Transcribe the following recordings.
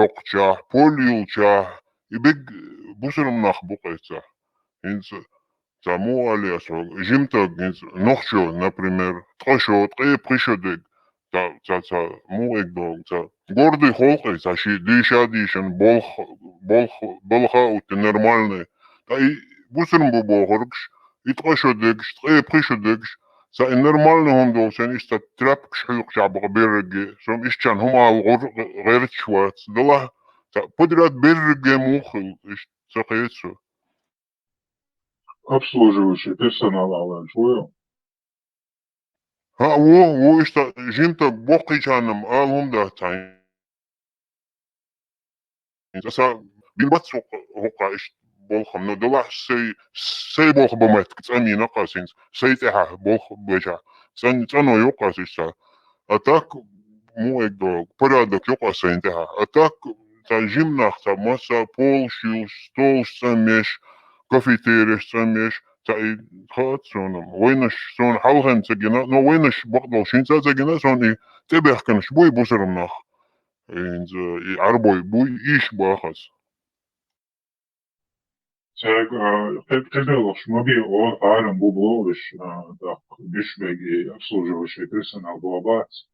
roqca, polilca, ibeg busrum nach buqeca. Инц замуалиас жимтаг инц нохчо, например, тхошо, тхе пришодэг, та муэг дог, гордый холкой, саши дишадишен, болха ут нормальный. Та и бусрм бобохоргш, и тхошодэгш, тхе пришодэгш, са и нормальный хондосен, иста трапкш хуйк жабга берги, сом ишчан хумал герчвац, дала, подряд берги мухл, иш сахецу. Обслуживающий персонал аланчу요. Во ишта жимта бохичанам алумда тайн. Аса бимбац хоqa иш болхам но дала сей болх бомет цамина qasins сейтеха болх бежа цано yoqas иса а так муэг дог порядок yoqas интеха а так та жимнах та маса полшил стол самеш кафетерия самеш та и хатсонам войнаш сон халген цегина но войнаш бaqdol шинца цегина сон и тебехканш буй бусернах инз и арбой буй иш бахас. Zeg, Тедел, шмаби о арам бубловиш, так бишбеги обслуживающий персонал глобац.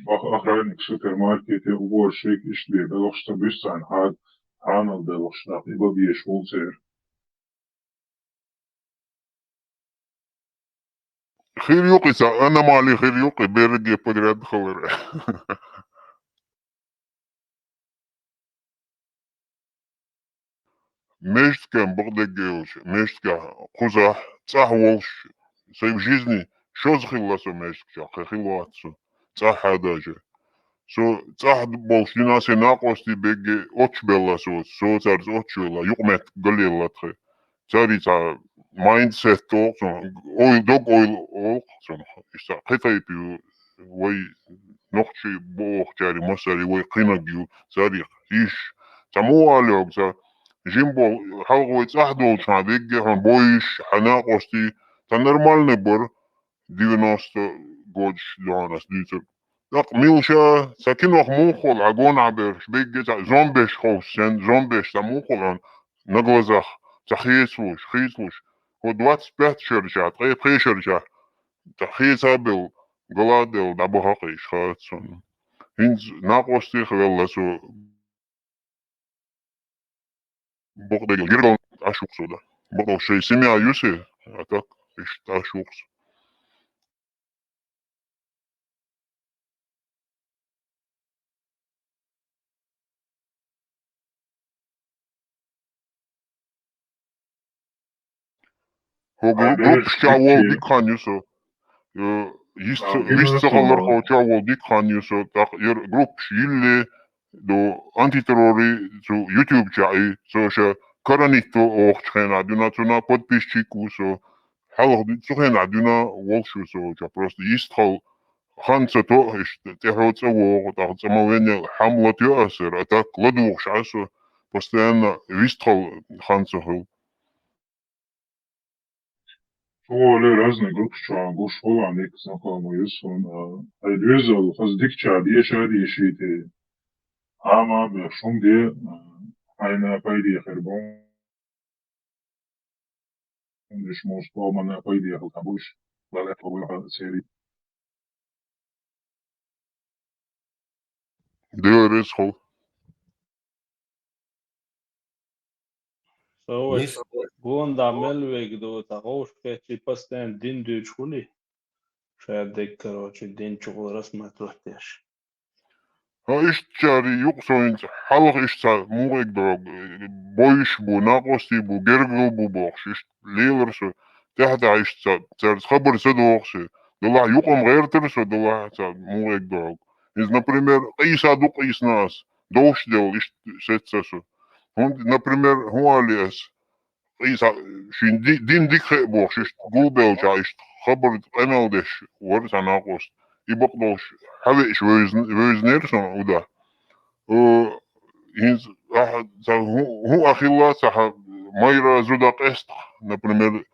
Охранник супермаркете, уборщик, ишли, белох что быстро хад, ханал белох что, и бабьеш волцер. Хирюкиса, аномалии хирюки, береги подряд холера. Мешткам багдегеуш, мештка куза цахволш. Сей в жизни что захиласо мештка, хилуатсу. Цаха даже. Со цах болш динасе накости беге очбелласо, со царц очвела, юкмет галеллатхе. Царица mindset толксон, ой дог олксон. Иса хетайпи вой нохчи бох чари масари вой кинагиу цари иш. Тамуалог за жимбол халгой цахдол чма беге хан бойш ханакости. Та нормальный бар 90 год лянас дицер. Так милша сакинох мухол агон аберш беге за зомбеш хоусен зомбеш та мухолан на глазах. Та хислуш. О 25 шерча, 3 шерча. Та хисабел гладел да бахакиш хатсон. Инз накости хвелласо богдегел гиргон ашуксуда. Богдол шей семья юси, а так иш ашукс. Ho grup şavol dikhan yuso. Vistsalar ho şavol dikhan yuso. Tak yer grup şille do antiterrori so YouTube çai so şa karanito ochchena duna подписчику so halog tsухена duna волшу so ja просто истхал ханца то işte tehotsa wo так замовение хамлот юасер а так ладух шасо постоянно вистхал ханца хол. Школы разные группы, что гуш школа, ник знакомый, он айдвезал, хаздикча, дешите, ама бешунге, айна пайди хербон, лишь может полмана пайди халтабуш, лале побыл цели. Diyoruz hol. Soos gonda melveg do tagoshke постоянно день дючули. Шадек, короче, день чугул расматываешь. Ha işçari yoksoyunca halk işça muğek dog boyuş bu nakosti bu gergil bu boğş iş lelerse tehta işça церс хабар садоқсы дала юқом гертерсе дала ça muğek dog. Из, например, қиса ду қиснас дош дел иш сетсасу. Он, например, хуалиас қиса шин дин дикхе боғш иш гулбелча иш хабар эмелдеш уар санақост. Ибақдош хавеш вöznерсон уда. Инз ху ахилла саха майра зудак эст, например,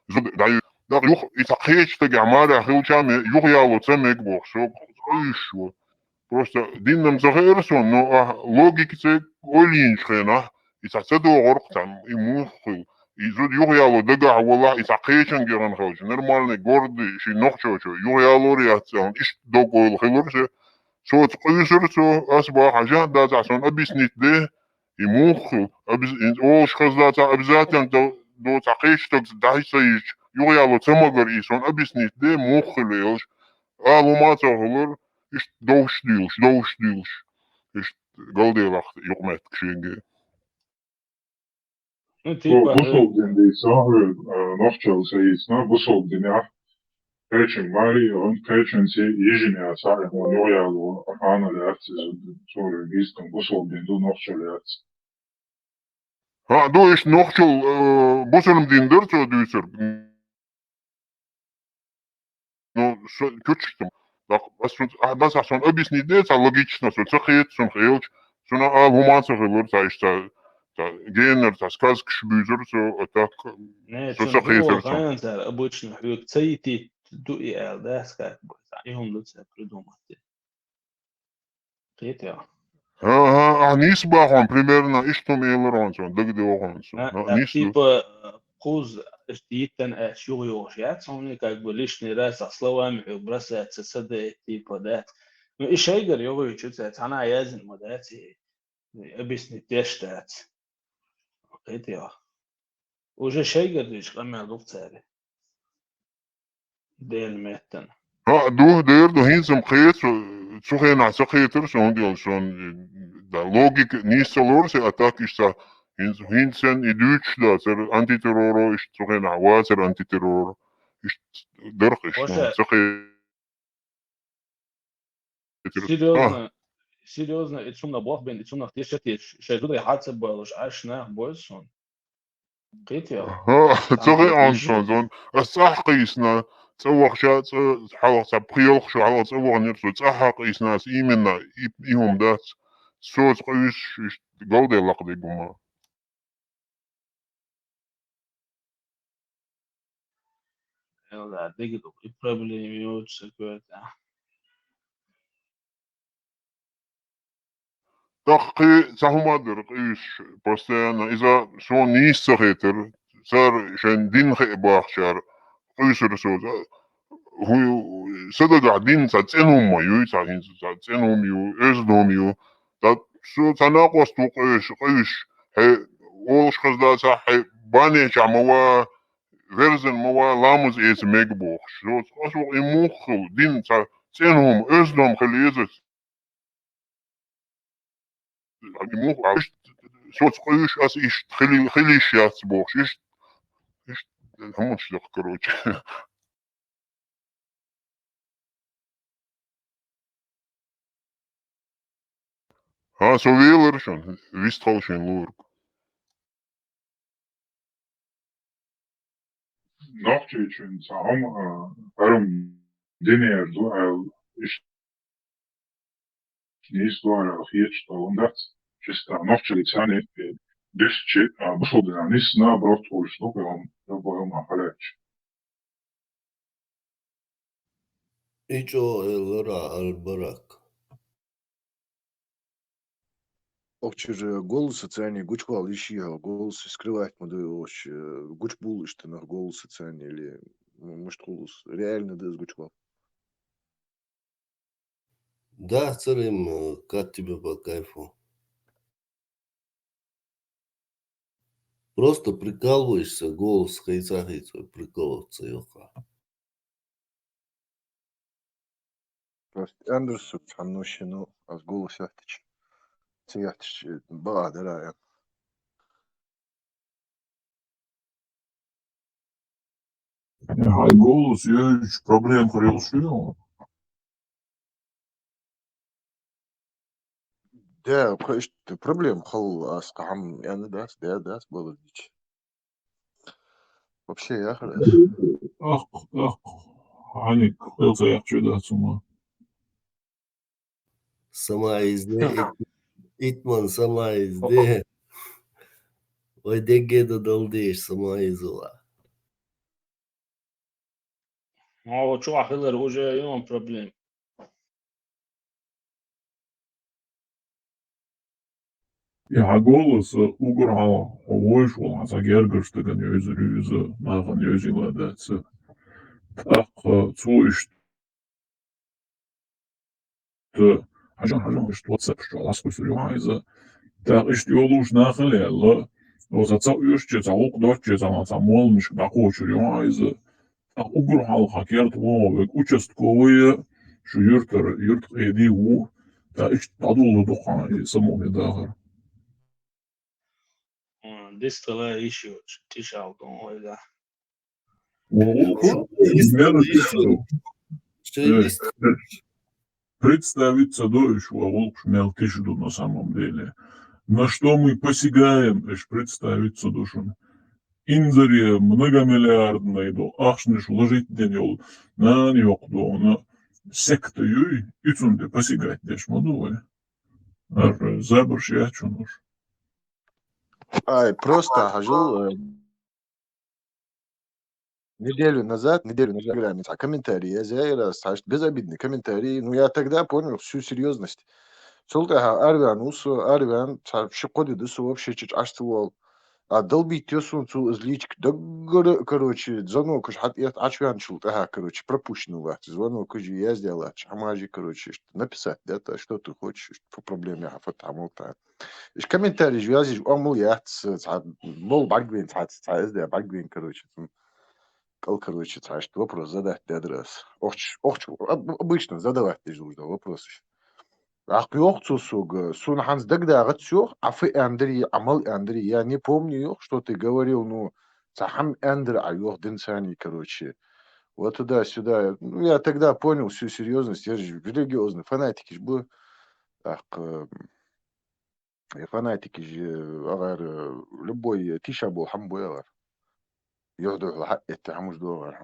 зуд даю. Да юх итахеч таги амара ахилчами юх яло цемек бох. Шо иш Просто диннам захерсон, но логики це олиншхена. Иса доғорқ там и мухху. Изуд юғялу дага вала иса қечен геран хауш. Нормальный гордый ши нохчочо. Юғялу риатсан иш догойл хилурше. Соц қүйсірсо асба хажан дазасон объяснить де и мухху. Олш хаздата обязательно до тақешток дайсаич. Юғялу цамагар исон объяснить де мухху лейлш. Алумата хилур иш доуштилш. Иш галделах юқмет кшенге. Ну, Bu типа, soldindeyse nohçalısa iyisine bu soldina Peçin var ya on peçin se yijine sare on yoyalu ana lertsiz sonra gistin bu soldindu nohçalıats. Ha, du ist noch schon, bosulum dindir, so düser. Ну, küçüktüm. Bak, was schon объяснить, это логично, so цехет, so хелч, so на алгумация хелор, та işte, та генер, та сказка шбюзер, so так, нет, so что цехет, هو so. غانزر обычно хюкцейти дуи эл, да, как бы, им лучше придумать. Третья. А низ бахом, примерно, и что мейлерон, so, дагде охон, so. Низ, Типа, куз, штиттен шугиошят, он как бы лишний раз словами бросается сады, типа, да. Ну, и шейгер, я говорю, что она язен, да, объяснить, те штат. Третья. Уже шейгер, лишь камер луфцари. Del metten. ha, du, der, du hinsam geet, so geen na, so geeter, so da logik niet zo lor, se attack is da, hinsen in Deutsch, da, er antiterror is, so geen na, was er antiterror, is, derg is, so geeter. Серьезно, это сумна бог бен, это сумна тишати, шайдуда хатса бойлош, аш на бойсон. Китя. Ha, so geen aanson, zo'n, صح قيسنا, تصور شات, حاول تبخيل شو حاول تصور نفسه, صح قيسنا, إيمنا, إيهم دات, صوت قيس, جودة لقدي جماعة. Да, дигидо, и проблеми юц, какое-то. دقي سهما درقيش بستانا إذا شو نيس سخيتر صار شان دين خي باخشار قيس رسول هو صدق قاعدين تاتسنهم ما يو تاتسنهم يو ازدهم يو تات شو تناقص تو قيش هي اولش خزدا صح باني شعموا verzen موا لامز إيس ميجبوخ شو أسوأ إموخ دين تاتسنهم ازدهم خليزت إموخ عشت شوت قيش أس إيش خلي شيات بوخ إيش همون شلق كروج ها سو ويلر شون ويست هالشين لورك Nohça için saham arım dener du el iş nis du el hiç onda çista nohça liçane düşçe bu soldina nis na brot oluştu ve bu ma halaç. Ичо элра албарак. Овче же голос социальный гучвал ищи, голос скрывать моду гуч булыш ты на голос социальный или может голос реально да сгучвал. Да, царим, как тебе по кайфу? Просто прикалываешься, голос хайца прикалываться, ёха. Андерсон ханнощину аз голос яхтич. Цяхтич ба да. Hay голос я проблем решил. Да, проблем хал аскам яны дас было дичь. Вообще я храш. Ах, hani kılsa yapçıda suma. Сама изде, Итман сама изде. Ой, дегеда долдеш, сама изола. هو شو أخير وجه يوم problem. Ja, голос уграл, вышел, а за гергерштыгын өзі, маған өзіледі. Так, цуишты, хажан, что цепшо, ласку сюрюайза. Так, yolуш нахалелла, за уишче, за укдочче, за молмиш, баку сюрюайза. Так, уграл, хакерт, участковые, что юрт эди у, так, тадулу духа, самони дагар. This still issue. Teach out on that. Представиться дойшу, а лучше мелтишду на самом деле. На что мы посягаем, эш представиться душам. Инзаре многомиллиардный до ахшныш ложить денел на нёкду, на секта юй, и цунде посягать деш модуй. Ар заборш я чунуш. Ай, просто жил неделю назад глянется, комментарии, я заира, безобидный комментарий, ну я тогда понял всю серьезность. Султаха Арван, Усу, Арван, шикоды, дысу вообще чуть аштывал. А долбить тесун цу зличк, да короче, звонок уж ачван шултаха, короче, пропущенный вахт, звонок уж я сделал, хамажи, короче, написать, да, то, что ты хочешь, по проблеме, а фотамул, та. Ich комментарий связи, омыл я, мол, багвин, да, багвин, короче, короче, что вопрос задать для адрес. Обычно задавать ты же уже вопросы. Ахпиохцу суг, сунханс дагдагат сюх, афы Андрей, амал Андрей, я не помню, что ты говорил, ну, сахам Андрей, айох динсани, короче. Вот туда-сюда. Ну, я тогда понял всю серьезность, я же религиозный, фанатики же был. Ах, фанатики же, любой тиша был, хамбу, يهدر حق التعامل دور.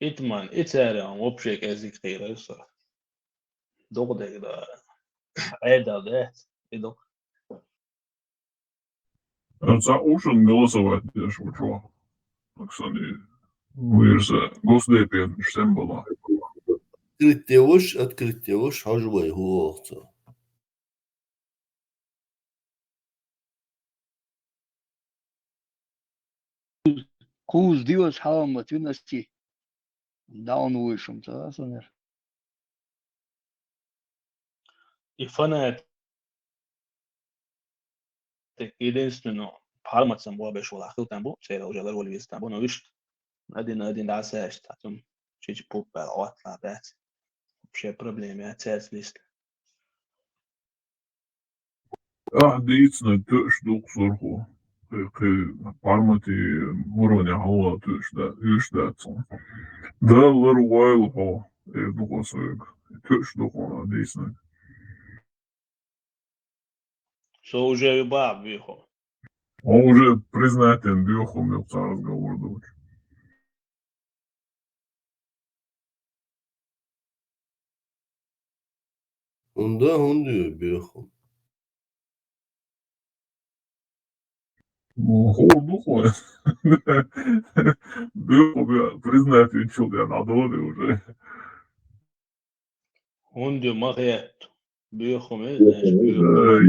Itman, itärän opsik esiktiirössä. Dogdegda äda det. Idag. За ушен голосовать деш учу. Оксани, уирса, госдепен, всем была. открытие уж, хаживай хуохца. Kuz Dios halamat vinasti. Down wishum, tā saner. I fanatik единствено пармацам бо бешол ахилтан бо сера ужалар вол вистан бо новишт. Один дасаш татум чич пуп бал атла дат. Вообще проблемы отец лист. Дицна төш дух сорху. Пармати уровня хала төш да, юш датсон. Да, little while хо, духосвег. Төш духона дицна. So уже баб вихо. Он уже признателен бьёхом мелца разговор дочь. Он diyor бьёхом. Духовно. Бьёхом признателен чудо надо уже. Он дю магет. Вихо знаешь, вихо.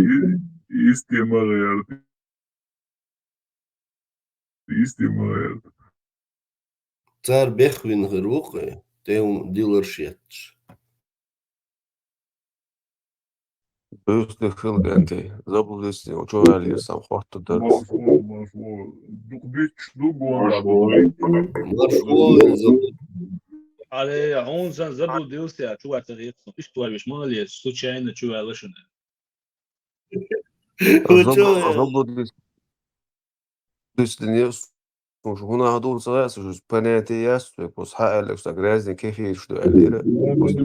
Истимает. Цар бехвин гырвухы, теум дилершетш. Бöösli хылгэнтэй забулдысны учуали сам хортодор. Машло. Духбич дугуан. Але он заблудился, чувак, что вишь, молодец, случайно чувак лошадь. Забулдысны مش هنا هدول صغير شو بناتي يس بس حق لك грязный كيف что алира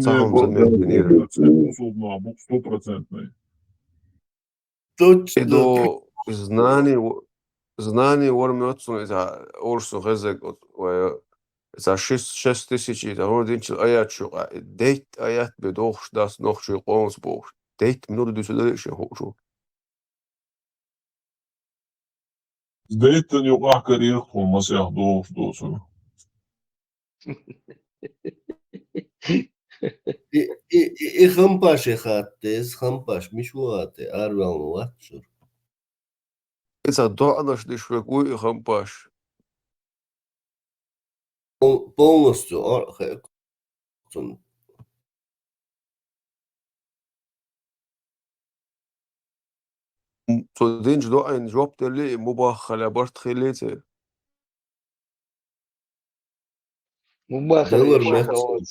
صحهم زمير بنير Удобно, 100%. Точно. إدو знание ورميوتسون إذا أورسو غزق إذا شش تسيجي إذا هو دينش آيات شو ديت آيات بدوخش داس نوخش قومس بوخ ديت منو دوسليش هو شو Здесь-то не карьеру масях доусу. И хампаш хаттес, хампаш мишуате, арвал ватшур. إذا ضعناش دي شوي قوي خمباش Полностью صدينج ضعن جواب تلي مباخ على برت خليته Мубахали Делар шахават.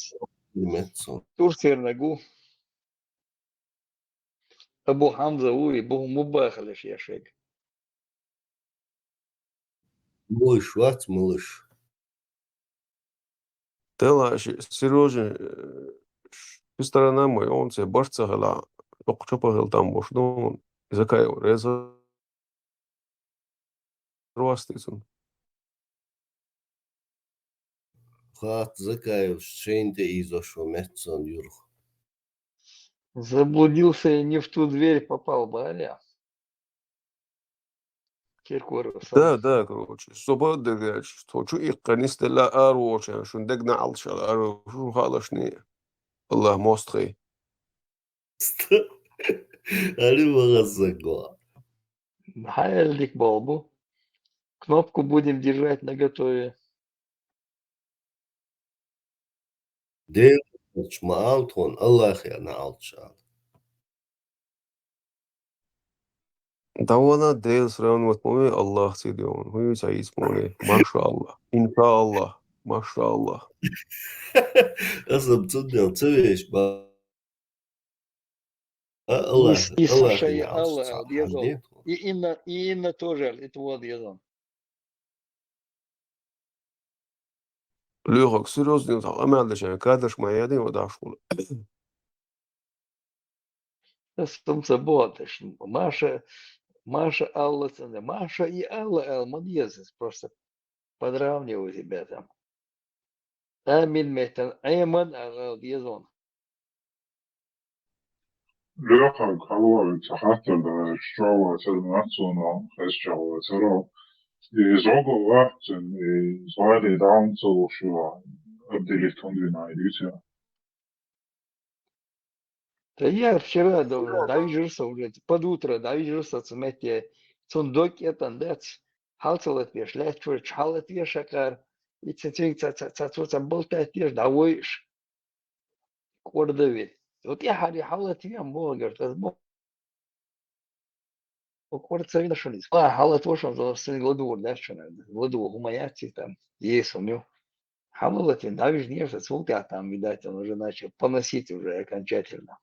Метсон. Турцер нагу. Абу Хамза уи бу мубахали шешек. Малыш, вац, малыш. تلا سيروجن في сторона мой он се барца гала окчопа гал там бошдон закай реза ростисун Хат закаев, шейнте изошо Метсон юрх. Заблудился и не в ту дверь попал, Баля. Киркоров сам. да короче сободга что чу иқанис ла ароч шун дегна алшал аро шун халашни الله мостхи Али магазагуа. Хайлик болбу. Кнопку будем держать наготове. Дел маалтхон, Аллах я наалтшал. دوانا ديلس ران وتموي الله سيديون هو سعيد موني ما شاء الله إن شاء الله ما شاء الله Асам цудел, цевеш, ба. Аллах, И Аллах Саша и я Алла наалтшал. одъездил. И Инна тоже это одъездил. ليغك سيروزني وتاع ما عندش يعني كادش ما يدي ودا شغل Сам заботишь. Маша Алла цены. Маша и Алла одъездил. Просто подравниваю тебя там. Амин Мехтан. Айман одъездил. Lørdag kalvar tahatter da strava til natsona festjava til zogo vakten zvali down to shua abdelit kondina идите. Да я вчера давижился уже под утро, давижился цеметье цундок это дец. Халцелет веш, лечвер чалет вешакар. И цецинг цацуца болтает веш, давоиш. Кордовит. Вот я хари халет вем болгар, это бо. Кордца видно что лис. Халет вошен за сын гладур, да, что надо. Гладур, гумаяци там, есть у него. Халет вем, давиж не что, цулка там, видать, он уже начал поносить уже окончательно.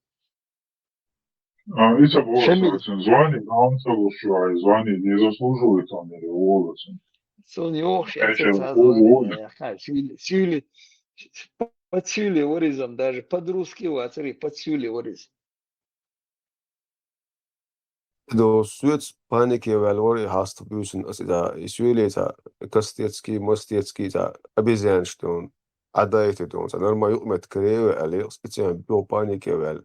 Isto bilo Шамиль. zvani down to shua zvani ne zaslužuju to ne ovo Сон yok Neće сейчас ovo сюли под сюли оризом даже под-русски смотри под сюли ориз. دو سويت بانيكي والوري هاست بيوسن أسيدا إسويلي تا كاستيتسكي مستيتسكي تا أبيزيانشتون عدايتي دون تا نرما يؤمت كريو ألي إتيان بيو بانيكي وال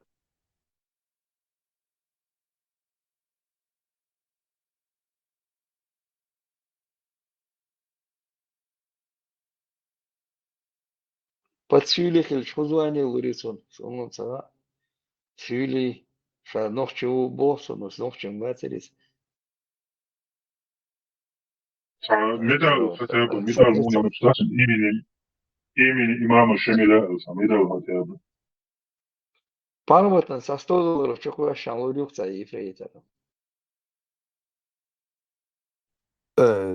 Под сюли хель что звонил оризон. Сон цара сюли ша ночью босса, но с ночью материс. Medal хотя бы, medal можно стать имени имама Шамиля, медал хотя бы. Парватан со $100 чехуя шанлурюкца и фрейтер.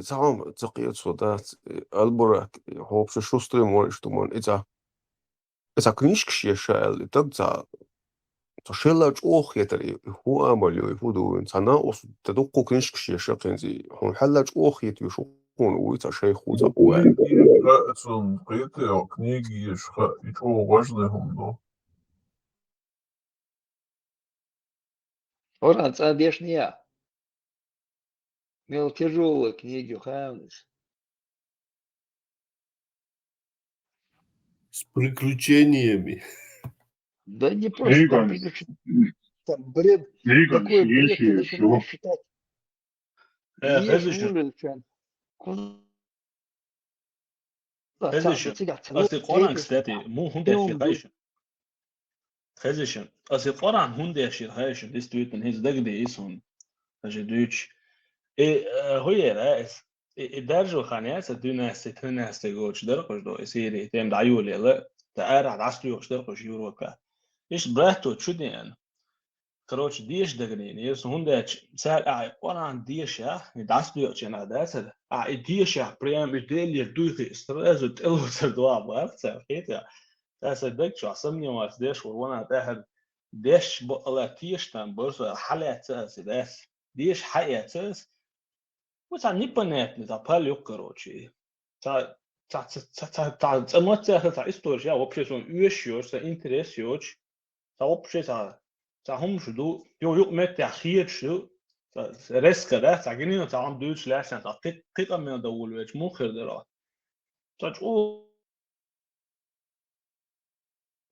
تعام تقيت صدات البراك هوبش شوستري مورش تمون إذا كنيشكش يشاء تقطع تشيلا جوخ يتري هو أمل يفودو تنا أص تدقو كنيشكش يشاء كنزي هون حلا جوخ يتيشون ويتا شيخ وتا قوان Сон قيتي книги ешха и чего важного, но Оран цадешния. Мел тяжелые книги хавнес. С приключениями. Да не просто там приключения. Там бред. Книга, Такой бред, ты вещи, начинаешь все. читать. خزشو خزشو أصل القرآن كستاتي مو هم في خيش خزيشن أصل قرآن هندي شيء هايش ديستويت من هيز دقدي إيسون أجدوش هو رئيس درجة خانيات الدنيا ستنا استجوش درقش دو يصير تيم دعيولي لا تعرف عصري درقش يوروكا إيش براتو شدي أنا كروش ديش دقنين يس هندي سال قرآن ديش يا دعسلي أنا داسل ديش يا بريم بديل يردوي استرز وتلو تدوا بعرف سافيت يا تصدق شو عصمني وما ديش وانا تاهل ديش بقلا تيش تام برضو حلقة تاس داس ديش حقيقة تاس وتع نيبنات نتابع يوكروشي تا ما تاخذ история вообще сон уещёшься интересёшь та вообще та هم شدو يو مت تأخير شو ريسك ده تاجيني تا عم دوش لاشن تا قطع من دول ويش مو خير درا تا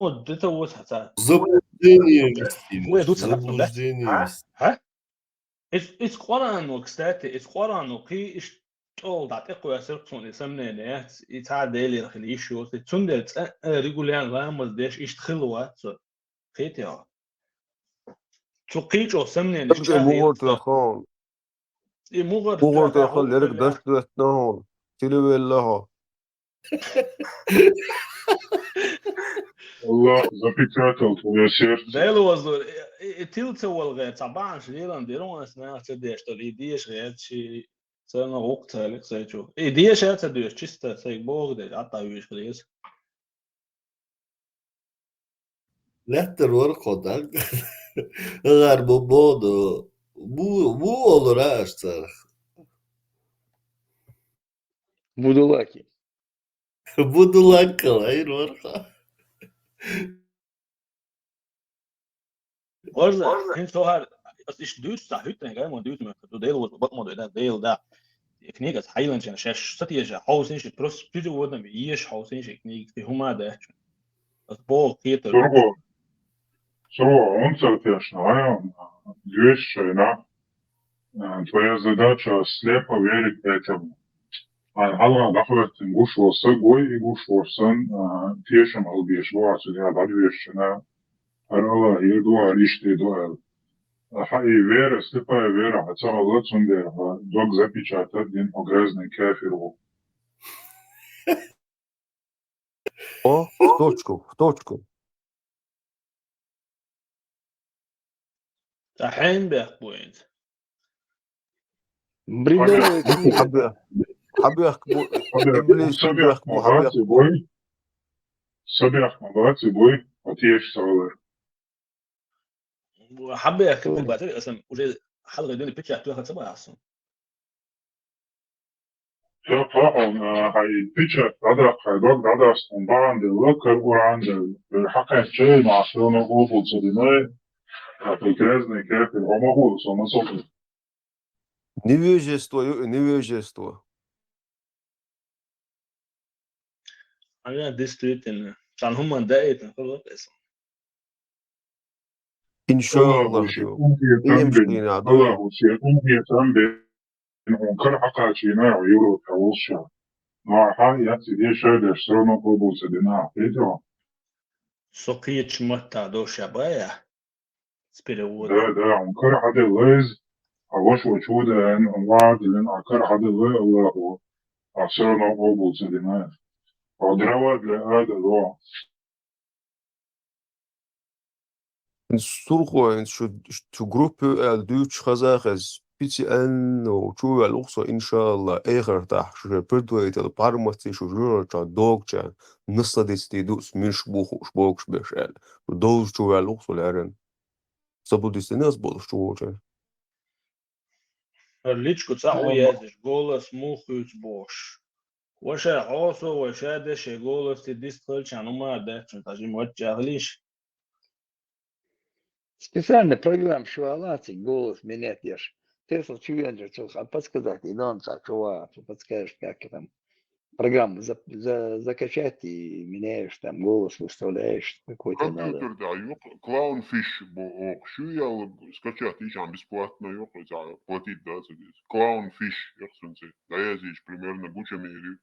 دته وسه Заблуждение вести, هو دوت سبب ده заблуждение вести. ها إيش قرآن وكستاتي إيش قرآن وقي إيش طول دقيقة يسرقون يسمونه ناس يتعدل يخلي يشوف تندل ريجوليان غامز ديش إيش تخلوه خيتها تقيج أو سمنه أنت نشتاه مغرت يا يلقى خان إيه مغر مغرت يا تاه خان هو ليرك بما دشت نهار تلو لها الله запечатал твое сердце. دايلو وزور تيلتا والغير طبعا شديدا ديرون أثناء تديش تل إديش غير شيء سنة وقتها لك سيجو إديش هذا تديش تشتا سيجبوغ دي عطا يوش خليس Lähter orkodak. Agar bu bodu. Bu olur ha açar. Будулаки. Budu lakkal hayır orka. Orza hin så här alltså ich dus da hytten gell man dus med du del was bak mod da del da knigas highland ja shash satija hausin shi pros pidu wodan vi ish hausin shi knig fi huma da as bol keter Сурго, он объясняю, движение, твоя задача слепо верить этому. Alla dachten gushworsen, gooi gushworsen, tiesem al bieswaarsen, ja, dat weersen, alla hier door, lichte door. Хай вера, слепая вера, хотя Allah цундер, док запечатать день огрязный кефир. О, в точку, в точку. الحين بيخ بوينت Бредовая книга. حب يحكموا إبليس حب يحكموا حب يحكموا Собях мабати бой, отъешь савалар. حب يكتب بعد اصلا وجه حلقه دون بيتش تاخذ سبعه اصلا Ja, هاي بيتشر هذا قيدوك هذا استنباعا دلوقتي القرآن الحقيقة شيء مع شلون أقول صديقي في كرزني كيف هم هو سوما صوت невежество. انا ديستريت ان عشان هم دقيقه خلاص اصلا إن شاء الله يمشي عدوي الله سيكون في تنبي إنهم كل حقا شينا يورو كوشا نوع حاجة يأتي دي شهد يشترون قبول سدنا فيديو سوقيتش متى دو شبايا سبيرو ده هم كل حد ليز أوش وجوده إن وعد لأن كل حد لي الله يشترون قبول سدنا ودرواد لهذا الوعد Surgo شو جروب دوتش خزاخز بيتي أنو شو الأقصى إن شاء الله آخر تاع شو بردويت البارمتي شو جورجا دوغجا نص ديستي دوس مش بوخش بشال دوز شو الأقصى لارن سبو ديستي ناس بول شو جا ليتشكو تساعو يازش جولس موخوش بوش وشا عوصو وشا دش جولس تديس تلش عنو ما دش تاجي موجه ليش Специальная программа шуалати, голос менять ешь. Ты случайно что подсказать, и он так что подскажешь, как там программу закачать и меняешь там голос, выставляешь какой-то надо. Компьютер, да, yok, Clown Fish, şu ya скачать ищем бесплатно, yok, за платить, да, за здесь. Clown Fish, я смотрю, да, я здесь примерно гучами или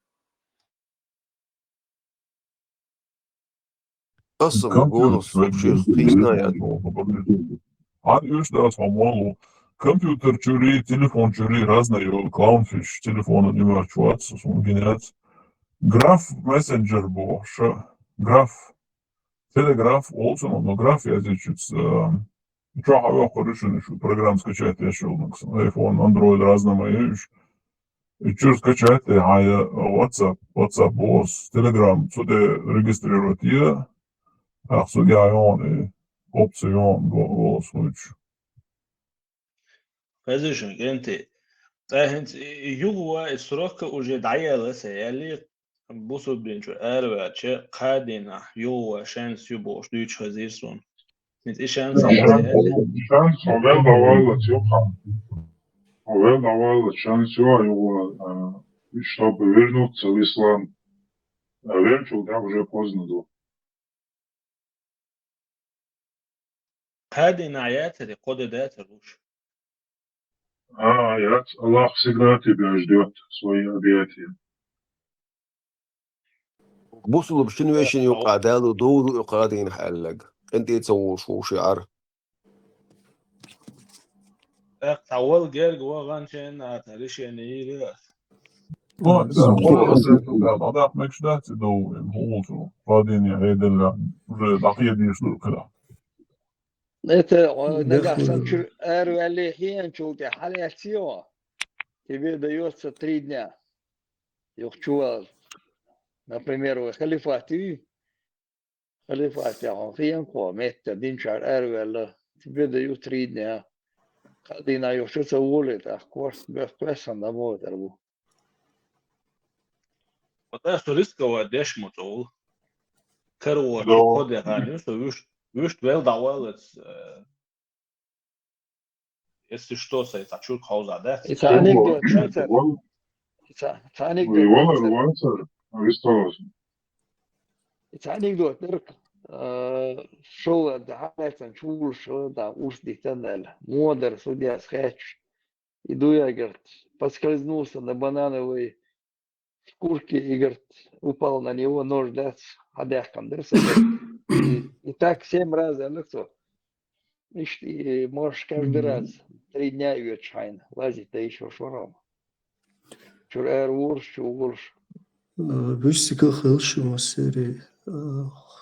أصلا بقولص وبشيخ خيسنا يا Üstās помалу. Компьютер чури, телефон чури, разные clownfish, телефона не врачуваться, генерация. Graf Messenger был, Graf Telegraf olsun, но Graf yazıcısı. Çok hava koruşun şu program скачать еще iPhone, Android разные. Что скачать, WhatsApp, босс, Telegram, сюда регистрировать я, а судья он, опцион, голос лучше. فازيشن انت انت يوغوا السراخ وجه دعيا لسه يلي بوسو بينشو اربع تشي قادنا يوغوا شانس يبوش دويتش هزيرسون انت ايش شانس Chans on wel davalla tjoka. On wel davalla chans jo его чтобы вернуться в ислам. Верчу, да, уже поздно было. قادنا عياتي قد دات الروش Аят, Аллах всегда тебя ждет, свои объятия. بوصلوا بشنو ايش يقعدالو دولو قاعدين حلق انت تسووا شو شعر تعول جير جوا غانشين اتريش يعني هذا ماكش دات دو هو قاعدين يعيدل بقية يشلو كده. Это нагах санчур эру алли хиен чулте халя сио. Тебе дается 3 дня. Юхчуал. Например, в халифате он хиен ко метта динчар эру алла. Тебе дают 3 дня. Кадина юхчуца улет, а курс бэквесан на модербу. وده سوريسكا داش مطول كرو Да. كود يعني ويش بيل دعوالت если что say تشول خوزا ده Это анекдот, шансер. Его Это анекдот. нарвался, арестовался. Это анекдот. Шоу да хайлайтсан чул шоу да уж дитанел. Модер судья схач. Иду я, говорит, поскользнулся на банановой шкурке и, говорит, упал на него нож, да, ходяхком, да, и так 7 раз, ну кто? И можешь каждый раз 3 дня ее чайн лазить, да еще шуром. Чур урш, чурш. بشتكي خلش مسيري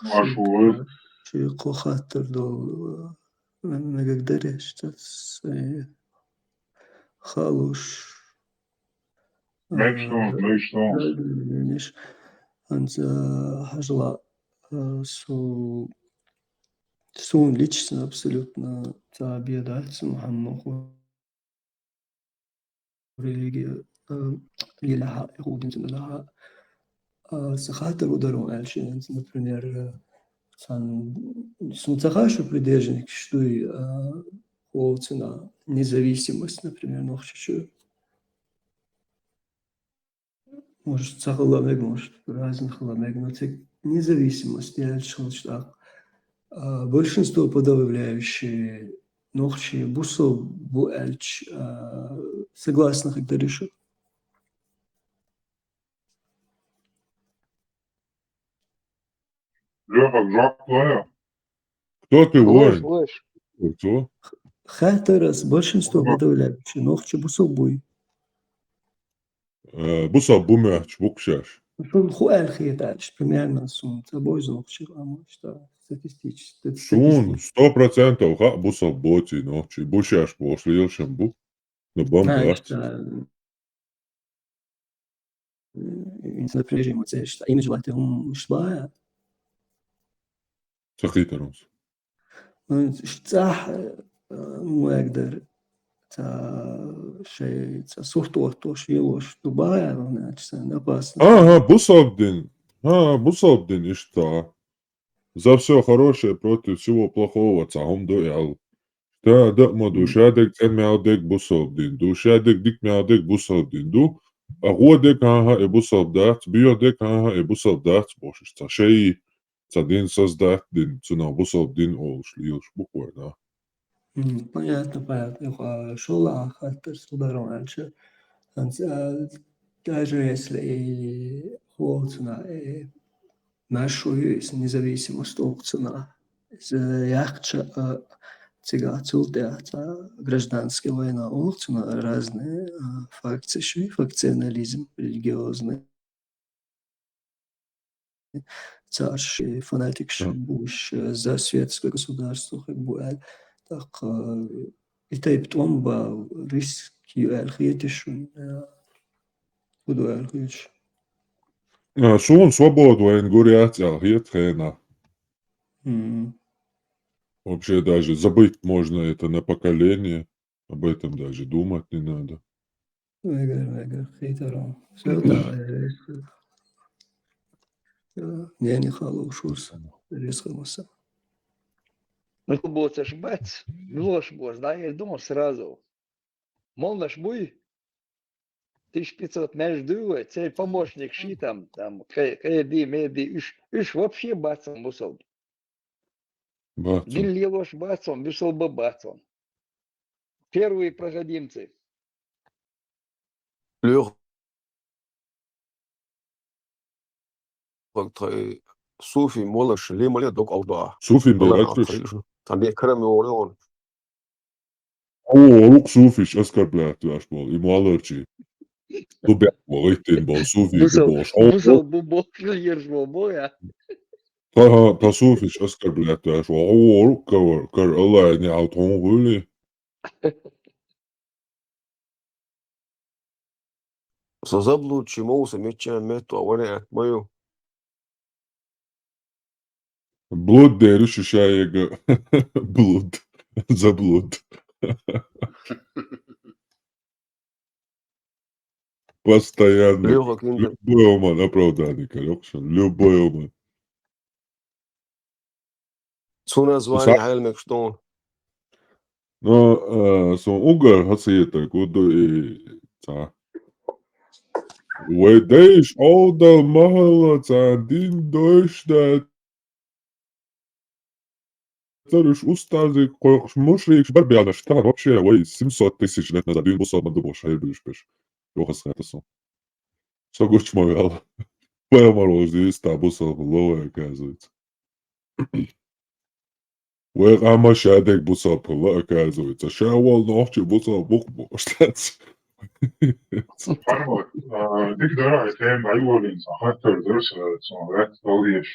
Машу, شي خاطر دول ما قدرش خالوش мечтал. ليش أنت حاجة سون лично абсолютно объедается محمد религия لها يقود لها سخاطر ударом Альшин, например, сумцахашу придержанник, что и цена независимость, например, noch чуть-чуть. Может, цахаламег, может, разных халамег, но независимость, я решил, что большинство подавляющие нохчи бусов буэльч согласно, когда решил. Леха, Джак Плея. Кто ты, Лыж, воин? лыж. Кто? Хатерас большинство подавляющие нохчи бусов буй. Буса бумяч, букшаш. Schon хуэль хитач, примерно сум, тобой нохчи, что статистически. Шун, 100% ха буса боти, нохчи, бушаш пошли шамбу. Но бомбард. Например, ему что имя желательно шла. Сахитарус. صح مو أقدر شيء صورته شيء وش دبي أنا أجسنا بس Бусабдин, и что? За все хорошее против всего плохого, цахом дуял. Да, ма душадек, цен мяудек бусабдин. Душадек, дик мяудек бусабдин. Ду, а годек, и бусабдат, биодек, и бусабдат, бошиш, цашей. Один создать дин, цена бусабдин олшлиеш, буквально. Понятно. Шола хатер сударом раньше. Даже если вот на Большую независимость Украины. Яхча цигацултя гражданская война Украины, разные факции, факционализм религиозный, царший, фанатикший, буш за светское государство, как бы, так и потом ба риски алхиетишун, буду алхиетиш. Сун свободу говорят, хена. Вообще даже забыть можно это на поколение. Об этом даже думать не надо. Вегер, хитром. Все да, я не халушус, резкомоса. Ну, было ж бац, было ж бос, да, я думал сразу. Мол, наш буй, 1500 между, цель помощник ши там, кэди, меди, иш вообще бацом мусол. Бацу. Дин лилош бацом, вышел бы бацом. Первые проходимцы. Лех, Суфи, молаш, лимале, док алба. Суфи Алла беракриш. Там я крами орион. Лук суфиш оскорбляет ваш бол. Ему алерджи. Лубят бол, иттин бол, суфи бол. Мусол бубок, ешь боя. Та суфиш оскорбляет ваш бол. Лук кар Алла не аутон гули. Заблудши моуса меча мету, а вариант мою. Блуд дериш шаега. Блуд. Заблуд. Постоянно. Леха Киндер. Любой оман оправдание, Калёкшин. Любой оман. Цуна звание Хайлмек Штон. Но сон угар хасиета гуду и та. Ведеш олда махала та дин дойшта. Тарыш устазы корш мушрик барбяна штан вообще ой 700 тысяч лет назад дин бусал мадубо шайбиш пеш. Йохас хатасон. Согуч мовял. Пэморол здесь та бусал лоа оказывается. Вегама шадек бусал пыла оказывается. Шавал ночи бусал букбо. Штац. Arvo, tik täna, et aiuolin sa hattar tõrsa, et sa oled valjes.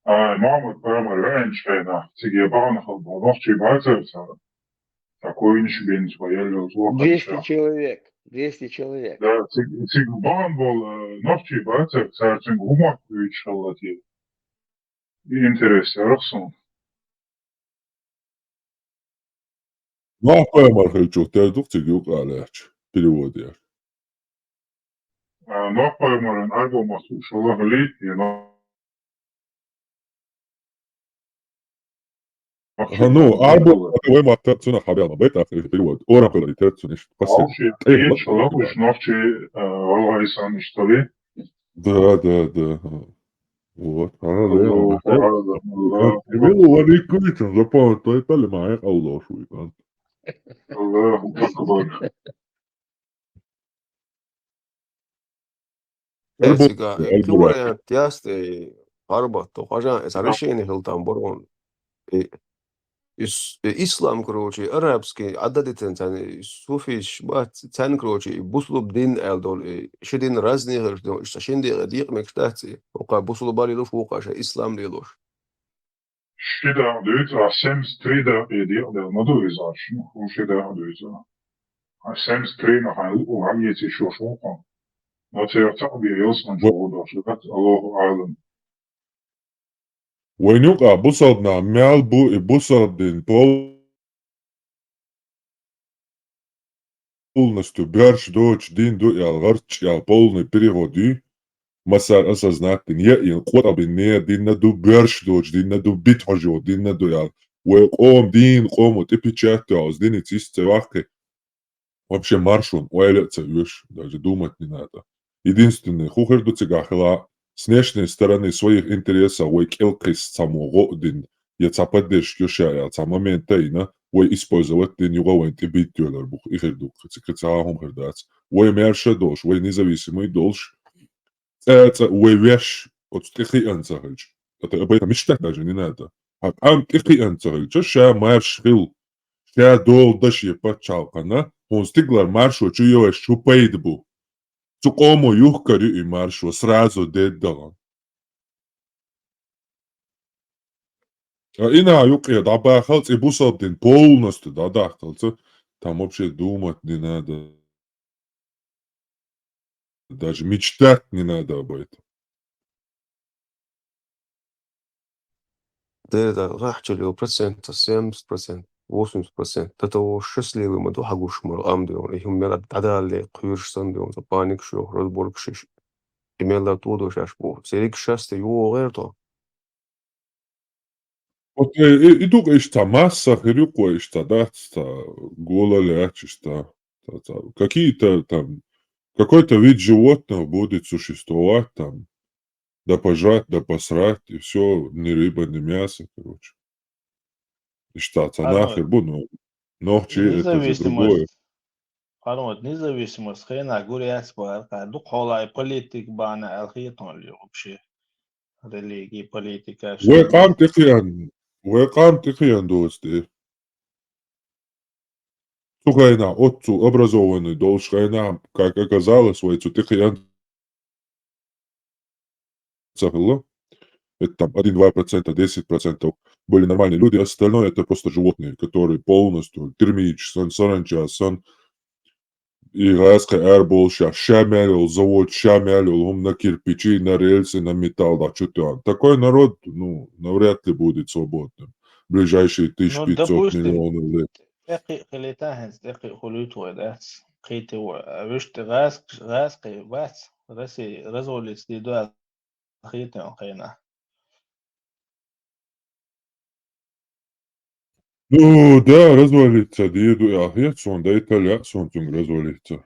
Maamud päeval räänškeena, sigi ja paanahal po nohtsi pääsevsa. Ta koinš bins või jälle 200 человек. 200 человек. Да, сиг пaan был nohtsi pääsevsa, see on humat üks allati. Интереси, arvsam. Нахуй хочу, ты духти гюкалеч. Перевод я. Nahvaimaren arvamus, sulla oli ja Ну, арбо võimata sõna habjana, võta перевод. Oracle oli töötsunis. Auši, riječ laguš nohči valaisan istoli. Да. Вот. Allo, parada, mulla. Minul on ikka lihtsam, sa paned ta talle maja kaudu ka. Allo, akbar. Esiga, que variant jästi arvata, haja, sa решение hildan borun. Islam kroči, arabski, adaditin tani sufish, bat tan kroči, buslub din eldol, shidin razni hrdol, shindi diq mekstati, oqa buslub bali lush, oqa islam li lush. Shida duyta, sems trida ediyorlar, ne duyacağız şimdi? O shida duyacağız. Sems trina hayal, o hayeti şu şokan. Nasıl yapacak bir yılsın çoğuda, şikat Allahu alem. Войнюка бусал на мял бу и бусал дин полностью бярш дочь дин до ял гарч ял полный переводы. Масар осознать я и кот абине дин на ду бярш дочь дин на ду бит хожо дин на ду ял. Уэком дин кому ты печатал aus дин цисте вахе. Вообще маршрут уэлется вещь, даже думать не надо. Единственное, хухер до цигахла с внешней стороны своих интересов, ой, келкис самого один, я цападеш юшая, ца момента ина, ой, использовать дин юговен тибитюлер бух, и хердук, цикацахум хердац, ой, мерше долж, ой, независимый долж, это ой, веш, от тихий анцахич. Это об этом мечтать даже не надо. А ам тихий анцахич, ша марш хил. Ша дол даши пачалкана, он стиглар маршу чуё шупейдбу. Цукому юхкари и маршу сразу деддалан. Ина юқия дабахалц и бусалдин полностью дадахталца. Там вообще думать не надо. Даже мечтать не надо об этом. Да, это рахчили процент, 70%, 80%. Это о счастливый мы духа гушмар амдион. И хумела дадали кюршсан дион, то паник шо, разборг шиш. Имела тудо шашбу. Серик счастье ю герто. Вот иду ишта масса хирюко ишта, да, гола лячишта. Какие-то там, какой-то вид животного будет существовать там, да пожрать, да посрать, и все, ни рыба, ни мясо, короче. Ишта, нахер, Армат, ну, ногчи, это же другое. независимость, хрена гуряц бар, каду холай политик бана алхитон ли вообще. Религии, политика, все Векам тихиян дости. Сухайна, отцу образованный, должхайна, как оказалось, войцу тихиян цахло. Это там 1-2%, 10% были нормальные люди, остальное это просто животные, которые полностью термич, саранча, и райская эрбол, шамялил, завод шамялил, он на кирпичи, на рельсы, на металл, да, что-то. Такой народ, ну, навряд ли будет свободным. Ближайшие Ну, 1500 допустим, миллионов лет. эки хилитахенс, эки хулютуэ, да, кити вишт раски, вац, раси, разолис, дидуа, хитен, хрена. Ну, да, развалится, деду, я сон, да, италья, сон, развалится.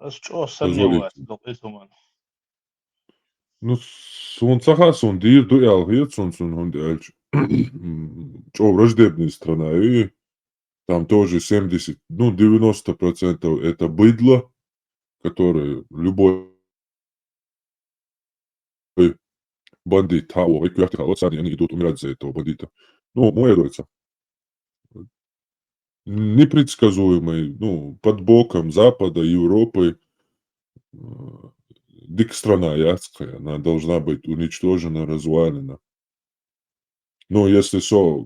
Что сомневаюсь, Развалится. допустим. Ну, сон саха, сон, деду, я сон, он дальше. Что, враждебная страна, и там тоже 70, ну, 90% это быдло, которое любой бандит, они идут умирать за этого бандита. Ну, муэруется. Непредсказуемый, ну, под боком Запада, Европы. Дик страна яцкая, она должна быть уничтожена, развалена. Но если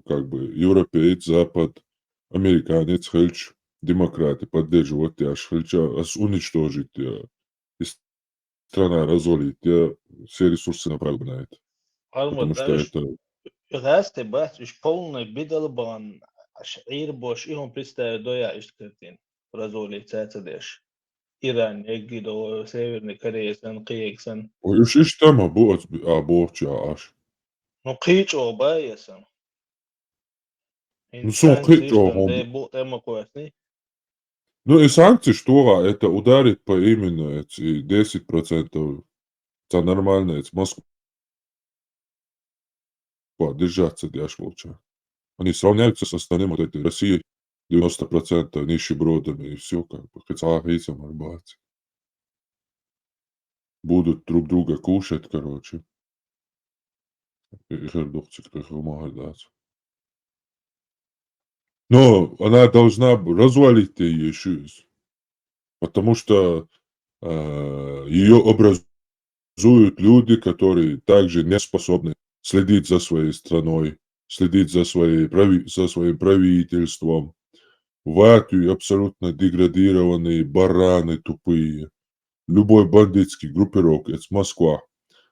как бы, европеец, Запад, американец, хельч, демократы поддерживают тебя, хельча, уничтожить тебя, и страна разолит тебя, все ресурсы направлены на это. Потому Армут, что да, это... Расты, бать, уж полный бедалбан, шаир бош, и он представит доя искритин, разоли цацадеш. Иран, Эгидо, Северный Корея, Киексан. Уж там аборча аж. Ну, кич оба ясан. Ну, сон Санкции, хитро, что да будут эмакуасни. ну и санкции, что это ударит по именно эти 10%. Это нормально, это Москва держаться дяшлуча. Они сравняются с остальным вот этой Россией 90% нищебродами и все как бы. Хотя агриться арбат. Будут друг друга кушать, короче. И хердухчик как дать. Но она должна развалить ее жизнь. Потому что ее образуют люди, которые также не способны следить за своей страной, следить за своим правительством. Ватю абсолютно деградированные бараны тупые. Любой бандитский группировок, это Москва,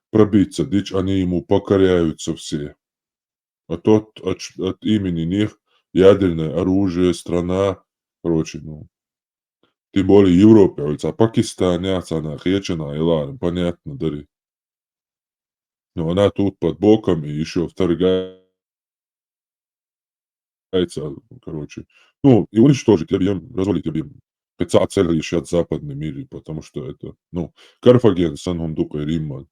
пробиться, дичь они ему покоряются все. А тот от имени них ядерное оружие, страна, короче, ну, тем более Европе, а Пакистан, она хечена, и ладно, понятно, дарит. Но она тут под боком и еще вторгается, короче. Ну, и уничтожить, объем, развалить объем. Хотя цель еще от западный мир, потому что это, ну, Карфаген, Сан-Хундук и Римман.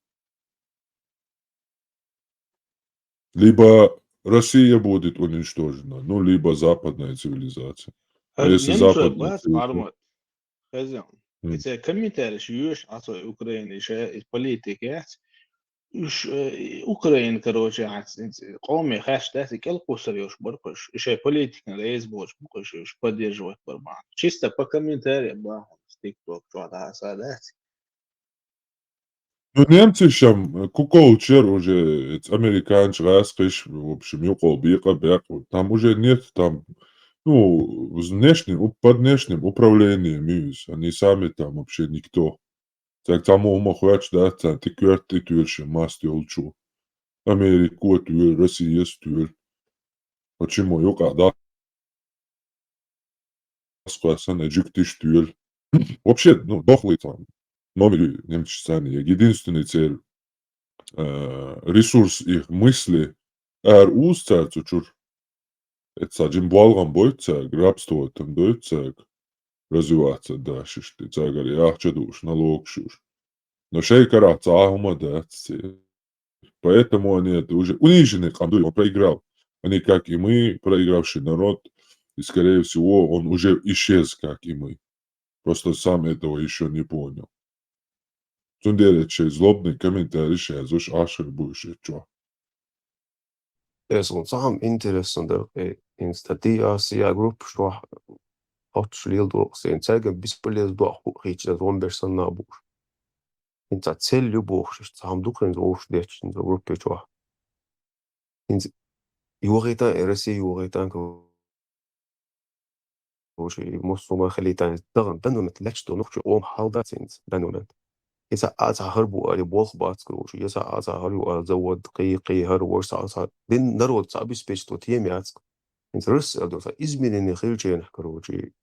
Либо Россия будет уничтожена, ну, либо западная цивилизация. А если Немцы, западная бать, цивилизация... армут. Хазян. إذا كمثال شيوش عطوا أوكراني شيء بوليتيكات يش أوكران كروجة قومي خاش تاتي كل قصر يوش برقش شيء بوليتيك رئيس بوش برقش يوش بدي جوات بربعض شيستا بكمثال يبقى تيك توك شو هذا سادات Ну, немцы шам куколчер уже американцы раскрыш, в общем, юколбика бяк. Там уже нет там, ну, под внешним управлением, они сами там вообще никто. Так там умахуач, да, там ты кверты тюрши, масти олчу. Америку тюр, Россия тюр. Почему? Юка, да, сквасан, эджиктиш тюр. Вообще, ну, дохлый там. Номер немцы сами. Единственный цель ресурс их мысли uzcēts, učur saģim balgam boicēg, rapstotam doicēg, развиваться дальше, что цагари яхчадуш, налогшуш. Но шейкара цахума даци. Поэтому они это уже унижены, он проиграл. Они, как и мы, проигравший народ, и, скорее всего, он уже исчез, как и мы. Просто сам этого еще не понял. Цундерече злобный комментарий, шезуш ашер будешь что. Es un sam interessant in stadia sia grupp što hot slildo sen tsaga bispolez do khich da rombersan na bu. In ta cellu bu sam dukren do shdechin do grupp čo. In يوغيتا رسي يوغيتا كو وشي مصوما خليتا دغن بنونت لاتشتو نخشو اوم حالداتينز بنونت إذا أظهروا لبوخ باتكروش إذا أظهروا زود قي هرورس أظهر دين نرود صعب سبيش تو تيمي عتك إنت رس أدوسا إزمين خيلشي نحكروشي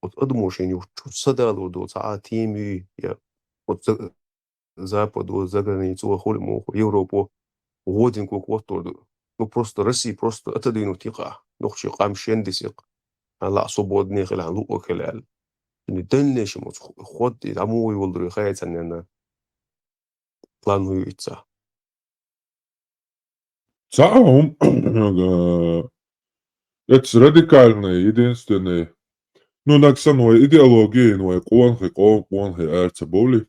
وتقدموشين يوشو صدالو دو صعا تيمي يا западу за границу холму Европу годинку квотор ну просто Россия просто отодвинуть тиqa нухши قامشين дисик لا свободный خلال لو خلال ندلش خد عموي والدري خايت أننا плануется. Цаум это радикальное, единственное. Ну, наксаной идеологии, ну, конхи, арцеболи.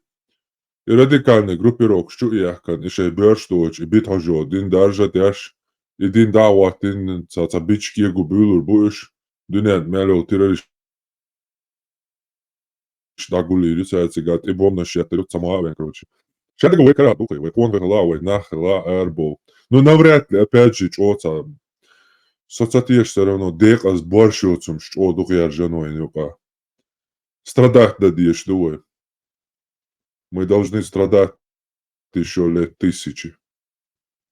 И радикальный группировок, что я kann, ich börstoch, ich bitte jo, din darja dash, и din dawa, din цацабички губулур буш, дунят мело террорист. Штагули, рисуется, и бомна шатырут самоавен, короче. Сейчас говорю, когда духай, вы конвергла, нахла, эрбол. Ну, навряд ли, опять же, что-то соцсетишь все равно, дека с борщицем, что духай женой, нюка. Страдать дадишь, думай. Мы должны страдать еще лет тысячи.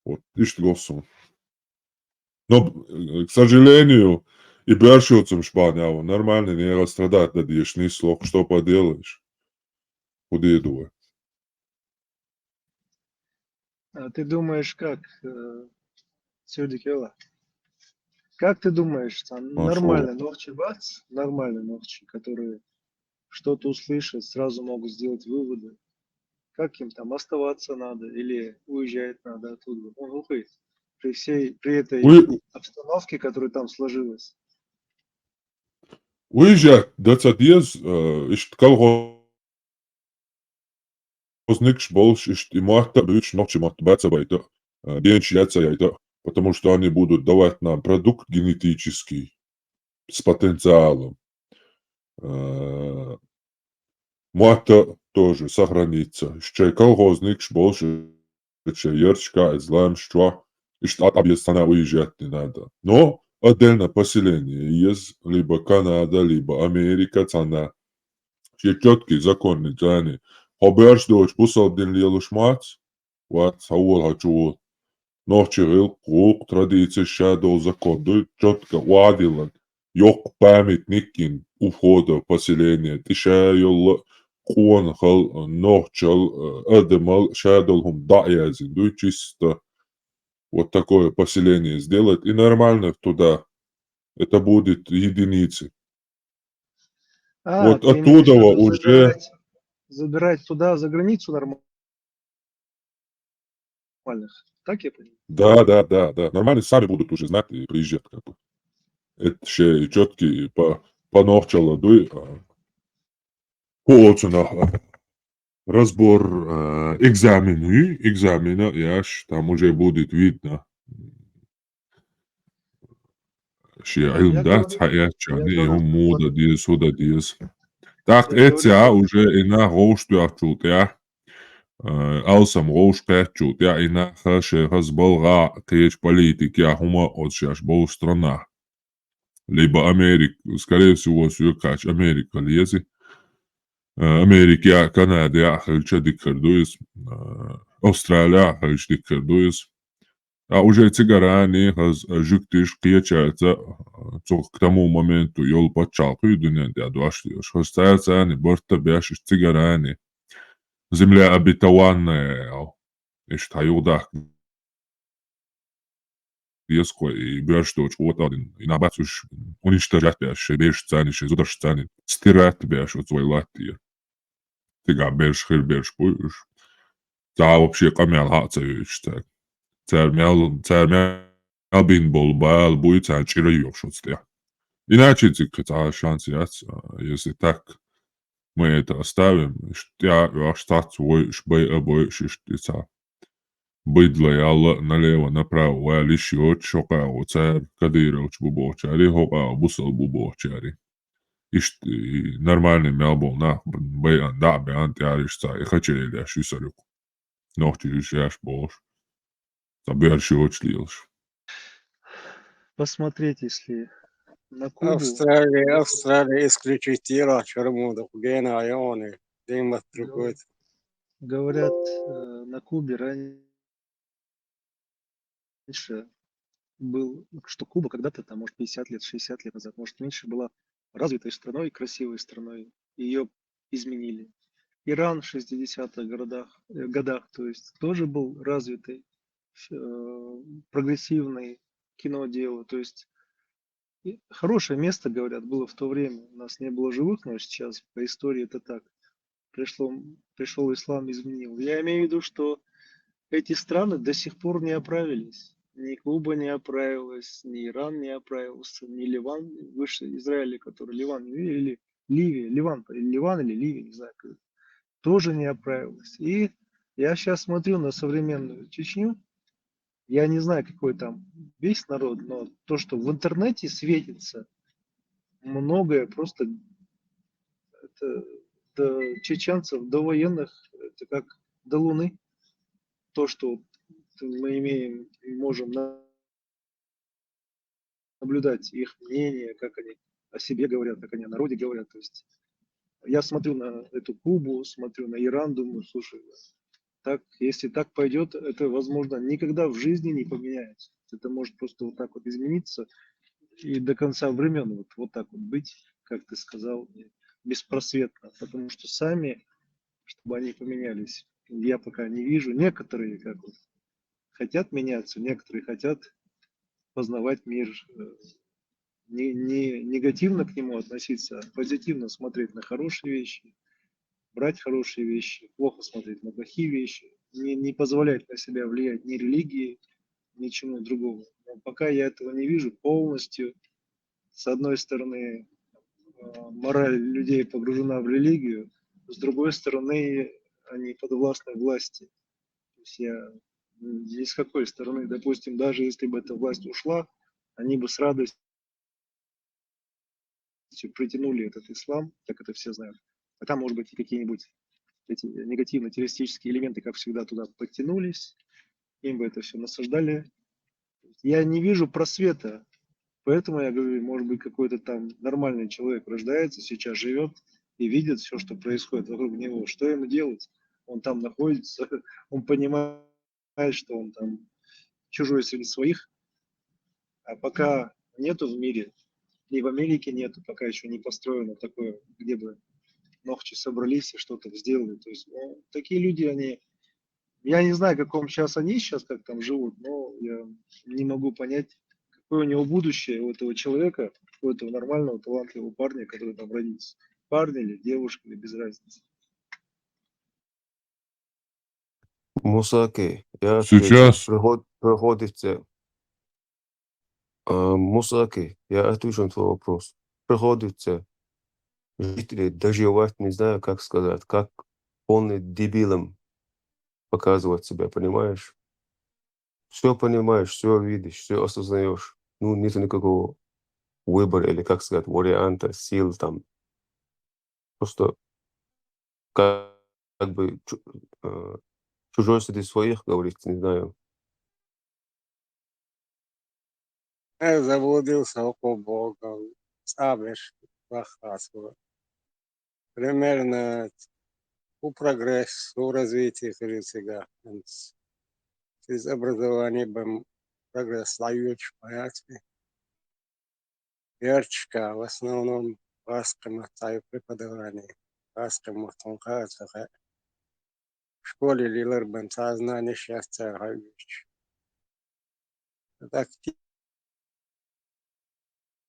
Вот, ишь голосом. Но, к сожалению, и борщицем шпанял, нормально не расстрадать дадишь, ни слов, что поделаешь. Куда думай. А ты думаешь, как, Сюдикела? Как ты думаешь, там нормальные ногчи бац, нормальные ногчи, которые что-то услышат, сразу могут сделать выводы, как им там оставаться надо или уезжать надо оттуда? Он уходит при этой обстановке, которая там сложилась. Уезжать, дацадьез, ишь колхозник больш, ишь и марта, бич, ночи марта бацабайта, бенч яцаяйта, потому что они будут давать нам продукт генетический с потенциалом. Марта тоже сохранится. Ишь колхозник больше, ишь ерчка, излам, что, ишь от объясна уезжать не надо. Но отдельно поселение есть либо Канада, либо Америка, цена. Четкий законный цены. Хоберш дочь посадил лелуш мац, вот саул хачул. Ночевил круг традиции шадол закон. Дой четко вадилан. Йок памятникин у входа в поселение. Ты шаял кон хал ночал эдемал шадолхум даязин. Дой чисто вот такое поселение сделать, и нормально туда. Это будет единицы. Вот оттуда уже... Забирать туда, за границу нормальных. Так я понимаю? Да. Нормально сами будут уже знать и приезжать. Как бы. Это еще четкий по ночалу дуй. разбор экзамена, яш, там уже будет видно, Я да, говорю, и он мода диес, хода диес. Так, я говорю, уже ина гоштуачут, я. Алсам гоушпячут, я ина хаше хазболга течь политики, я хума от сейчас бол страна. Либо Америка, скорее всего, сюкач Америка лези. Америка, Канада, хальча дикардуис. Австралия, хальч дикардуис. А уже цигарани хаз жуктиш киячается к тому моменту йол почалку и дуня дядуашлиош. Хостается они борта бяшиш цигарани. Земля обетованная, ишта юдах Iesko i björstoč otadin i nabacus уничтожать бяш, беш цаниш, зудаш цанин. Стирать бяш от свой латия. Тига беш хир беш буш. Та вообще камял хацевич так. Цармял бин бол бал будет цан чирайов шоцтя. Иначе цикта шанс яц, если так мы это оставим, я штат свой шбей обоишь штица. Быдло яла налево направо, vai лишь от шока цар кадирович бубочари, хока бусал бубочари. И нормальный мелбол на бэян да бэян тяришца, и хачели я шисарюк. Нохти жишяш бош. Таберши очлилш. посмотреть, если на Кубу, Австралия исключительно чармуда, гена айоны, дыма другой. говорят, на Кубе раньше был, что Куба когда-то, там, может, 50 лет, 60 лет назад, может, меньше была развитой страной, красивой страной, ее изменили. Иран в 60-х годах, то есть тоже был развитый, прогрессивный кинодело, то есть хорошее место, говорят, было в то время. У нас не было живых, но сейчас по истории это так. Пришел ислам, изменил. Я имею в виду, что эти страны до сих пор не оправились. Ни Куба не оправилась, ни Иран не оправился, ни Ливан, выше Израиля, который Ливан, или Ливия, Ливан или Ливия, не знаю, тоже не оправилась. И я сейчас смотрю на современную Чечню, я не знаю, какой там весь народ, но то, что в интернете светится, многое просто это, до чеченцев, до военных, это как до Луны. То, что мы можем наблюдать их мнение, как они о себе говорят, как они о народе говорят. То есть я смотрю на эту Кубу, смотрю на Иран, думаю, слушай, так, если так пойдет, это, возможно, никогда в жизни не поменяется. Это может просто вот так вот измениться и до конца времен вот так вот быть, как ты сказал, беспросветно. Потому что сами, чтобы они поменялись, я пока не вижу. Некоторые как вот хотят меняться, некоторые хотят познавать мир, не негативно к нему относиться, а позитивно смотреть на хорошие вещи, брать хорошие вещи, плохо смотреть на плохие вещи, не позволять на себя влиять ни религии, ничему другому. Но пока я этого не вижу полностью, с одной стороны, мораль людей погружена в религию, с другой стороны, они подвластны власти. То есть я ни с какой стороны, допустим, даже если бы эта власть ушла, они бы с радостью притянули этот ислам, как это все знают. А там, может быть, и какие-нибудь эти негативно-террористические элементы, как всегда, туда подтянулись, им бы это все насаждали. Я не вижу просвета, поэтому я говорю, может быть, какой-то там нормальный человек рождается, сейчас живет и видит все, что происходит вокруг него. Что ему делать? Он там находится, он понимает, что он там чужой среди своих, а пока нету в мире, и в Америке нету, пока еще не построено такое, где бы ногти собрались и что-то сделали. То есть такие люди, они, я не знаю, каком сейчас они сейчас как там живут, но я не могу понять, какое у него будущее, у этого человека, у этого нормального, талантливого парня, который там родится. Парень или девушка, или без разницы. Мусаки, я Сейчас приходится. Мусаки, я отвечу на твой вопрос. Приходится жить или доживать, не знаю, как сказать, как полный дебилом показывать себя, понимаешь? Все понимаешь, все видишь, все осознаешь. Ну, нет никакого выбора или, как сказать, варианта, сил там. Просто как бы чужой среди своих, говорится, не знаю. Я заблудился около Бога. Сабишь, лохасва. Примерно у прогресс, у развития себя. Из образования бам прогресс лаюч, понятно. Ярчка, в основном, ласком оттаю преподавание. Ласком мотонкаться. В школе лилар бам сознание счастья гайвич. Так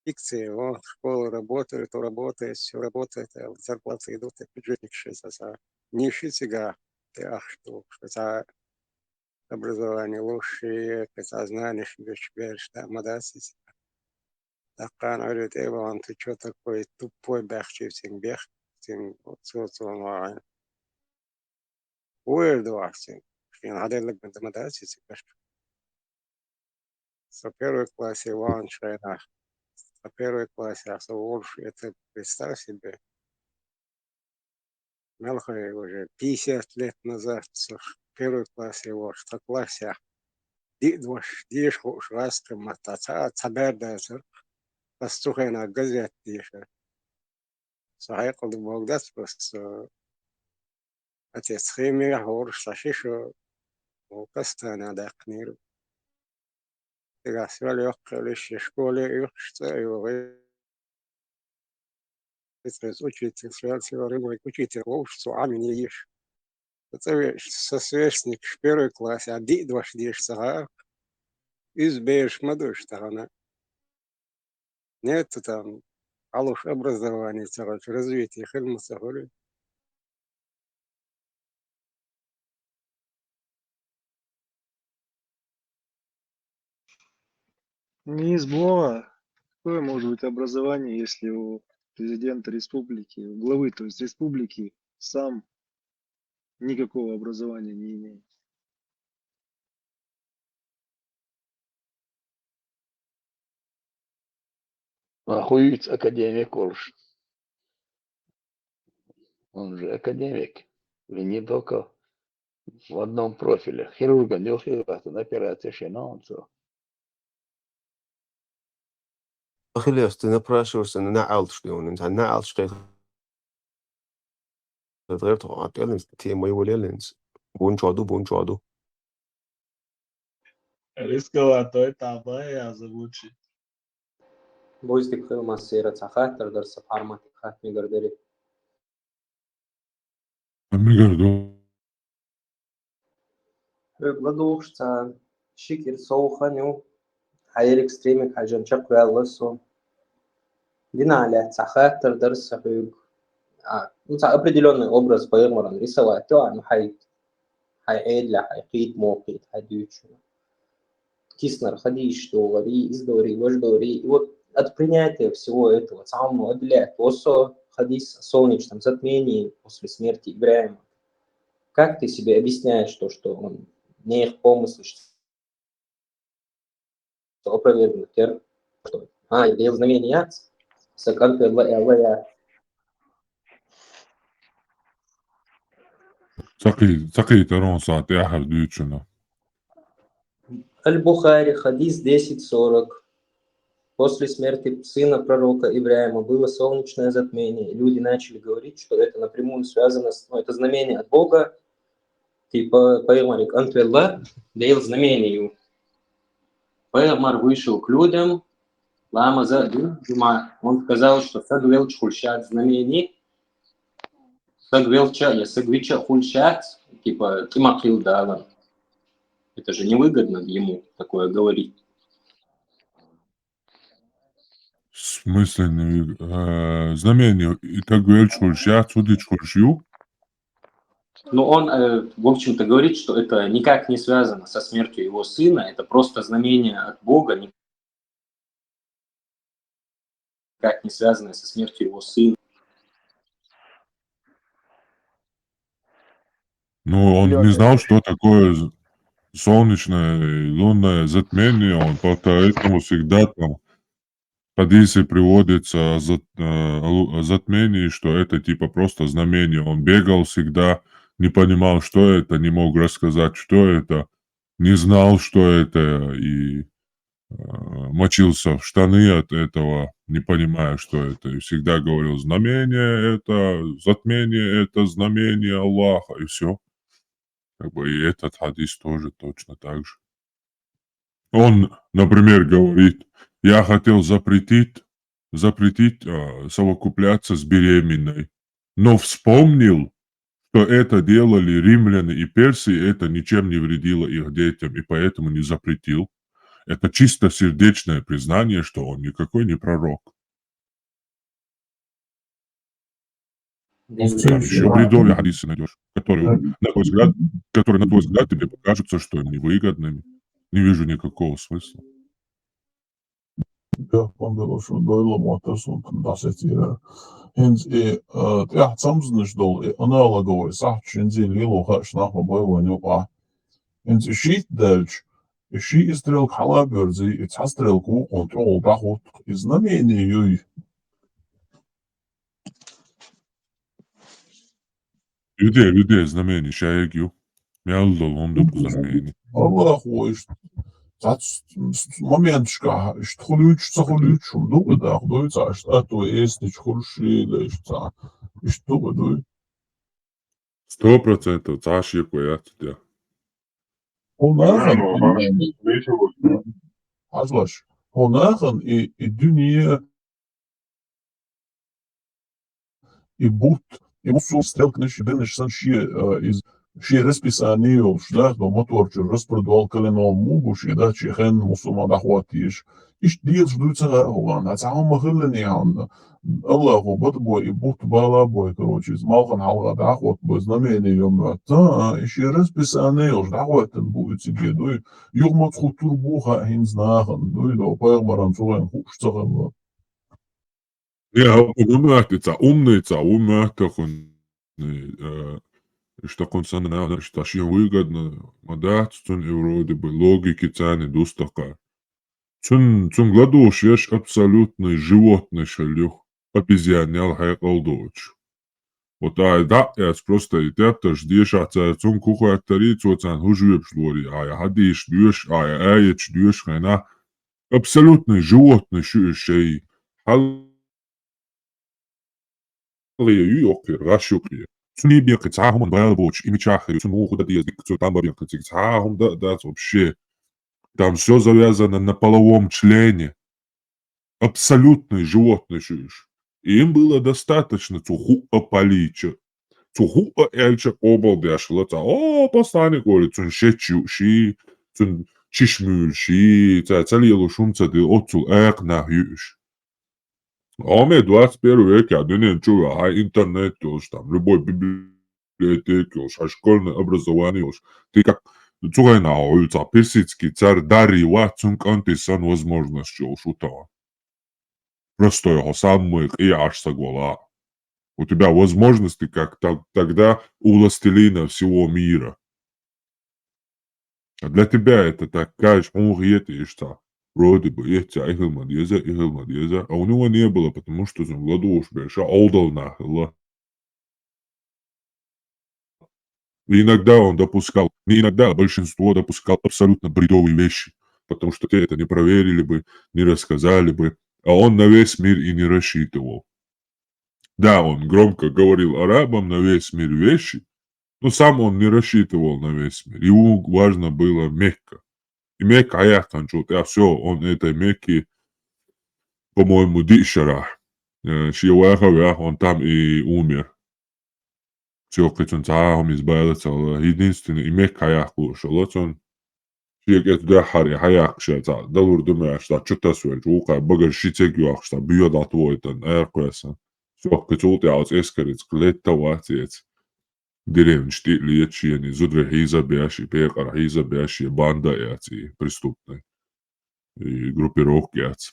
фикции, вот, школа работает, то работает, все работает, а зарплаты идут, и бюджетник шестьдесят. Не фига, ты ах что за образование лучше, это знаешь, вещь, да, мадасис. Так, говорит, Эван, ты что такой тупой бэхчивсин, бэхчивсин, вот, онлайн. Уэрдуахсин, что надо лик бэнт мадасис, со первой классе Иван Шайна, со первой классе, а со Волш, это представь себе, Мелхой уже 50 лет назад, в первой классе его, в классе, дишь раскры матаца, цабердазер, постухайна газет диша. Сахайкал богдас просто отец химия, гор, шашишу, кастана дакнир. Тега свали охкалище школе, их что его учитель, связывал рыбой, учитель, что амини ешь. Это сосвестник в первой классе, а ди два шдишь сага, избеешь мадуш тагана. Нет там алуш образование, короче, развитие хельмуса, говорю. Не избо. Какое может быть образование, если у президента республики, у главы, то есть республики, сам никакого образования не имеет? Охуеть академик Олш. Он же академик. И не только в одном профиле. Хирурга не хирурга, на операции шинонцу. Ахиллес, ты напрашиваешься на Алтшпион, انت на Алтшпион غير تقعد تيم ويولينز بونشادو. Riskovāto tā bājās būtu. بوزدك فيلم السيرة ساخات تقدر صفحة ما تخات مقدري مقدر بدوش تا شكر صوخنيو حير экстремик حاجة شق والله دينا على ساخات تقدر صفحة انت определенный образ поэмора рисовать то оно حيعيد له حيقيد موقيت حديش киснер ходишь что говори издори вождори и вот от принятия всего этого самого для осо хадис о солнечном затмении после смерти Ибрахима. Как ты себе объясняешь то, что он не их помыслы, что опровергнут, что дел знамения саканты Аллая. سقي ترون ساعتي أحد ديوتشنا Аль-Бухари, хадис 10:40. После смерти сына пророка Ибрахима было солнечное затмение, и люди начали говорить, что это напрямую связано с... это знамение от Бога, типа Пайгамбар Антвелла дал знамению. Пайгамбар вышел к людям, лама за Джума, он сказал, что сагвел чхульшат знамений, сагвел сагвича хульшат, типа кимакил даван. Это же невыгодно ему такое говорить. В смысле, знамение, и так говорит, что сейчас судить шуршью? Но он, в общем-то, говорит, что это никак не связано со смертью его сына, это просто знамение от Бога, никак не связанное со смертью его сына. Ну, он Или он не не знал, знает? что такое солнечное и лунное затмение, он поэтому всегда там в хадисе приводится о затмении, что это типа просто знамение. Он бегал всегда, не понимал, что это, не мог рассказать, что это, не знал, что это, и мочился в штаны от этого, не понимая, что это. И всегда говорил, знамение это, затмение это знамение Аллаха, и все. Как бы и этот хадис тоже точно так же. Он, например, говорит, я хотел запретить совокупляться с беременной, но вспомнил, что это делали римляне и персы, и это ничем не вредило их детям, и поэтому не запретил. Это чисто сердечное признание, что он никакой не пророк. Там еще бредовые хадисы найдешь, которые, на твой взгляд, тебе покажутся, что невыгодными. Не вижу никакого смысла. Ja, man vil også doila måter som dasetirer. Hens ja, samsnish dol analogowy sach chinzi lilo khashna boy wani qa. Hens shit delch shi istrel khala berzi it hastrel ku control da hot iznameni yuy. Людей знамение, шаягю. Мялдол, он дуб знамение. Allah hoish Zac momentškā šķuluč cahuļuču dugadā duicāš to ēsnič хуршилеш ца иштугадуй. 100% цаши коят, да. Onlardan Hazlaş. Onlardan dünya but musu stelkniši deniš san šie расписание шлях до моторчу распродавал калено мугуши да чехен мусума да хватиш иш диет ждуется ган а сам махлени ан Аллаху бой бут бала бой короче малган халга да хват бой знамение юмата иш расписание да хватен будет себе дуй югмат хутур буха хинзнахан дуй до пайгмаран суган хушцаган. Ja, умница, что конца не что ще выгодно, мадат, цун и вроде бы логики цены дустака. Цун гладуш, еш абсолютный животный шалюх, обезьянял хайкалдоч. Вот да, я просто и тепта ждешь, цун куху актари, цун хужуешь лори, я хадиш дюш, я эйч дюш, хайна. Абсолютный животный шей. Рашуки. Цуни бьянка цахом он байал боч, и мечахи, цуну худа диез, дикцу там бьянка цахом, да, вообще. Там все завязано на половом члене. Абсолютный животный шиш. И им было достаточно цуху опалича. Цуху эльча обалдяшила, постане говорит, цун шечу, цун чишмюль, цалиелу шумца, ды отцул на юш. А мы 21 веке, а ничего, интернет, там, любой библиотеке, школьное образование, ты как цугайна улица, персидский царь Дарья, цункантисан возможностью шутова. Просто его самых и аж соглала. У тебя возможности, как тогда у властелина всего мира. А для тебя это такая же вроде бы есть Игелмадеза, а у него не было, потому что он владуш беша олдал нахила. И иногда он допускал, не иногда, а большинство допускал абсолютно бредовые вещи, потому что те это не проверили бы, не рассказали бы, а он на весь мир и не рассчитывал. Да, он громко говорил арабам на весь мир вещи, но сам он не рассчитывал на весь мир. Ему важно было Мекка. И Мекка аяхтан чут, а все, он этой Мекки, по-моему, дишара. Он там и умер. Все, как он цахом избавился, единственный, и Мекка аяхку, он шиекет дахари хаяхша, далур думаешь, что-то свой, ука, багаж шитек юахша, бьёда твойтан, эркуэсан. Все, как он яуц эскарец, клеттаватец. Деревень штили ячени, зудре хиза бяши, пекар хиза бяши, банда яци, преступной. И группировки яци,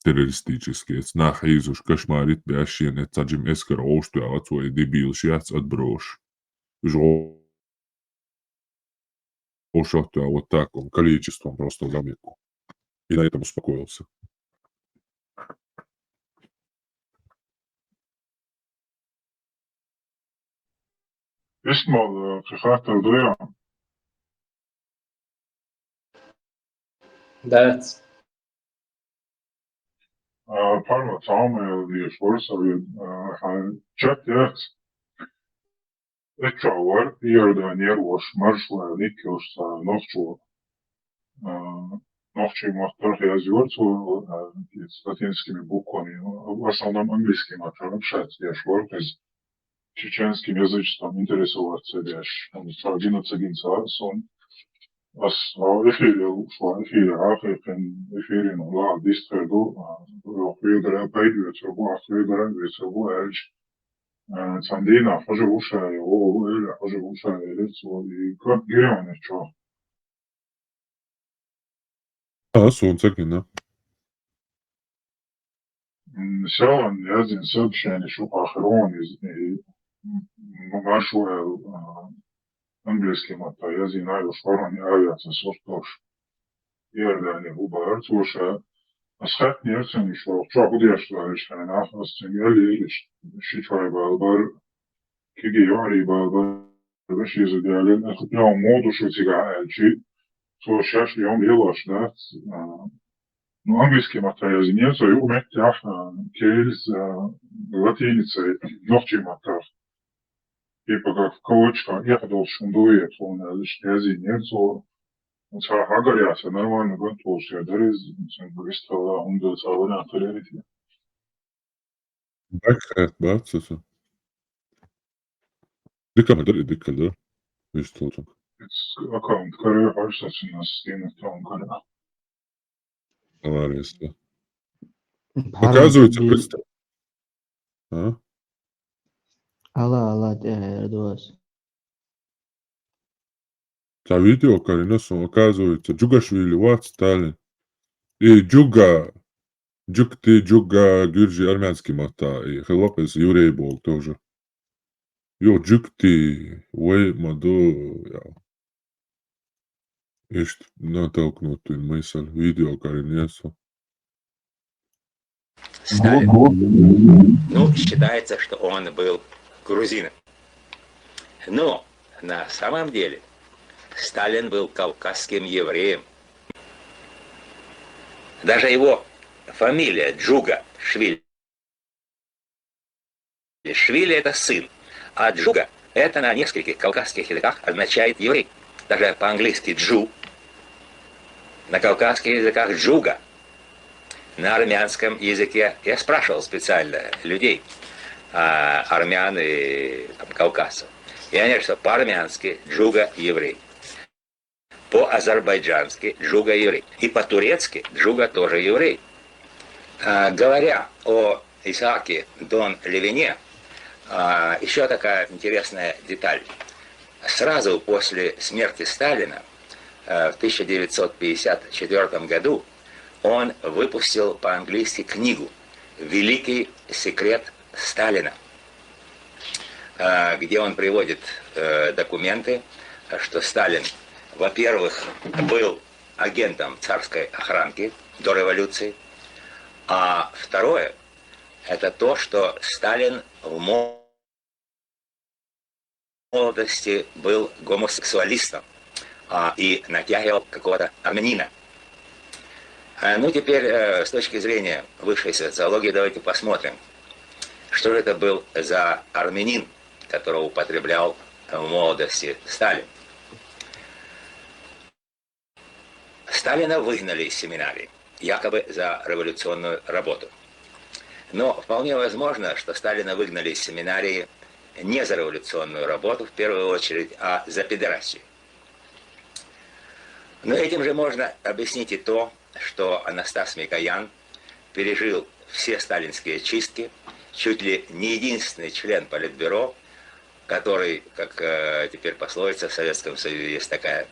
террористические. На хизуш кошмарит бяши, не цаджим эскар ошту, а твой дебил шияц отброш. ушел вот таком количеством просто в гамику. И на этом успокоился. اسمه في خاطر ضيع Да, parma tamamen die forsa chat jert etchawar yerdan yer was marshwa nikos nochtwo nochtwo мастер yazıyor с латинскими буквами, в основном английским общаться, я швор, то есть чеченским язычеством интересоваться, я он 11 сон بس إخيري وصوا إخيري عاقل كان إخيري نطلع ديستردو وخيدرا بايدو يتربوها خيدرا يتربوها إيش ساندينا حاجة وشا هو إيه حاجة وشا إيش ويكون جيران إيش Солнце кино. سواء يازن سبش يعني شو آخرون ما شو أنجلسكي متى يازن أيو شوران آيات سوستوش يرداني هو بارت وشا أسخات نيرسن شو بدي أشتغلش أنا أصلا يلي شي شوي بالبر كيجي يوري بالبر باش يزيد يعلن أخذ يوم مودو شو تيجا شي تو شاش يوم يلاش ده ну английский материал нет, so eu merke ja кейс латиница ногти матер. Типа как кавычка, я должен дует, он лишь нет, so und zwar Hagarias, нормально готов, я дарю, быстро, он до того на толерите. Backhat, bācis. Dikā man darīja dikā, da? Visu to. Аккаунт, который хочется у нас скинуть, он когда. Аварijas, да. Pardon, Оказывается, представь. А? Allah dos. Tā video, kā arī nesam, оказывается, Джугашвили, Ват, Сталин. И Джуга Гюрджи армянский мата, и Хелопес еврей был тоже. Джукти, Уэй, Мадо, Ишт, натолкнутый мысль. Видео, kā arī nesam. Сталин. Ну, считается, что он был грузином. Но на самом деле Сталин был кавказским евреем. Даже его фамилия Джугашвили. Швили – это сын, а Джуга – это на нескольких кавказских языках означает еврей. Даже по-английски Джу, на кавказских языках Джуга. На армянском языке я спрашивал специально людей, армян и кавказцев. И они говорят, что по-армянски Джуга еврей. По-азербайджански Джуга еврей. И по-турецки Джуга тоже еврей. Говоря о Исааке Дон Левине, еще такая интересная деталь. Сразу после смерти Сталина в 1954 году он выпустил по-английски книгу «Великий секрет Сталина», где он приводит документы, что Сталин, во-первых, был агентом царской охранки до революции, а второе, это то, что Сталин в молодости был гомосексуалистом и натягивал какого-то армянина. Ну, теперь, с точки зрения высшей социологии, давайте посмотрим, что же это был за армянин, которого употреблял в молодости Сталин. Сталина выгнали из семинарии, якобы за революционную работу. Но вполне возможно, что Сталина выгнали из семинарии не за революционную работу, в первую очередь, а за педерастию. Но этим же можно объяснить и то, что Анастас Микоян пережил все сталинские чистки, чуть ли не единственный член Политбюро, который, как теперь пословица в Советском Союзе есть такая,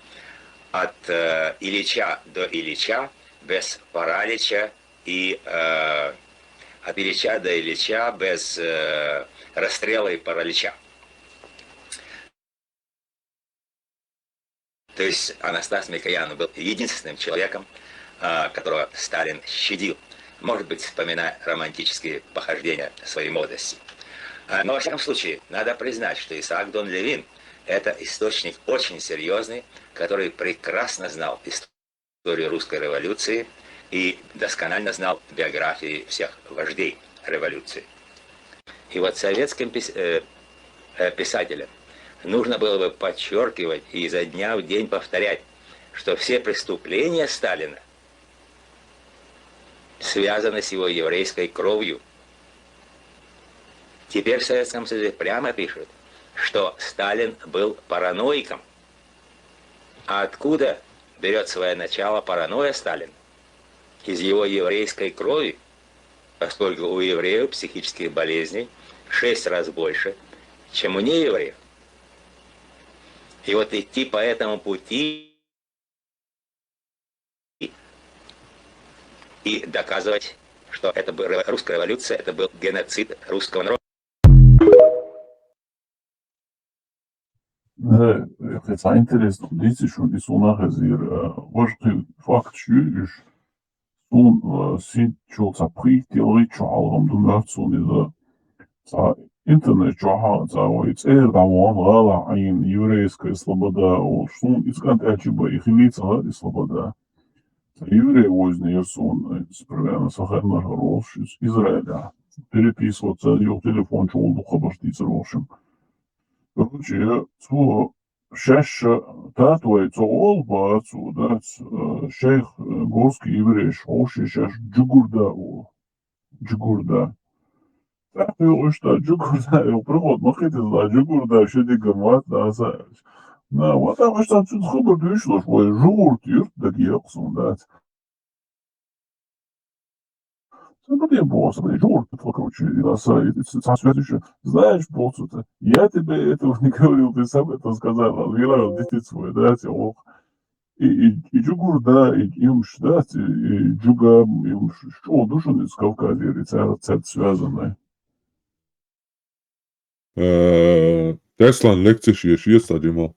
от Ильича до Ильича, без паралича и от Ильича до Ильича без расстрела и паралича. То есть Анастас Микоян был единственным человеком, которого Сталин щадил, может быть, вспоминая романтические похождения своей молодости. Но, во всяком случае, надо признать, что Исаак Дон Левин – это источник очень серьезный, который прекрасно знал историю русской революции и досконально знал биографии всех вождей революции. И вот советским писателям нужно было бы подчеркивать и изо дня в день повторять, что все преступления Сталина связаны с его еврейской кровью. Теперь в Советском Союзе прямо пишут, что Сталин был параноиком. А откуда берет свое начало паранойя Сталина? Из его еврейской крови, поскольку у евреев психических болезней в 6 раз больше, чем у неевреев. И вот идти по этому пути и доказывать, что это была русская революция, это был геноцид русского народа. Het is interessant. Dit is schon die Sonach hier. Was die Fakt ist, so sind schon zapri theorie schon allem du merkst so diese интернет чаха заводит давон гала айн еврейская слобода о что искать ачиба их лица и слобода евреи возне сон справляна сахарна хорош из Израиля переписываться ее телефон чолду хабаштиц рошим короче so шаша татвой цол бацу да шейх горский еврей шоши шаш джугурда Так, что джугурда, проход, махите за джугурда, что ты гамат, да, саш. На, вот там что тут хобер вышло, что жур тюрт, да гексон, да. Смотри, босс, жур, короче, да, святыше. Знаешь, босс, я тебе этого не говорил, ты сам это сказал, вела, дитя свой, да, ох. И джугурда, и имш, да, и джуга, имш, что, душен из Кавказа, рецепт связанный. Teslan lekcieši iesaģimo.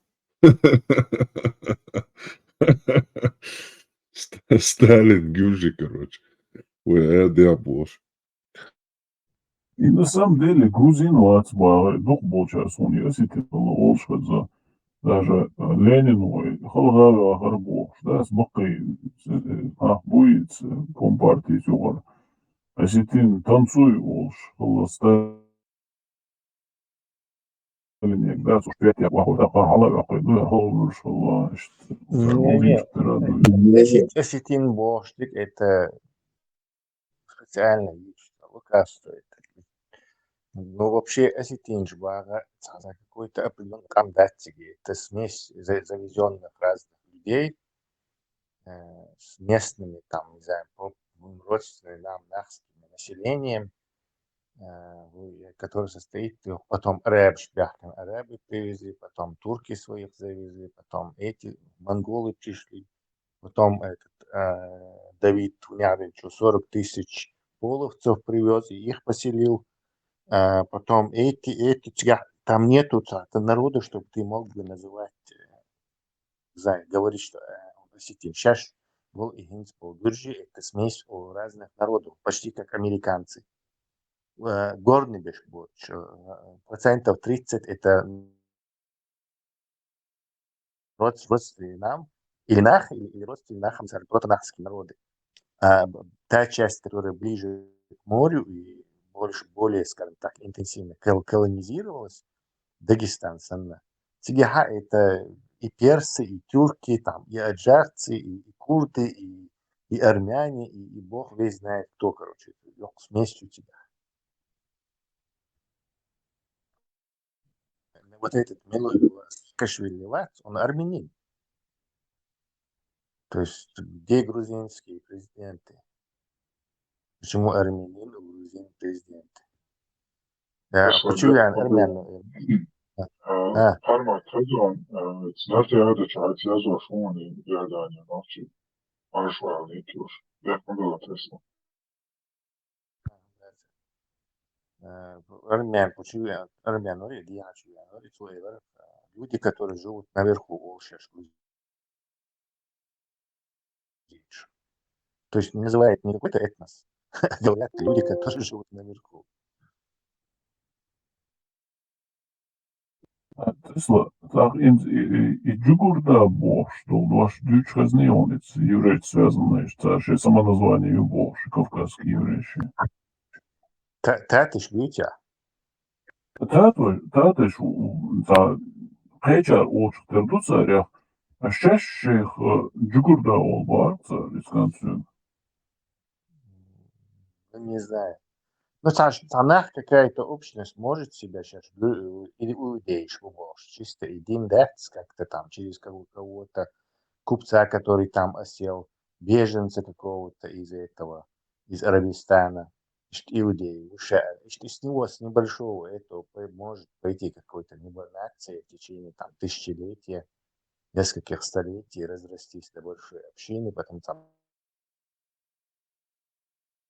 Сталин Гюжи, короче. Ой, я боже. И на самом деле грузину отсбавили, дух был сейчас университет, Олшхадза, даже Ленину, Халгава, Гарбов, да, с Бакой, будет, компартии, Тюгар. А сетин танцуй, Олш, Халасталин, да, сушпетя, Вахута, Халава, Хайду, Халвуш, Халва, Осетин Боштик — это специальная вещь, лекарство. Ну, вообще, осетин жбага, какой-то определенный камдатиги. Это смесь завезенных разных людей с местными, там, не знаю, родственными нам нахскими населением, который состоит, потом арабы привезли, потом турки своих завезли, потом эти монголы пришли, потом Давид Тунявич 40 тысяч половцев привез и их поселил. Потом там нету народа, чтобы ты мог бы называть, говорить, что осетин. Сейчас был Игинс, был Гюржи, это смесь разных народов, почти как американцы. Горный беш больше, 30% это родственные нам, или родственные нахам, протонахские народы. Та часть, которая ближе к морю и более, скажем так, интенсивно колонизировалась, Дагестан, Тигиха — это и персы, и тюрки, там, и аджарцы, и курды, и армяне, и бог весь знает кто, короче, смесь у тебя. Вот этот Кашвили, он армянин. То есть где грузинские президенты? Почему армянин и грузин президенты? Почему армян? Parmak kazan, znate ja da čaci jazva šumani jadanje noći, maršva nekjoš, jako bilo tesno. Армян, люди, которые живут наверху Волши, То есть называет не какой-то этнос, а говорят люди, которые живут наверху. Tesla, так, и Джигурда Бог, что ваш дючь разнеонец, еврей связанный, что вообще само название Бог, кавказский еврей. Тэтиш Витя. Тэтиш, Печар улчук терду царях, а чаще их Джигурда олбар, царь, Не знаю. Ну, Танах какая-то общность может себя сейчас, или иудеиш убошь, чисто един дец, как-то там, через кого-то купца, который там осел, беженца какого-то из этого, из Арабистана, иудеи, с него, с небольшого этого может пойти какой-то нация в течение там тысячелетия, нескольких столетий, разрастись до большой общины, потом там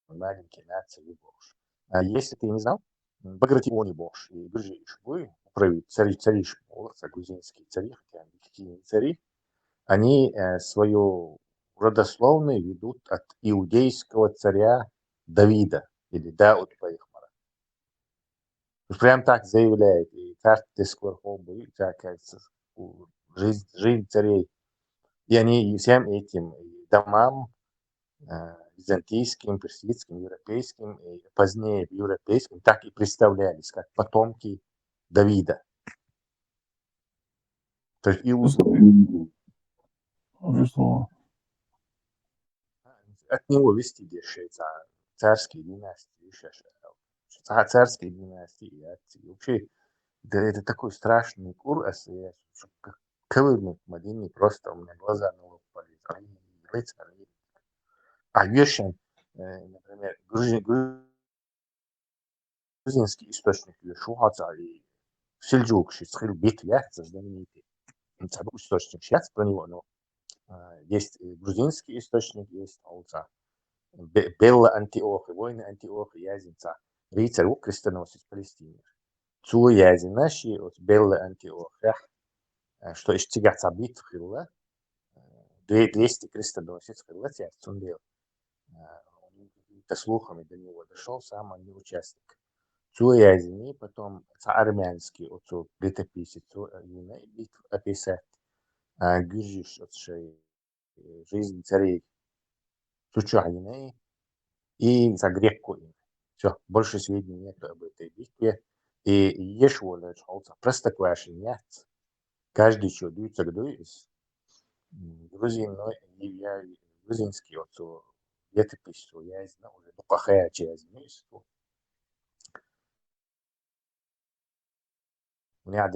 маленькие нации и бошь. А если ты не знал, Багратиони бошь и Гржиш, вы управить цариш, грузинские цари, хотя никакие не цари, они свою родословную ведут от иудейского царя Давида или Дауд Паихмара. Прям так заявляет и карты Скворхобы, и такая жизнь царей. И они и всем этим домам византийским, персидским, европейским, и позднее европейским, так и представлялись, как потомки Давида. То есть от него вести дешевца царские династии, царские династии, вообще это такой страшный курс, как ковырнуть Мадине, просто у меня глаза на лоб полезли. А Вешен, например, грузинский источник Вешуаца и Сельджук, Шицхил Битвяца, знаменитый источник, сейчас про него, но есть грузинский источник, есть Белла Антиоха, войны Антиоха, язинца, рыцарь крестоносец Палестины. Цу язин наши, от Белла Антиоха, что из тягаться битв хилла, 200 крестоносец хилла, он был. Слухами до него дошел, сам он не участник. Цу язин, потом армянский, от летописец, битв описать, Гюржиш, от жизнь царей, Сучайны и за грекку. Все, больше сведений нет об этой битве. И Ешволя просто кваши нет. Каждый что дуется из грузин, но я грузинский вот летопись, я знаю уже плохая часть. У меня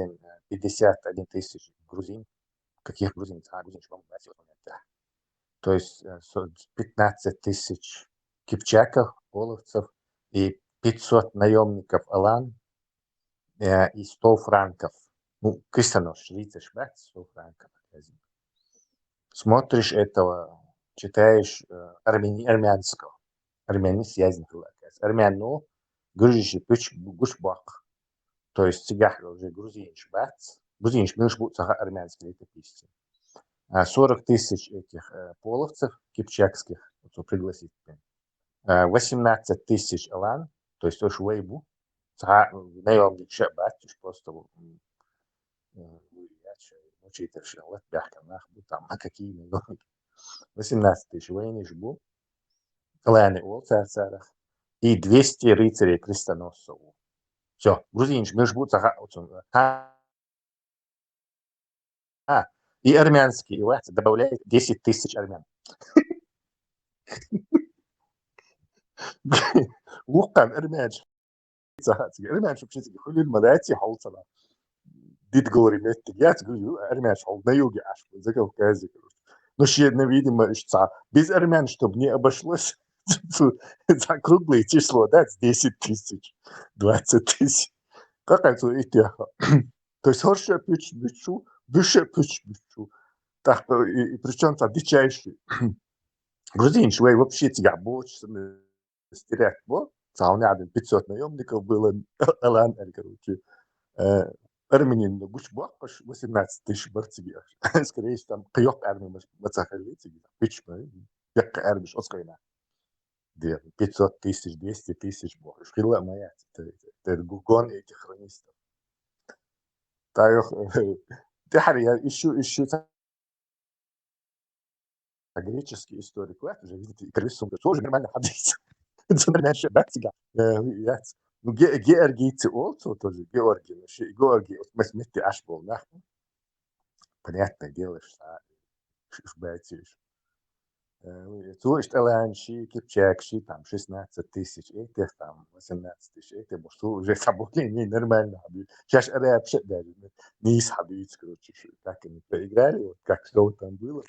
51 тысяч грузин. Каких грузин? Грузин, что то есть 15 тысяч кипчаков, половцев и 500 наемников Алан и 100 франков. Ну, крестонос, рыцарь, 100 франков. Смотришь этого, читаешь армянского. Армянис язык. Армяну грузишь гушбак. То есть сега уже грузинш бац. Грузинш милш будет армянский летописец. 40 тысяч этих половцев кипчакских, пригласить. 18 тысяч алан, то есть уж вейбу. Наемник шабат, просто учитель шалат, бяхканах, там, а какие наемники. 18 тысяч вейни жбу. Ланы ол царцарах. И 200 рыцарей крестоносцев. Все, грузинш милш будет и армянский ивац добавляет 10 тысяч армян. Лукан армянш. Армянш вообще хулин мадати хаусала. Дит говорит, я говорю, армянш хол на юге аж, закавказе. Но еще видимо, что без армян, чтобы не обошлось, за круглое число, да, 10 тысяч, 20 тысяч. Как это идея? То есть хорошая печь бичу, выше печь бичу. Так, и причем там дичайший. Грузин, швей вообще тебя больше стерять. Вот, у меня 500 наемников было, Алан, короче, армянин, гушбак, 18 тысяч борцев. Скорее всего, там кайок армии мацахалите, печь, بق أربش أسقينا دي 500 тысяч 200 тысяч бог шхила моя гугон эти хронистов таёх тахар я ищу греческий историк уже видите крысу тоже нормально ходить это нормально бактига я ну Георгий Олцо тоже Георгий мы смысле аж был нахуй понятное дело что байтишь Слушай, Таланчи, Кипчакши, там 16 тысяч, этих там 18 тысяч, это может уже более нормально. Сейчас рэп даже не исходит, короче, как они поиграли, вот как что там было.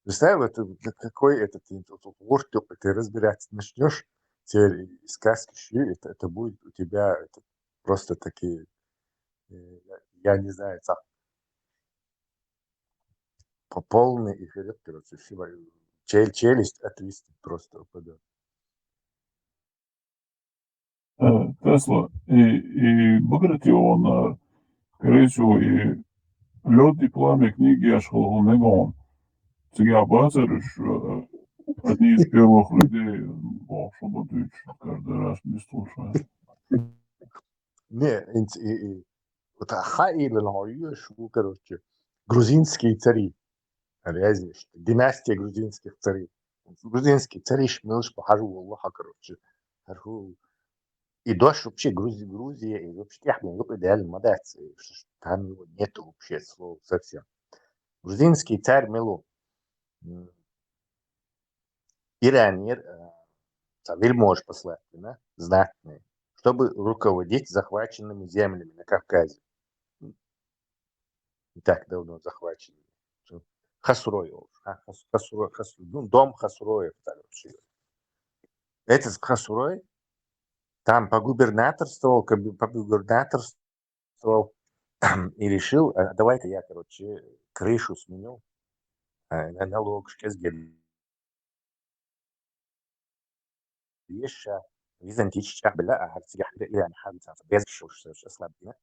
Представь, какой этот вот ты разбираться начнешь, теперь сказки, это будет у тебя просто такие, я не знаю, полный эффект, короче, челюсть отвисит просто упадет. Tesla i bagratio kreću i ljudi plame knjigi jašlo nego cik ja bacariš одни из первых людей, чтобы ты каждый раз не слушаешь. Не, вот Хаил Лауи, шо, короче, грузинские цари, реально, династия грузинских царей. Грузинские цари шмилш похожу Аллаха, короче. И дождь вообще Грузия, и вообще яхмин, идеально модация, там его нету вообще слова совсем. Грузинский царь Милу, Иранер, вельмож послательно, знатный, чтобы руководить захваченными землями на Кавказе. Не так давно захваченными. Хасрой, дом Хасроев. Этот Хасрой там погубернаторствовал и решил, давай-ка я, короче, крышу сменю, налог, сейчас веща, византийская, бля, Иран, без шуш, слабина.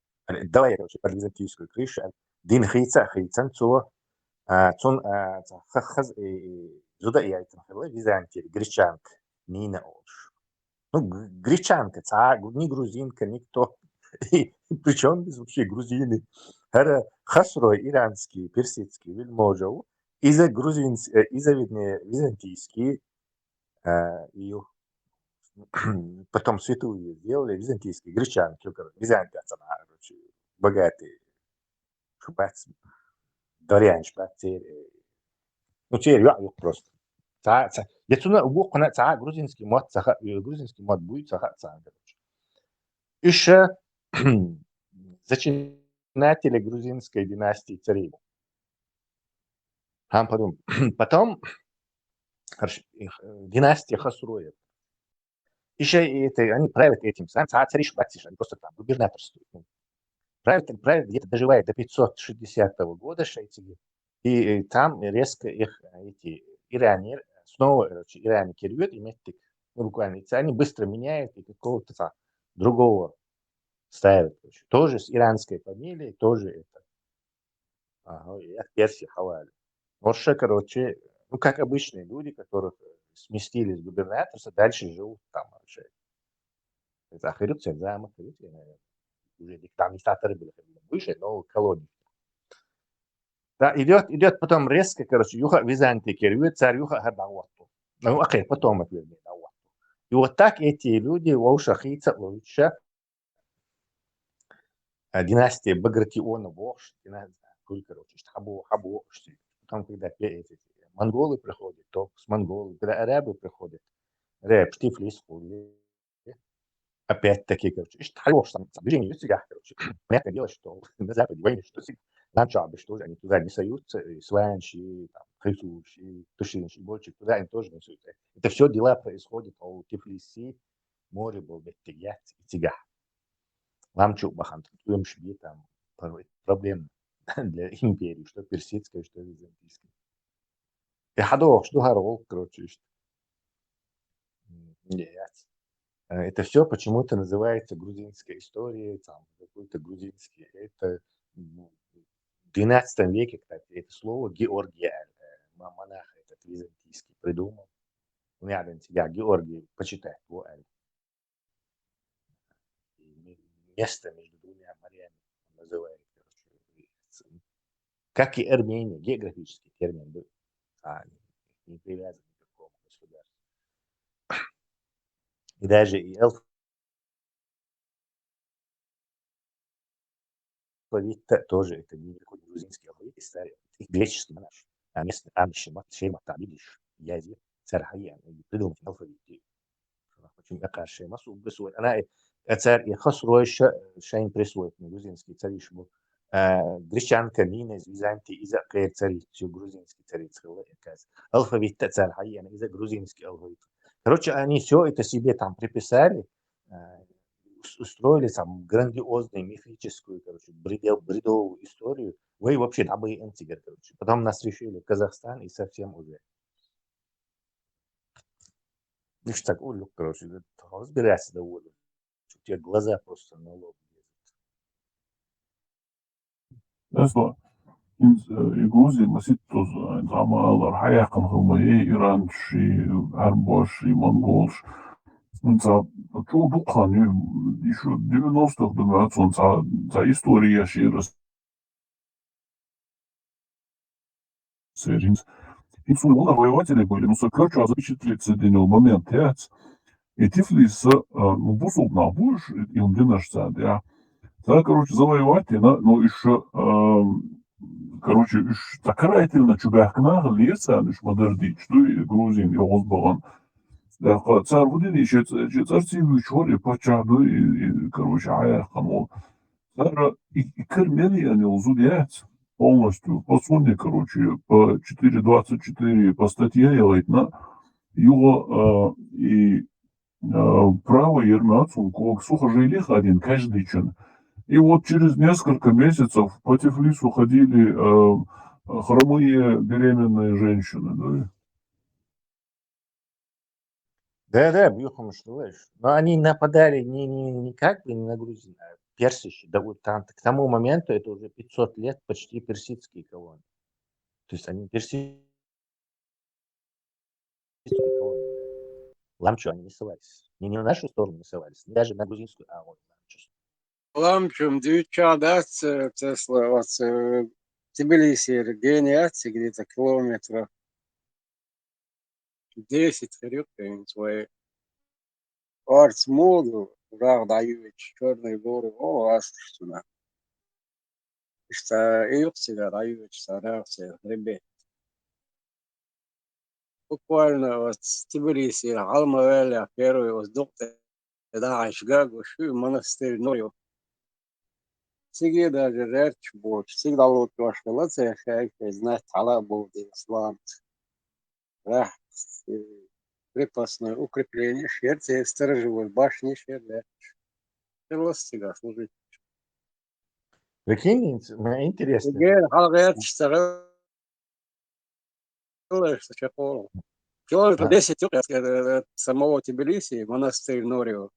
Давай, короче, под византийскую крышу, дин хейцан, цун, хаз, зуда я это нахожу, Византия, гречанка, Нина Олш. Ну, гречанка, не грузинка, никто. Причем без вообще грузины. Хасрой иранский, персидский, вельможа, из-за византийские, и потом святую сделали, византийские, гречанки, Византия, короче, богатые, шупац, дворяне, шпацеры. Ну, теперь я просто. Яцуна угукна грузинский мод будет короче. Еще зачинатели грузинской династии царей. Потом династия Хасроев. Еще они правят этим самым царь Шпатиш, они просто там губернаторствуют. Правят где-то доживает до 560 года шейцеги. И там резко их эти иранеры, снова, короче, Иране кирюет, и буквально, они быстро меняют и какого-то другого ставят. Короче. Тоже с иранской фамилией, тоже это. От Персии Хавали. Вообще, короче, ну, как обычные люди, которых сместили с губернаторства, дальше живут там вообще. Это Ахирут, Сензам, Ахирут, уже там диктаторы были выше, но колонии. Да, идет потом резко, короче, Юха Византия кирюет, царь Юха Хабаватту. Ну, окей, потом это вернее. И вот так эти люди, Ваушахица, лучше династия Багратионов, короче, Хабо, потом, когда эти монголы приходят, то с монголы, когда арабы приходят, Тифлис, опять-таки, короче, движение себя, короче. Понятное дело, что на Западе войны, что начало, что они туда не суются, сланчи, хрисуши, тушинчи, больше, туда они тоже не суются. Это все дела происходят у Тифлиси, море был беттигят и тига. Ламчук бахан, тут шби там проблем для империи, что персидская, что византийская. И ходок, что горол, короче, нет. Это все почему-то называется грузинской историей, там, какой-то грузинский. Это в XII веке, кстати, это слово Георгия, монах, этот византийский придумал. Рядом тебя Георгий почитать его. Место между двумя морями называют. Как и Армения, географический термин был, не привязан к какому государству. И даже и алфавит тоже это не какой-то грузинский алфавит, история, греческий монарх. А местный шейма табилиш, язык, цархая, придумать алфавит. Очень акаршая массу присвоит. Она царь и хасроиш шейн присвоит, грузинский цариш был. Гречанка мина из Византии, из-за царей, все грузинский царей, алфавит цархая, из-за грузинский алфавит. Короче, они все это себе там приписали, устроили там грандиозную, мифическую, короче, бредовую историю. Вы вообще набы антигер, короче. Потом нас решили в Казахстан и совсем уже. Лишь так, короче, разбирайся довольно. У тебя глаза просто на лоб لازم يجوز مسيت زعما الحياة كان هما إيران شي عرباش شي منغولش انت شو بقى دي شو 90-х دمات за история شي расцеринс. И сумма воеватели были, но сокручу запечатлиться денил момент, и Тифлис, ну, бусул на буш, и он динашца, да. Да, короче, завоевать, но еще, короче, такая чубахкна леса, лишь модердич, что и грузин, и озбаган. Да, царь вудин, еще царцы вычори, почаду, и, короче, аяхану. Царь, и кермели они узудят полностью, по сумме, короче, по 4.24, по статье Елайтна, его и право ермацу, как сухожилих один, каждый чин. И вот через несколько месяцев по Тифлису ходили хромые беременные женщины, да? Да, бьюхом что лишь. Но они нападали не как бы не на грузин, а персичи. Да вот там, к тому моменту это уже 500 лет почти персидские колонии. То есть они персидские колонии. Ламчу они не ссылались. Не на нашу сторону не ссылались, даже на грузинскую, а вот ламчу. Ламчум дючадас, Тесла, от Тбилиси, Гениации, где-то километров 10 вперед, свои Арцмоду, Рахдаевич, Черные горы, Астштуна. Что Юртига, Раевич, Саравцы, ребят. Буквально вот Тбилиси, Алмавеля, первый воздух, да, Ашгагу, Шу, монастырь Ною. Всегда даже речь больше, всегда вот ваша лация, знать Аллах Бог, Ислам. Да, крепостное укрепление, Швеция, сторожевой башни, Швеция. Всегда служить. Прикинь, мне интересно. Где Алгает, что километр 10 от самого Тбилиси, монастырь Норию.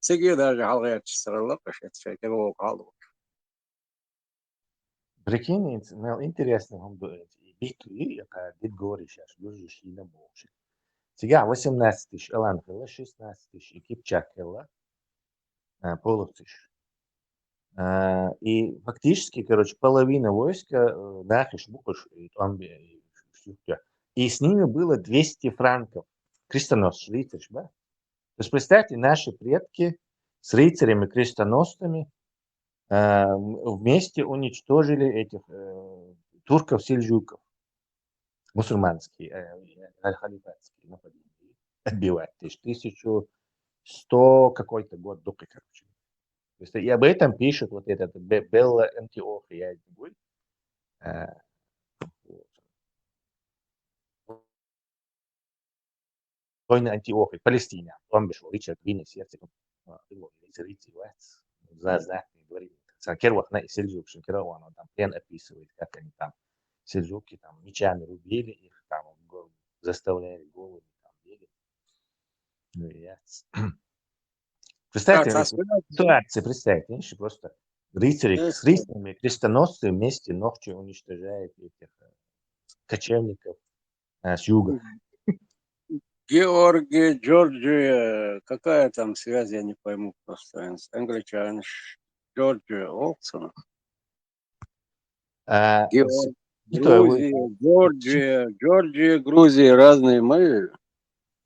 Всегда даже Алгает, что его голову. Прикинь, мне интересно, вам биту и дед говорит сейчас, дружишь и на больше. Сега 18 тысяч Эланхела, 16 тысяч и Кипчакела, полутысяч. И фактически, короче, половина войска Нахиш, Букаш и Томби. И с ними было 200 франков. Крестоносцы, рыцарь, да? То есть, представьте, наши предки с рыцарями-крестоносцами вместе уничтожили этих турков-сельджуков, мусульманские, халифатские нападения. Отбивать. То есть 1100 какой-то год до, короче. То есть, и об этом пишет вот этот Белла Антиохия. Война Антиохии, Палестина. Он пришел, Ричард Винни, сердце. Знатный говорит. Кервах на сельджукшин, Керван, он там плен описывает, как они там, сельджуки, там, мечами рубили их, там, заставляли голову, там, бегать. Ну, и представьте, ситуация, представьте, просто рыцари с рыцарями, крестоносцы вместе ночью уничтожают этих кочевников, с юга. Георгия, Джорджия, какая там связь, я не пойму просто. Англичанин, Джорджия, Олсона. Георг, Грузия, Джорджия, Грузия, разные мы.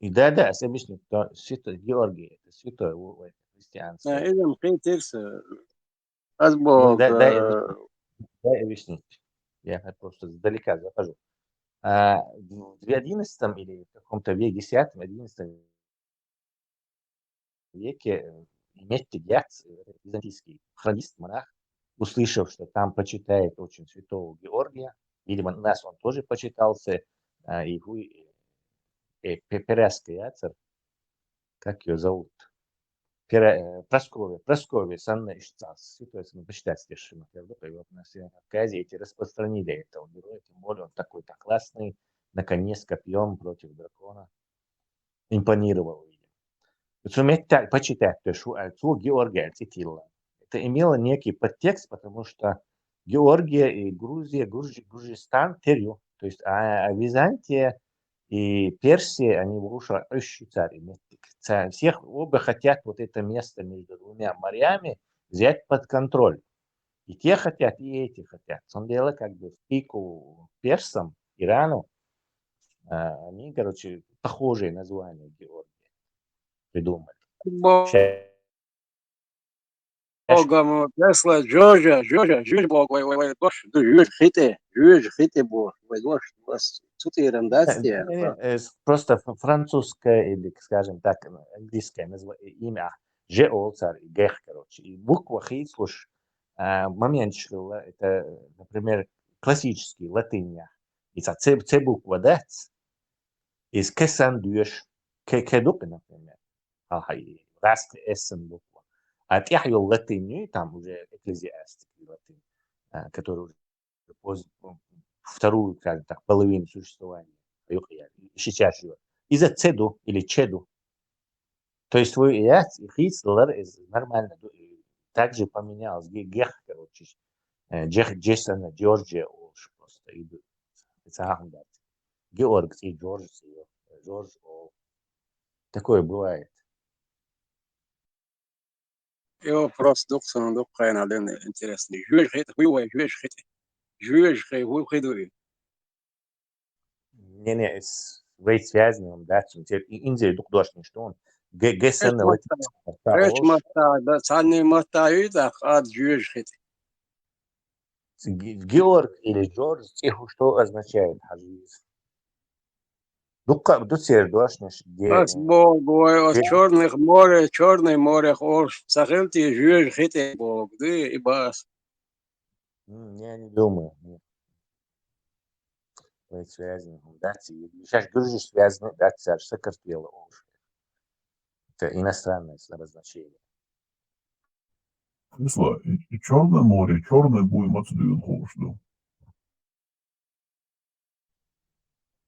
И да, я объясню, что святой Георгий, это святой в христианстве. Идем хейтирс, Ну, Азбог, дай объяснить. Я просто издалека захожу. В 11 или в каком-то веке, 10-11 веке Меттигят, византийский хронист, монах, услышав, что там почитает очень святого Георгия, видимо, нас он тоже почитался, и Пересская церковь, как ее зовут? Прасковья Санна Ишцас, святой Санна, почитайте Шима Фердука, и вот на газете распространили этого героя, тем более он такой-то классный, наконец с копьем против дракона, импонировал. Суметь так почитать, что отцу Георгия Цитилла. Это имело некий подтекст, потому что Георгия и Грузия, Гуржистан, Терю, то есть Византия и Персия, они уже царь. Всех оба хотят вот это место между двумя морями взять под контроль. И те хотят, и эти хотят. Он дело как бы в пику персам, Ирану, они, короче, похожие названия Георгия придумали. Богом Тесла, Джорджия, Бог, Бог, хите, Бог, вас тут и рандастия. Просто французское или, скажем так, английское имя Жеолцар и Гех, короче. И буква Хейслуш, момент, что это, например, классический латынь. И це буква дать, из кесан дюш, кедупы, например. Раст эссен буква. А тяхью латынью, там уже экклезиастик латынь, который уже вторую, скажем так, половину существования сейчас живет. Из-за цеду или чеду. То есть твой яц и хислер нормально. Также поменялось. Гех, короче. Джейсона, Джорджия, просто идут. Георг и Джордж, такое бывает. Его просто духайн один интересный. Не, вейт связанный, он, да, Индия художник, что он ГСН Георг или Джордж, что означает хажиз? Тут сердошниш, Бог, от Черное море, сахелти, жуешь, хите, Бог, ты и бас. Я не думаю. Вейт связанный, да, сейчас грузишь связанный, да, Сакартвела. Это иностранное обозначение. Весла, и Черное море, черное будем отсюда холоду.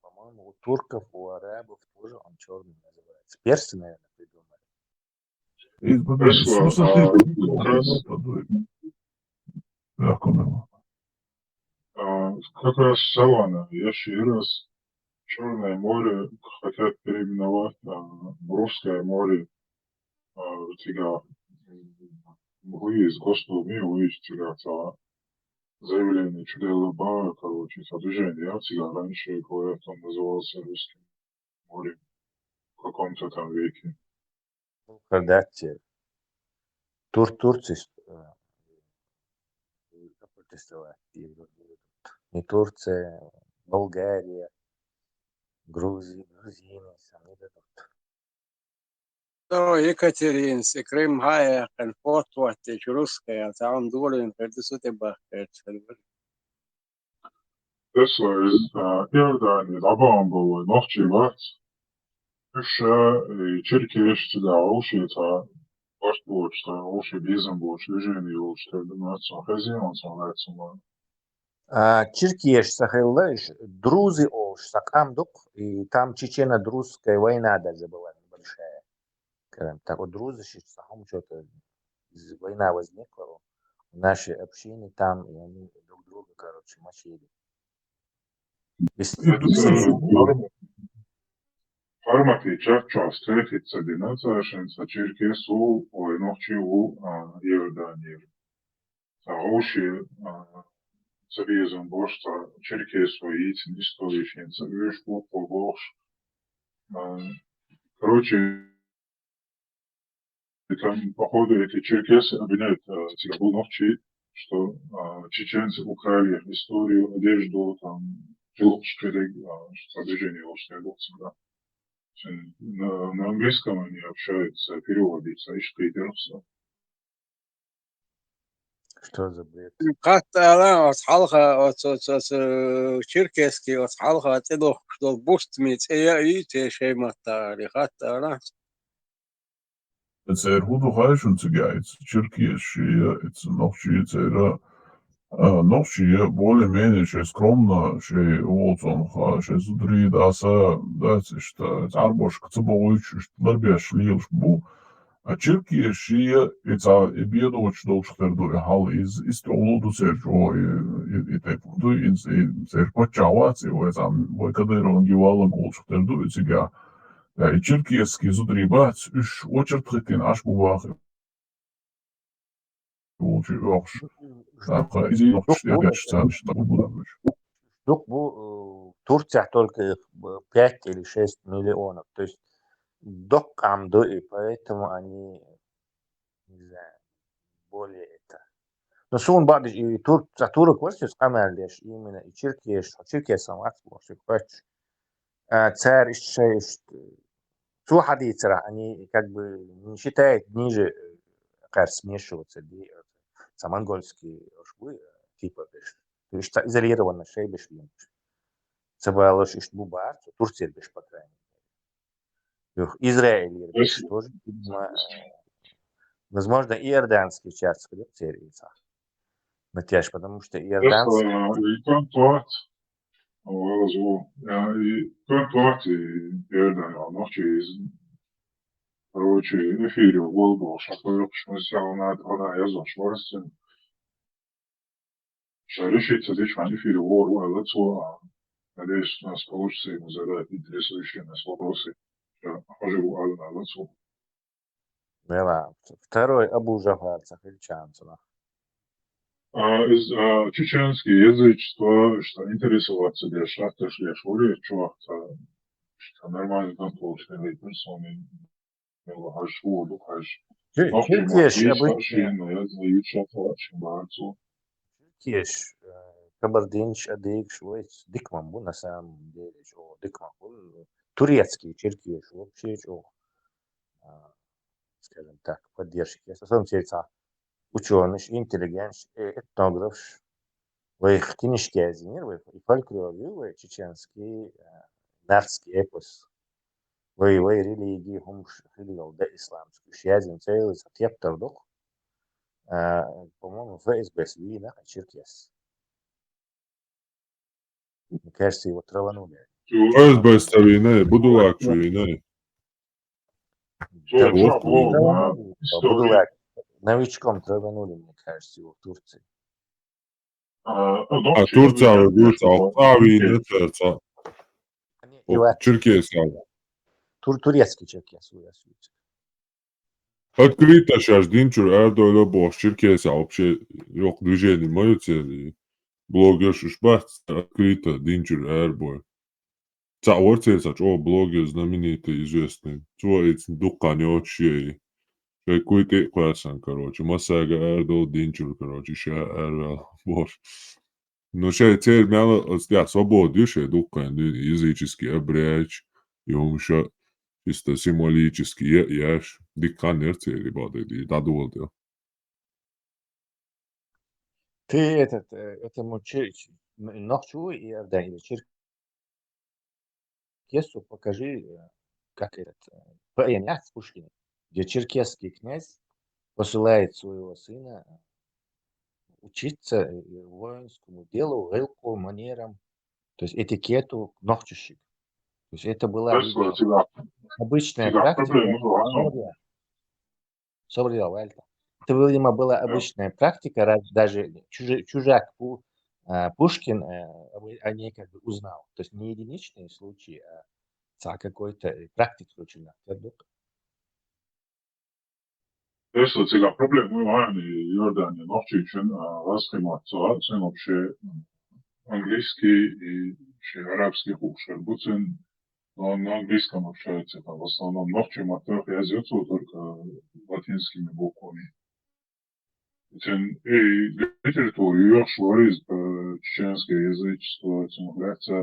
По-моему, у турков, у арабов тоже он черный называется. Персы, наверное, придумали. Как раз Савана, я еще раз Черное море хотят переименовать в Русское море, тига, из Господу милуешь, тига, заявление Чудела-Ба, короче, движение, тига, раньше, говорят, он назывался Русским морем в каком-то там веке. Когда Турция протестовать. Не Турция, Болгария, Грузия, грузины, сами дадут. Екатеринс, Крым, Гая, Конфорт, Русская, там долин, Пердесуте Бахтер. Tesla is Iordānijas abāmbaloj nošķīvāts. Čirkieši ušietā pašpočtā, uši bīzamboši, vižēnīloši, tad nāca hezionāts un vecumā. Чиркеш сахайлэш, друзы ош, сакамдук, и там чечено-друзская война даже была небольшая. Так вот, друзы, сахам что-то, война возникла в нашей общине там, и они друг друга, короче, мочили. Farmati čakčās tretice dinacēšanas Čirkiesu vai nohčivu Iordaniju. Tā uši завезен борщ Черкесу и яйцем историчен, завешь по борщ. Короче, там, походу, эти черкесы обвиняют Тигабуновчи, что чеченцы украли историю, одежду, там, движение всегда. На английском они общаются, переводится, ищут переводится. Что за бред? Катала отхалха от черкесский отхалха отедох что бустмит и те шеймата рихатала. Het is goed nog huis om te gaan. Turkije is het nog steeds nog steeds более менее скромно, что вот он что зудри да что арбош кцбоич что ларбеш лилш бу а Turkije это беда очень долго что хал из толоду сержо и так до из серпачавац его это когда он гивала гол что это и черкесский зудри бац уж очертхтин аж бувах Турция только 5 или 6 миллионов. То есть док амду, и поэтому они, не знаю, более это. Но сон бадыш и турк версиус амерлеш именно и Черкия сама может быть. Царь еще су хадицера они как бы не считают ниже смешиваться монгольские ошбы типа то есть изолированно шей бешлим цебалош иш бубар Турция беш по крайней мере Израиль беш тоже возможно иорданский часть коллекции натяж потому что иорданский Короче, эфире Волгу, шахтер, что сделал на я за шварстен. Решится здесь в эфире Волгу, а лицо, надеюсь, у нас получится ему задать интересующие нас вопросы. Я поживу на лицо. Да, второй Абу Джафар Сахельчанцев. Из чеченский язычество, что интересоваться для шахты шли шури, что нормально там получили персоны. Кеш, Кабардинч, Адыгш, Дикмамбу на самом деле, Дикмамбу, турецкий черкеш, вообще, скажем так, поддержки. Особенно сердца ученый, интеллигент, этнограф, их тинишки азинир, и фольклор, чеченский, нардский эпос. Вай религии хумш хилил да исламский шязин целый сатьяптар дух по-моему ФСБ свина Черкес. Мне кажется, его траванули. ФСБ ставина, будулак чуина. Будулак. Новичком траванули, мне кажется, его в Турции. А Турция будет авина сердца. Черкес. Турецкий черкес. Открыто сейчас Динчур Эрдойло Бош Черкес, а вообще yok движение мое цели. Блогер шушбат открыто Динчур Эрбой. Цаворцы о блогер знаменитый известный. Твой дукане очи. Какой-то классан, короче. Масага Эрдол Динчур, короче, ша Эрдол Бош. Но сейчас теперь мяла, я свободу, ша дукан языческий обряч. Юмша чисто символически, я диканер цели бады, да долго. Ты этому ночью и Иордании черкесу покажи, как этот поэмия с Пушкиным, где черкесский князь посылает своего сына учиться воинскому делу, рылку, манерам, то есть этикету ногчущик. То есть это была обычная практика. Это, видимо, была обычная практика, даже чужак Пушкин о ней как бы узнал. То есть не единичные случаи, а какой-то практик случай. Esatilla problemi yani Jordania nohči için raskimāt sen вообще английский и вообще арабский кушать. Буцин на английском общаются там в основном ногчи трех языков только латинскими буквами. И литературу ее шварит чеченское язычество,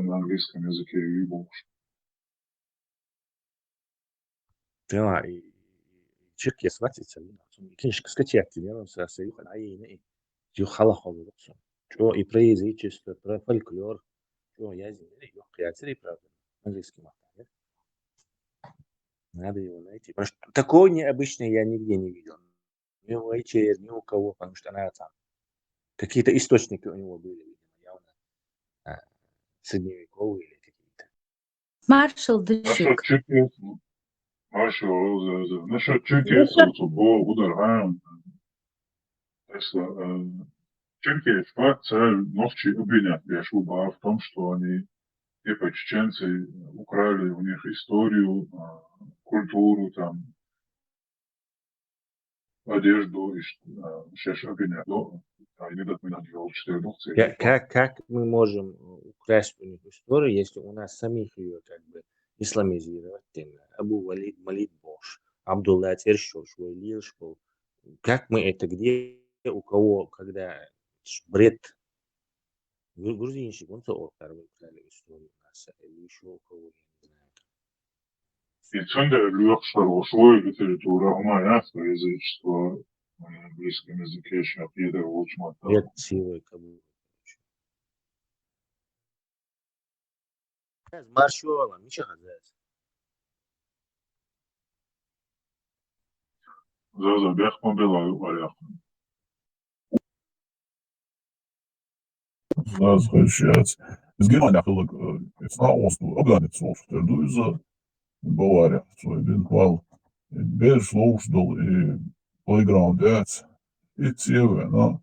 на английском языке и больше. Да, и Türkiye сватится, конечно, кстати, активно союз, а и جو خلا خالص. جو إبريزي чисто про фольклор, جو я земли, его приятели, правда, английский маховик. Надо его найти. Потому что такого необычного я нигде не видел. Ни у HR, ни у кого, потому что она там. Какие-то источники у него были, видимо, явно средневековые или какие-то. Маршал Дышик. Насчет Чехии, футбол, удар, Чехия, цель ногчи обвинят Яшуба в том, что они, типа чеченцы, украли у них историю, культуру, там, одежду, и сейчас обвинят. Они дают 4 Как мы можем украсть у них историю, если у нас самих ее как бы исламизировать? Абу Валид Малид Бош, Абдулла Тершош, Уайлиршпол. Как мы это, где, у кого, когда бред? Грузинщик, он тоже украли историю у нас, или еще у кого, я не знаю. И центр Люксор, свой литература, умайское язычество, на английском языке, сейчас Пьедер Волчман. Нет силы, кому. Маршола, ничего хозяйства. За бег побилаю варях. Возвращаться. Es Germania geluk, het Oosten, organisatie, dus Bavaria, so ik ben wel best sloosdol playground dat. Het je, no.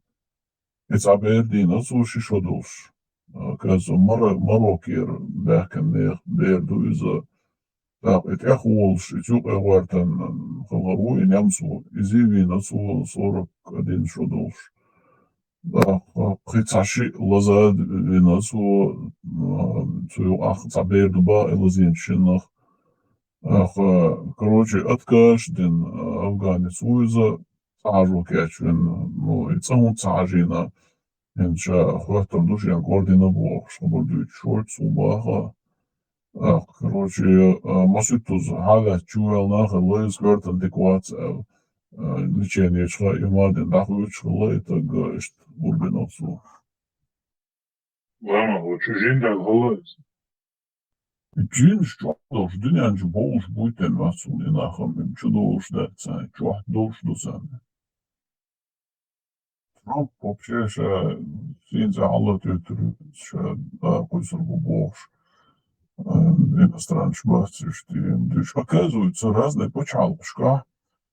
Het Aberdeen, so shishodos. Kazo Marokkier werken meer dus dat het echt wel shit wordt een gewoon in Amsterdam. Is even dat so 41 shodos. Прицаши лазад винасу Абердуба элазинчинах. Короче, откажден афганец уйза цажу кячвен, ну, и цамун цажина. Инча хватом душен гордина бог, чтобы дуть шорт субаха. Короче, маситус хага чуэл наха лейс гартан деквац лечение чха и маден дахуч лейта гашт бурбиносу. Лама, вот чужин да голос. Джин что дünyanca boğuş buyten vasıl inaham чудовищ да цай чух долш досам. Trump вообще синза алла тютру ша кусер боğuş иностранных бахтиш. Оказывается, разные почалка.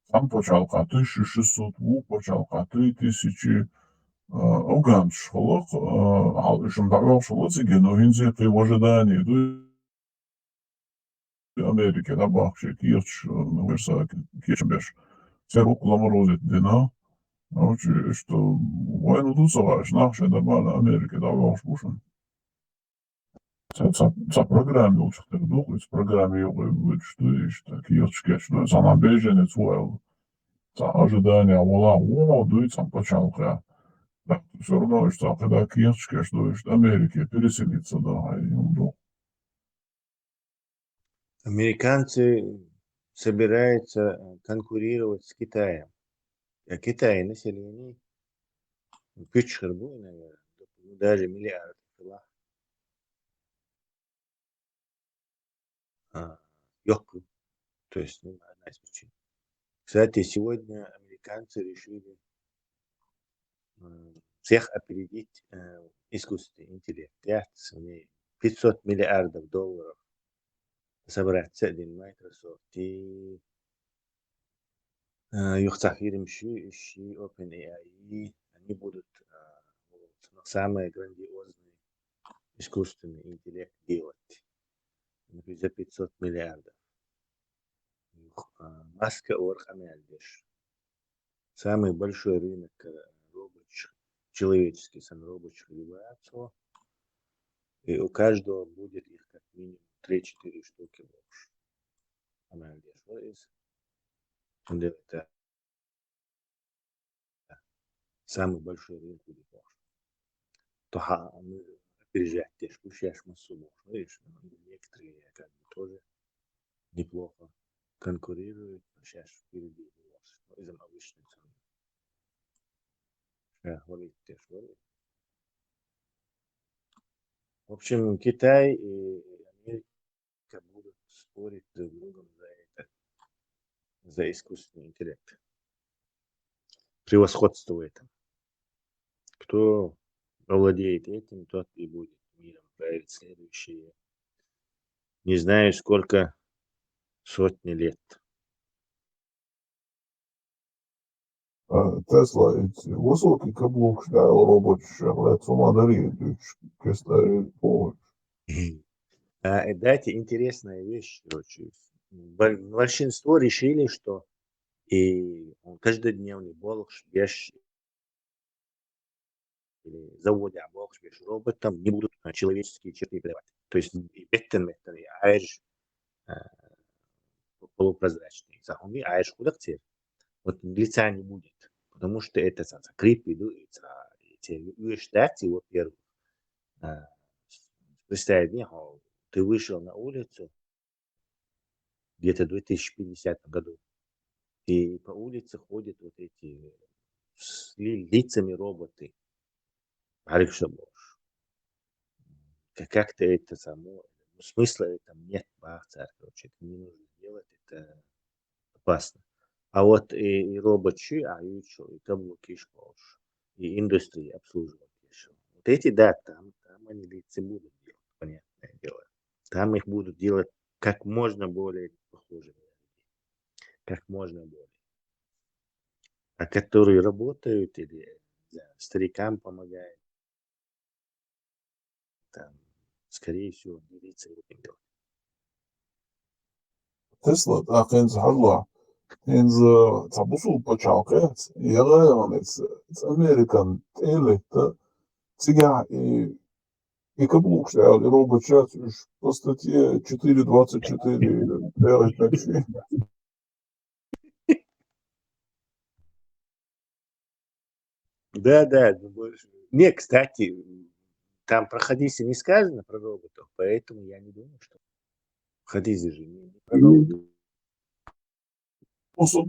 Там почалка 1600, почалка 3000. Афган шхолок, алышым давал шхолоциги, но инзе при в ожидании Америки да бахши кирч верса кирчбеш. Все руку заморозит дина. Научи, что войну тут соваешь, нахши нормально Америки давал шпушен. За программе лучше так думать, в программе его что есть, так кирчки, что за набеженец войл. За ожидание вола, дует сам почалка. Да, все равно, что когда кирчки, что есть Америки переселиться, да, и он Американцы собираются конкурировать с Китаем. А Китай население Пичхарбу, наверное, даже миллиард. Йоку. То есть, одна из причин. Кстати, сегодня американцы решили всех опередить искусственный интеллект. 500 миллиардов долларов собрать один Microsoft и يختار يمشي OpenAI, они будут самый грандиозный искусственный интеллект делать. Например, за 500 миллиардов. Маска Орхамельдиш. Самый большой рынок рабочих, человеческий рабочих является. И у каждого будет их как минимум 3-4 штуки больше. Амельдиш. Это самый большой рынок будет больше. То мы опережать тех, пущаешь массу больше. Видишь, некоторые как бы тоже неплохо конкурируют, сейчас впереди из обычных цен. Говорить теж говорить. В общем, Китай и Америка будут спорить друг с другом за искусственный интеллект. Превосходство в этом. Кто овладеет этим, тот и будет миром править следующие, не знаю сколько, сотни лет. Tesla высокий каблук стал рабочий, лицо дарит, кстати, помощь. Дайте интересная вещь, короче. Большинство решили, что и каждодневный болш без или заводе болш без роботом не будут человеческие черты передавать. То есть и беттен и айж полупрозрачный. Он и айж худактер. Вот лица не будет, потому что это закрепи, эти штаты, во-первых, представь мне, ты вышел на улицу где-то в 2050 году, и по улице ходят вот эти с лицами роботы. Как-то это само, смысла этого нет, короче, это не нужно делать, это опасно. А вот и робочи, и каблуки школш, и индустрии обслуживают еще. Вот эти, да, там они лица будут делать, понятное дело. Там их будут делать как можно более похожими, как можно более. А которые работают или старикам помогают, там, скорее всего, лица будут делать. Tesla, halla. Tabusu почалкает, я район, American элита, цыга и каблук стал, и робочат по статье 4.24 делать такси. Да. Не, кстати, там про Хадисе не сказано про роботов, поэтому я не думаю, что в Хадисе же не про роботов.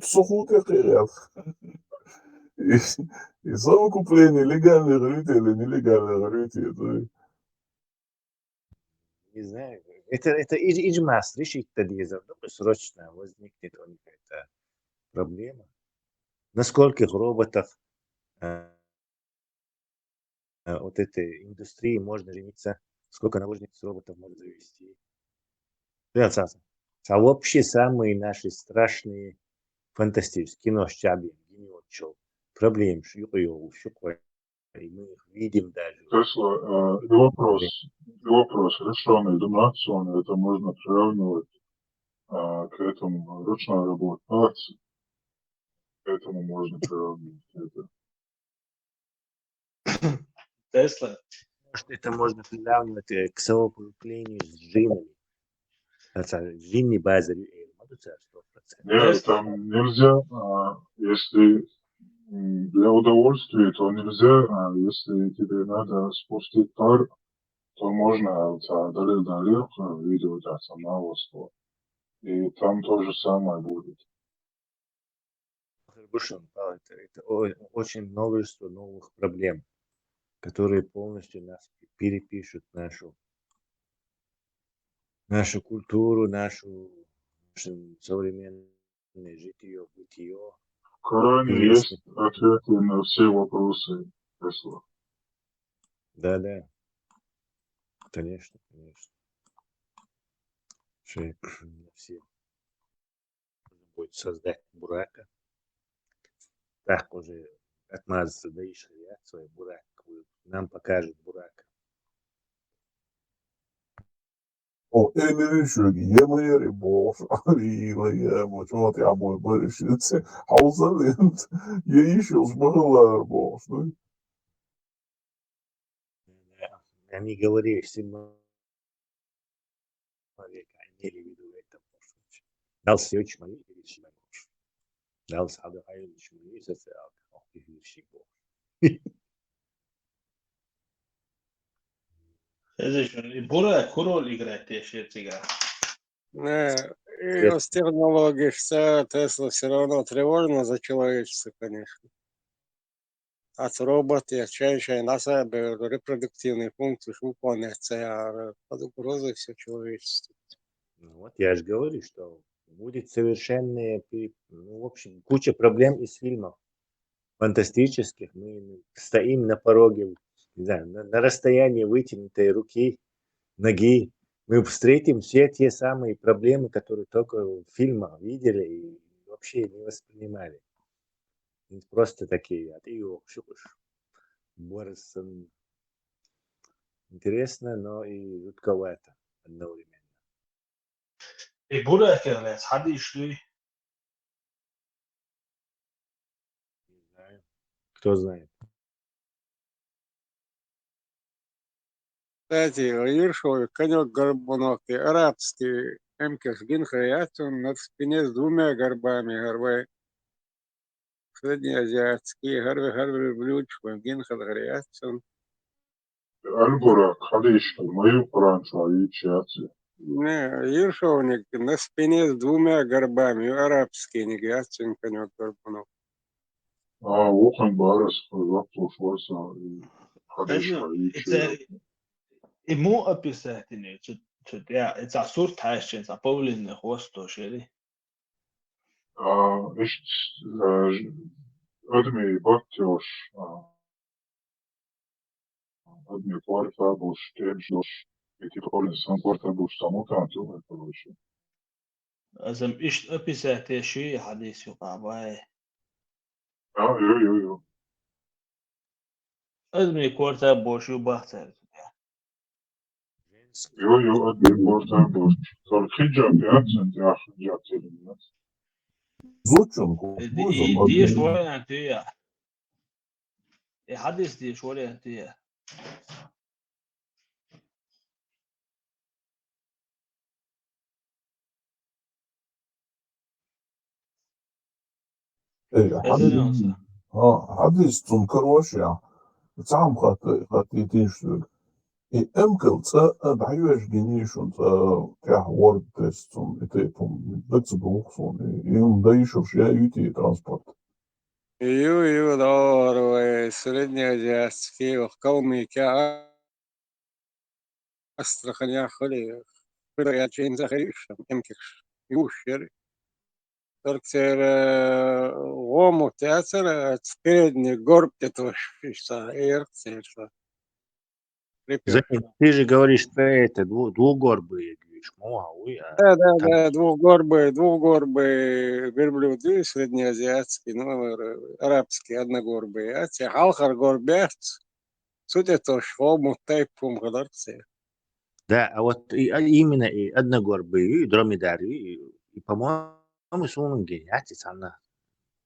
Сухут ряд. И совокупление легальных рынков или нелегальных рынков. Не знаю. Это иджмас решить тогда, думаю, срочно возникнет у них эта проблема. На скольких роботов вот этой индустрии можно жениться, сколько наложниц роботов можно завести. А вообще самые наши страшные фантастические кино щаби, проблем, и мы их видим даже. Тесла, вопрос, решенный доминацион, это можно приравнивать к этому ручной работе, к этому можно приравнивать это. Тесла. Может, это можно приравнивать к совокуплению с джинами. Джинни базари, 100%. Нет, там нельзя, если для удовольствия, то нельзя, если тебе надо спустить пар, то можно далее видео самого. И там то же самое будет. Это очень множество новых проблем, которые полностью нас перепишут нашу культуру, наше современное житие, бытие. В Коране есть ответы на все вопросы Тесла. Да. Конечно. Человек все будет создать бурака. Так уже отмазаться да и шариат свой бурак. нам покажет Бурака. O Emir'in yemeği boş arıyla yeme çok ya bu barışıtse Hausern yeişiyoruz bağlar boş. Они говорили, что человека имели в виду это. Дал все очень мои вещи. Дал саду hayırlı şunu ise auch die Hilfe. Bura kurol играть шерстига. И с технологией вся Тесла все равно тревожно за человечество, конечно. От роботы, отчаяние на себя, репродуктивные функции выполнять, а под угрозой все человечество. Ну вот я же говорю, что будет совершенная, ну, в общем, куча проблем из фильмов фантастических. Мы стоим на пороге, не знаю, на расстоянии вытянутой руки, ноги. Мы встретим все те самые проблемы, которые только в фильмах видели и вообще не воспринимали. Они просто такие, а ты Борсон. Интересно, но и жутковато одновременно. И Bura كده حد يشتري. Кто знает. Кстати, Иршов, конек горбунок, арабский эмкеш гинхаятун на спине с двумя горбами, горбы среднеазиатские, горбы блючва, гинхаятун. Альбурак, Халишка, мою пранчу, ичиаци. Не, Иршовник на спине с двумя горбами, арабский негацион конек горбунок. Ухан барас, вапту шварса, Халишка, ичиаци. И мو описательный, что я это абсурд тащин, а повлин хвосто шери. Echt, admi baktioš, admi portabus, tēmšos, и типа сам portabus самотантил, короче. أزم إيش أبيساتي شيء حديث يقابله. يو. أزمي كورتا بوشو بختار. يو, admi portabus. Sonra hijab yapsın, ya hijab terimler. Зученко. دي شوية أنتية. حديث دي شوية أنتية. حديث كروشيا تعم خطيتين شتوك и эмкэлца бхаюэш генишун кях ворд тестун итэтум дэцбухсун и даишуш я юти транспорт. Ю, здорово, среднеазиатские, калмыки, Астраханя, холи, я чейн захариш, эмкиш, юшер. Торксер гому театр, спередний горб тетош, фишса, эрцельса. Ты же говоришь про это, двугорбые, говоришь, Да, двухгорбые верблюды среднеазиатские, ну, арабские, одногорбые. А те халхар горбят, судя то, что мутайпум гадарцы. Да, а вот именно и одногорбые, и дромедари, и по-моему, сунун гениатец, она.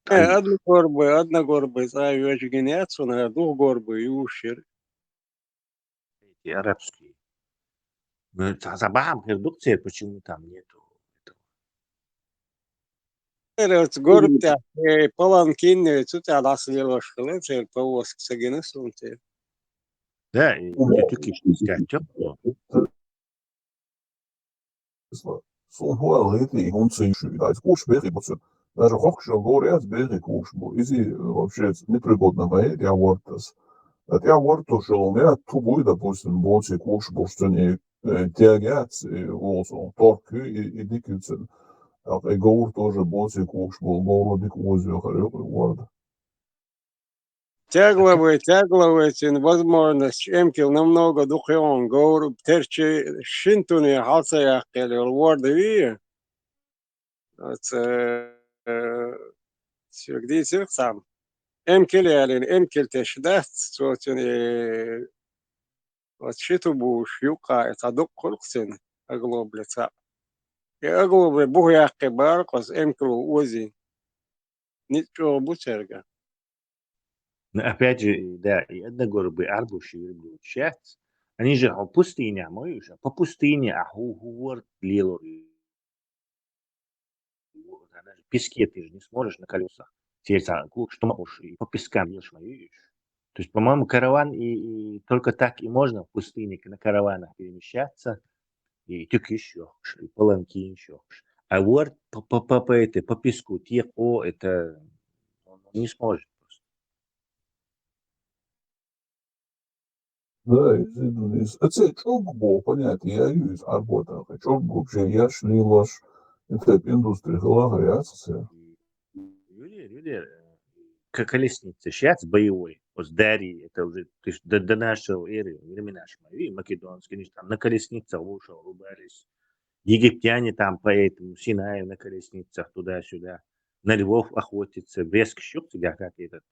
Одногорбые, знаю, очень гениатцу, на двухгорбые, ушер. И арабские. Ну, забавно, редукция, почему там нету этого. Горб-то, паланкин, тут аласлило шкалет, повозка сагинесун. Да, и тюки тепло. Сон хуалети, он цинши, да, куш бери, даже хокшо говорят, бери куш, изи вообще непригодно мои, я вортас. Я ворту, что у меня тубой, допустим, больше куш, что не тягать, also, торки и дикицин. И говор тоже больше куш, говору дик возью, харёк, ворда. Тягловать возможность эмкил намного духовен, говорю, терчи шинтуни халция или ворды это где сам Эмкель ялин, эмкель тешдат, цотюни отшиту буш, юка, тадук курксин, аглоблица. И аглобле буяки баркос, эмкелу узи, ничего бучерга. Но опять же, да, и одногорбый арбуш и щат, они же по пустыне, моюсь, по пустыне, а хугуор лилор. Она же песке ты же не сможешь на колесах. Теперь что можешь и по пескам ешь моюсь. То есть, по-моему, караван и только так и можно в пустыне на караванах перемещаться, и только еще, и полонки еще. А вот по песку, это он не сможет. Да, извините. Это çok bu, понятно, я yüz арбота. Çok bu şey yaşlılar. Это индустрия галагаяться. Люди, колесница сейчас боевой, вот с Дарьей, это уже до нашего эры, времена Шмави, македонские, они там на колесницах ушел, рубались. Египтяне там по этому Синаю на колесницах туда-сюда, на львов охотятся, Брестский щук, как этот,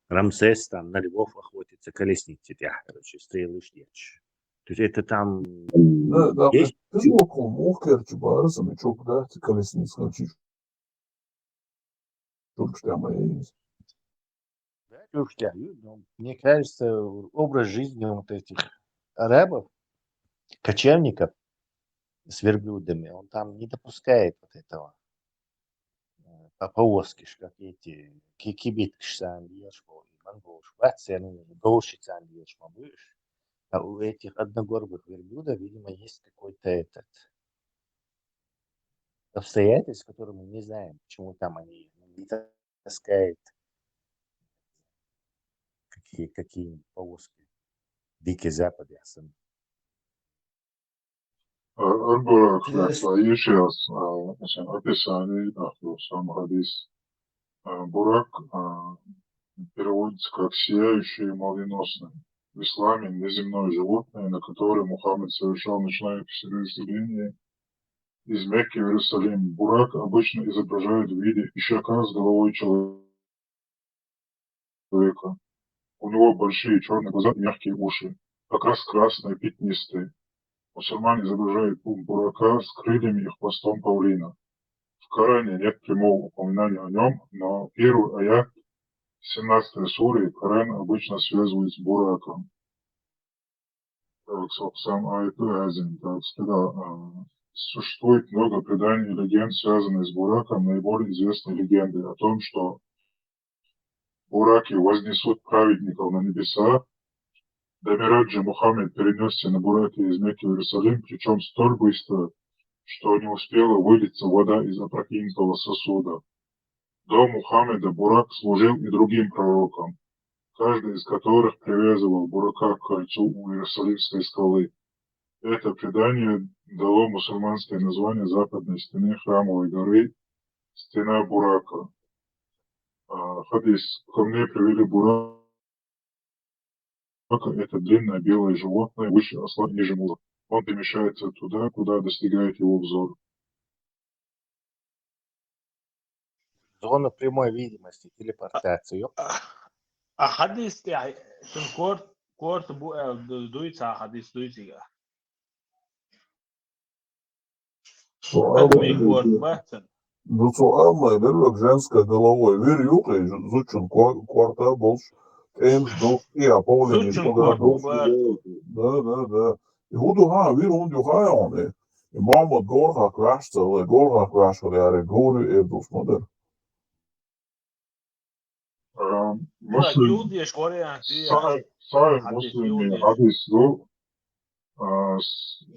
Рамсес там на львов охотится, колесницы, короче, стрелы штечь. То есть это там Да, есть... Ты около Мухкерчи барысами çok да, колесниц хочу. Çok прямо есть. Мне кажется, образ жизни вот этих арабов, кочевников с верблюдами, он там не допускает вот этого повозки, как эти кибиткшсан ешмо, монголш, вацен, голшицан ешмо, будешь? А у этих одногорбых верблюдов, видимо, есть какой-то этот обстоятельств, которые мы не знаем, почему там они не таскают какие повозки. Дикий Запад, ясно. Арбурак, сейчас описание, сам хадис. Бурак переводится как сияющий и молниеносный. В исламе неземное животное, на которое Мухаммед совершал ночное переселение из Мекки в Иерусалим. Бурак обычно изображают в виде ишака с головой человека. У него большие черные глаза и мягкие уши, окрас красный, пятнистый. Мусульмане изображают бурака с крыльями и хвостом павлина. В Коране нет прямого упоминания о нем, но первый аят 17 суры Коран обычно связывают с бураком. Так, сам аят Азин, так сказал, существует много преданий и легенд, связанных с бураком. Наиболее известные легенды о том, что бураки вознесут праведников на небеса. До Мираджа Мухаммед перенесся на бураке из Мекки в Иерусалим, причем столь быстро, что не успела вылиться вода из опрокинутого сосуда. До Мухаммеда бурак служил и другим пророкам, каждый из которых привязывал бурака к кольцу у Иерусалимской скалы. Это предание дало мусульманское название западной стены храмовой горы «Стена Бурака». Хадис. Ко мне привели бурака. Это длинное белое животное, выше осла, ниже мула. Он перемещается туда, куда достигает его взор. Зона прямой видимости, телепортации. حديث يعني كورت بو دويتا حديث دويتيغا أدمي كورت باتن. Национальная вервек женская головой. Вир юкай, зучин кварта больше. Эмш долж и аполлин. Зучин кварта. Да. И худу вир он юхай он. И мама горха крашца, горха крашка, я гори эдус модер. Сами муслимы хадис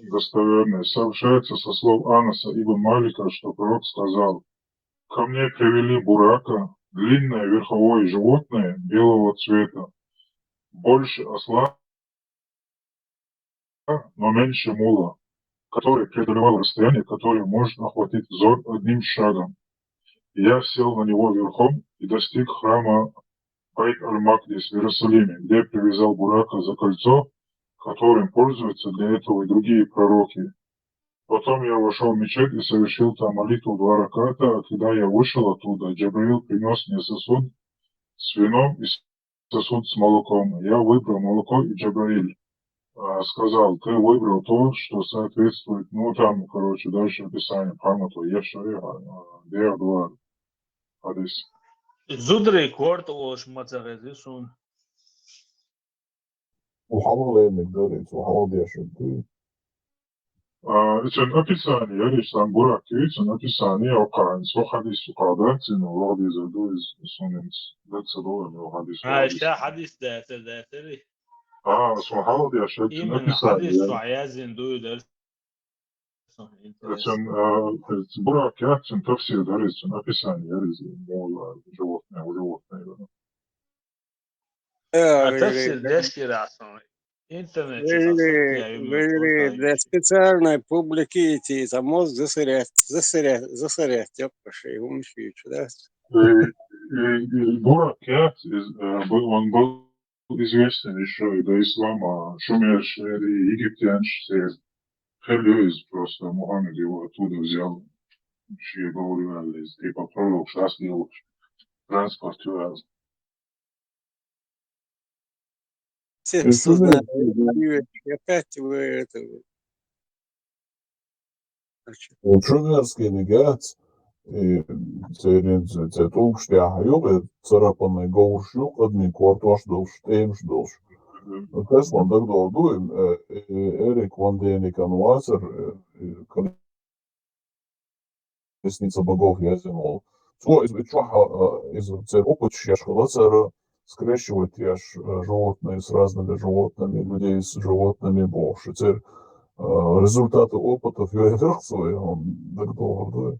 достоверный сообщается со слов Анаса ибн Малика, что пророк сказал: «Ко мне привели бурака, длинное верховое животное белого цвета, больше осла, но меньше мула, который преодолевал расстояние, которое может охватить взор одним шагом. И я сел на него верхом и достиг храма Байт-аль-Макдис в Иерусалиме, где привязал бурака за кольцо, которым пользуются для этого и другие пророки. Потом я вошел в мечеть и совершил там молитву 2 раката, а когда я вышел оттуда, Джабраил принес мне сосуд с вином и сосуд с молоком. Я выбрал молоко, и Джабраиль сказал, ты выбрал то, что соответствует, ну там, короче, дальше описание Хамату, Ешареха, Дехдуар, Хадис. Зудри кварталош мацарезишун. وحوالينك داريت وحوالي عشان Это описание, я речь там Бурак, это описание Окаанс, Хадис, Укадацин, Влади Заду из Сунинс, Децадуэн, Хадис, شا حديث داتري اسمه Хавалди, это إيمن описание. حديث فعيازين دو درس Это Бурак, это тafsir, это описание, это животное. تفسير داشتي راسون интернет Для специальной публики это мозг засорять, тёпкаши, умщичу, да? Бурак, он был известен еще и до ислама, шумерши, египтянши, Хелюис просто Мухаммед его оттуда взял, чьи говорили, и попробовал шас делать, транспорт вез. Все знают, опять вы это... Šumerski negāts, ce tūkšķā jūga, carapanai gaušu jūkadni, ko tošdolšu, tēmšdolšu. Kas man tagad dojam, Erik Vandēnika no Azar, Колесница богов я зимол. Svo из опыт шашхалацара скрещивать животные с разными животными, людей с животными больше. Результаты опытов я свои, он так долго.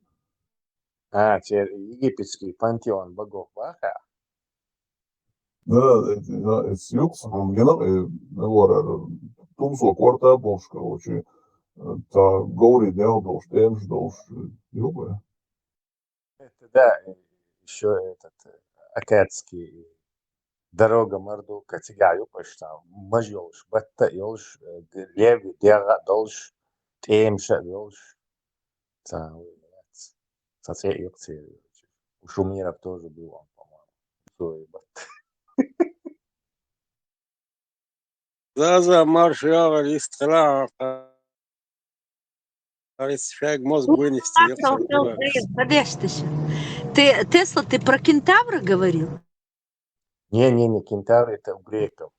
Теперь египетский пантеон богов Ваха. Да, это юкс, он говорит, тумсо кварта больше, короче, та говорит, я должен, тем же должен, юга. Да, еще этот акадский дорога Мардука тягаю почта, мажёлш, батта ёлш, леви, дега долш, темша ёлш. Це юксе. У Шумеров тоже было, по-моему. За маршал листра, шаг мозг вынести. Подожди. Тесла, ты про кентавра говорил? Не, кентавр это у греков.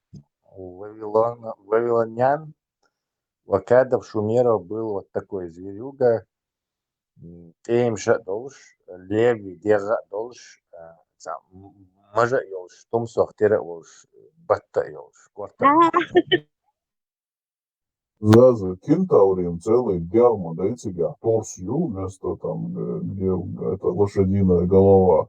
У вавилонян, у акадов, шумеров был вот такой зверюга. Темша долж, леви, дега долж, мажа ёлш, тумсох тера олш, батта ёлш, кварта. За кентаврием целый диалма, да, тебя торсью вместо там, где это лошадиная голова.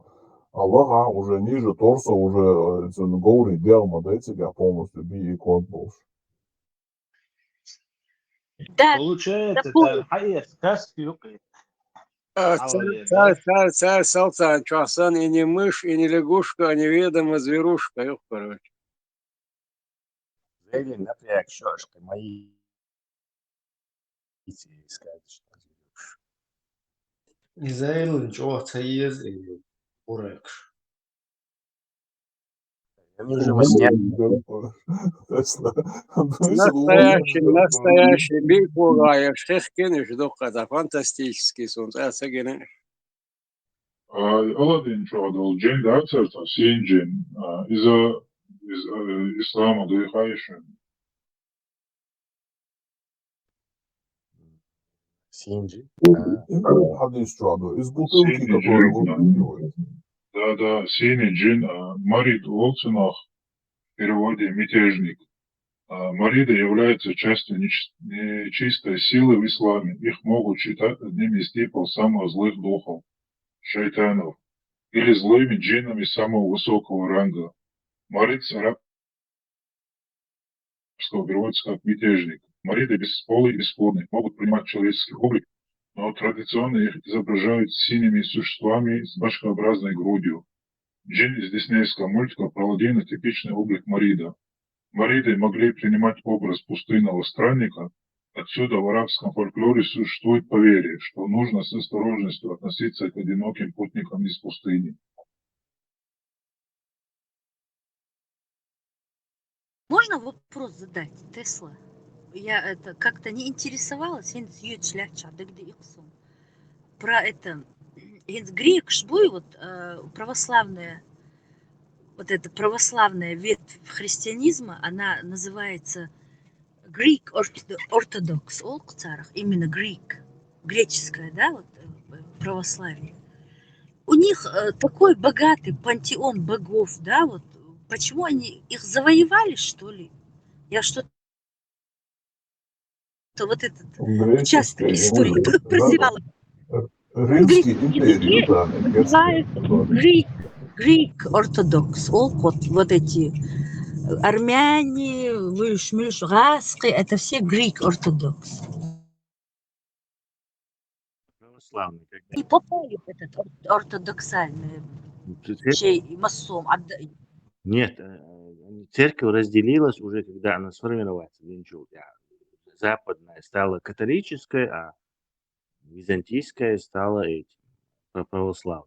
Аллаха уже ниже торса уже говорит диалма, да, тебя полностью бей и кот больше. Да. Получается, это хайер каски юкай. Царь Салтан, Чуасан и не мышь, и не лягушка, а неведомая зверушка, ёх, короче. Зели напряг шёшка, мои сказать, что зверушка. Израиль, чего цаез и урекш. Настоящий бикугая, шехкин, ждока, фантастический сон, это Аладдин чуадал, джин да церта, син джин, из ислама да и хайшин. Синджи. Хадис чуадал, из бутылки, который выпивает. Да, синий джин, Марид Олцинах, в переводе мятежник. Мариды являются частью нечистой силы в исламе. Их могут считать одним из типов самых злых духов, шайтанов, или злыми джиннами самого высокого ранга. Марид с арабского переводится как мятежник. Мариды бесполые и бесплодные, могут принимать человеческий облик, но традиционно их изображают синими существами с башкообразной грудью. Джин из диснеевского мультика про Аладдина типичный облик Марида. Мариды могли принимать образ пустынного странника. Отсюда в арабском фольклоре существует поверье, что нужно с осторожностью относиться к одиноким путникам из пустыни. можно вопрос задать, Тесла? Я это как-то не интересовалась, про это грек шбой, вот православная, вот эта православная ветвь христианизма, она называется Greek Orthodox, именно Greek, греческое, да, вот православие. У них такой богатый пантеон богов, да, вот почему они их завоевали, что ли? Я что-то вот этот участок истории прозевала. Римский империи, да, называют Greek Orthodox, вот эти армяне, гаски, это все Greek Orthodox. Православный, когда И попали в этот ортодоксальный массом. Нет, церковь разделилась уже, когда она сформировалась. Западная стала католической, а византийская стала православной.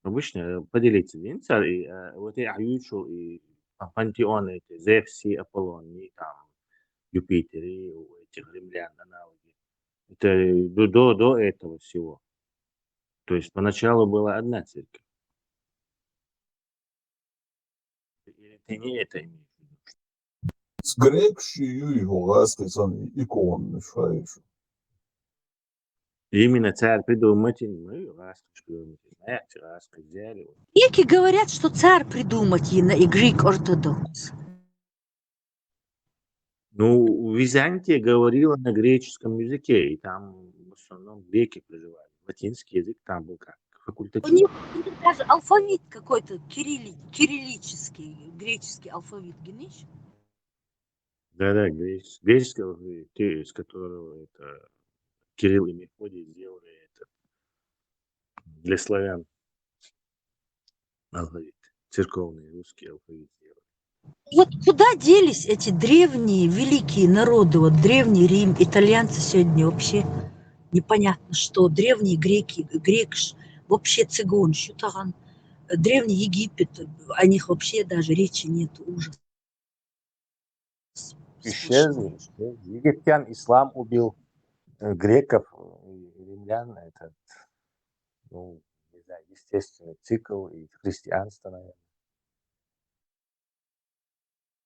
Обычно поделиться венца, и вот эти аютшул, и пантеоны, Зевс и Аполлон, и там Юпитер, и у этих римлян аналоги. Это до этого всего. То есть поначалу была одна церковь. Или ты не это имеешь в виду? С грекшью его раскрысан икон мешаешь. Именно царь придумать, мы взяли. Греки говорят, что царь придумать и Greek Orthodox. Ну, Византия говорила на греческом языке, и там в основном греки проживали. Латинский язык там был как У факультативный. них даже алфавит какой-то кириллический, греческий алфавит, генеш? Да, греческий алфавит, из которого это Кирилл и Мефодий сделали это для славян алфавит, церковный русский алфавит сделали. Вот куда делись эти древние великие народы, вот древний Рим, итальянцы сегодня вообще непонятно что, древние греки, грекш, вообще цигун, щутаган, древний Египет, о них вообще даже речи нет, ужас. Исчезли. Египтян ислам убил, греков и римлян это, ну, не знаю, естественный цикл и христианство, наверное.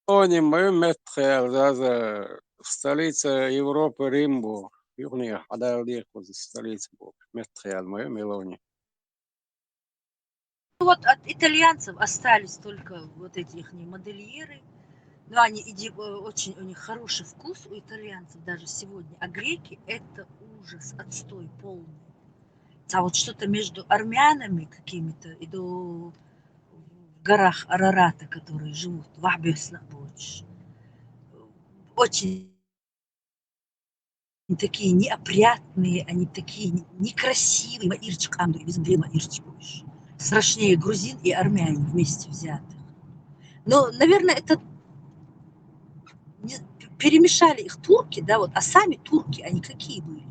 Они мы метхел, да, столица Европы Рим был, южнее, далеко столица был, метхел, мы Мелони. Вот от итальянцев остались только вот эти их модельеры, но они очень, у них хороший вкус у итальянцев даже сегодня, а греки это ужас, отстой полный. А вот что-то между армянами какими-то и в горах Арарата, которые живут в Абесна, очень такие неопрятные, они такие некрасивые, страшнее грузин и армяне вместе взятых. Но, наверное, это перемешали их турки, да, вот, а сами турки, они какие были?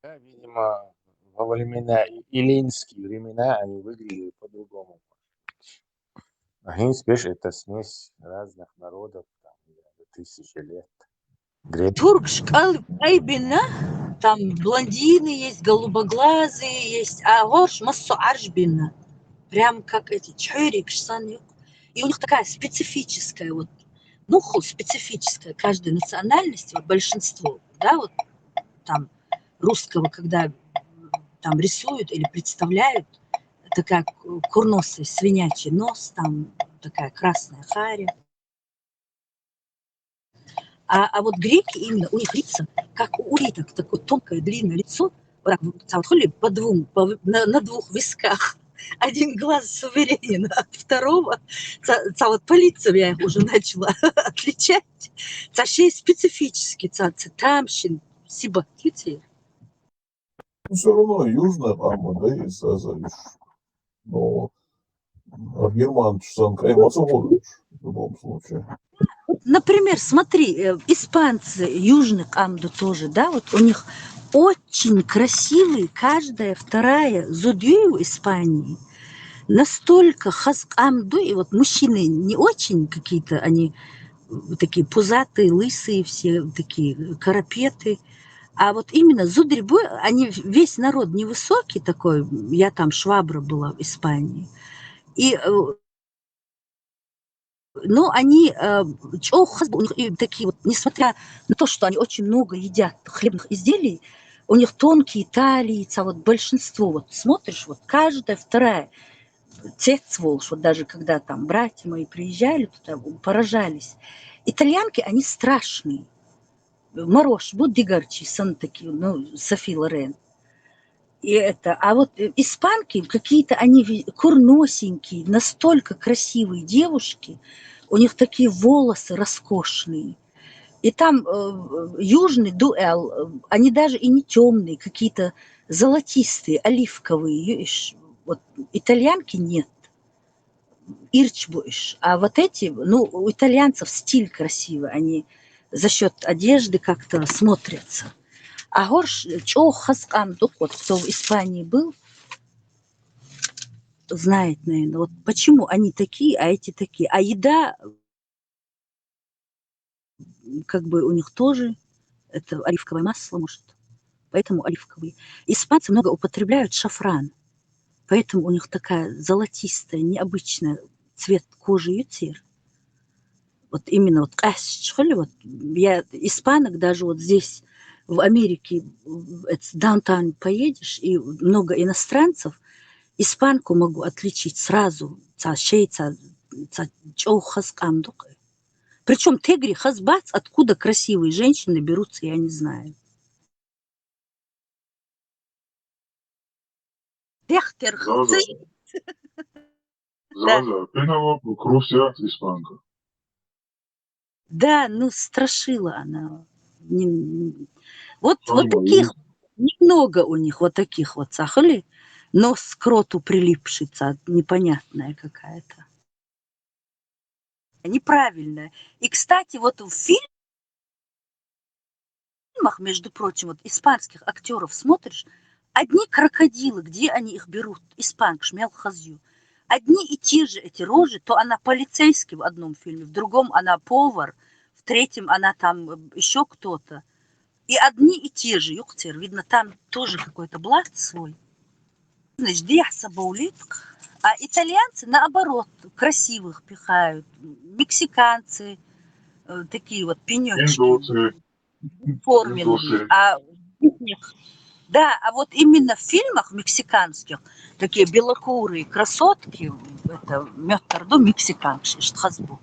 Да, видимо, во времена, эллинские времена они выглядели по-другому. Агинспеш это смесь разных народов, там, тысячи лет. Туркш, Айбина, там блондины есть, голубоглазые есть, а горш массу аршбина. Прям как эти чурик, шсанюк. И у них такая специфическая, вот, ну, специфическая каждой национальности, вот, большинство, да, вот там русского, когда там рисуют или представляют, такая курносая свинячий нос, там такая красная харя. А вот греки именно, у них лица, как у улиток, такое тонкое длинное лицо, на двух висках. Один глаз суверенен от второго. Вот по лицам я их уже начала отличать. Ще специфически, тамщин, сибатицы. Все равно южная мама, да, и сазавиш. Но герман санка эмоциональный в любом случае. Например, смотри, испанцы, южных амду тоже, да, вот у них очень красивые, каждая вторая зудею в Испании. Настолько хаскамду, и вот мужчины не очень какие-то, они такие пузатые, лысые все, такие карапеты. А вот именно зудребой, они весь народ невысокий такой, я там швабра была в Испании. И, но они, у них и такие вот, несмотря на то, что они очень много едят хлебных изделий, у них тонкие талии, вот большинство, вот смотришь, вот каждая вторая, цецволш, вот даже когда там братья мои приезжали туда, поражались. Итальянки, они страшные. Морош, Буддигарчи, сон такие, ну, Софи Лорен. И это, а вот испанки какие-то, они курносенькие, настолько красивые девушки, у них такие волосы роскошные. И там южный дуэл, они даже и не темные, какие-то золотистые, оливковые. Вот итальянки нет. Ирчбуш. А вот эти, ну, у итальянцев стиль красивый, они за счет одежды как-то смотрятся. А горш, чё хаскам, вот кто в Испании был, знает, наверное, вот почему они такие, а эти такие. А еда, как бы у них тоже, это оливковое масло, может, поэтому оливковые. Испанцы много употребляют шафран, поэтому у них такая золотистая, необычная цвет кожи ютир. Вот именно вот, вот я испанок даже вот здесь в Америке, в даунтаун поедешь, и много иностранцев, испанку могу отличить сразу. Причем тегри, хазбац, откуда красивые женщины берутся, я не знаю. Заза, Пенелопа, Крусят, испанка. Да, ну страшила она. Вот таких немного у них, вот таких вот сахали, нос к роту прилипший, непонятная какая-то. Неправильная. И, кстати, вот в фильмах, между прочим, вот испанских актеров смотришь, одни крокодилы, где они их берут? Испанк, шмел хазью. Одни и те же эти рожи, то она полицейский в одном фильме, в другом она повар, в третьем она там еще кто-то. И одни и те же, юктир, видно, там тоже какой-то блат свой. Значит, а итальянцы, наоборот, красивых пихают. Мексиканцы, такие вот пенечки, форменные. А да, а вот именно в фильмах мексиканских, такие белокурые красотки, это мёттарду мексиканцы, штхазбу.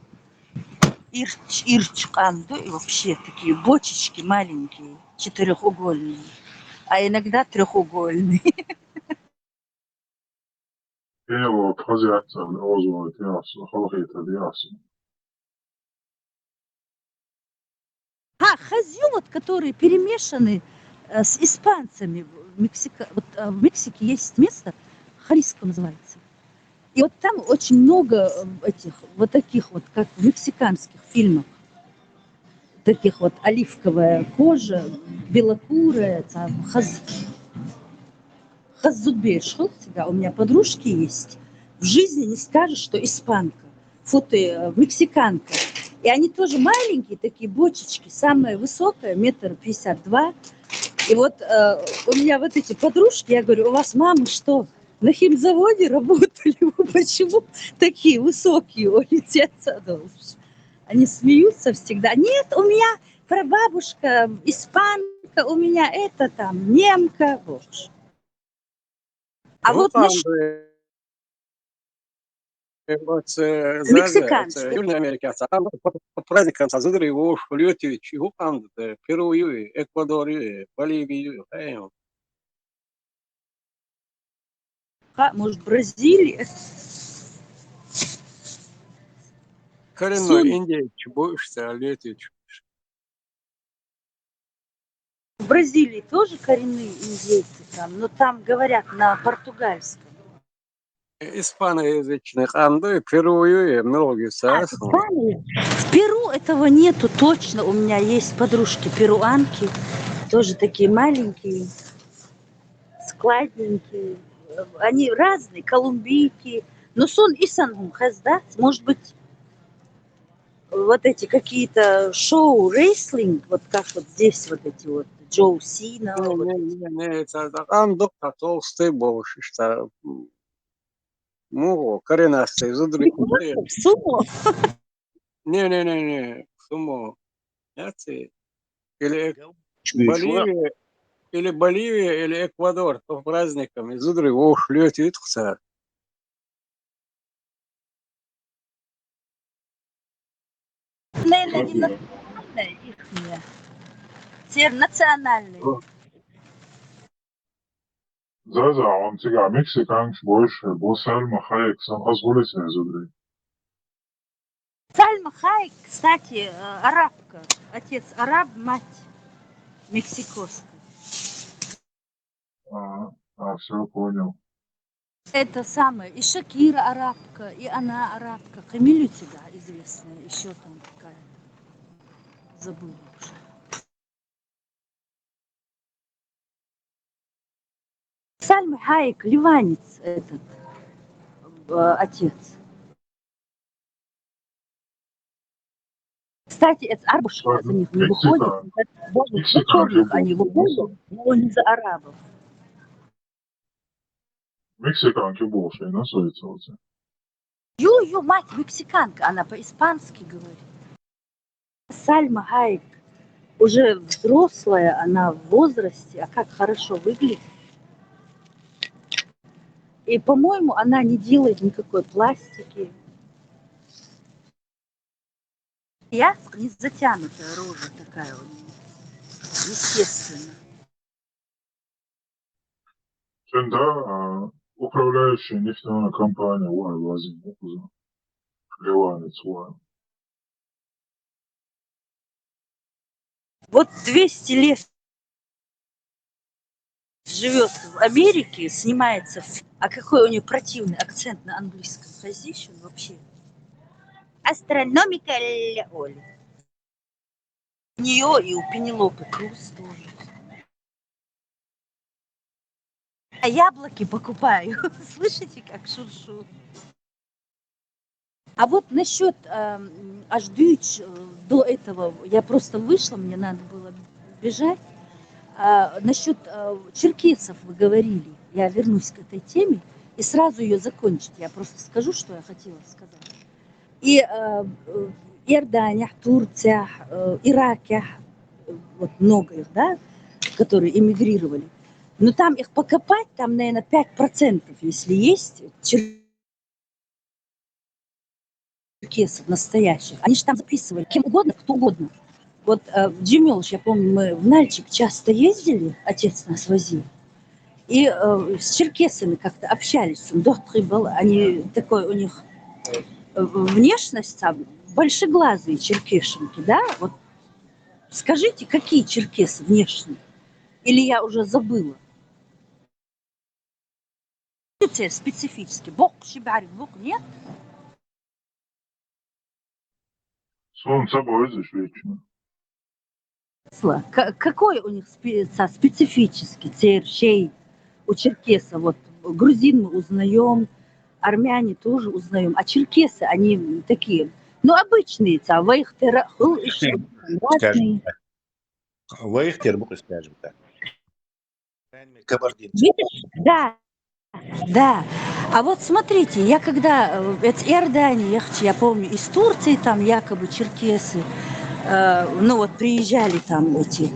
Ирчканду, и вообще такие бочечки маленькие, четырехугольные, а иногда трехугольные. Пенелопа, Хазят, Озуа, Тиасу, Халхита, Диасу. Хазю, вот, которые перемешаны с испанцами. Вот, в Мексике есть место, Хариско называется. И вот там очень много этих, вот таких вот, как в мексиканских фильмах. Таких вот оливковая кожа, белокурая, хазубеш. У меня подружки есть. В жизни не скажешь, что испанка. Фу ты, мексиканка. И они тоже маленькие, такие бочечки, самая высокая, 1,52 м. И вот у меня вот эти подружки, я говорю, у вас мамы что, на химзаводе работали? Почему такие высокие улетят? Они смеются всегда. Нет, у меня прабабушка испанка, у меня это там немка. Вот. А вот Мексиканцы. Южная Америка. По праздникам созыли его в Лёте, Чигукам, Перу, Эквадор, Боливию. Может, Бразилия? Коренной индейец, боишься, летишь. В Бразилии тоже коренные индейцы там, но там говорят на португальском. Испаноязычных, в Перу многие В Перу этого нету точно. У меня есть подружки перуанки. тоже такие маленькие, складненькие. Они разные, колумбийки. Но сон и сангум хаз, да? Может быть, вот эти какие-то шоу, рейслинг, вот как вот здесь вот эти вот, Джоу Сина. Вот эти. Не, это доктор толстый больше, что муго, коренастый, зудрый. Сумо? Не, сумо. Или Чуешь? Боливия, или Эквадор по праздникам. И зудрый, ох, летит, кстати. Наверное, не национальная ихняя. Теперь национальная. Заза, он тебя мексиканец больше, Босальма Хайек, сам азгулись не зудрый. Сальма Хайек, кстати, арабка. Отец араб, мать мексикоская. Все понял. Это самое. И Шакира арабка, и она арабка. Фамилию тебя известная, еще там такая. Забыла уже. Сальма Хайек, ливанец этот, отец. Кстати, это арабушка за них не выходит. Даже за черных они выходят, но не за арабов. Мексиканки больше, и насуется. Ю, мать мексиканка, она по-испански говорит. Сальма Хайек уже взрослая, она в возрасте, а как хорошо выглядит. И, по-моему, она не делает никакой пластики. Ясно, не затянутая рожа такая у нее. Естественно. Да, управляющая нефтяная компания Уай Лазин, ливанец Уай. Вот 200 лет живет в Америке, снимается. А какой у нее противный акцент на английском. Position вообще. Астрономика Оли. У нее и у Пенелопы Круз тоже. А яблоки покупаю. Слышите, как шуршу? А вот насчет Аждыч, до этого я просто вышла, мне надо было бежать. Насчет черкесов вы говорили. Я вернусь к этой теме и сразу ее закончить. Я просто скажу, что я хотела сказать. И Иордания, Турция, Ираке, вот много их, да, которые эмигрировали. Но там их покопать, там, наверное, 5%, если есть черкесов настоящих. Они же там записывали кем угодно, кто угодно. Вот в Джемёлыш, я помню, мы в Нальчик часто ездили, отец нас возил, и с черкесами как-то общались. Они такой у них внешность там, большеглазые черкешенки, да? Вот скажите, какие черкесы внешние? Или я уже забыла? Специфически. Бог шибарик, Бог нет? Солнце бойзишь вечно. Какой у них специфический цершей у черкеса? Вот грузин мы узнаем, армяне тоже узнаем, а черкесы, они такие, ну, обычные, вейхтера, Скажем так. Вейхтер, скажем так. Кабардинцы. Видишь? Да. А вот смотрите, я когда из Иордании, я помню, из Турции там якобы черкесы, ну вот приезжали там эти,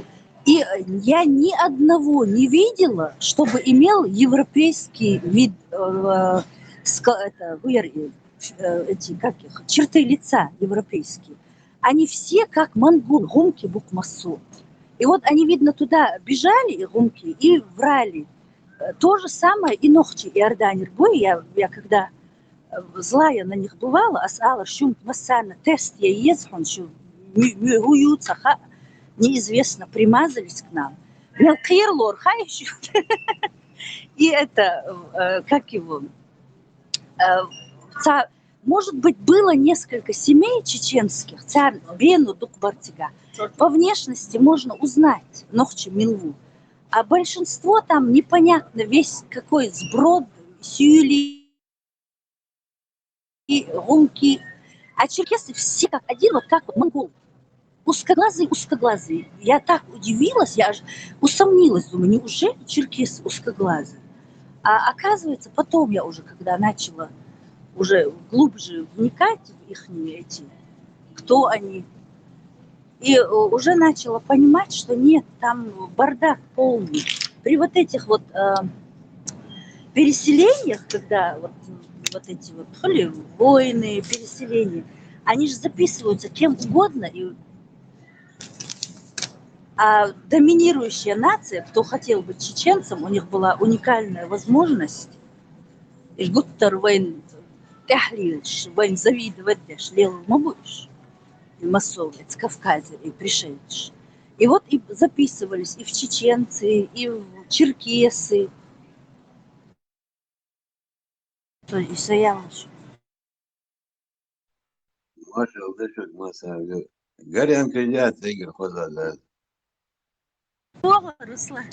и я ни одного не видела, чтобы имел европейский вид, эти, как их, черты лица европейские. Они все как монгол, гумки букмасу. И вот они, видно, туда бежали, гумки, и врали. То же самое и ногти Иорданир бой. Я когда злая на них бывала, асала шум массана тест я езхон шум мююются, неизвестно, примазались к нам. Мелкир лор хайщу. И это, как его, может быть, было несколько семей чеченских, царь Бену Дукбартига. По внешности можно узнать Нохчи Милву. А большинство там непонятно весь какой сброд, сюли, гумки. А черкесы все как один, вот как вот монголы. Узкоглазые. Я так удивилась, я аж усомнилась, думаю, неужели черкесы узкоглазые? А оказывается, потом я уже, когда начала уже глубже вникать в их эти, кто они, и уже начала понимать, что нет, там бардак полный. При вот этих вот переселениях, когда вот эти вот войны, переселения, они же записываются кем угодно, а доминирующая нация, кто хотел быть чеченцем, у них была уникальная возможность. Гуттер войн тяхлиш, войн завидовать лел мабуш, и массовец, Кавказе, и пришельцы. И вот и записывались и в чеченцы, и в черкесы. И стоялось. Maşallah da çok masal. Garyan kıyıya tegi hozalar. Doğru, Ruslar.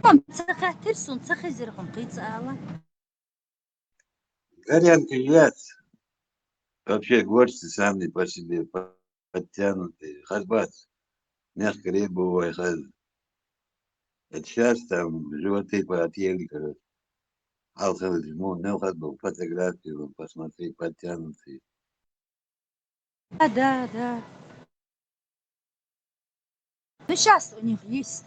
Он цахатир сун цахазирхун кыйцала. Гарyan кıyıя вообще горцы сами по себе подтянутые. Хазбат. Мягко рыбовой хаз. Это сейчас там животы поотъели, короче. Алхаз, ну, не хазбал фотографию, посмотри, подтянутые. Да. Ну, сейчас у них есть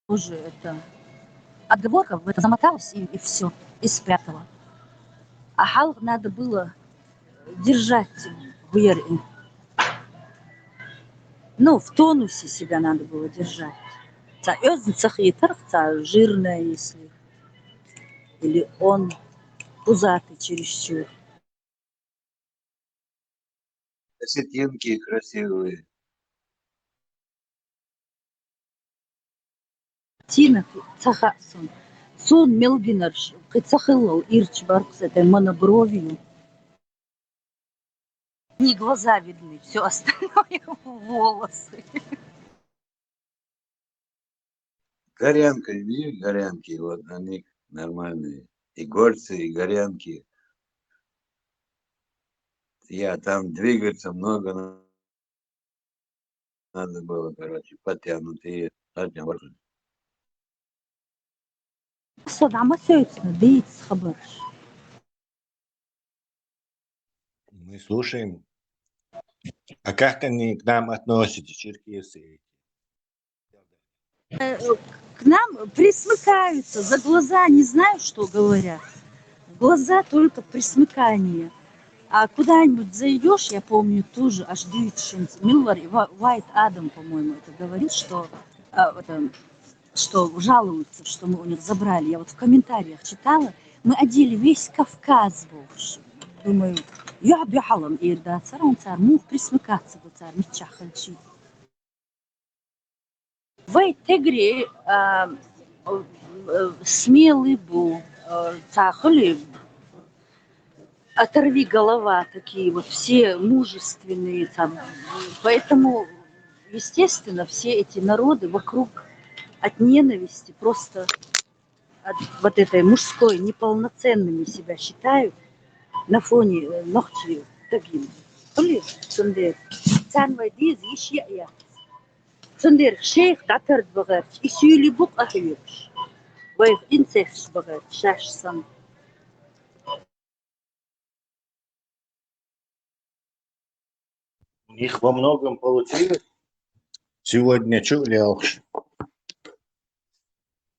тоже это отговорка, в это замоталась и все, и спрятала. А халк надо было держать в вере. Ну, в тонусе себя надо было держать. Жирная, если. Или он пузатый чересчур. Осетинки красивые. Тина цахасон. Сон мелбинарш. Кыцахылл ирч баркс этой монобровью. Не глаза видны, все остальное волосы. Горянка, видишь, горянки, вот они нормальные. И горцы, и горянки. Я там двигаться много надо было, короче, подтянутые. صدع بيت خبرش. Мы слушаем. А как они к нам относятся, черкесы? К нам присмыкаются, за глаза не знаю, что говорят. Глаза только присмыкание. А куда-нибудь зайдешь, я помню тоже, аж Дьютшинс, Милвар, Вайт Адам, по-моему, это говорит, что жалуются, что мы у них забрали. Я вот в комментариях читала, мы одели весь Кавказ, боже. Думаю, я бьяхалам ирда, царон цар, мух присмыкаться бы цар, митчахальчи. Вайт Тегри смелый был, цахали, оторви голова, такие вот все мужественные там. Поэтому, естественно, все эти народы вокруг от ненависти, просто от вот этой мужской неполноценными себя считают на фоне Нохчи Тагин. Или Сундер. Цанвай диз ишья. Сундер шейх датар багат. И сюли бук ахиюш. Вайх инцехш багат. Шаш сам. У них во многом получилось. Сегодня чули,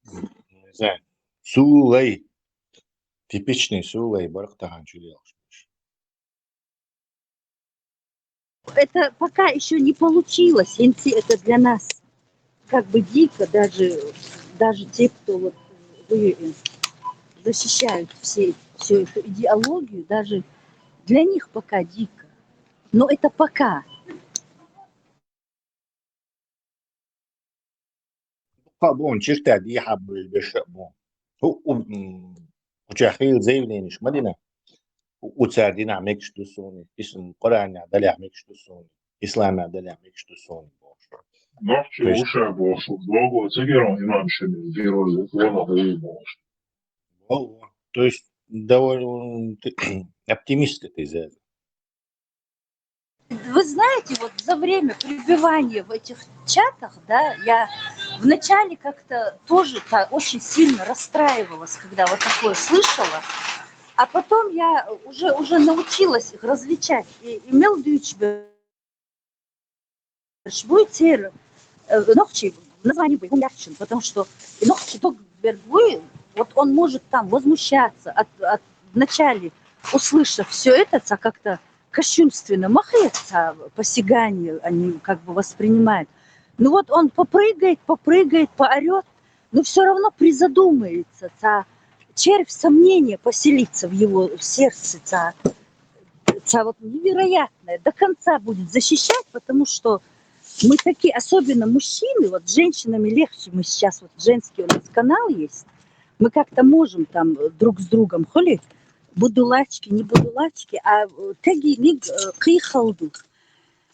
не знаю, Сулай. Типичный Сулай, Бархтахан чули. Это пока еще не получилось. Это для нас как бы дико, даже те, кто вот защищают всю эту идеологию, даже для них пока дико. Но это пока. بون چرته دي حب البشر بون هو وشاخيل زيلينش مدينة وتساعدين عميكش دوسوني اسم قرآن عدالي عميكش دوسوني إسلام عدالي عميكش دوسوني Noći То есть, uša bošu blogo, cegero imam še mi virus, ono da je bošu. то есть довольно оптимист ты из этого. Вы знаете, вот за время пребывания в этих чатах, да, я вначале как-то тоже очень сильно расстраивалась, когда вот такое слышала, а потом я уже научилась их различать. И имел дючбе швуйцер ногчи название бы ярче, потому что ногчи ток бердвы, вот он может там возмущаться от вначале, услышав все это, как-то кощунственно махается, посягание они как бы воспринимают. Ну вот он попрыгает, поорет, но все равно призадумается. Червь сомнения поселится в его сердце. Вот невероятное. До конца будет защищать, потому что мы такие, особенно мужчины, вот с женщинами легче, мы сейчас, вот женский у нас канал есть, мы как-то можем там друг с другом, холи, будулачки, не будулачки, а теги миг кихалду.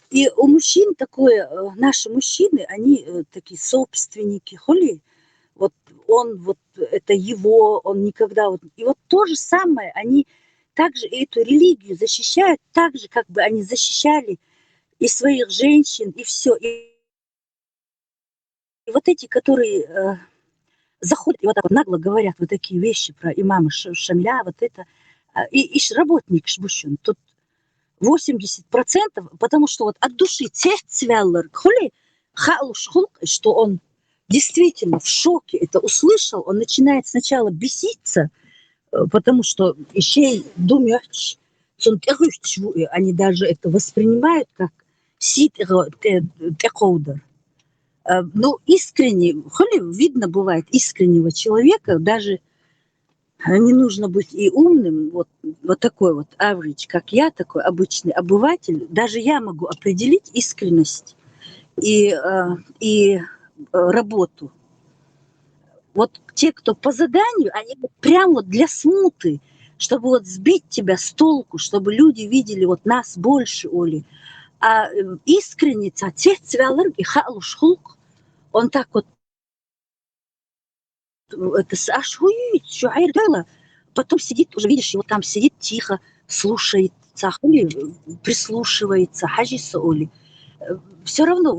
И у мужчин такое, наши мужчины, они такие собственники, холи, вот он, вот это его, он никогда, вот, и вот то же самое, они также эту религию защищают, так же, как бы они защищали и своих женщин, и все. И вот эти, которые заходят и вот так вот нагло говорят вот такие вещи про имама Шамиля, вот это, и работник Шбущун, тут 80%, потому что вот от души цвяллар, что он действительно в шоке это услышал, он начинает сначала беситься, потому что еще думаешь, они даже это воспринимают как сит текоудер. Ну, искренне, видно бывает искреннего человека, даже не нужно быть и умным, вот такой вот average, как я, такой обычный обыватель, даже я могу определить искренность и работу. Вот те, кто по заданию, они прям вот для смуты, чтобы вот сбить тебя с толку, чтобы люди видели вот нас больше, Оли. А искренне, он так вот это потом сидит, уже видишь, его там сидит тихо, слушает, прислушивается, Оли. Все равно,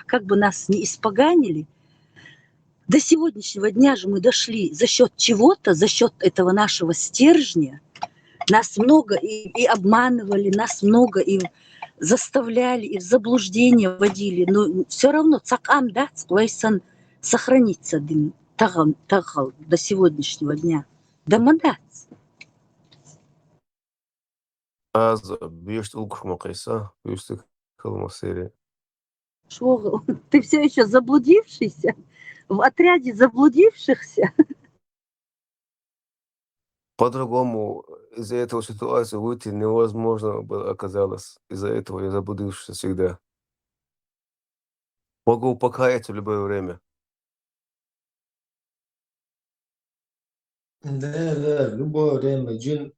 как бы нас не испоганили, до сегодняшнего дня же мы дошли за счет чего-то, за счет этого нашего стержня. Нас много и обманывали, нас много и заставляли, и в заблуждение вводили. Но все равно цакам, да, сохранится до сегодняшнего дня. Да мадац. Ты все еще заблудившийся? В отряде заблудившихся? По-другому из-за этого ситуации выйти невозможно было, оказалось. Из-за этого я заблудился всегда. Могу покаяться в любое время. Да, в любое время джин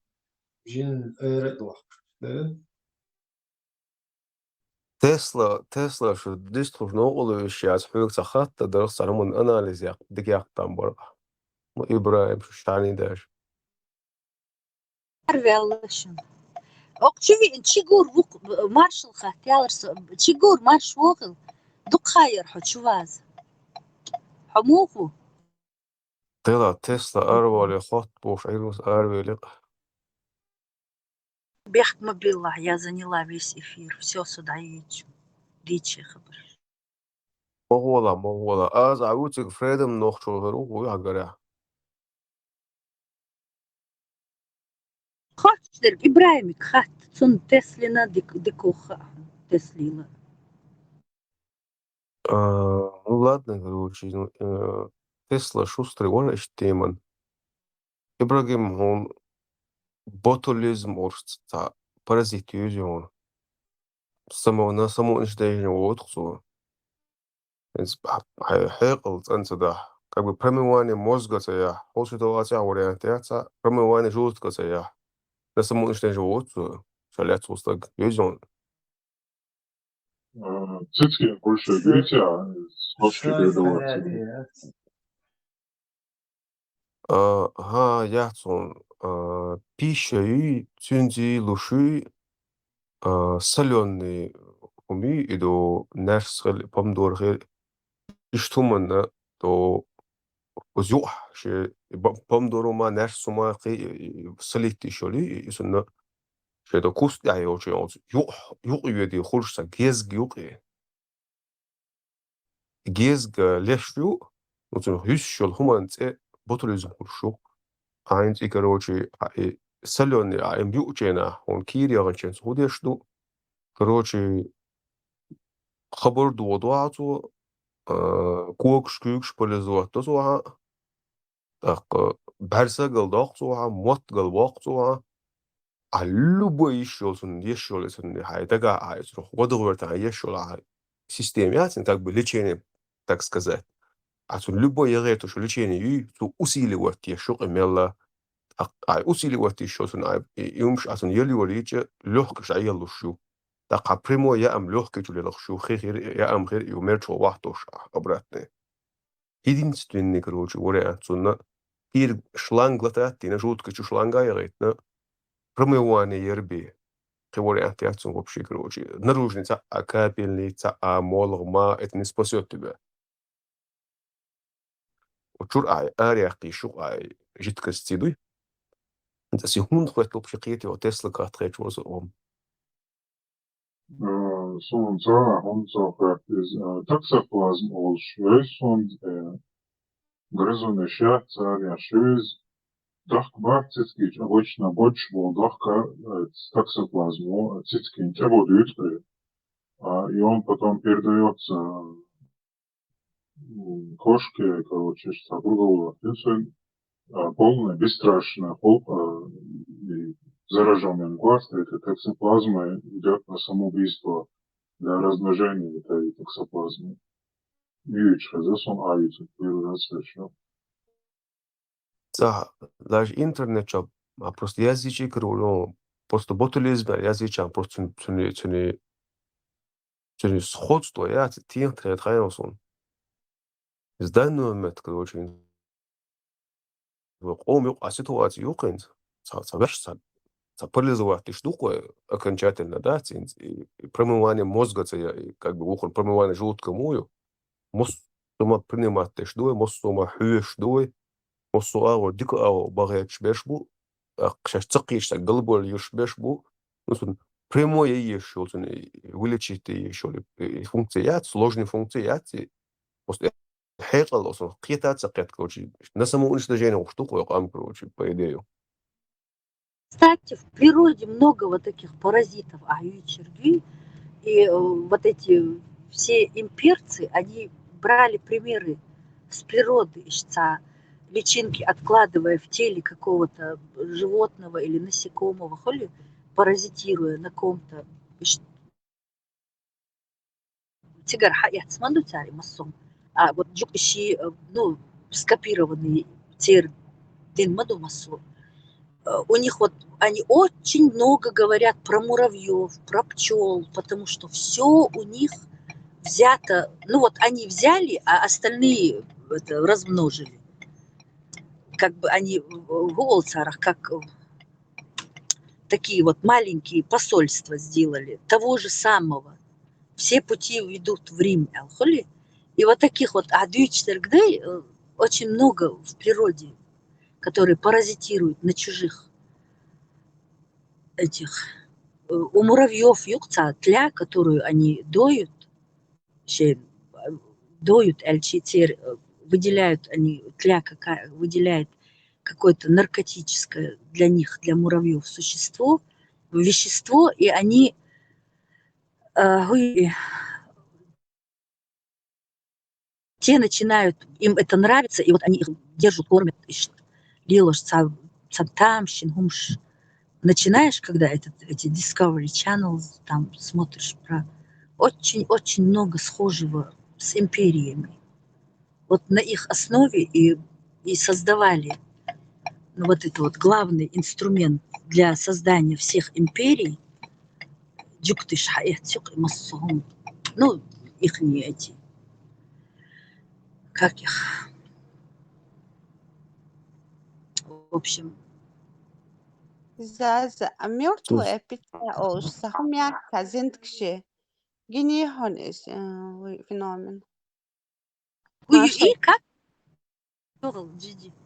да? Tesla şu distro noğulu işyaz hüyükse hatta darıqsarımın analiz dik yaqtan barqa. İbrahim şu şani der. Arveallaşın. Okçuvi çigur marshal xahtiyalır çigur marş voğul duqayır hoçuvaz. Hamuğu. Tesla arvali xot boş ayrılmış arvali. Бехтма билlah, я заняла весь эфир. Все сюда едем. Дичи хабар. Моғола. Az ауцик фредем ноқчулғыру ғой агара. Хочдер Ибраимик хат. Цун Теслина дикуха. Теслила. Ну ладно, короче. Tesla шустрый он эштеман. Ибрагим он ботулизм оршца паразитизм. На самоуничтожение отқсу. حيقل أنت ده как бы промывание мозга, я, whole ситуация варианта, промывание желудка, я, на самом деле животу, шалят устак, везен. Цицки больше берите, а с кошки передаваться. Яцун, пища и цинзи луши, соленый уми, и до нерсхел, помдорхел, и что мы то зюх, что помдорума нерсума солить еще ли, и сунна, что это куст, я его чего, юг веди хурса гез гюки, гез лешвю, ну то есть шел хуманце, ботулизм хуршу. Eins, и, короче, соленый, бьючена, он кириагачен, сходишь, короче, хабарду одуацу, кокшкюкш полезуа, тозуа, так, барсагал дохцуа, мотгал вахцуа, а любой еще сон, хайдага, айсрох, водоворта, еще системе, как бы лечение, так сказать. А любой рету, что лечение, усиливает еще имело. усиливать еще юмш еле легкость аялушу. Так прямо я легкий легкий хер я хер и умерчу вахтош обратно. Единственный, короче, вариант, пир шланглата, ты на жутко шланга на промывание ерби. Вариант я вообще, короче, наружница, капельница, молома, это не спасет тебя. Учур ариахи шу жидкости дуй. Das ist 100% шакети от Тесла картреч was Солнца, он из таксоплазм, ол швейсунд, грызуны ща, царя швейз, дах бакцицкич, обычно больше был дахка таксоплазму, цицкин чего дают, и он потом передается кошке, короче, что другого, полная, бесстрашная, зараженным глаз, эта токсоплазма идет на самоубийство для размножения этой токсоплазмы. Юичка, засон аюца, первый раз слышал. Даже интернет, просто язычи круло, просто ботулизм, языча, просто сходство, я тих трейдхайосон. Из данного момента, короче, а ситуация юкинс, полезовать штуку окончательно, да, промывание мозга, как бы уход промывание желудка мою, мостума принимать что, мостума что, мостуа дико багач бешбу, сейчас цакиш так голубой юш бешбу, ну прямое еще, вылечить еще функция, сложные функции, просто хекалосон, китаться короче, на самоуничтожение штуку, короче, по идее. Кстати, в природе много вот таких паразитов, и червей, и вот эти все имперцы, они брали примеры с природы, личинки откладывая в теле какого-то животного или насекомого, или паразитируя на ком-то. Тигар хаят сманду цари массом. А вот джукши, ну, скопированные тир дин маду массу. У них вот они очень много говорят про муравьев, про пчел, потому что все у них взято, ну вот они взяли, а остальные это размножили. Как бы они в Голцарах, как такие вот маленькие посольства сделали, того же самого. Все пути ведут в Рим, и вот таких вот адюичтергдей очень много в природе, которые паразитируют на чужих этих. У муравьев юкца тля, которую они доют, эльчитер, выделяют они, тля какая, выделяет какое-то наркотическое для них, для муравьев вещество, и они те начинают, им это нравится, и вот они их держат, кормят, начинаешь, когда эти Discovery Channel, там смотришь про очень-очень много схожего с империями. вот на их основе и создавали вот это вот главный инструмент для создания всех империй. Дюктыш хаятюк и массугум. Ну, их не эти. Как их? В общем. Заза, а мертвая петля ош, сахмя казинткши. Генехон is феномен. И как?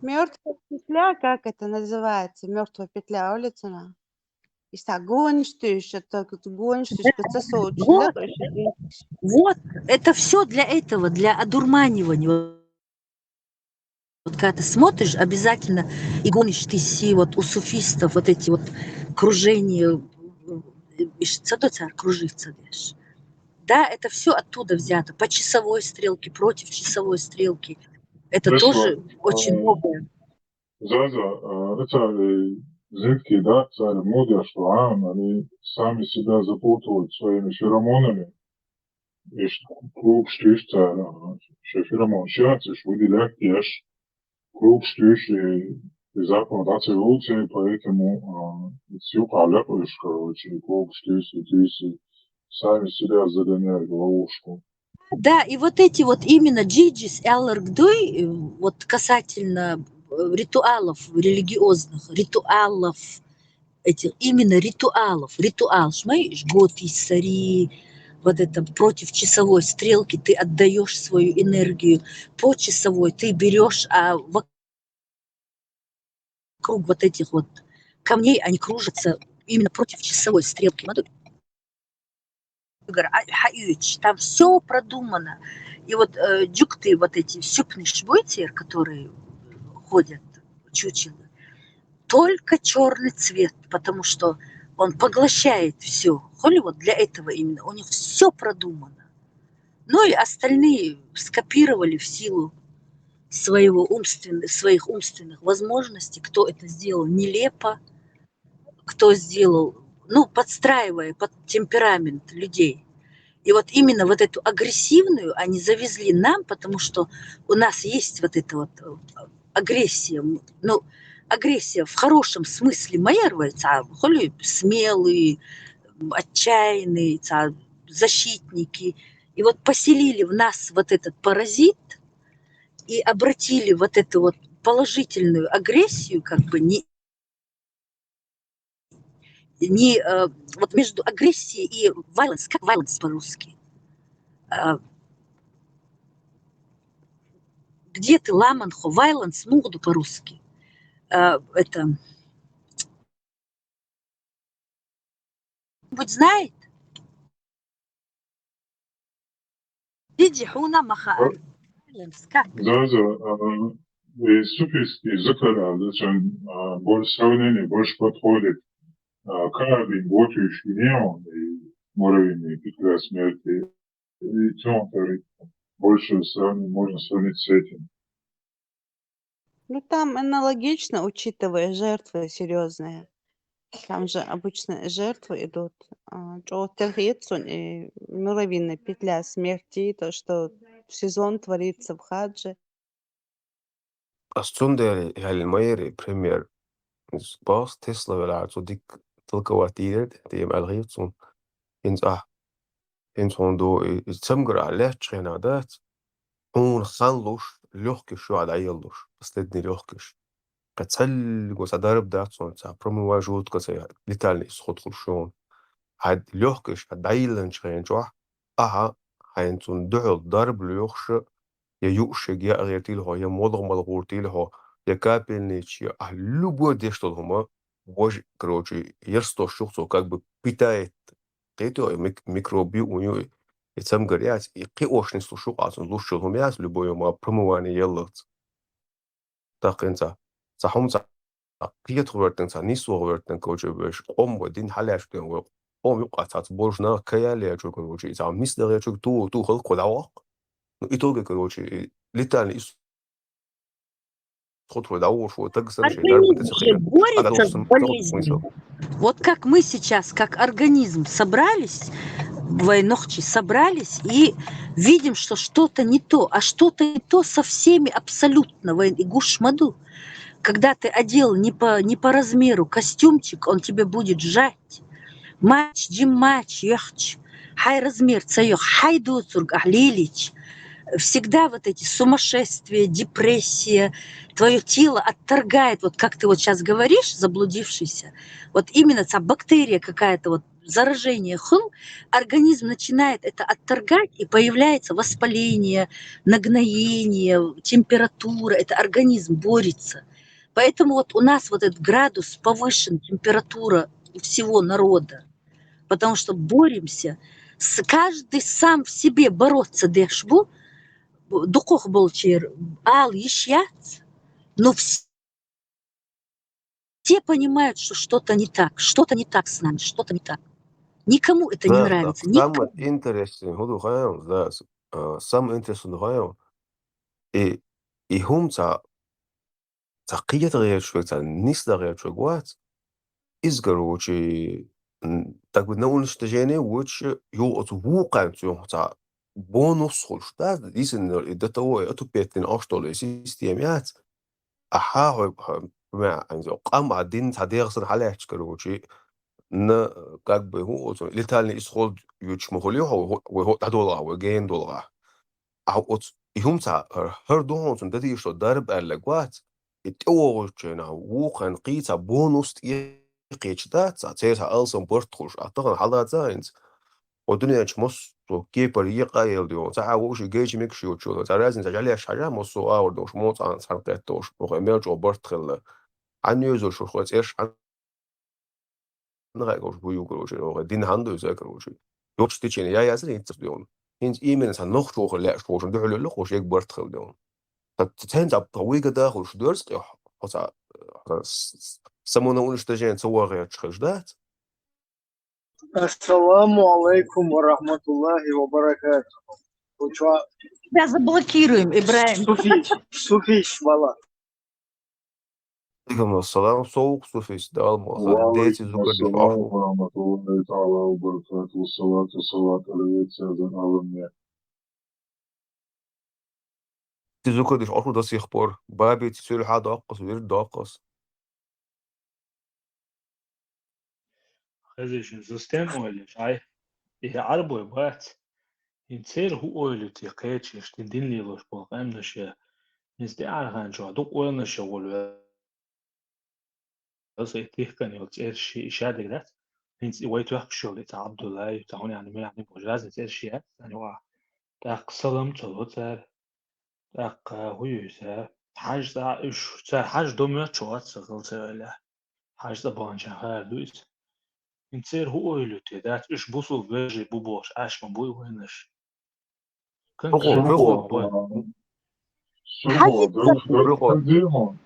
Мертвая петля, как это называется? Мертвая петля улица. İşte гонштиш, так гонштиш, Вот, это все для этого, для одурманивания. Вот когда ты смотришь, обязательно и гонишь ты си, вот у суфистов вот эти вот кружения, кружиться, видишь. Да, это все оттуда взято, по часовой стрелке, против часовой стрелки. Это тоже очень многое. Заза, это зрители, да, царь мудрый, что они сами себя запутывают своими феромонами. И круг штыш царь, что феромон щацешь, выделять ешь, круг штыш и запад от эволюции, поэтому все каляпаешь, короче, круг штыш, и ты сами себя загоняют в ловушку. Да, и вот эти вот именно джиджис элларгдой, вот касательно ритуалов религиозных, ритуалов, этих именно ритуалов, ритуал, шмаешь, год из сари, вот это против часовой стрелки ты отдаешь свою энергию, по часовой ты берешь, а вокруг вот этих вот камней они кружатся именно против часовой стрелки. Там все продумано. И вот дюкты, вот эти сюпный швойтер, которые ходят, чучелы, только черный цвет, потому что он поглощает все. Холливуд для этого именно. У них все продумано. Ну и остальные скопировали в силу своих умственных возможностей. Кто это сделал нелепо, кто сделал, ну, подстраивая под темперамент людей. И вот именно вот эту агрессивную они завезли нам, потому что у нас есть вот эта вот агрессия, ну, агрессия в хорошем смысле майервается, смелые, отчаянные, защитники. И вот поселили в нас вот этот паразит и обратили вот эту вот положительную агрессию, как бы вот между агрессией и violence, как violence по-русски? Где ты ламанхо, violence, муду по-русски? Это... Кто-нибудь знает? Иди хуна маха. Как? Да, суфийские закаляды, больше сравнения, больше подходит карабин, готовящий неон и муравейный петля смерти. И темный, больше можно сравнить с этим. Ну, там аналогично, учитывая жертвы серьезные. Там же обычно жертвы идут. И муравьиная петля смерти, то, что сезон творится в хадже. Astundere halmere primär Bas Tesla wel so dik tilkawatiert de alriert so in do samgra lechena dat on khallosh لوحكش شو على يلوش بسلدني لوحكش قتل وصدرب دات صون تا برومو واجود قصي لتالي سخط خلشون هاد لوحكش عدايلن شخين جوح أها هينتون دعو ضرب ليوخش يوش يا غيرتي له يا موضغ ملغورتي له يا капельничьи любой дешто дома боже короче ерсто шухцо как бы питает это микроби у него и сам горят и приошный слушал а он лучше у меня любое ма промывание еллот так инца сахумца пьетровертен са нисовертен короче веш один халяштен во он юқатат божна каяле чё короче за мистер чё ту хол кодавак ну итоге короче летально Организм же борется с болезнью. Вот как мы сейчас, как организм, собрались, войнохчи собрались и видим, что что-то не то, а что-то не то со всеми абсолютно. И гушмаду, когда ты одел не по размеру костюмчик, он тебе будет сжать. Матч, джим-матч, ехч, хай размер, цаёх, хай доцург, ахлилич. Всегда вот эти сумасшествия, депрессия, твое тело отторгает, вот как ты вот сейчас говоришь, заблудившийся, вот именно бактерия какая-то, вот заражение, организм начинает это отторгать, и появляется воспаление, нагноение, температура, это организм борется. Поэтому вот у нас вот этот градус повышен, температура у всего народа, потому что боремся, каждый сам в себе бороться дешбу, духох болчер, ал ишьяц, но все понимают, что что-то не так с нами, что-то не так. Никому это не Да, нравится, так, никому. самое интересное, худу хаям, да, самое интересное хаям, и хум قية غير شوية نيس غير شوية وات إزغر وشي так наулнш тажене воч ёот вукан цю та бонус холш да дисен да того эту петен аштоле системят аха ма анзо qam адин тадерсен халач короче на как бы вот летальный исход юч мохолио ho дадола ho ген долга а вот юмца хердон да ти что дарб алагват итоочена вукан қица бонус قيشتا تسعة ألسن برتخش أعتقد حالات زاينز ودنيا مص كيبر يقايل ديون تاع وش جيج ميكشيو تشو تاع لازم تجعلها شجع مصو أور دوش موت عن سرقتوش بقى جو برتخل عن يوزو شو خوات إيش عن نغايش بيو كروش دين هندو زاكروش يوش تيجين يا ياسين تبدون هنز إيمن سان نخ شو خلا شو شو دحول له خوش يك برتخل ديون تتهنز بطويقة داخل شو درس حتى سمونا уничтожение целого чхаждать. Ассаламу алейкум ва рахматуллахи ва баракатуху. Тебя заблокируем, Ибраим. Суфиш, вала. Алейкум ассалам, соук суфиш, дал муха, дети وعليكم зукадиш السلام ашу. ورحمة الله تعالى وبركاته والصلاة على سيدنا الأنبياء. Ти зукадиш ашу до сих пор. Баби ти сюль хад аккас, вирд аккас. خزيش سيستم أولش عاي إيه عربو يبغات ينسير هو أولو تيقيتش يشتدين لي لوش بلقام نشيا نزدعر غان شو عدوك أول نشيا ولو بس يتيه كان يلتير شي إشادة جدات هنس ويتو يحك شغل تا عبد الله يتعوني يعني ما يعني بوجاز يتير شيات يعني واحد تاق صلم تلوتر تاق هو يسار حاج تا إيش تا حاج دوميات شوات سغل سغلا حاج تا بانشان خير دويت ينسير هو أولو تيدات إيش بوصل بيجي بوبوش عاش من بوي وينش كان Приход, كان приход. حاجة Приход.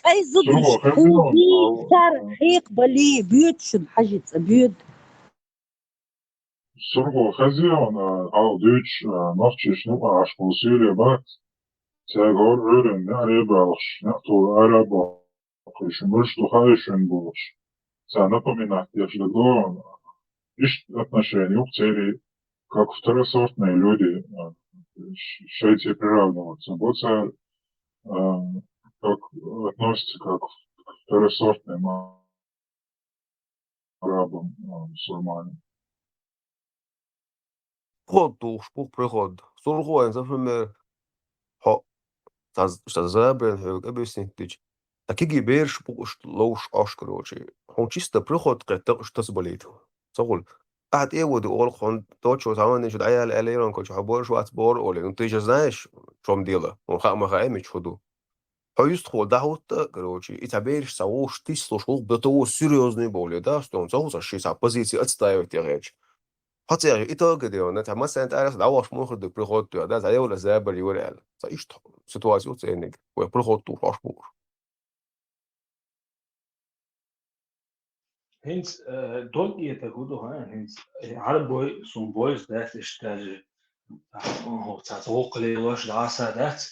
أي زدش حوبي صار حيق بلي بيوتشن حاجة بيوت Сурго хазион ал дүйч нахчишну ашкул сирия бат тягор рырын аребалш нахту араба кышмыш тухайшен булш. Напоминать, я же говорю, есть отношения у цели, как второсортные люди, шейте приравниваться. Вот как относится как к второсортным арабам, мусульманам. Приход душ, бух приход. Сургуэн, например, что забран, объяснить тыч. Такие берешь, буш лоуш аш, короче. Он чисто приход, что заболеет. Согул. بعد ايه ودي اول خون توتشو تعمل نشد عيال اليرون كوتش حبور شو اتبور اولي انت ايش знаешь شوم ديلا وخا ما خايمش خدو Поюст ход дахута, короче, и теперь сауш ты слушал до того серьезной боли, да, что он сауш шиса позиции отстаивать речь. Хотя и то, где он, это масса интерес, да, ваш муж до прихода, да, заявил за болевал. За что ситуацию ценник, вы приход ту ваш муж. هنس دول يتجودوا ها هنس عربوي سون بويز دات اشتاج هو تزوق لي واش دعاسة دات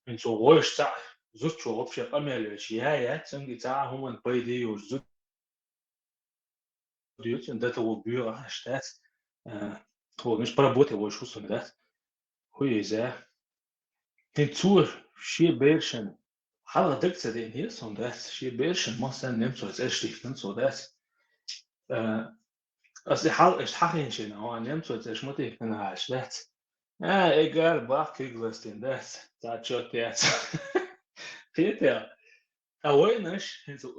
هنس واش تاع زوج شو غبش قمل شيايات سنجي تاع هم البيدي وزوج дьютен, да то бюро штат. То nicht поработать его еще сам, да? Хуй за. Den Tour شيء بيرشن حالا دكتور دين هي سون داس شيء بيرشن ما سن نم سو زش ديفن سو داس أصل حال إيش حقين شيء هو نم سو زش ما ديفن عاش دات إيجار باك إجلستين داس تاع شو داس كيتا أوينش هنتو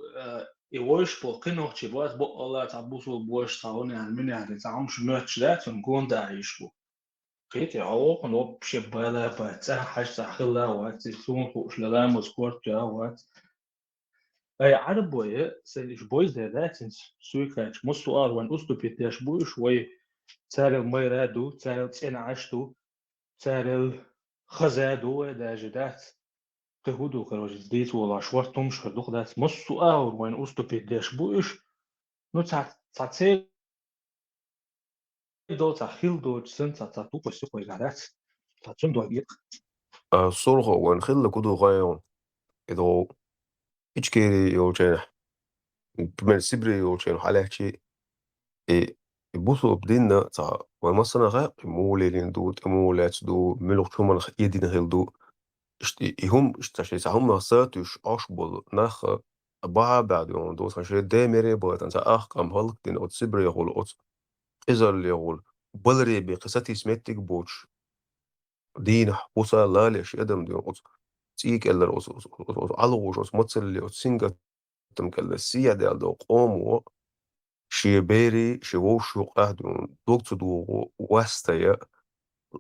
يوش بقينو تشيبات بق الله تعبوسو بوش تعوني عن مني عن تعمش ماتش دات ونكون داعيش بو كيتا أو كنو بشبالة بتاع حاجة تحخلا وات تسون فوق شلالام وسكورت جا وات أي عرب بويه سيلش بويز ده سويكاتش مستو وان أستو بيتاش بوي شوي تار الميرادو تار تنعشتو تار خزادو ده جدات كهودو كروج زديت ولا شوارتم مش خدوخ دات مستو وان أستو بيتاش بويش نو تاتسي دو تخيل دو تسن تاتو بس كوي غادات تاتون دو يق الصرخة وان خل كدو غايون إذا إيشكيري يوجينح بمن سبري يوجين حالاتي بوثو بدينا تا ومصنع غا مولي لندود مولات دو ملوك شومان يدين هيلدو هم اشتاشي هم ساتوش أشبول نخ بعد يوم دوس خشي دامري بوت أنت كم هلك دين أوت سبري يقول أوت إزر يقول بلري بقصتي سمتك بوش دين حبوسا لا ليش أدم دين أوت تيك إلا أوت علوش أوت متصل أوت سينجا تمكلا السيا ديال دو قومو شيبيري شوشو قهدون دوكتو دو واستيا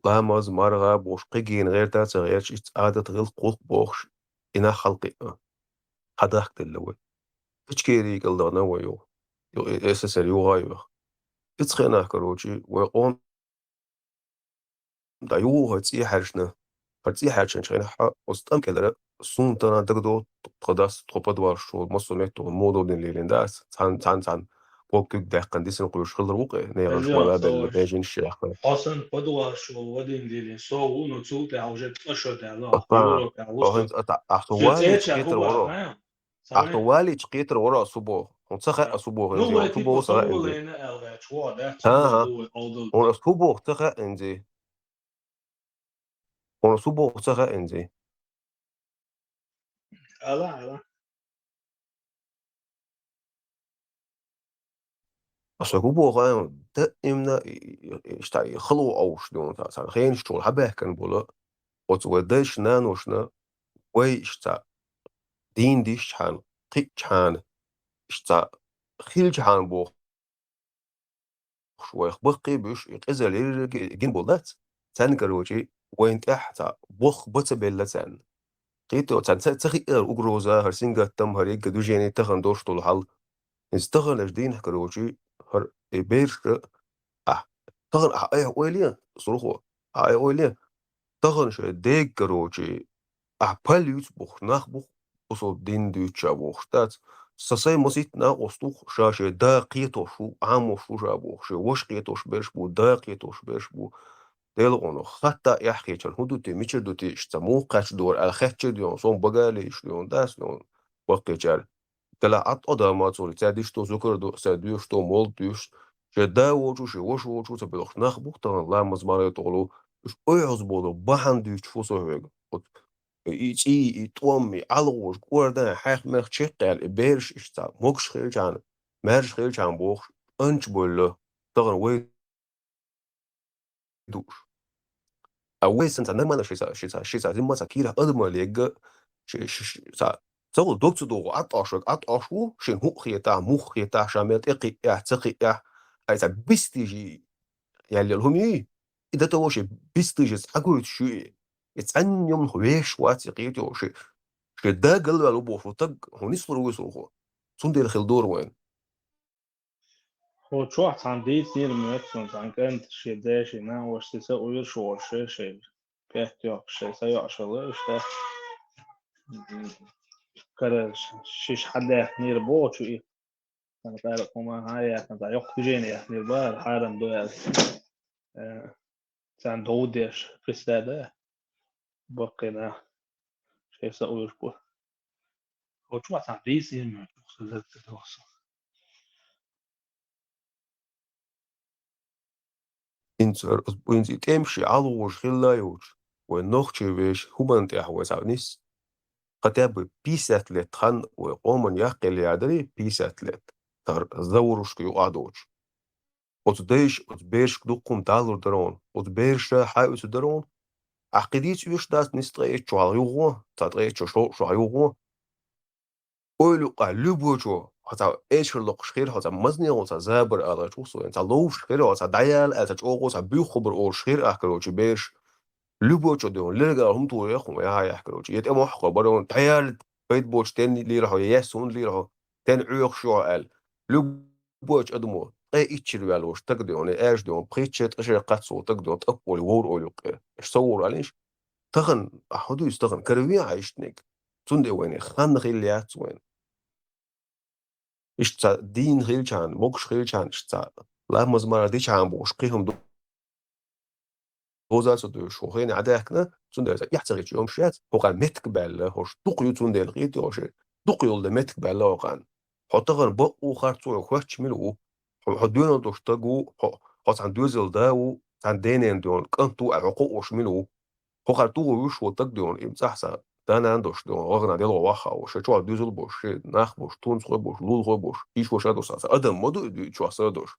لامز مرغا بوش قيجين غير تاتا غير شيت عادة غير قوق بوش إنا خلقي حداك تلوي تشكيري قلدنا ويو إسسر يوغايو إتخينا كروجي ويقوم دا يوغا تسي حرشنا فتسي حرشن شغينا حا وستام كدرا سونتنا دقدو تقداس تقبضوار شو مصو ميتو مودو دين ليلين داس تان وكيك داقن ديسن قوش خلر وقع نيغش أجا ولا بل صور بيجين الشيخ حسن بدو شو ودين ديلين سو ونو تعوجت أشهر تعلا أطا يورو تعوجت أحتوالي جت تقيتر خوبا ورا ها ثواني أحتوالي تقيتر ورا صبو ونسخة أصبو إنزي نو ونصبو تيبو وصخة صور إنزي لنا ألغا شو ده ها تندو ها دو أودل ونصبو وصخة إنزي ونصبو وصخة إنزي ألا أصبو غايم دائمنا يشتاي خلو أو شلون تاع خين شتول حبه كان بولا وتودش نانوشنا وي اشتا دين ديش شحان قيت شحان اشتا خيل شحان بو شوي بقي بيش يقزل جين بولات تان كروجي وين تحت بوخ بتبلتان قيتو تان تخي أجروزا هرسينجا تم هريك دوجيني تخن دوش طول حل استغل جدين كروجي هر بيرش تغن أي أوليا صروخو أي أوليا تغن شو ديك كروجي باليوت بوخ نخ بوخ وصل دين دوتشا بوخ تات سساي مسيتنا وسطوخ شاشة دا قيتوشو عامو شو جابوخ شو وش قيتوش بيرش بو دا قيتوش بيرش بو ديلغونو حتى يحكي كان هدوتي ميشر دوتي اشتمو قاش دور الخيتش ديون صون بغالي شلون داس لون وقت جال تلا عط أدامات صوري تاديش تو زكر دو ساديوش تو مول ديوش شدا وجو شو وش وجو تبلوخ نخ بوخ تغن لا مزماري تغلو اش اويعز بولو بحان ديوش فوسو هيغ إي تومي علوش قوردان حيخ مخ تشيقال بيرش اشتا موكش خيل جان مارش خيل جان بوخ انش بولو تغن وي دوش أوي سنت نرمانا شيسا زي ما سكيرا أدم ليج تقول دكتور دو عطاشو شن هو خيتا مخ خيتا شامل إقي تقي أيتا بيستيجي يعني الهمي إذا توشي بيستيجي أقول شو يتعني يوم هويش واتقيتو شي دا قلب على بوفو تق هوني صلوا يصلوا صندي الخلدور وين هو شو عن دي تير ميتون عن كانت شي داشي نا وش تسوي شو شي بيحتاج شي سيء شغله إيش كرش شيش حدا نير بوتشو إيه أنا تعرف هما هاي كانت يوقف جيني نير بار حارم دوال كان دودش في السادة بقينا شيء سوي شو هو شو عن دي تير ميتون инц темши алууш хиллаюш ونخشي هومن تحوس عنيس хотя бы 50 лет хан оман яқел ядри 50 лет тар заурушки адоч от дейш от берш дукум далур дрон от берша хайус дрон عقيديت ويش داس نستغيت شو عيوغو تطغيت شو عيوغو ойлу qa любочо хата эшерлок шхир хата мазнео та забр ала чусо та лов шхир та даял ата чого та бюхобр ол шхир ахкорочи беш любочо дон лега хум ту яхум я яхкорочи ет емо хко барон даял бейт боч тен лира ха ясун лира тен уйх шо ал любоч адмо اي اتشريال وش تقدون ايش دون بريتشت اشي قاتسو تقدون تقول وور اولق ايش صور عليش تغن احدو يستغن كروي عايشتنك تندي وين خان غيليات وين اشتا دين غيلشان موكش غيلشان اشتا لا مزمار دي شان بوش قيهم دوزات دو شوخين عداكنا تندي يحتاج يوم شات وقال متقبل هوش دقيو تندي الغيت يوش دقيو اللي متقبل وقان حطغن بقو خارتو خوش ملو حدونا دوشتاغو حط عن دوزل داو عن دينين دون كنتو عقوش منو هو خارتو وش وتقدون امسحسا دانا عندوش دون غنا ديلو واخا وشو دوزل بوش ناخ بوش تونس خو بوش لول خو بوش ايش وش ادوس ادم مودو دي شو اسدوش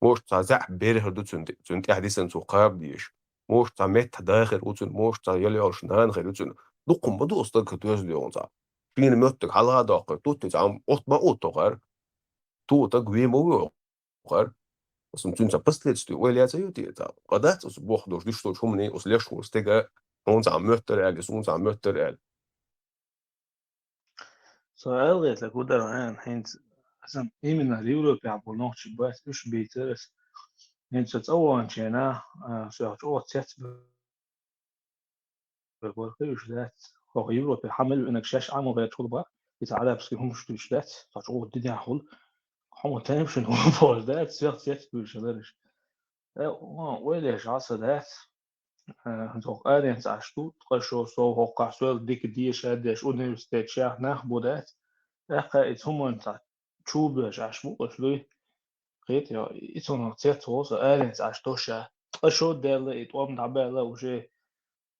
موش تزع بيره دو تنت حديثن سو قاب ديش موش تمت داخل وتن موش يلي عشنان غير وتن دقم مودو استك دوزل يونزا بين متك حلا داق توت عم اوت ما اوتوغر تو تقوي مو غر وسم تنسى بسلتستو ولا تيوتي تا قدات اس بوخدوش ديشتو شومني اس ليش وستيغا اونز عم متر اجس اونز عم متر سؤال غير لك ودر عن حين حسن من اليورو بيعبو نوتش بس مش بيترس حين تتأول شينا سيحت أول تيت بالقيوش ذات هو يورو بيحمل إنك شاش عام وغير شغل بقى يتعالى بس هم مش توش ذات تشغل الدنيا حول هم تنمشن هو فوز ذات سيحت تيت بيش هذاش ويليش عصا ذات doch ergens ashtu qasho so hoqasol dik die shadesh universitet shah nakhbudat اخا اتهم تا چوبش اشمو قشلوی قيت يا اتون تيتوس ergens ashtosha qasho del اتوم dabela уже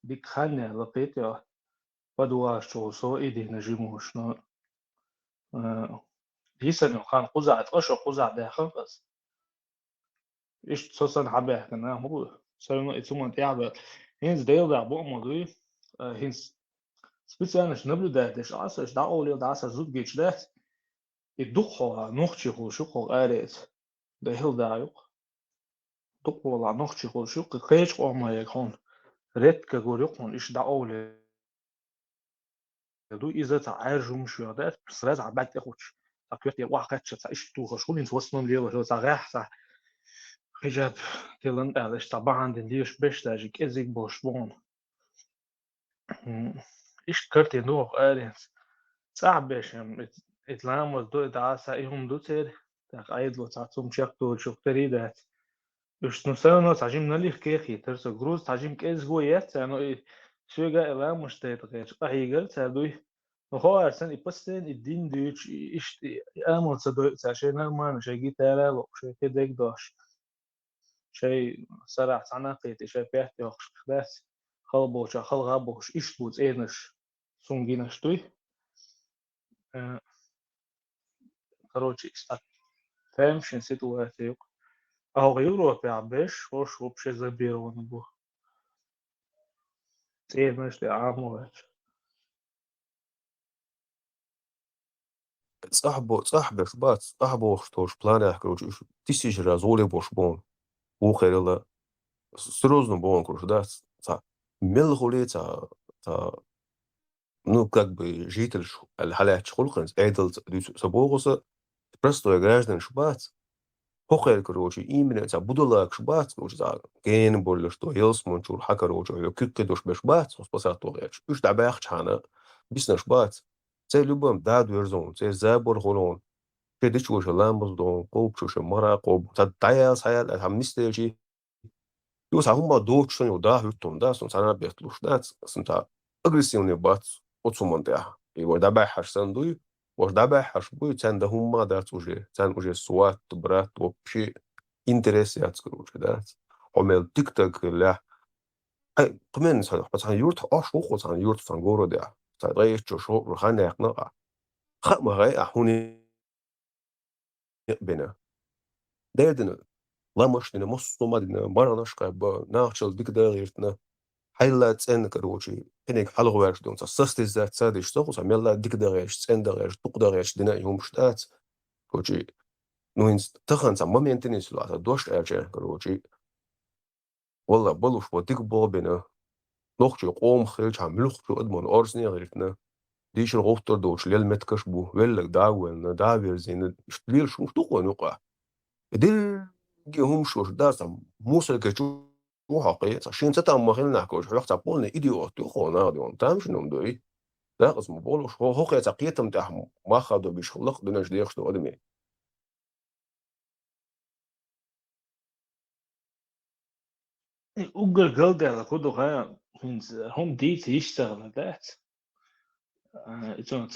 dik khane laqit ya badwa so edi najimush no يسن خان قزعت قشو قزع داخل بس ايش تصن حبه كنا هو سلام اتوم تعب هينز ديل da بومدوي هينز Специально наблюдать, asa da olio da asa zut geçler. Duho nochchiho shuko aret. Da hilda yok. Duho la nochchiho shuko kech olma yakon. Red ka gorikon iş da olio. Du izet عارجum شو ده سرز عباك تخوش. تكيت واحد شتا iş tu شغل انت وصلنا ليه ولا صراحة صح. حجاب تلن قالش طبعا دنديش بشتاج كزيك بوشبون. iş kırtı nuh aret. صعب اتلامس دو دعاسة ايهم دوتر تاق ايد لو تعطوم شاكتو شوكتري دات اش نسانا تعجيم ناليخ كيخي ترسو جروز تعجيم كيز هو يات يعني شوغا الامش تيتغير اهيغر تادوي وهو ارسن يبستن الدين دوش ايش امل صدو تعشي نرمان شاقي تالا لو شاي كدك دوش شاي سرع تعناقيت شاي بيحتي وخش خلاص خلبوش خلغابوش ايش بوز اينش سونجينش توي короче ставим ситуацию а в Европе абеш хош вообще забировано было ты знаешь ты амовать صاحبه شبات صاحبه شتوش плана короче тысяч раз оле бош бон ухерла серьезно бон короче да мел холеца ну как бы житель الحالات خلقن эдл собогоса простой граждан шбат хохер короче именно за будулак шбат короче за ген болло что елсмон чур ха короче кыккедош бешбат спасат тогяч уж дабах чана бисна шбат це любом да дверзон це забор холон كده شوش لامبز دون قوب شوش مرا قوب تدايا سايا هم نستيجي يوس هم دوتش سن يودا هتون دا سن سانا بيتلوش دات سن تا اغريسيوني بات اوتسومون دا يور دابا حرسن دوي وش دابا حرش بوي تان да هم دات уже تان уже سوات برات вообще интерес я скажу дат عمل تيك تاك لا أي كمان صار بس عن يورت شو عن يورت عن جورو ده تغير شو رخانة يقنع ما غير هوني بنا دردنا لا مش دنا مص ما دنا مرة نشقى ناخشل ديك داغيرتنا حيلا تسن كروشي هنيك حلو ورش دون صست الذات سادش تخص عم يلا ديك داغيرش تسن داغيرش تق داغيرش دنا يوم شتات كروشي نوينز تخن سام ما ينتنيس لا دوش ارجع كروشي والله بلوش وديك بوبنا نوخشي قوم خيج عم لوخشو ادمون اورسني غيرتنا ديش الغوفتر دوش ليل متكشبو ولا داول داوير زين شتليل شو تقوى نقع دل هم شو داسم موسى كجو حقيقة عشان تتعم مخلنا كوش حلقة بولنا إيديوت تخونا ديون تامش نمدوي لا قسم بولوش هو قيت عقيتهم تاعهم ما خدوا بيش خلق دونش ديخش دو أدمي Uger gelder kudu ha هم دي يشتغل ذات يتون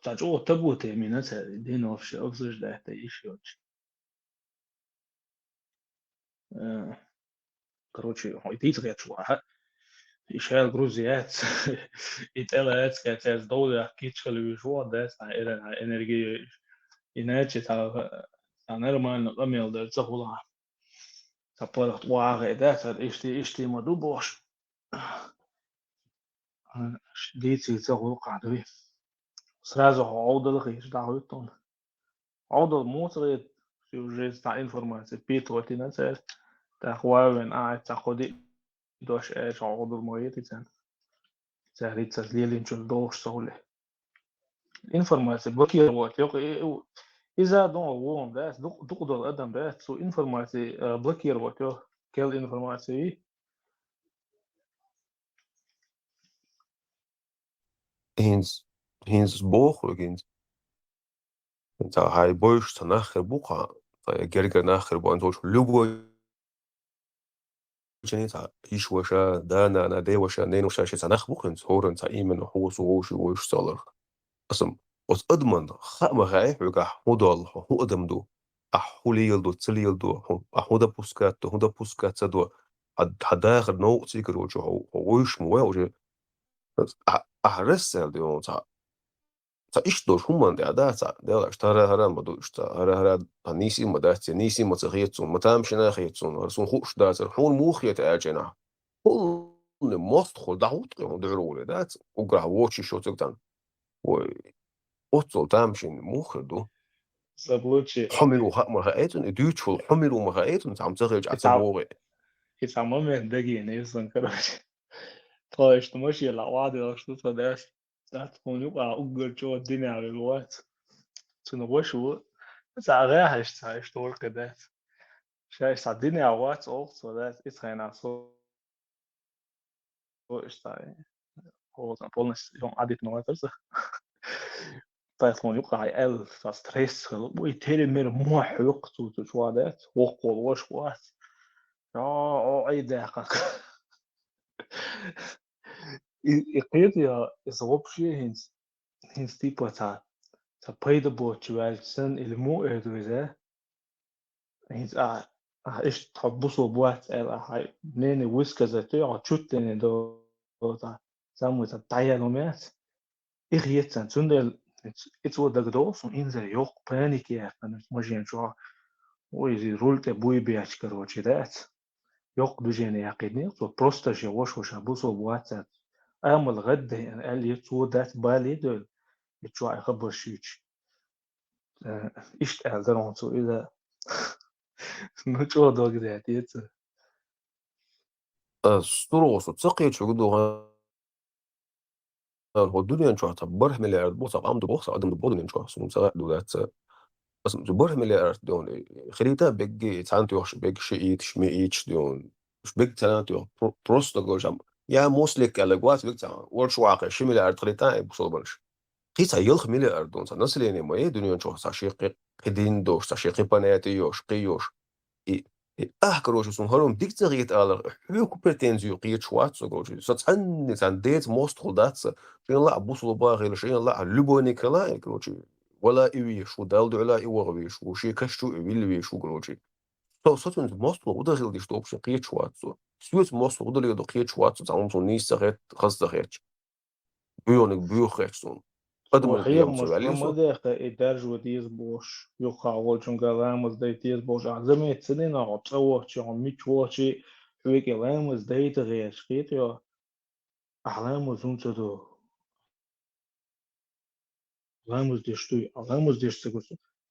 تاجو تبوتي من دين وفش أفزج ذات يشيوش короче ديت غير شوها يشال جروزيات يتقلت كاتاز دولة كيتشل وشوا داس على إنرجية إنرجي تا نرمال نقمل در تقولا تقولت واقع ذات إشتي مدو بوش ديت تقول قاعدة сразу عودة غير دعوتهم عودة موتر سيوجيز تاع إنفورماتي بيتوتي نسال تاع خوارن قاعد تاخدي دوش إيش عودة المويتي تان تاعي تسليل إنشل دوش سهولة إنفورماتي بكي روات يوك إذا دون وون داس دقدر أدم داس سو إنفورماتي بكي روات يوك كل إنفورماتي هينز بوخ لكنز انت هاي بوش تناخر بوقع جرجر ناخر بوانتوش لوبو جنيتا إيش وشا دانا أنا دي وشا نين وشا شي تناخ بوخن هورن تا إيمن هو سووشي ويش صالر أسم وس أدمن خام غايح وقع هودال هو أدم دو أحولي يلدو تسلي يلدو أحودا بوسكات هودا بوسكات سدوا حداخر نو تيكر وجو هو ويش موا وجه أحرس ديون تا إيش دوش هم دي عداتا ديلا اشترى هرا مدو اشترى هرا نيسي مداتي نيسي متخيتون متامشنا خيتون رسون خوش داتر حول موخيت أجنا كل مستخل دعوت قيون دعرولي دات وقرا ووتشي شو تقدان و أوتو تامشين موخدو زبلوتشي حمل ومغايتون ديوتشول حمل ومغايتون تعم تخرج عتبوغي يتعمم دقي نيسون كروش طايش تمشي العواد يرشتو فداش تكون يبقى أقل جو الدنيا على الوقت تنوشو تعريحش تعيش طول كدات شايش الدنيا على الوقت أوقت ودات إتخينا صو إشتاي هو بولنس يوم عديت نواترز تكون يبقى هاي ستريس ويتهري مير مو حيوق تشوادات وقول وش وات أي دقيقة يقيد يصوب شيء هنس تيبا تا بيدا بوتشوال سن المو إدوزة هنس إيش تحبسوا بوات هاي نيني ويسكا زيتو تشوتني دو تا سامو تا تايانومات إغيتسان تندل إتسو دقدوس وإنزل يوق بانيك يا فانا مجين شو ويزي رولت بوي بياش كروتشي دات يوق دوجيني يقيدني تو بروستا جي وش أبوسو بوات أعمل غد قال يتسو دات بالي دول يتسو يخبر شيش إيش أقدرون تو إذا نشو دوق دات يتسو ستروس تسقيت شو قدو هو الدنيا نشوف برح مليار بوصة عم بوصة عدم بودن نشوف سون سواء دولات بس برح مليار دون خريطة بيجي تانتي وش بيج شيء شميتش دون مش بيج تانتي بروست جوجام يا موسلك على جواز بيج تان ورش واقع شي مليار خريطة بوصلش قيس يلخ مليار دون ناس اللي يعني ما يدنيا نشوف ساشيق قدين دوش ساشيق بناتي يوش قيوش كروش سون هرم ديك تغيت على حيوك برتنزيو قيت شوات سو كروش ستحن تان ديت موستخل داتس شين لا بوصل باغي شين لا لبوني كلا كروش ولا إيوي شو دالدو على إيوغوي شو شي كشتو إيوي شو كروش Satun mostly udalil di stop się qiychwatsu. Suet mostly udalil do qiychwatsu zamson nisaget qasdaget. Buyonik buyukheksun. Adamın وحيغ qiyamsu مش valisu. رمضة إدارج وديز بوش يقع والجون قلامز دي تيز بوش عزمي سنين عطوة شعون ميتوشي حويك لامز دي تغير شقيت يا أحلامز انتدو أحلامز ديشتوي أحلامز ديشتغل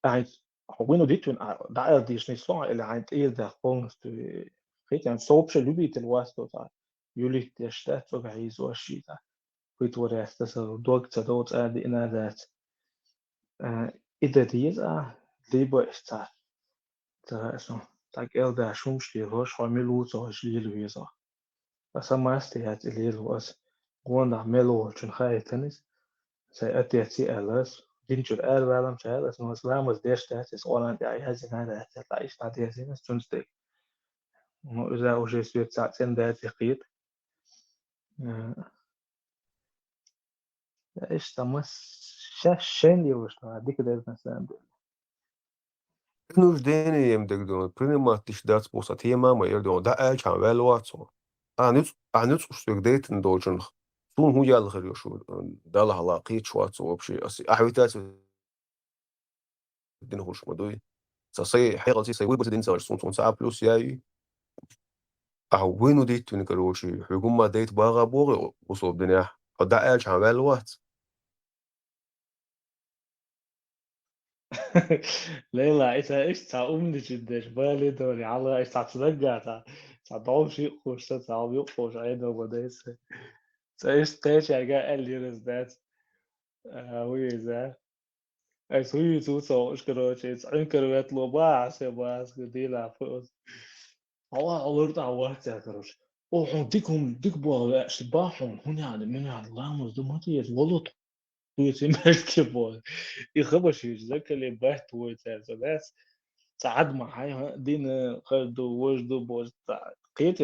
عايد حوينو ديتون دعير ديش نسوع اللي عايد إيه ده قومس تي خيت يعني صوبش لبيت الواسطو تا يولي تشتات وقعيز وشي تا كويت ورا استسر دوك تدوت آدي إنا ذات إذا ديزا ليبا إستا ترى تاك إلدا شومشتي روش فاميلو توش ليلو يزا بس ما استيات ليلو أس قوانا ميلو چون خاي تنس سي أتيتي ألس دينشور أل بالام شايلس نو سلامس ديش تاتس أولان دي أي هزين هذا تطلع إيش تاتي هزينس تنستي إذا وجه سويت ساعتين داتي قيد إيش تمس شين يوش ديك دير مثلا Nuž deneyim degdon. Primat tiš dats būs atījumā, ierdon da ēčām vēl vācu. Ānuc uzsvik deitin dočun. Sun hu yalgırıyorşu. Dala hala qiychwatsu вообще. Ahvitats din hoş madoy. Say حيقل سي ويبس دين ساعة صون ساعة بلوس ياي. وينو ديت نكروشي حكومة ديت باغا بوغي وصوب دنيا. دا ēčām vēl vācu. ليلى إيش تعوم دي جدش بالي دوري على إيش ترجع تعوم شيء خوش تعوم يقوش عيدا ودايس إيش تاش يا جا قال لي رزدات ويزا إيش هو توصل إيش كروش إيش عنكروات لو باعس يا باعس كديلا فوز هو أولرت عوارت يا كروش هم ديك بوا شباحهم هنا من الله مصدوم هتيز والله يتمشى بوا يخبش يجزاك اللي بحت وتعزلات ساعد معايا دين خدو وجدو بوز قيت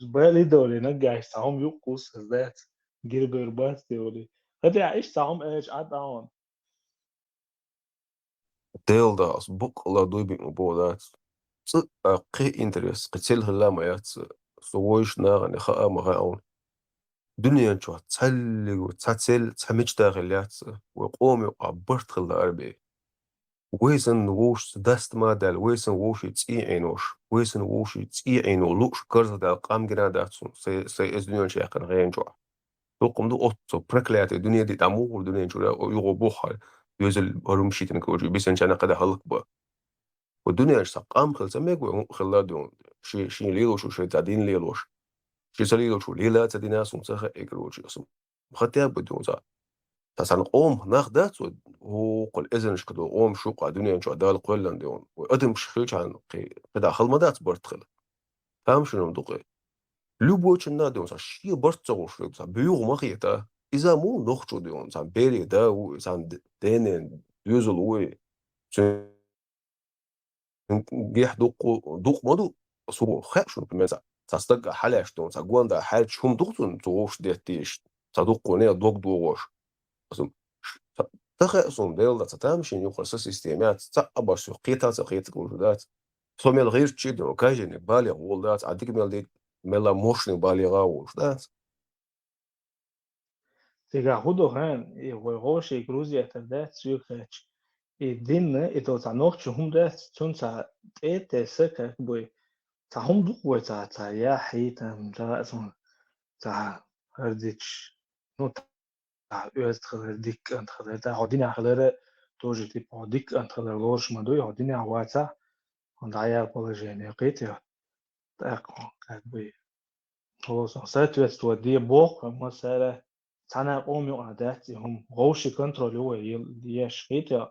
بالي دولي نرجع يستعهم يقص ذات جيربر باس دولي هذا يعيش تعهم ايش عاد عون Deeldaas boek la doibing bodaat. Qi interest قتل هلا ما يات سويش ناغن خا ما غاون. دنيا شو تسلق وتسل تسمج داخليات وقوم يعبرت خل أربي. ويسن ووش دست ما دال ويسن ووش تسيعينوش ويسن ووش تسيعينو لوش كرز دال قام جنا داتسون سي اس دنيا شيء كان غين جوا. توقم دو أوتو بركلات الدنيا دي تعمو الدنيا شو يغو بوخال يوزل هرمشيت نكوجي بيسن شانا قد هلق با. والدنيا إيش سقام خل سميك خلا دون شي ليلوش وشي تعدين ليلوش شي سليلوش ليلا تعديناس ومسخ إكروش اسم خطيا بدون زا تسان قوم ناخدات هو قل إذن شكدو قوم شوق الدنيا شو دال قلن دون وقدم شخيش عن قدا خل مدات برتخل فهم شنو مدقي لوبوش النادون سا شي برتغوش سا بيوغ مخيتا إذا مو نخشو دون سا بيري دا وسان دينين يوزل وي جيح دوق مدو سو خشون بمزا تستقى حلاش دون ساقوان حال شوم دوقتون توش ديتيش صدوق نيا دوق دوغوش اسم تخصم ديل دا تتامشين يقرص سيستيمات تأبر سوقيتا سقيت وجودات ثم الغير تشيد وكاجن بالغ ولدات عندك مال ملا موشن بالغ وجودات تيجا هودو هان وغوشي جروزيا تردات سيوكاتش الدين إذا تعنوخش هم دات تنسى إيه سكك بوي تعهم دوق تا يا حيتا تا اسم تا هرديتش نو تا يوز هرديك أنت خلال تا هوديني خلال توجي تيب هوديك أنت خلال لورش مدوي هوديني عواتا عند عيال بولجيني قيتي تاقو كاك بوي خلاص ساتويت تودي بوق مسألة تانا قومي وعداتي هم غوشي كنترول هو يش قيتي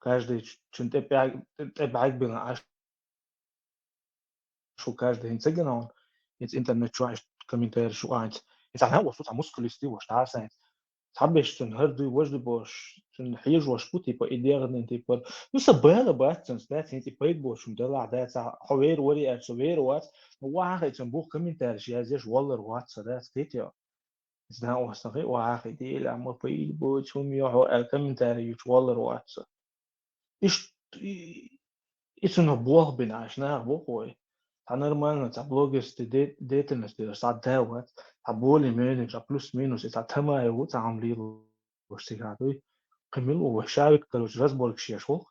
каждый чунте пяг бина аш شو каждый هنسجن هون يت انترنت شو عايش كومنتار شو عايش يت عنا وصوت مسكولستي وش تعرفين تحبش تنهردي وجد باش تنحيج وش بوتي با إديار انتي با نسبها بات تنسبات انتي بايد باش مدلع دات حوير وري اتسوير وات واحد تنبوخ كومنتار شي هزيش والله وات صدات كيتيا إذا هو صغير واحد دي لما بايد باش هم يوحو الكومنتار يوش والله وات إيش Isso бог бинашна богой. Та нормально, та блогерская деятельность, та делает, та более-менее, та плюс-минус, та тема его, та амлил, всегда, то есть, Камилу, шарик, короче, разбор шел.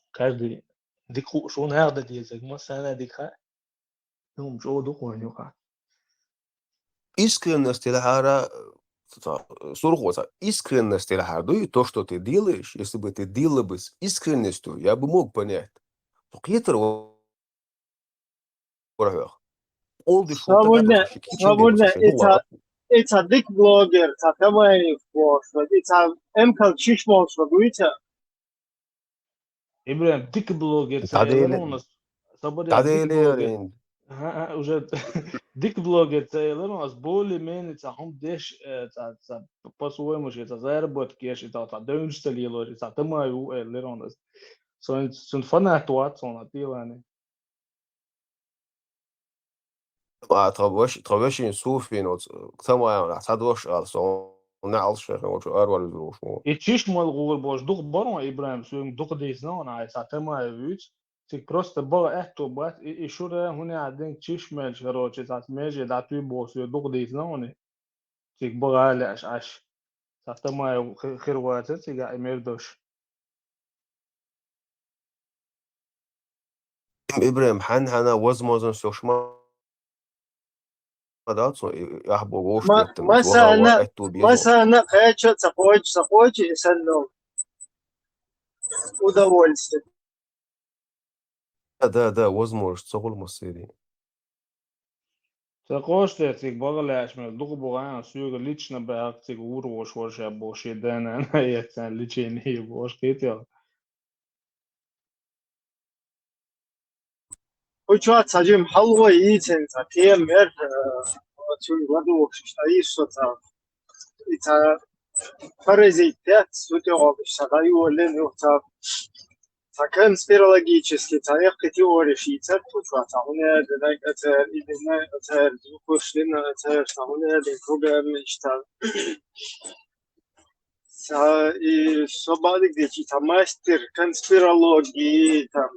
Каждый дику, что надо делать, مثلا дикха, ну, что духу нюха. Искренность Ильхара, Сурхоза, искренность Ильхара, и то, что ты делаешь, если бы ты делал бы с искренностью, я бы мог понять. Покетер oldu şu Свободно, свободно, это дик блогер, это тамай пошло, это эмкал чишмол шлагуйте. Ибрahim, дик блогер, Tadele, у нас, свободно, дик tadele блогер. yani. уже дик блогер, у нас более-менее, это هم деш, это по-своему, это заработки, это дönstелило, это тамай у нас. Sunt fanatuat, son atилани. Travesh in Sufin och tama tadwash alltså nals och arval drosh. Ичиш мал гур бош дух барон Ибрahim, суем дух дейзнон, это тамай вич. Ты просто было это бат и шура хуне один чиш мел короче, это меже да ты бос дух дейзнон. Ты было аш. Это тамай хирват, это я имердош. Ибрahim хана возможно сошма датсо я бы гоштет Масана хочу захочешь, сано удовольствие. Да, возможно, согол масери. Такоште тик багалаш ме дух буган суга лично бак тик урвош воша боши дана на яцан личен и бош кител. Учат сажим халва иитен за темер чуй ладу штаишота. Это паразитет сутеобиш, садаю олен юхта. Конспирологически, тарихи теории шийцер, учат сахуне денег этер, идене этер, звукошлина этер, сахуне ден кругерни штал. И собадик дечи, там мастер конспирологии, там,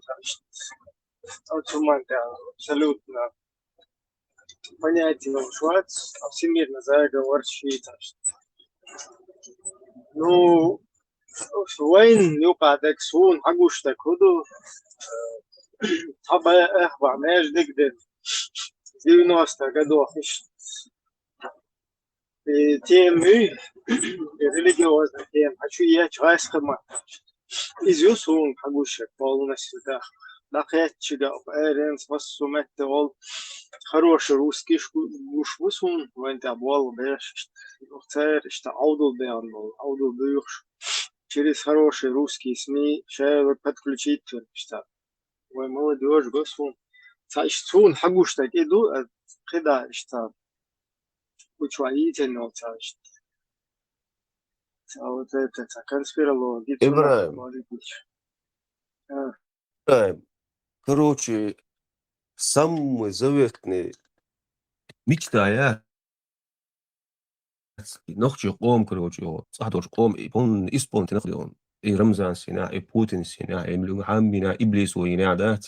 абсолютно понятие ушват, всемирно заговорщик. Ну, وين يقعدك سون حقوشتك هدو طبعا اخبع ماش دقدر 90 قدوخش تيمي религиозно тем хочу я чайска мать изю сун حقوشك полностью да лакетчига эренс вассумет ол хороший русский швусун вент абол беш цер что аудул беан аудул бюш через хорошие русские СМИ шею подключить что вы молодежь госун сун حقوشتك иду كده что учваительно цач вот это конспирология Ибрahim, короче, самый заветный мечта я نخشي قوم كروجو صحدوش قوم يبون إسبون تنخدون إي رمزان سينا إي بوتين سينا إي ملو حامينا إبليس وينا دات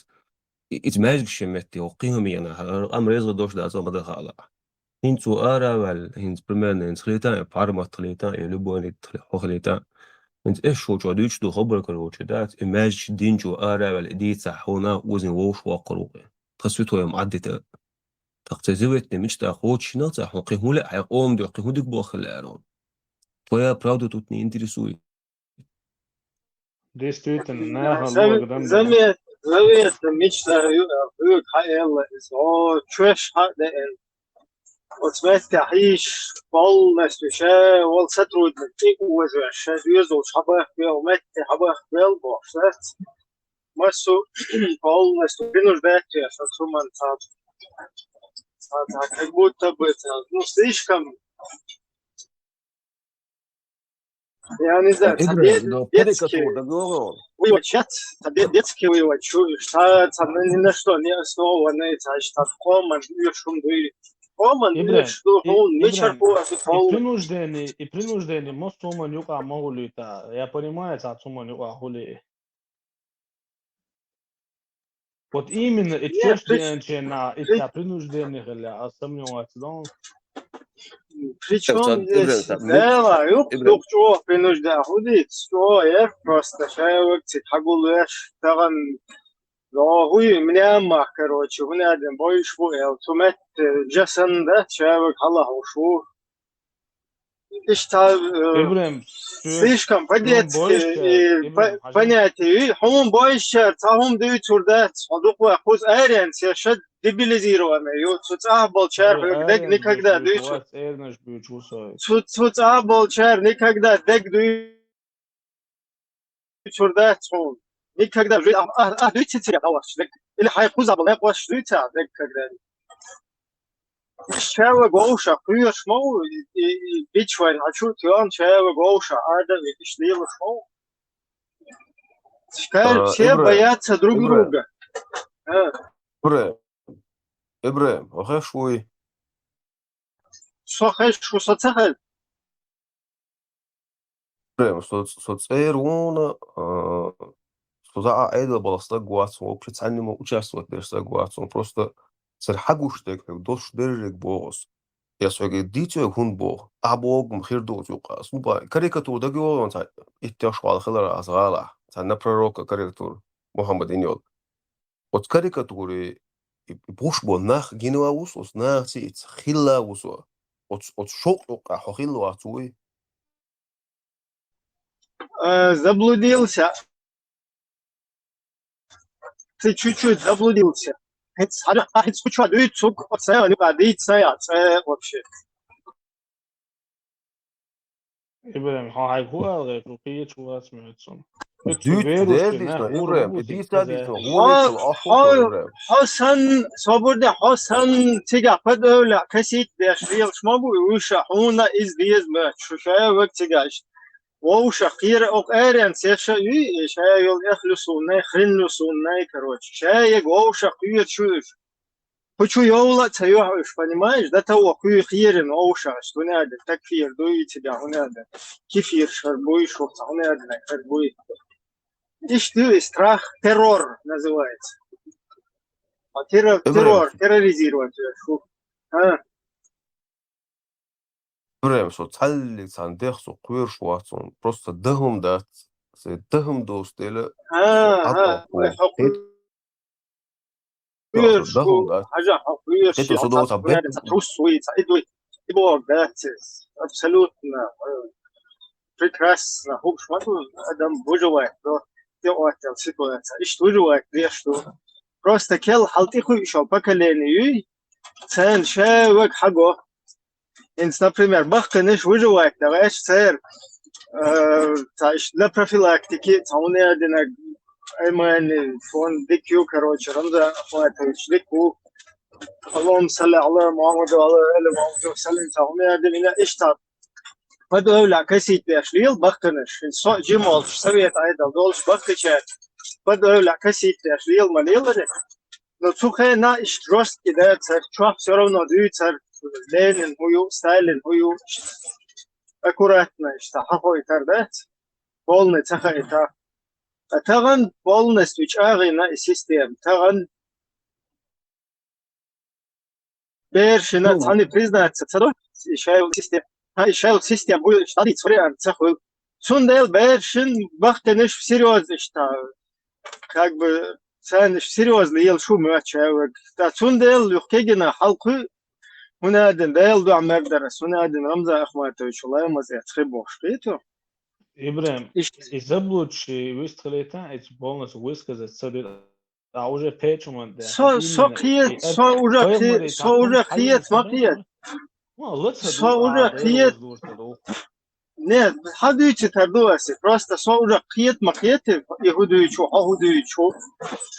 إتماجك شمتي وقيهم ينا أمر يزغ دوش دا زما دخالا هنتو آرا وال هنت برمان هنت خليتا بارما تخليتا لبواني خليتا هنت إيش شو جو دوش دو خبر كروجو دات إماجك دينجو آرا وال إديت ساحونا وزن ووش وقروقي تخسوتو يوم عدتا تقتزوت نمش تاخوت شناطة حقيه لا حيقوم دو حقيه دك بوخل أرون تويا براودو توتني انترسوي Действительно, наверное, زميت مشتا يقول حي الله إسعو تشوش حق لأن وتسمعت تعيش بالنسبة شيء والسترود نتيك وزع شيء يزول شبه بيه ومت حبه بيه البوشت مسو بالنسبة بينوش بيتي عشان سوما نتاب как будто бы ну слишком я не знаю детский вывод детский вывод что там ни на что не основанный что коман шум дует коман что он вечер и принужденный мост сумма нюка могулита я понимаю это сумма нюка хули Вот именно это принуждение, а сомневаться, да? Причем здесь дело, что принуждение ходит, что просто человек тягулуешь, там, но хуй меня мах, короче, у меня один больше хуй, тумет джасан, да, человек Аллах ушу. Ибрем, Слишком по-детски понятие. Хум больше, цахум дают сурдат, одуква хуз айрен, сешат дебилизированный. Цуцабал чар, дег никогда дают. Цуцабал чар никогда дег дают сурдат. Никогда. Дают тебя даваш. Или хайхузабал не плащ дают дег когда. Чава гоуша, хуя шмоу, и бичвай, хочу тюан чава гоуша, ада витишлила шмоу. Теперь все боятся друг друга. Ибрем, охешвуй. Сохеш, соцехель. Ибрем, соцеруна, соза айда баласта гуацу, вообще ценному участвовать в гуацу, просто сархагуштек, дош дерек богос. Я свой дитё хун бог, а бог мхирдо тюка. Сумба карикатура дагио, он цай иттяшвал хилара азгала. Цанна пророка карикатур Мухаммад иньол. Вот карикатуры буш бо нах гинуаус, ос нах цит хиллаусо. От шок тока хохиллуацуй. Заблудился. Ты чуть-чуть заблудился. Это скучно, дают цук, оце, не годится, вообще. Ибрем, хайхуа, рукие чувак смеются. Hasan sabırda Hasan tiga padövla kasit deşriyel şmabu uşa huna izdiyiz mi şuşaya vaktigaş ووشا خير اوك ارن سيشا يي شايل يخلصون يخلصون короче شايق ووشا خير شوش хочу يولا تيوحش понимаешь да того خيرن ووشا что надо такфир дуй тебя надо кефир шарбуй что надо шарбуй и страх террор называется террор терроризировать Ибрем, что цалли цандех, что куир шуацун, просто дыхом дат, дыхом достели. Дыхом дат. Это что доса бэк. Абсолютно прекрасно. Адам выживает, но ситуация. И что выживает, что просто кел халтиху еще поколению, цен шевек хаго. Например, бахканеш выживает, давай цер, для профилактики, он один, эйман, фон дикю, короче, рамза ахматович, дику, Аллахум салли алла Мухаммаду, алла Мухаммаду, салли, он один, иштаб. Подойла касит яшлил, бахканеш, джимол, совет айдал, долш бахкачат, подойла касит яшлил, малилари, но цухе на жесткий, да, цер, чуах все равно дают, цер, Ленин, хую, Сталин, хую, аккуратно, что хахой тардат, полный цахайта. А таган полностью чаги на систем. Таган бершина цани признаться, цадо, шайл систем будет штадить вариант цахуй. Сундел бершин бахтенеш всерьез, что как бы цанеш серьезно ел шум человек. Та сундел легкегина халку. هنا عندنا دايل عم مدرس هنا عندنا رمزة أخواتوش والله ما زي تخبوش فيتو Ибрем, изаблучи выстрелита, эти полностью высказать царь, а уже печем да. Сокиет, уже хиет, смотри. Уже хиет. Нет, ходуйте тардуаси, просто уже хиет макеты, и ходуючу, а ходуючу.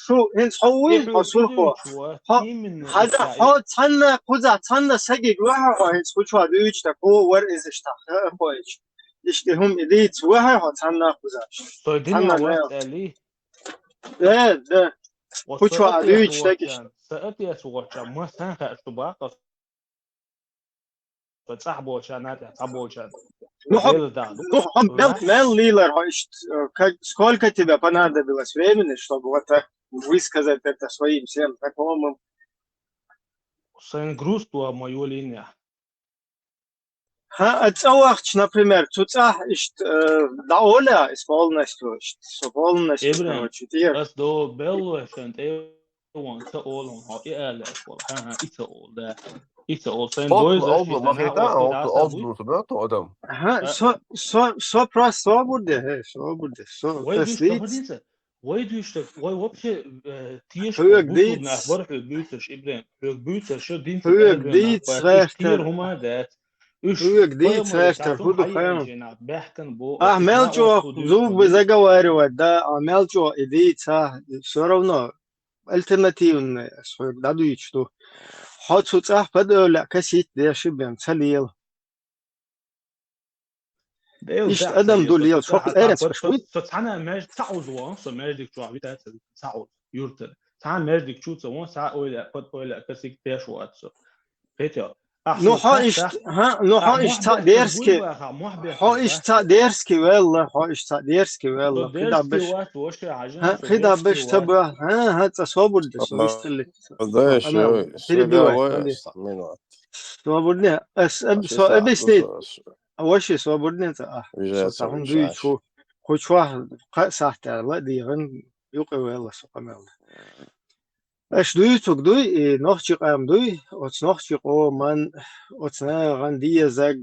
Шо, хауи, посурхо. Ха, цанна, куза, цанна саги гуаха, хучу ходуюч, тако, where is it, хоич. Иштихум идит, гуаха, цанна куза. Цанна гуаха. Да. Хучу ходуюч, такиш. سأتي سوغشا ما سانخ سباق فتصاحبوا شانات صابوا شان Мел Лилер, сколько тебе понадобилось времени, чтобы вот высказать это своим всем знакомым. Sein Gruß du мою линию. Отцовахч, например, цуцах ist даоля ist полностью, короче, тир. As do bello šent eon ta olon ha iäle fol ha ita ol da ita ol sen boys أظلم ما في تاع أظلم سمعت أدم So просто свобода, свобода, Why do you слить. что Why do you Why вообще тиеш Hög busog dit, nach barf büter Ibrahim hög büter شو دين hög dit, تير sväster, هما ده إيش hög dit, قيم sväster, بتاعتهم худу حقيقة хаем. جينا بحكن بو Мелчо, зубы заговаривать, да, а мелчо, иди, все равно альтернативное, дадут, что хоть суцах подоля, косить, да, шибем, целил. Ишт адам дулил, шок эренс пошвид. فتحنا ماج تعوز وان so ماجدك شو عبيت تعوز يورتر تعال ماجدك شو تسوون ساعة أويلا قد أويلا كسيك تيش واتسو بيتيا Ну, ишта дерзкий, ишта дерзкий, велла, ишта дерзкий, велла. Хида беш таба, это свободно, свистели. Да еще Перебивать, свободно. Объяснить, вообще свободно это. Сотахун дуй, шо, хоть вах, сахта, ла диван, юка велла, сокамел. Аш дуй тук дуй, нохчик ам дуй, от нохчик о ман, от на гандия заг,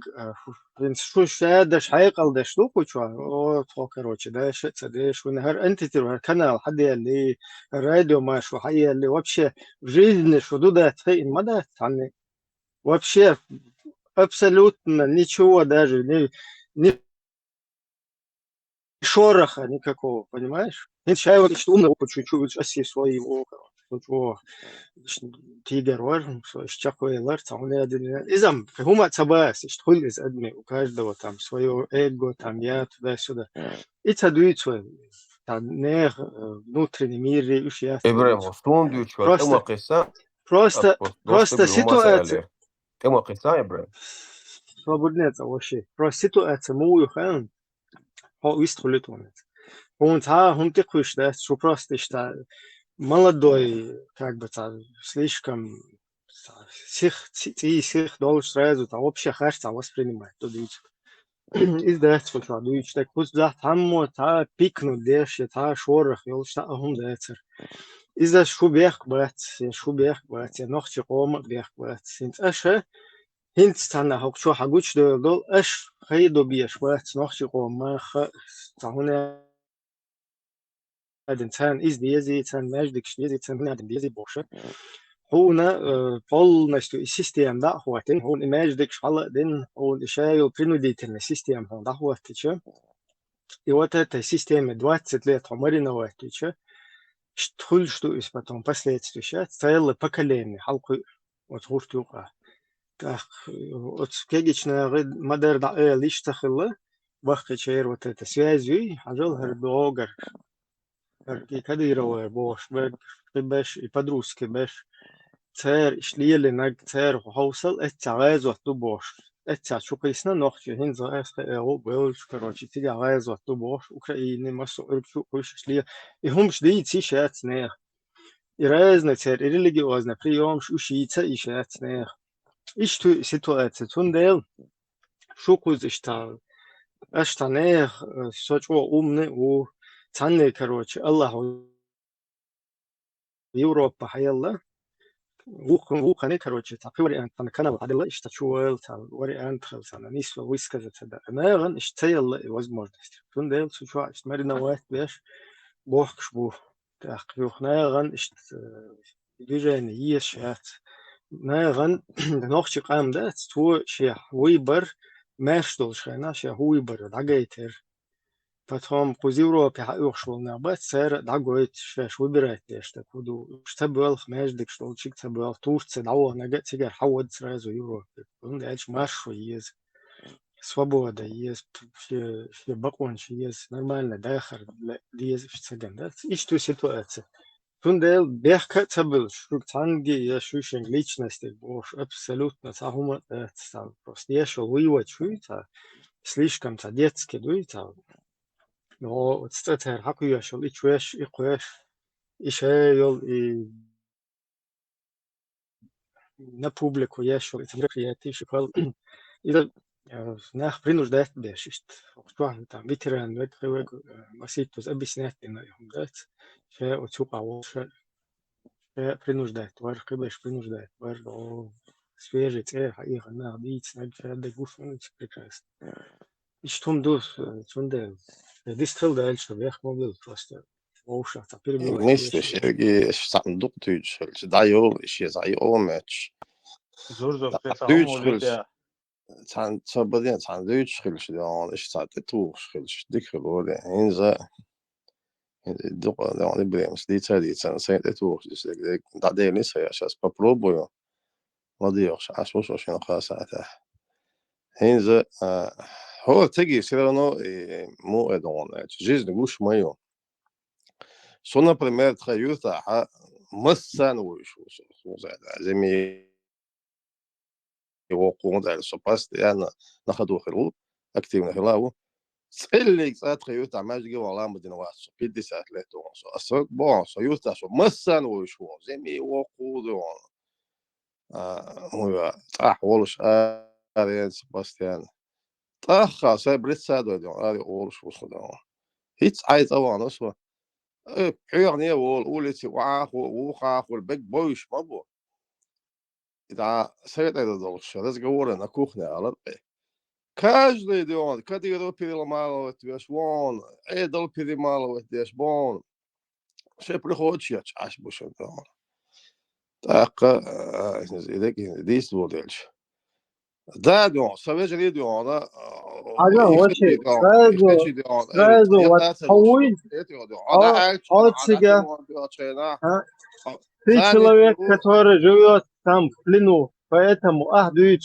шо шадаш حيقل داش لو كوتشوا او تو короче да ده شو نهار انت تروح канал حد اللي الراديو ما شو حي اللي вообще в жизни что туда تخيل مدى عني вообще абсолютно ничего даже не шороха никакого, понимаешь? Нет, человек что умный по чуть-чуть оси своего, короче. Тигр важен, что чакуя ларца, он один. Изам, хума цабас, что ли, адми, у каждого там свое эго, там я туда-сюда. И цадует свой, там не внутренний мир, уж я. إبراهيم ستون Просто ситуация. كم قصة إبراهيم Свободнее вообще. Просто ситуация, мою хан. Выстроили он. Он такой, что просто что молодой, как бы там, слишком всех должен сразу там вообще хорошо воспринимать. Из этого что дует, так пусть да там та пикнут дальше, та шорох, и что он дается. Из-за шубех, брат, ночью кома бех, брат. Синт هنت استنى هوك شو حقوش دول اش خيدو بيش وقت نخشي قوم تهونه الانسان از ديزي تن ماجدك ديزي تن هنا ديزي بوشه هنا بول نشتو السيستم ده هو تن هو ماجدك شغله دين هو شايو برينو دي تن السيستم هو ده هو تيجي يوتا السيستم دوات ستلات عمرنا وقتيجي شتخل شتو اسمتهم последствия целое поколение حلقه وتغورتوقع كيجيشنا غير مدار دعاء ليش تخلى وقت شير وتت سوازي حجل هردوغر كده يروي بوش باش يبدروس باش تار إشليل نج تار وحوصل التعاز وتو بوش التعاز شو قيسنا نخشى هنزا هو بيولش كروشي تيجي عاز وتو بوش أوكرانيا مسؤول شو كوش إشليل يهمش دي تيشات نير يرازنا تار إريليجيوزنا بريوم شو شيتا إشات نير Isto situacija tundel шукуз аштане сочо умны у цанне короче Аллах Европа хаялла вухане короче так вариант на канал هذا اشتشوال تاع вариант خلصنا نسوا высказать это наверное اشتيل возможность тundel сочо اشتمرنا واحد باش بوخش بو так يخناغن اشت движение يشات ناغن نوخشي قام ده تو شي ويبر ماشتول شينا شي ويبر دعيتر فتهم قزيرو بحقوقشول نابت سير دعويت شاش ويبرات ديش تكودو شتبل خماش ديك شتول شيك تبل تورت دعوه نجت سيجر حود سرازو يورو عندش ماشو يز свобода есть في بقون شي يز нормально داخل يز في سجن и что ситуация Тундел бехка цабыл, шуктанги я шушен личности, бош абсолютно сахума там просто я шел воевать шуйта, слишком то детский дуйта, но вот это хаку я шел и чуешь и куешь, ишейл и на публику ешел, это мероприятие, шикал. إذا ناخ принуждать бешишт. Что там ветеран век маситус объяснять на их дать. Ше отсюда ше принуждать. Вар кыбеш принуждать. Вар свежий цех, их на бить, на гряды гуфны прекрасно. И что дус, чунде. Дистрел дальше, вверх могил просто. Оуша, та перебивать. Neste Sergei صندوق تيجي دايو شيء زي أوماتش زور دويتش بتاعهم خلش وليت تان تبدين تان دويتش خلش دون إيش تان تتوش خلش ديك خلول إنزا دوق دون بريمس دي تادي تان سين تتوش ديك دادين لسه يا شاس ببروبو ما ديوش عشوش وشين خاصة إنزا هو تيجي سيرانو مو دون جيز نقوش مايو شو например تخيلتها مسان وشو زي يوقعون على السوباس يعني ناخذوا خلو أكتر من خلاله اللي صارت خيوطة ما جي والله مدينة واحد بيدي ساعة لا تون أصلا بون خيوطة شو مسان وشو زي مي يوقعون هو صح والش أريد سباستيان طاخ سبريت سادو دون أريد والش وصلوا هيت عايز طبعا أصلا يعني وول أولتي وخاخ والبيج بويش ما بو إذا سيد هذا الدولش لازم نقول أنا كوخنا على البيت каждый день كديرو بيري مالو تيشوان عيدل بيري مالو تيشبون شيء приходит я чаш бушен дон так إذا ديس بودلش да дон совеж ридион да حاجة وشي إختي دون سرازو وتحول أنا ألش أوتسيجا أنا في ثاني человек, تقول который живет там в плену, поэтому дует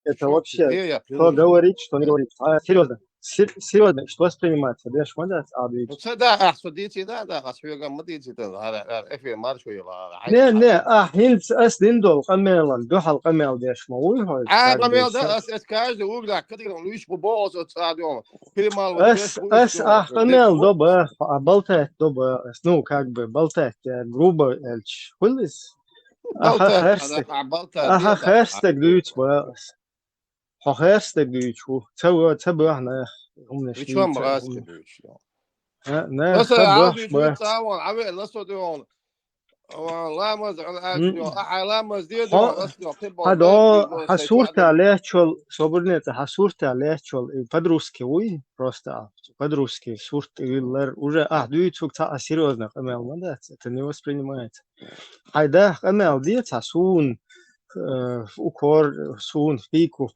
это شو вообще, где я что плену говорить, что не говорить. Серьезно, серьезно, что воспринимается, да, шмада, дует. تصدق أحسن ديتي ده أسوي قام ديتي ده هذا إفي مار شوي Не, не, هنس دول قميلا دوحل قميل ديش موي هاي عاد كاك ما ده ديش أس كاج وقدر كده ليش ببوظ تصادم في مال وتش اس قميل دوبا بلتات دوبا نو كاك بلتات грубо эльч хулис بلتات هذا بلتات خيرستك دويتش بس خيرستك دويتش تبو احنا هم إيش ما نشتيت مغاز كدوش نه بس عاود خبوش شو بس تعاون عمل نصو ديون والله ما زعل أكل ديون أحلام ما زديد ديون أصلا تبغى هذا حسورت عليه شول صبرنيت حسورت عليه شول подружки уй просто подружки сурт илер уже дует сук та серьезно камел надо это не воспринимается хайда камел диет сун укор сун пику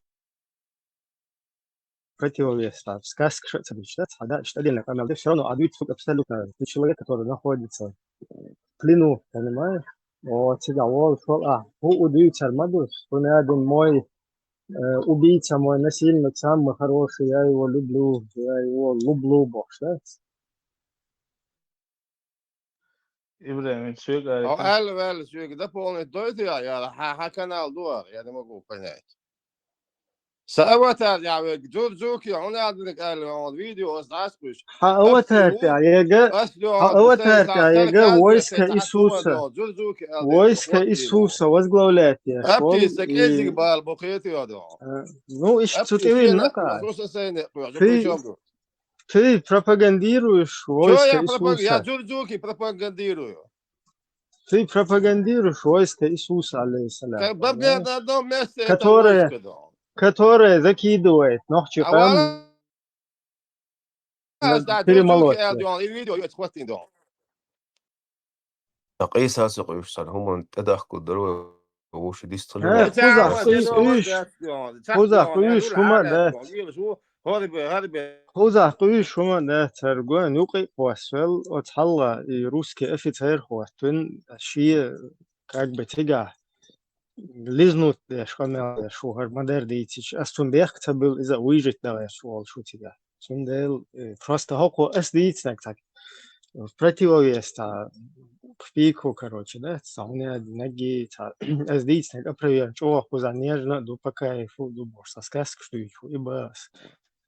противовес сказка что это читать хада что отдельно камел все равно дует сук абсолютно человек который находится в плену понимаешь вот тебя вот что удивить армадус он один мой убийца мой насильник самый хороший я его люблю бог да إبراهيم شو قال أو كده أل شو كده بقول دوتي يا كانال دوار يعني ما بقول بنات سأوت يعني جوكي هنا عندك قال فيديو أساسكوش حاوتها ياجا حاوتها ياجا войска Иисуса войска Иисуса возглавляет я шел أبتيسك إيزك и بالبقيت يا دو ну и что ты أبتيس видно ты пропагандируешь شو войска يا Иисуса جوكي пропагандирую ты пропагандируешь войска Иисуса алейхиссалям которое которое закидывает нохчикам перемолоть تقيس هاسق يوصل هم تدخل درو وش ديسترلو خذ شو ما ترجون يقي قوسل وتحلى روسكي أفيتير خواتن شيء как бы тяга лизнут шкамел шухар модер дейтич астунбех был из-за выжить давай шуал шутига сундел просто хоку эсдейтснак так в противовес в пику короче да сауне ноги эсдейтснак апривер чего хуза нежно до по кайфу до борса сказка что и бас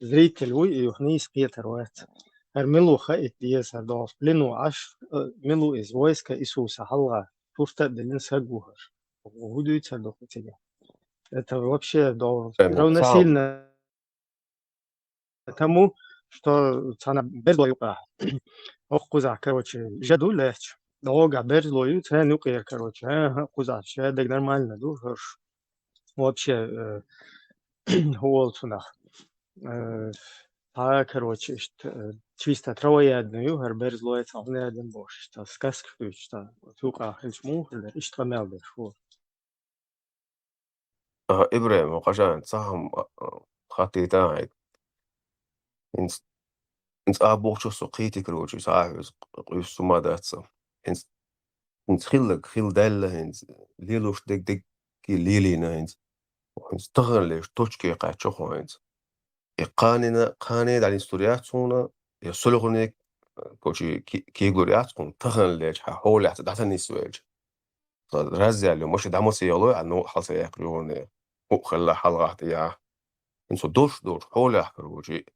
зритель и вниз Петр вот Милу хаит диес адов плину аш милу из войска Иисуса Аллах. Туфта делин сагухар. Гудуется до тебя. Это вообще равносильно тому, что цена безлоюка. Ох, куза, короче, жаду лечь. Долго безлою, цену, короче, куза, это нормально, душишь. Вообще, волцунах. Короче, чисто троядную, безлою, цену, один бош. Что сказка, что тука, хельшму, или что мелдеш, вот. إبراهيم وقشان صاهم خطي تاعي إنس أبوك شو سقيتي كروجي صاحب قيس ما داتسا إنس خيل دالة إنس ليلوش دك ليلينا إنس تغن ليش توشكي قاعد شخو إنس قانين على إنستورياتونا يسلغني كوشي كيغورياتكم تغن ليش حول حتى تحت النسويج رازي اللي مش دعمو سيالو عنو حصي يقروني وخلا حلقة يا إنسو دوش حول يحكروجي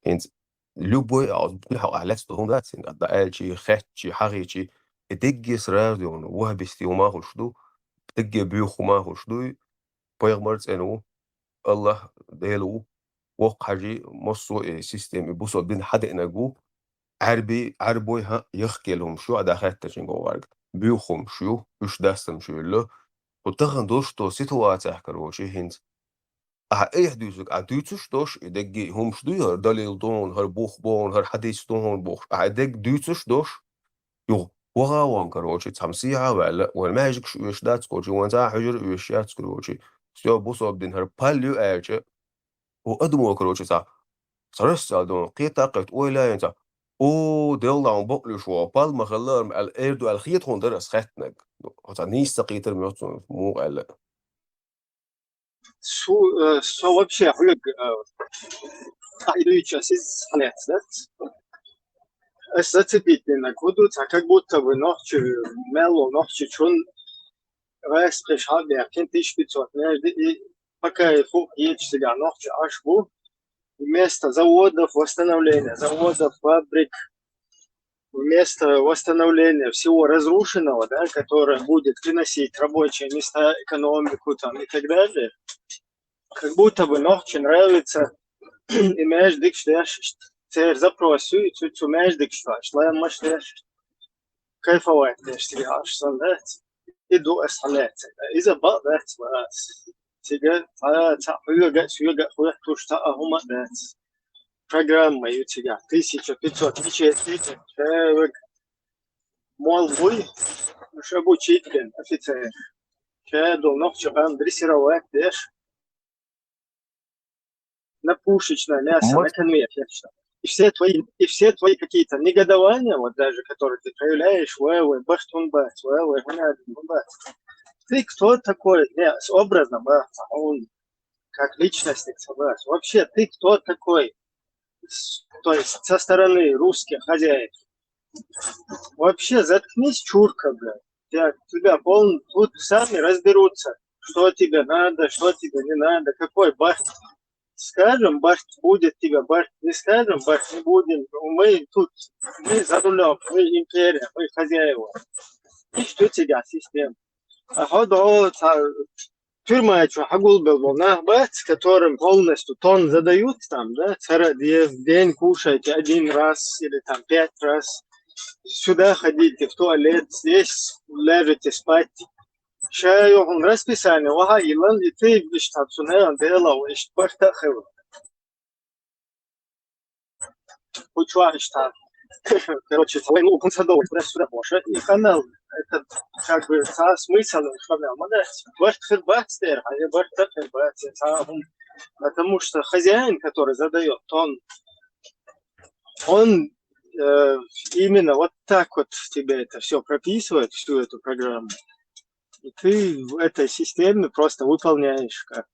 إنس لوبوي أو بلحق على هون داتين الدقالشي خاتشي حغيشي تجي سراديون وهبستي وما خشدو تجي بيوخ وما خشدو بيغمرت إنه الله ديلو وقحجي مصو سيستم بوصل بين حد إنجو عربوي ها يخكي لهم شو عدا خاتشين جوارك بيوخم شو وش داستم شو له وتغن دوش تو سيتواتي حكروشي هند أي حدوثك عدوتش دوش إدقي هم شدو هر دليل دون هر بوخ بون هر حديث دون بوخ عدق دوتش دوش يو وغاوان كروشي تمسيعة ولا والماجيك شو يشدات كروشي وانتا حجر يشيات كروشي سيو بوصو بدين هر باليو ايجي وأدمو كروشي تا سرسال دون قيتا قيت ويلا ينتا او ديلا عن بقلي شو بال مخلار الإردو الخيط هون درس خاتنك هتا نيستا قيتر ميوتون مو قال Что вообще, Олег, идущая зацепить на кудуца, как будто бы ночью, мело, ночью чун, раз пришел, я 1500, и пока я едешь себя ночью, аж был, вместо заводов восстановления, заводов, фабрик, вместо восстановления всего разрушенного, да, которое будет приносить рабочие места, экономику там и так далее, как будто бы ночью нравится, имеешь дик, что я царь запросил, и тут умеешь дик, что я мощный, кайфовать, я что иду оставлять. إذا بقدرت بس تيجي تعال تشتاق هم بس программа يتيجي 1500 человек молвой مش обучить офицер كادو ночью там дрессировать дешь на пушечное мясо на конвейер. И все твои какие-то негодования, вот даже, которые ты проявляешь, ты кто такой? Образно, он как личность, вообще ты кто такой? То есть со стороны русских хозяев. Вообще заткнись, чурка, блядь. Тебя тут сами разберутся, что тебе надо, что тебе не надо, какой бахт. Скажем, бахт будет тебя, бахт не скажем, бахт не будем. Мы тут, мы за рулем, мы империя, мы хозяева. И что тебя, система? А ходо, тюрьма, что хагул был, бахт, с которым полностью тон задают там, да, в день кушайте 1 раз или там 5 раз. Сюда ходите в туалет, здесь ляжете спать. شايو هم расписание وهاي لان يتي بيشتغلون ديلا وإيش برتاخوا وشو اشتغل короче ну концадовый сюда больше и канал это как бы смысл канал молодец бартер а не бартер потому что хозяин который задает он именно вот так вот тебе это все прописывает всю эту программу. И ты в этой системе просто выполняешь как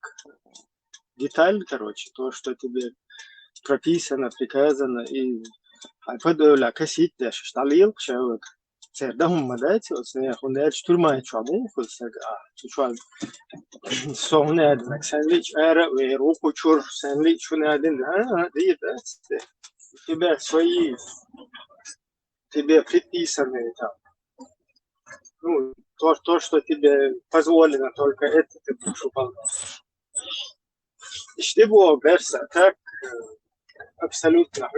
деталь, короче, то, что тебе прописано, приказано. И подойла косить, что человек. ده هم دايتي وصنيا هون طول ما يشوفون كل سجى تشوف صون هذا ساندويتش أرا ويروح وشور ساندويتش شو نادين دي ده تبى شوي تبى فتي سميتها ну то что тебе позволено только это ты будешь выполнять işte bu olursa так абсолютно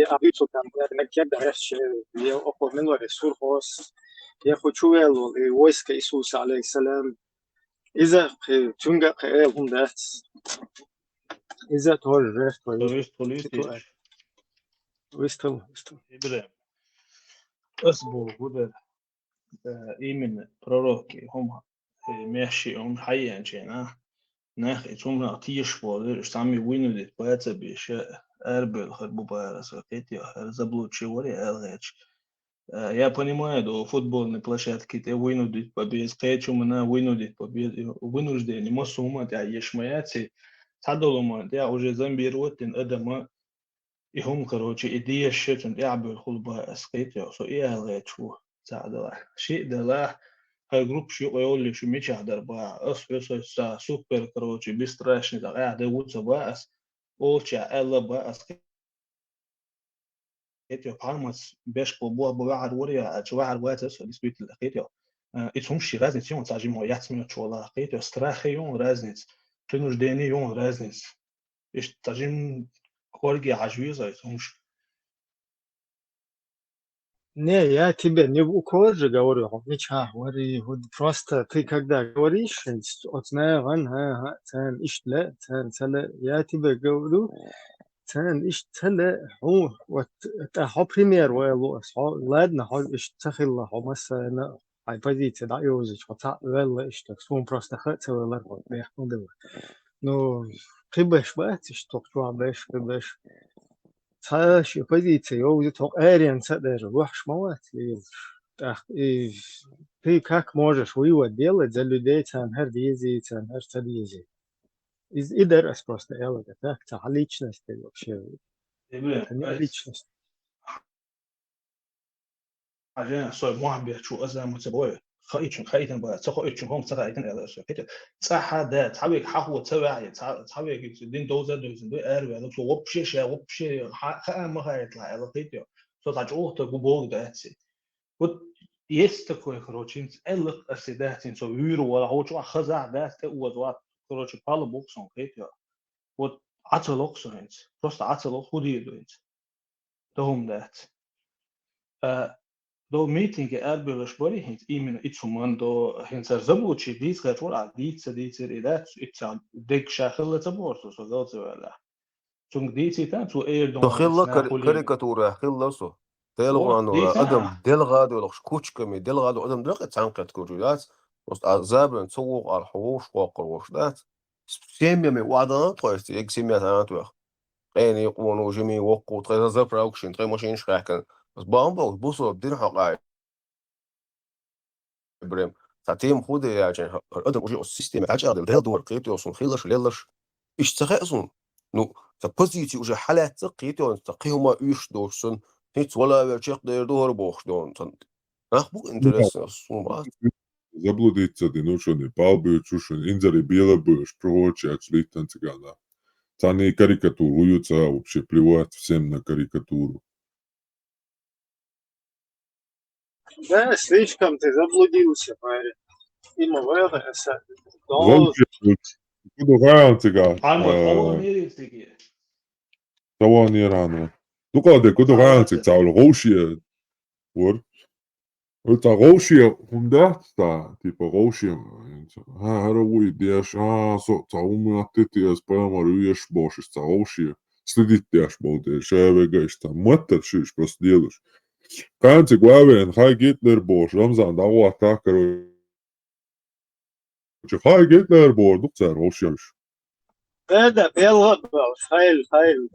абсолютно там некогда раньше я упомянул ресурс я хочу вело и войска Иисуса алейхиссалам إذا تونجا هم ده إذا تور ويستو إبراهيم أصبو هذا إيمن proroki هم ماشي هم حيا جينا ناخ يتوم نعطيش بولر سامي وينو ديت باتا بيشاء أربل خربو بارس وكيتي زبلوت شوري ألغيش я понимаю, до футбольной площадки те вынудить побед, скетчумна вынудить побед, вынуждены, масума, те ешмаяти, садолума, те уже замбиротин, адама, и هم короче, идея шетен,ябел хулба скетчу, со и алгачу, садала, ши дала, групп ши оёли ши меча дарба, ас супер, короче, бесстрашный, да, да вот забас, олча, элла бас, كيتيو قامت باش بوبوا بواحد وريا واحد واتس ديسبيت كيتيو итсумши разница он сажимо яцмё чола كيتيو страхион разница принужденион разница иш сажим хорги ажвиза итсумш Не, я тебе не в укор же говорю, ничего, говори, вот просто ты когда говоришь, вот знаю, цен иштле, цен, я тебе говорю, цен иштле, вот это пример, ладно, иштхилла, مثلا هاي позиция, да, юзич, вот вела ишта, он просто хотел ларвот, я ходил. Ну, ты бэш бэт, что бэш, бэш. تاش позиция يوجد أريان سدر وحش موات ты как можешь вывод делать за людей ценхер дизы ценхер садизы из идерас просто элога так та личность вообще это не личность عشان صار معبر شو أزام متبوي خايتن بقى تخايتن هم تخايتن على شو كده صح هذا تحويك حقو تبعي تحويك دين دوزة دو أروي لو وبشي خا ما هيطلع على كده صوت عجوه تقول ده вот есть такое короче эллах оседатин со виру ولا هو شو خزع ده вот короче пало боксом كده вот ацелоксонец просто ацелок худеет том ده до митинге эрбелш бори хит именно ицуман до хинсар забучи дис гатвор а диц идат ицан дек шахла заборсо со галцевала чунг диц та цу эрдон تخيل كاريكاتورة خيل سو تلغى انه ادم دلغاد ولا كوتشكمي دلغاد ادم دلغاد تنقد كوريات وست عذاب تسوق على الحوش وقروش ذات سيمي وعدنا تويست اكسيميات انتوخ يعني يقولوا جميع وقو تغير زبر اوكشن تغير ماشين شراكن بس بامبو بوصل بدين حقائق بريم تعتيم خود يعني الادم وجه السيستم عجل ده دور قيتي وصل خيلش ليلش اشتغلون نو فبوزيتي وجه حالات قيتي وتقيهما ايش دوشن هيت ولا чек دور بوخ دون ах бу интересно сумат заблудиться денушоне палбы чушен инзари бела быш прочее слитан цыгана цаны карикатуруются вообще плевать всем на карикатуру. Да, слишком ты заблудился, парень. Има вела, كله غاية цыган طوانير طوانير هانو دوكا كله غاية цыган غوشية ور قلت غوشية هم ده تيبا غوشية هروي ديش صوت تعوم نتتي اسباما ريش بوش غوشية следить дяш болды шевегаш там мотор шиш просто делаешь канцы главен хай гитлер бош рамзан давай так короче хай гитлер бор дуцар غوشيش ده بيلا خيل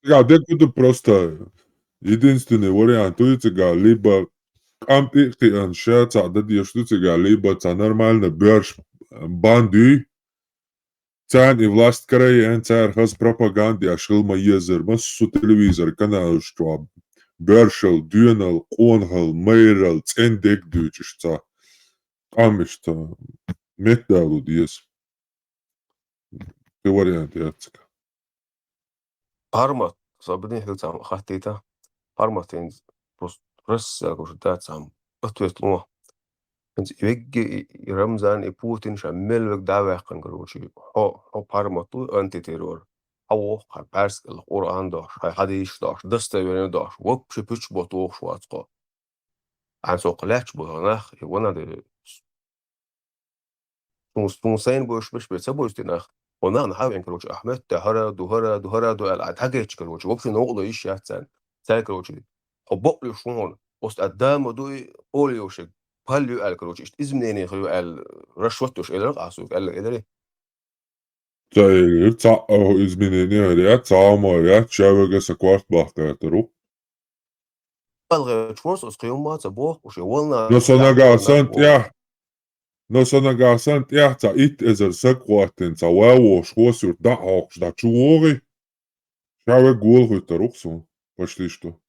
я декуда просто единственный вариант туйцега либо кампи аншаца да диштуцега либо ца нормально бёрш банды Цан и власть Кореи, цар хаз пропаганды, ашилма езер, массу телевизор, канал, что Бершел, Дюнал, Конгал, Мейрал, Цендек дючишца. Амишта, металу диес. Ты вариант яцка. Пармат, صابني هذا تام خطيته парматин просто уже да сам ответ лума انت يجي رمزان بوتين شمل وك دعوة كان قروشي هو пармату антитеррор هو بارس القرآن داش هاي حديش داش دست بين داش وب شبيش بطوخ شو أتقى عن سوقلاتش بغناخ وانا ده سين بوش بش بتسبوش تناخ وانا نحاول إن كروش أحمد دهرة دو العتاجة كروش وبش نقول إيش يحسن سال كروش حبق لي شلون وست قدام ودوي أوليوشك باليو قال كروش إيش إزمنيني خلو قال رشوتوش إيه رقع سوق قال إيه ده Цаир цао изменения ряд цаомо ряд чавега сакварт бахтатеру. ألغى شوانس أسقيهم ما تبوه وشي والنا No sonagasan tia ca it ezer sakwaten ca wawo шкосюр да ок да чуори. Шаве гул хуйтеруксу. Почти что.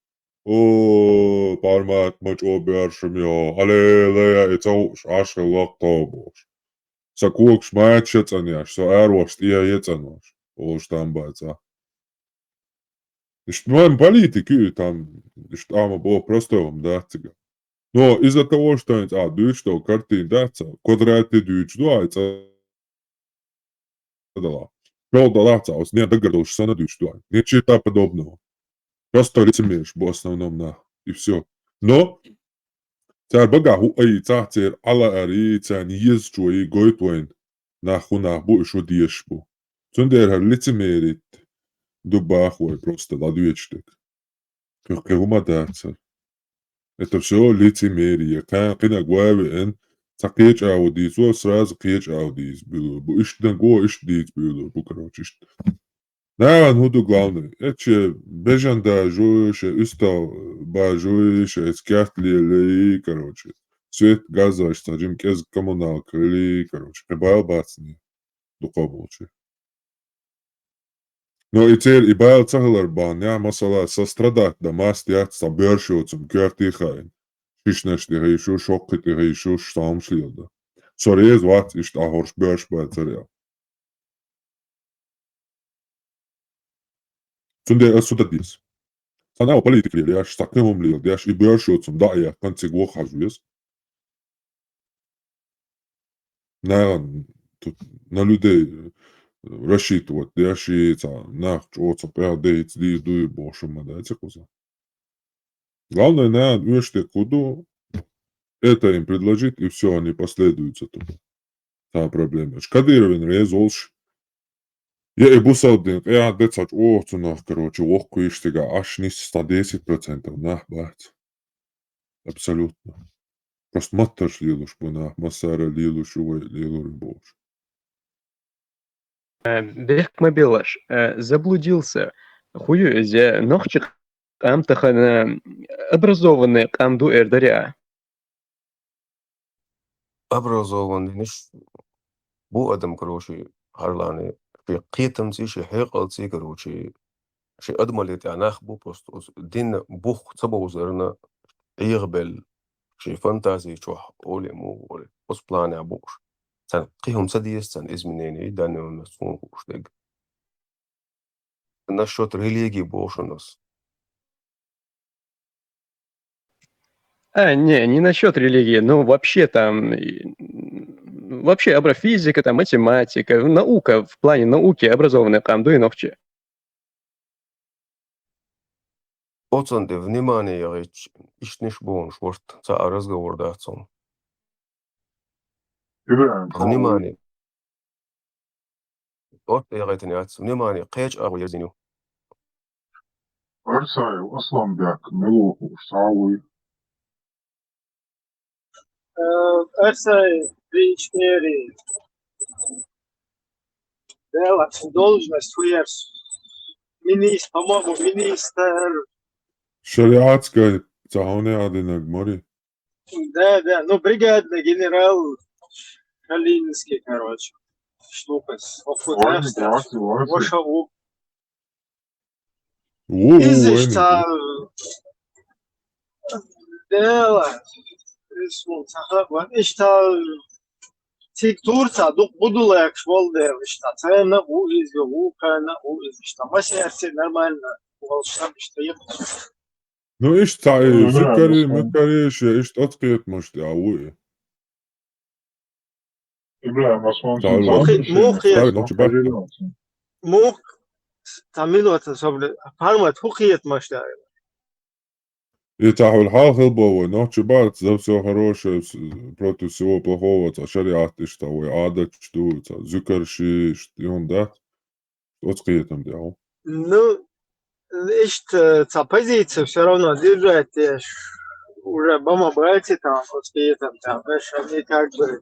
О, пармат мач обершмё. Алелея ицау ашэ лактобош. Сакуок шмаят шецаняш. Со эрвош тия ецанош. Олш там баца. Иштман политики там. Иштама бо просто вам да цыга. Но из-за того, что дуть, что картин, да, квадраты дуть, да, это да. Пёлда лацаус, не догадался на дуть, да. Ничего подобного. Просто лицемеришь, в основном, на. И все. Но царь богаху айца цер ала ари цан езчуи гойтвайн нахуна бу шо диешбу. Цундер лицемерит дубахуй просто ладуечтек. Как умадаться. Это все лицемерие. Кина гуавен цакеч аудис, сразу кеч аудис было. Ишь го, ишь дит было, короче. Да, ну то главное. Это бежанда жуеше, исто ба жуеше, скяхтли, короче. Свет газа, что джим кез коммуналка, или, короче, прибавил бацни. Духовоче. Но и теперь и байл цаглар баня, масала сострадать да мастият собершилцем кертихайн. Шишнешти гейшу, шоккити гейшу, штам шлилда. Сорез ват ишт ахорш берш байцаря. Цунде асуда дис. Санао политик лили, аш сакнем лил, яш и бершилцем да я концего хажуес. Тут на людей рассчитывать, яши нах чоца пядейц ди дуй бошем мадайца куза. Главное, уеште куду, это им предложить, и все, они последуются туда. Та проблема. Кадыровин резолш. Я и бусалдин, я децач нах, короче, лохку иштига, аж не 110% нах, бать. Абсолютно. Просто матташ лилуш бунах, массара лилуш, увай лилур бош. Бех мобилаш, заблудился. Хую зе нохчик амтахана образованный камду эрдаря. образованный ниш بو أدم كروشي هرلاني في قيتم شي حيقل تي كروشي شي أدمالي تعناخ بو بوست دين بوخ تبو زرنا يغبل شي فانتازي شوح أولي مو أولي بوس بلاني عبوش سان قيهم سديس سان إزمنيني داني ونسون بوش ديك نشوت ريليجي بوش الناس Не насчет религии, но вообще там, вообще аброфизика, там, математика, наука, в плане науки образованная, камду и ногче. Оценды внимание, ишниш бонш, вот за разговор да отцом. Внимание. Вот я говорю, не отцом. Внимание, кэч абу язиню. Арсай, аслан бяк, мелоху, сауи. Арсай, 3-4. Дела, должность хуерс. Министр, по-моему, министр. Шариатская, цахоне адинаг мори. Да, ну бригадный генерал Калининский, короче. штукас. Войны, классы, Воша у Войны. изишта дела. İşte tik tursa duk budulak şvolder işte. Sana u izliyor, u kana u işte. Masiyasi нормально. Волшебно işte yapıyor. Ну, иш цаи, Эмре, зукари, Осман. мекарише, иш отскиет мошти, ауи. Ибраим Осман, Цаи сен вас. обращение Стави, спросил, ночи ба. пожалелся. Мух тамилуата sobre пармат хукиет машта. يتاحوا الحال خلبوا نوتش بارت زو سو хорошее против всего плохого, ца шариат ишта, ой, адат шту, ца зукар ши, и он да, отскиетом дяу. Ну, işte позиция все равно держать уже бомбайте там, успеем там, знаешь, они как бы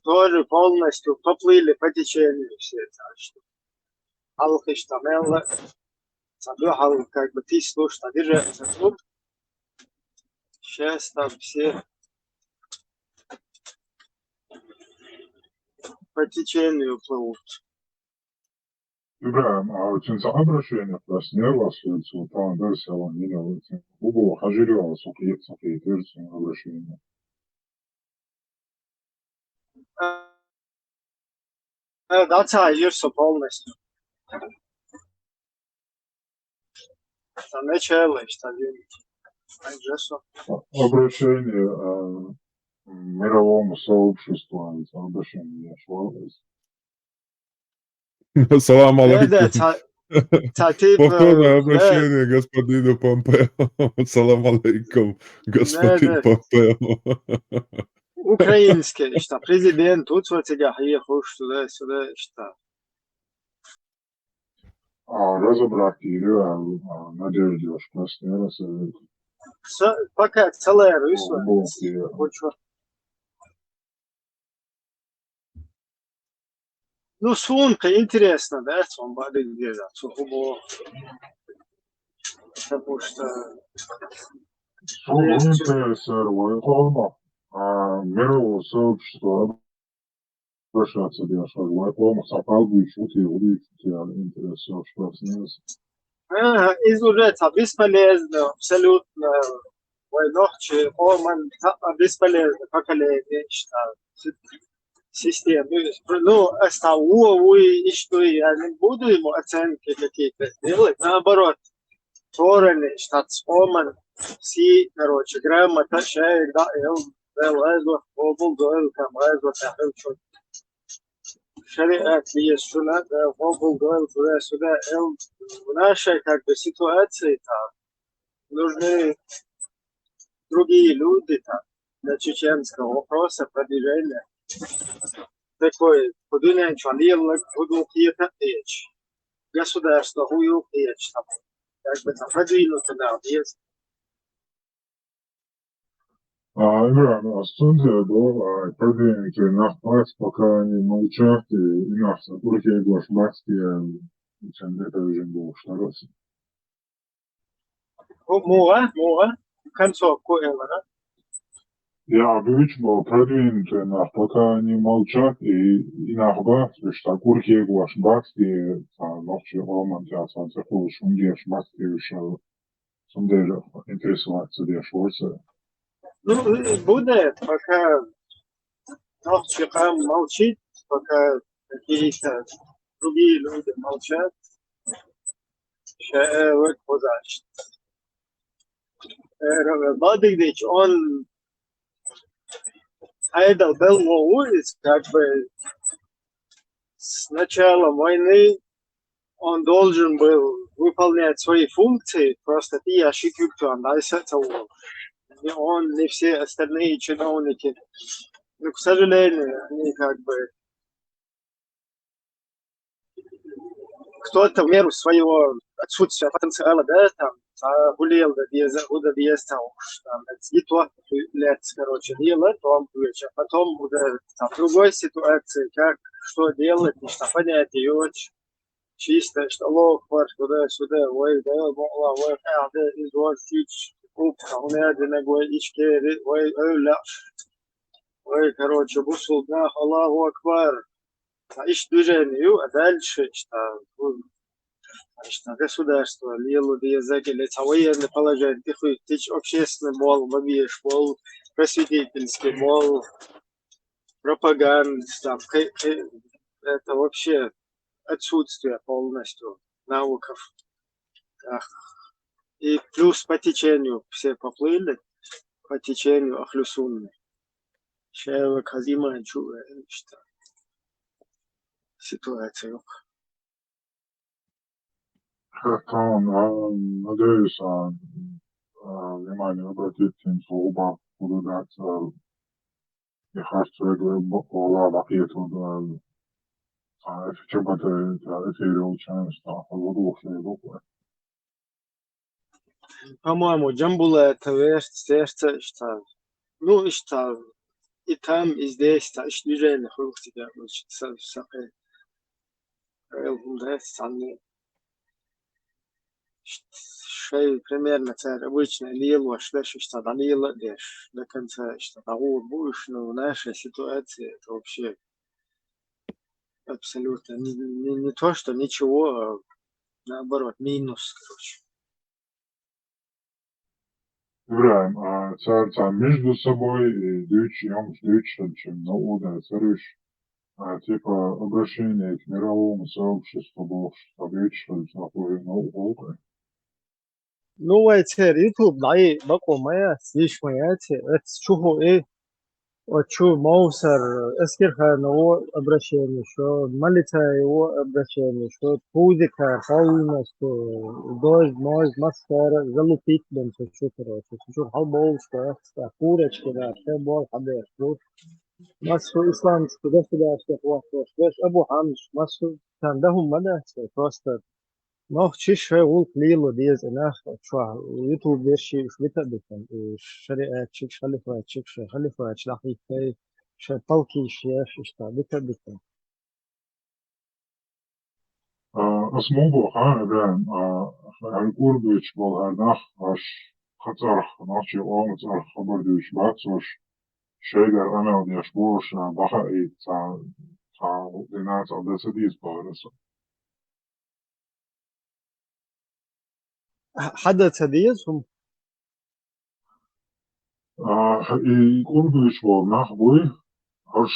тоже полностью поплыли по течению все это. Халк штамела, забил как бы ты слушай, держаться тут. Сейчас там все по течению плывут. Ибраим, а вот сен обращение спросил, вас там дальше он не знаю, угол хажирил, сукиет, дальше обращение. Да, царишься полностью. Там начало, что Обращение мировому сообществу, обращение шлалось. Салам Да, алейкум. Повторное обращение господину Помпео. Салам алейкум, господин Да. Помпео. Украинский, что президент тут вот тебя ехал сюда, что. Разобрать или надежде, что с ней Пока целая рысла. Ну, сумка интересно, да, он бады где-то, сугубо. Потому что... Сумка, сэр, Вайкома, мирового сообщества обращаться для Вайкома, Сапалбу, Шути, интересов, что с ней. Изучается бесполезно, абсолютно. Войнохче, Оман, бесполезно, поколение, считаю. Систему. Ну, оставу и что я не буду ему оценки какие-то делать. Наоборот, стороны, штат Оман, все, короче, грамота, шея, да, лезло, обул, дойл, там, лезло, там, что. Шариат есть, что надо, обул, дойл, туда-сюда. В нашей, как бы, ситуации, там, нужны другие люди, там, для чеченского вопроса, продвижения. Такой, подумаем, что лилок, буду какие-то речь. Государство, хую речь, там, как бы там, продвинуто, да, есть. Игра, студия была, продвинутые на плац, пока они молчат, и нас, только глашматские, чем это уже было, что раз. Муа, концовку, да? Я обычно продвинутые нас, пока они молчат, и иногда, что курки глашматские, ночью роман, я сам захожу, шумге, шматские, еще, сумдеже, интересоваться, где швойцы. Ну, будет, пока ночью молчит, пока какие-то другие люди молчат. Вот позач. Бадыгдыч, он айдал был улиц, как бы с начала войны он должен был выполнять свои функции, просто ты ошибки, кто он не все остальные чиновники. Но, к сожалению, они как бы кто-то в меру своего отсутствия потенциала, да, там, загулел, да, без того, там, и то, короче, делать, то потом уже там, в другой ситуации, как, что делать, и что понять ее чисто, что лох, туда-сюда, ой, да, ой, извозчич, ой, короче, бусулдах, Аллаху Акбар, ищ движению, а дальше что государство лило язык или военное положение, ты общественный мол, мобиш, мол, просветительский, мол, пропаганда, там, это вообще отсутствие полностью науков. И плюс по течению все поплыли, по течению ахлюсунны. Человек хазима чувствует, что ситуация. Tamam, надеюсь, внимание обратить инфоба будут я хочу была бакету чебата эфирил чанста воду. По-моему, Джамбула это сердце, что, ну, что и там, и здесь, то движение вокруг тебя, всякое, шею примерно цель обычно лило, что лило дешь до конца, что того будешь, но в нашей ситуации это вообще абсолютно не то, что ничего, а наоборот, минус, короче. Ибраим, царь между собой и дючим, чем науda царыш, типа обращение к мировому сообществу был, что дючим, такой наука. Ну, это YouTube, дай баку моя, слышь моя, это чего чу маусар, эскерха его обращение, что молится его обращение, что пузика, полностью, дождь, ночь, маскара, залупить, бен, что короче, что халбол, что курочки, да, все бол, хабер, что массу исламских государств, что Абу Хамш, массу, там, да, мада, просто noh, شيء يقول قليل وديز أنا شو يوتيوب بيرشي شو بتقدم شريعة شيء خلفة شيء خلفة شلاقي كي شيء طلقي شيء إشتا بتقدم. اسمه ابراهيم الكوردوش بالهرداخ اش خطر ناشي اون تر خبر دوش باتوش شيدر انا ديش بوش بخاي تا دينات على سديس بارس حدث هديزهم الكوردوش بالنخبوي اش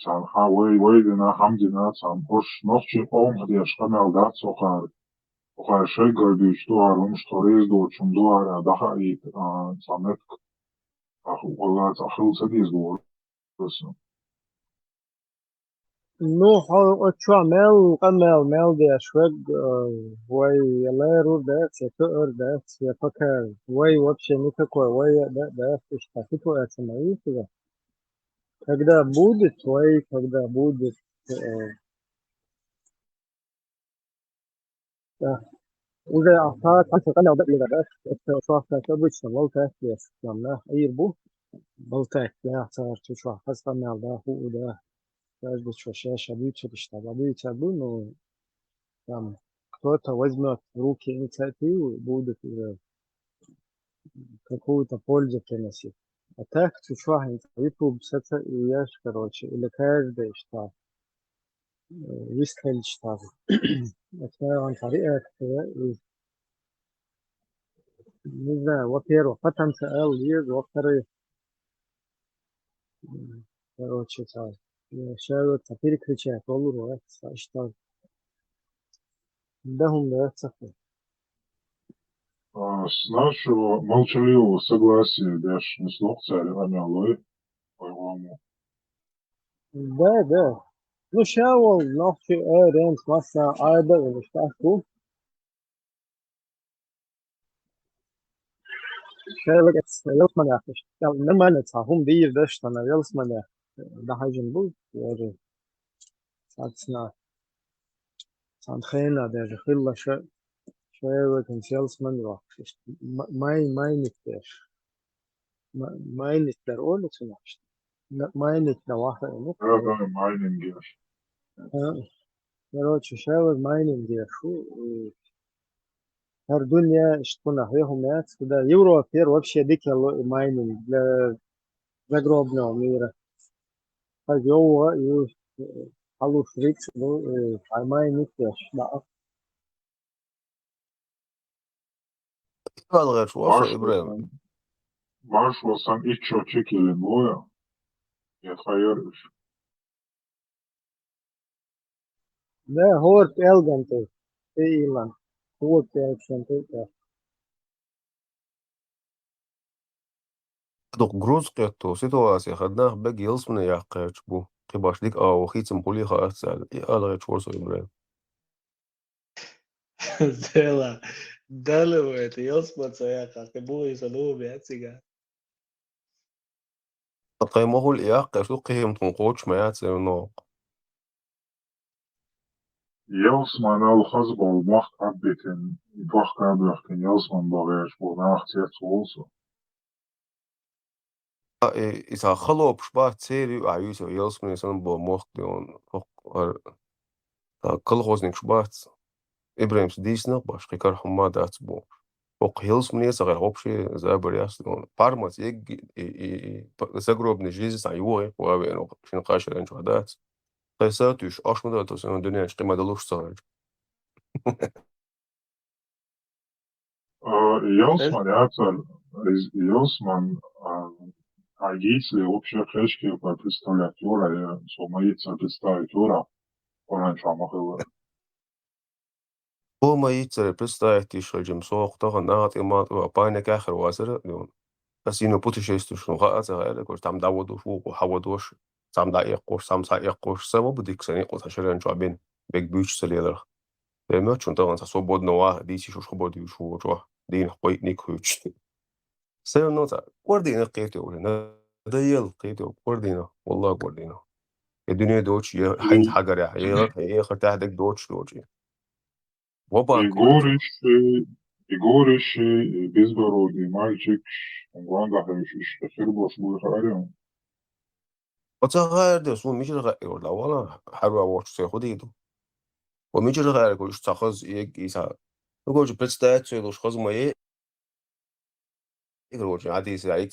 تان هاوي دينا حمدنا تان اش ناشي اون ديش قمل دات سوخار وخا شيدر دوش دوار ونشتريز دوشم دوار بخاي تانت والله تأخذ سديس دوار بس ну شو مل دي أشوق وي ليرو ده تكر ده تفكر وي вообще никакой وي ده إشتا ситуация мои туда. Когда будет, вой, когда будет уже أعطاك أنت قناة بدي غير صافت обычно волтать лес там на ирбу волтать я صار شو حس قناة ده هو ده каждый что шеша бьется ну там кто-то возьмет в руки инициативу и будет уже какую-то пользу приносить. А так, что YouTube, это я короче, или каждый штат, выстрелить штат. Это عن طريقة не знаю, во-первых, потенциал есть, во-вторых, короче, так, шагают, перекричать, полуру, это что, да, это с нашего молчаливого согласия даже не слух царя Амялой, по-моему. Да. Ну, шавал, нахчи, ренс, масса, айда, или что, شايلك يلس مناخش يعني لما نتاهم دير دشت أنا يلس مناخ ده حاجة نقول يعني ساعتنا سان خينا ده خلا شايلك يلس مناخ ماي نتدر ماي نتدر أول تناقش ماي نتدر واحد هذا مايننج ياش короче شايلك ماي نتدر شو هر دنيا اشتكونا هيهم ناس كده يورو كتير вообще ديك مايننج для загробного мира. Его Hallo Fritz, einmal nicht der Schlaf. هذا غير شو وصل إبراهيم باش وصل إتشو تشيكي للمويا يتغيرش. Ne, hoort elgante. Ilan. Hoort elgante. دوك جروز قيتو سيتواسي خدناه باقي يلصمنا يا قيتش بو قباش ديك وخيت مقولي خاص سال هذا غير شو وصل إبراهيم Zela, Delaware, Josmats ajaká, ke boli sa lúbi, eciga. قيمه هو الإياق شو قيم تنقوش ما ياتي نوق Jelsman al hasbal macht abbieten, wacht abbieten Jelsman bagage bonach jetzt also. إذا خلوا بشبات سيري وعيوسو يلصمني سنن بو موخ ديون كل خوزنك شبات إبراهيم سديسنا باش قيكار حمادات بو وق يلصمني صغير هوبشي زابر ياسدون بارمات يج ساقرو ابن جيزيس عيوغي وابينو شين قاشر انشو هدات قيساتوش أشمداتو سنو الدنيا قيمة دلوش صغير Jelsman яцер, Jelsman агисли вообще хешки по представлять юра, сумаится представить юра, раньше махала. هو ما يتسر بستايتي شجم سوق طغى ناط إمات وباينك آخر واسر ديون بس إنه بوتشيستو شنو غاز غير كوش تام داودو فوق وحودوش تام دا يقوش تام سا يقوش سبب بديك سنة قوس عشرين شعبين بيك بيوش سليلر بيموت شون طغى صوبود نواه ديسي شوش خبود يشو جوا دين قوي نيك هوش سير نوتا وردينا قيتو ولا نديل قيتو وردينا والله وردينا الدنيا دوتش حين حجر يا حيرك هي خرتاح دك دوتش Игориш, бездородный мальчик, он главное, что хербош будет харем. وتغير ده سو مش غير ولا ولا حلوة واتش سيخو ديدو ومش غير كوش تاخذ يسا كوش بتستات سيدوش خذ ما يقولوش عادي سعيد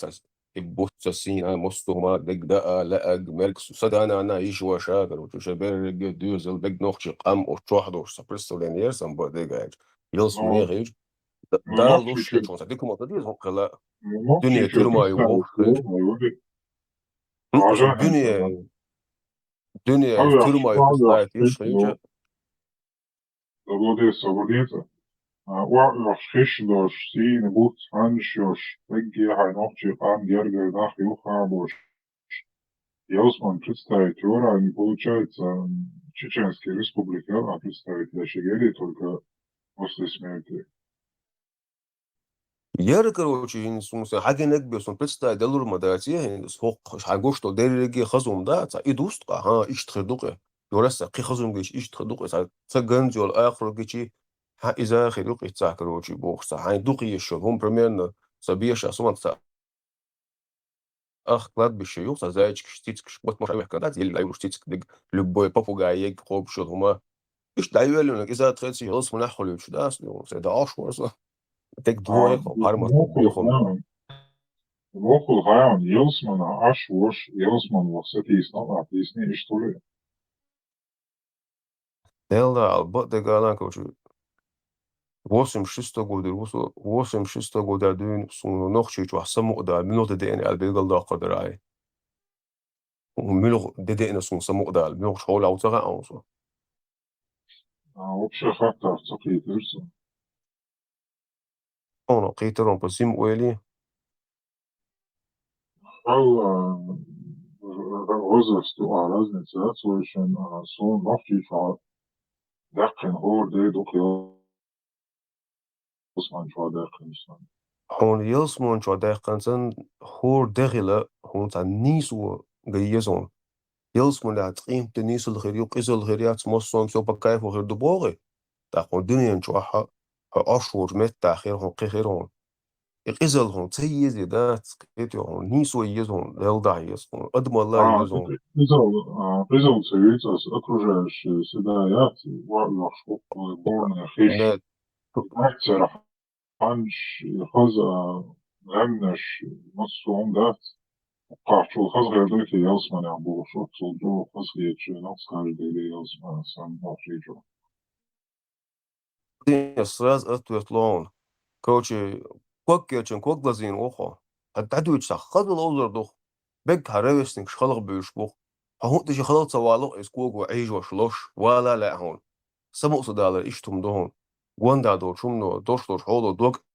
يبوس سينا مستوما دق دقة لقج ملك صد أنا يشوى شاكر وتشبر دوزل بق نوخش قام وتروح دوش سبرستو لينير سام بدي جاج يلص منيغيج دا لوش ليشون صديكم أطدي زوقلا دنيا ترما يوخ دنيا ترما يوخ يشخيج Добродетель, собордета. Wax gisteren zien boet Hansjos, ik hij nog je aan Gerger nach Юхабош. Яусман представить Юра не получается Чеченской республики, а представить Дашигери только после смерти. يار كروشي إن سمسا حاجة نكبر سون بتستا دلور مدارسية إن سوق حاجوش تو ديرجي خزوم دا تا إدوست ها إيش تخدوقه يورسا قي خزوم جيش إيش تخدوقه تا تجنز يول آخر جيشي ها إذا خيروق إتسا كروشي بوخسا هاي دوقي يشوف هم برميرنا سبيش أسوان تا أخ клад بشيوخ تا زايج كشتيت كشبط مش عارف كذا يلا يوشتيت دق لبوي بابوغاي يك خوب شو هما إيش دايوالو إذا تخيل يوصل من أخر يوش داس يوم سيدا أشورس تك دوي بارمات بيخون Lokal Hajan Jelsmana Ashwosh, Jelsman was setīs nonātīs nīšturi. يلا البقدة قالان كوشي 86 года 86 года дün сун нохчич вахсаму да минута ден албегал да قدراي وملو ددين سун саму да ملو شغل او تغا اوسو Вообще фактор цоки тырсы. انا قيترون بسيم ويلي Хал возраст разница слышен сон нохчич дакин хор де дуки Osman şu daqinsan. هون يلسمون شو دايقانسن هور دغلا هون تا نيسو غيزون يلسمون لا تقيم تنيسو الخريوق إزو الخريات موصون سو بكايف وغير دبوغي تا هون دنيا شو أشهر مت تاخير هون قيخيرون إزل هون تيزي دات قيتي هون نيسو يزون ليلدا يزون أدم الله يزون إزل سويتس окружающие ситуации وشوق борная хищ ماكسر Hanş, Haza, Lemneş, Masum dat. قاعدة خزغة دوك يلسمان يا بو شو تصدو خزغة نقص كارد دي يلسمان سام أفريجو. Sraz atvetlon. Короче, كوكيتشن كوكلازين وخو. هتعدو يتسخذ الأوزر دوخ. بيك هريسنك شخلق بيشبوخ. هون تجي خلق سوالو اسكوك وعيش وشلوش ولا لا هون. سمو صدالر إيشتم دهون. واندا دور شمنو دوش دوش حولو دوك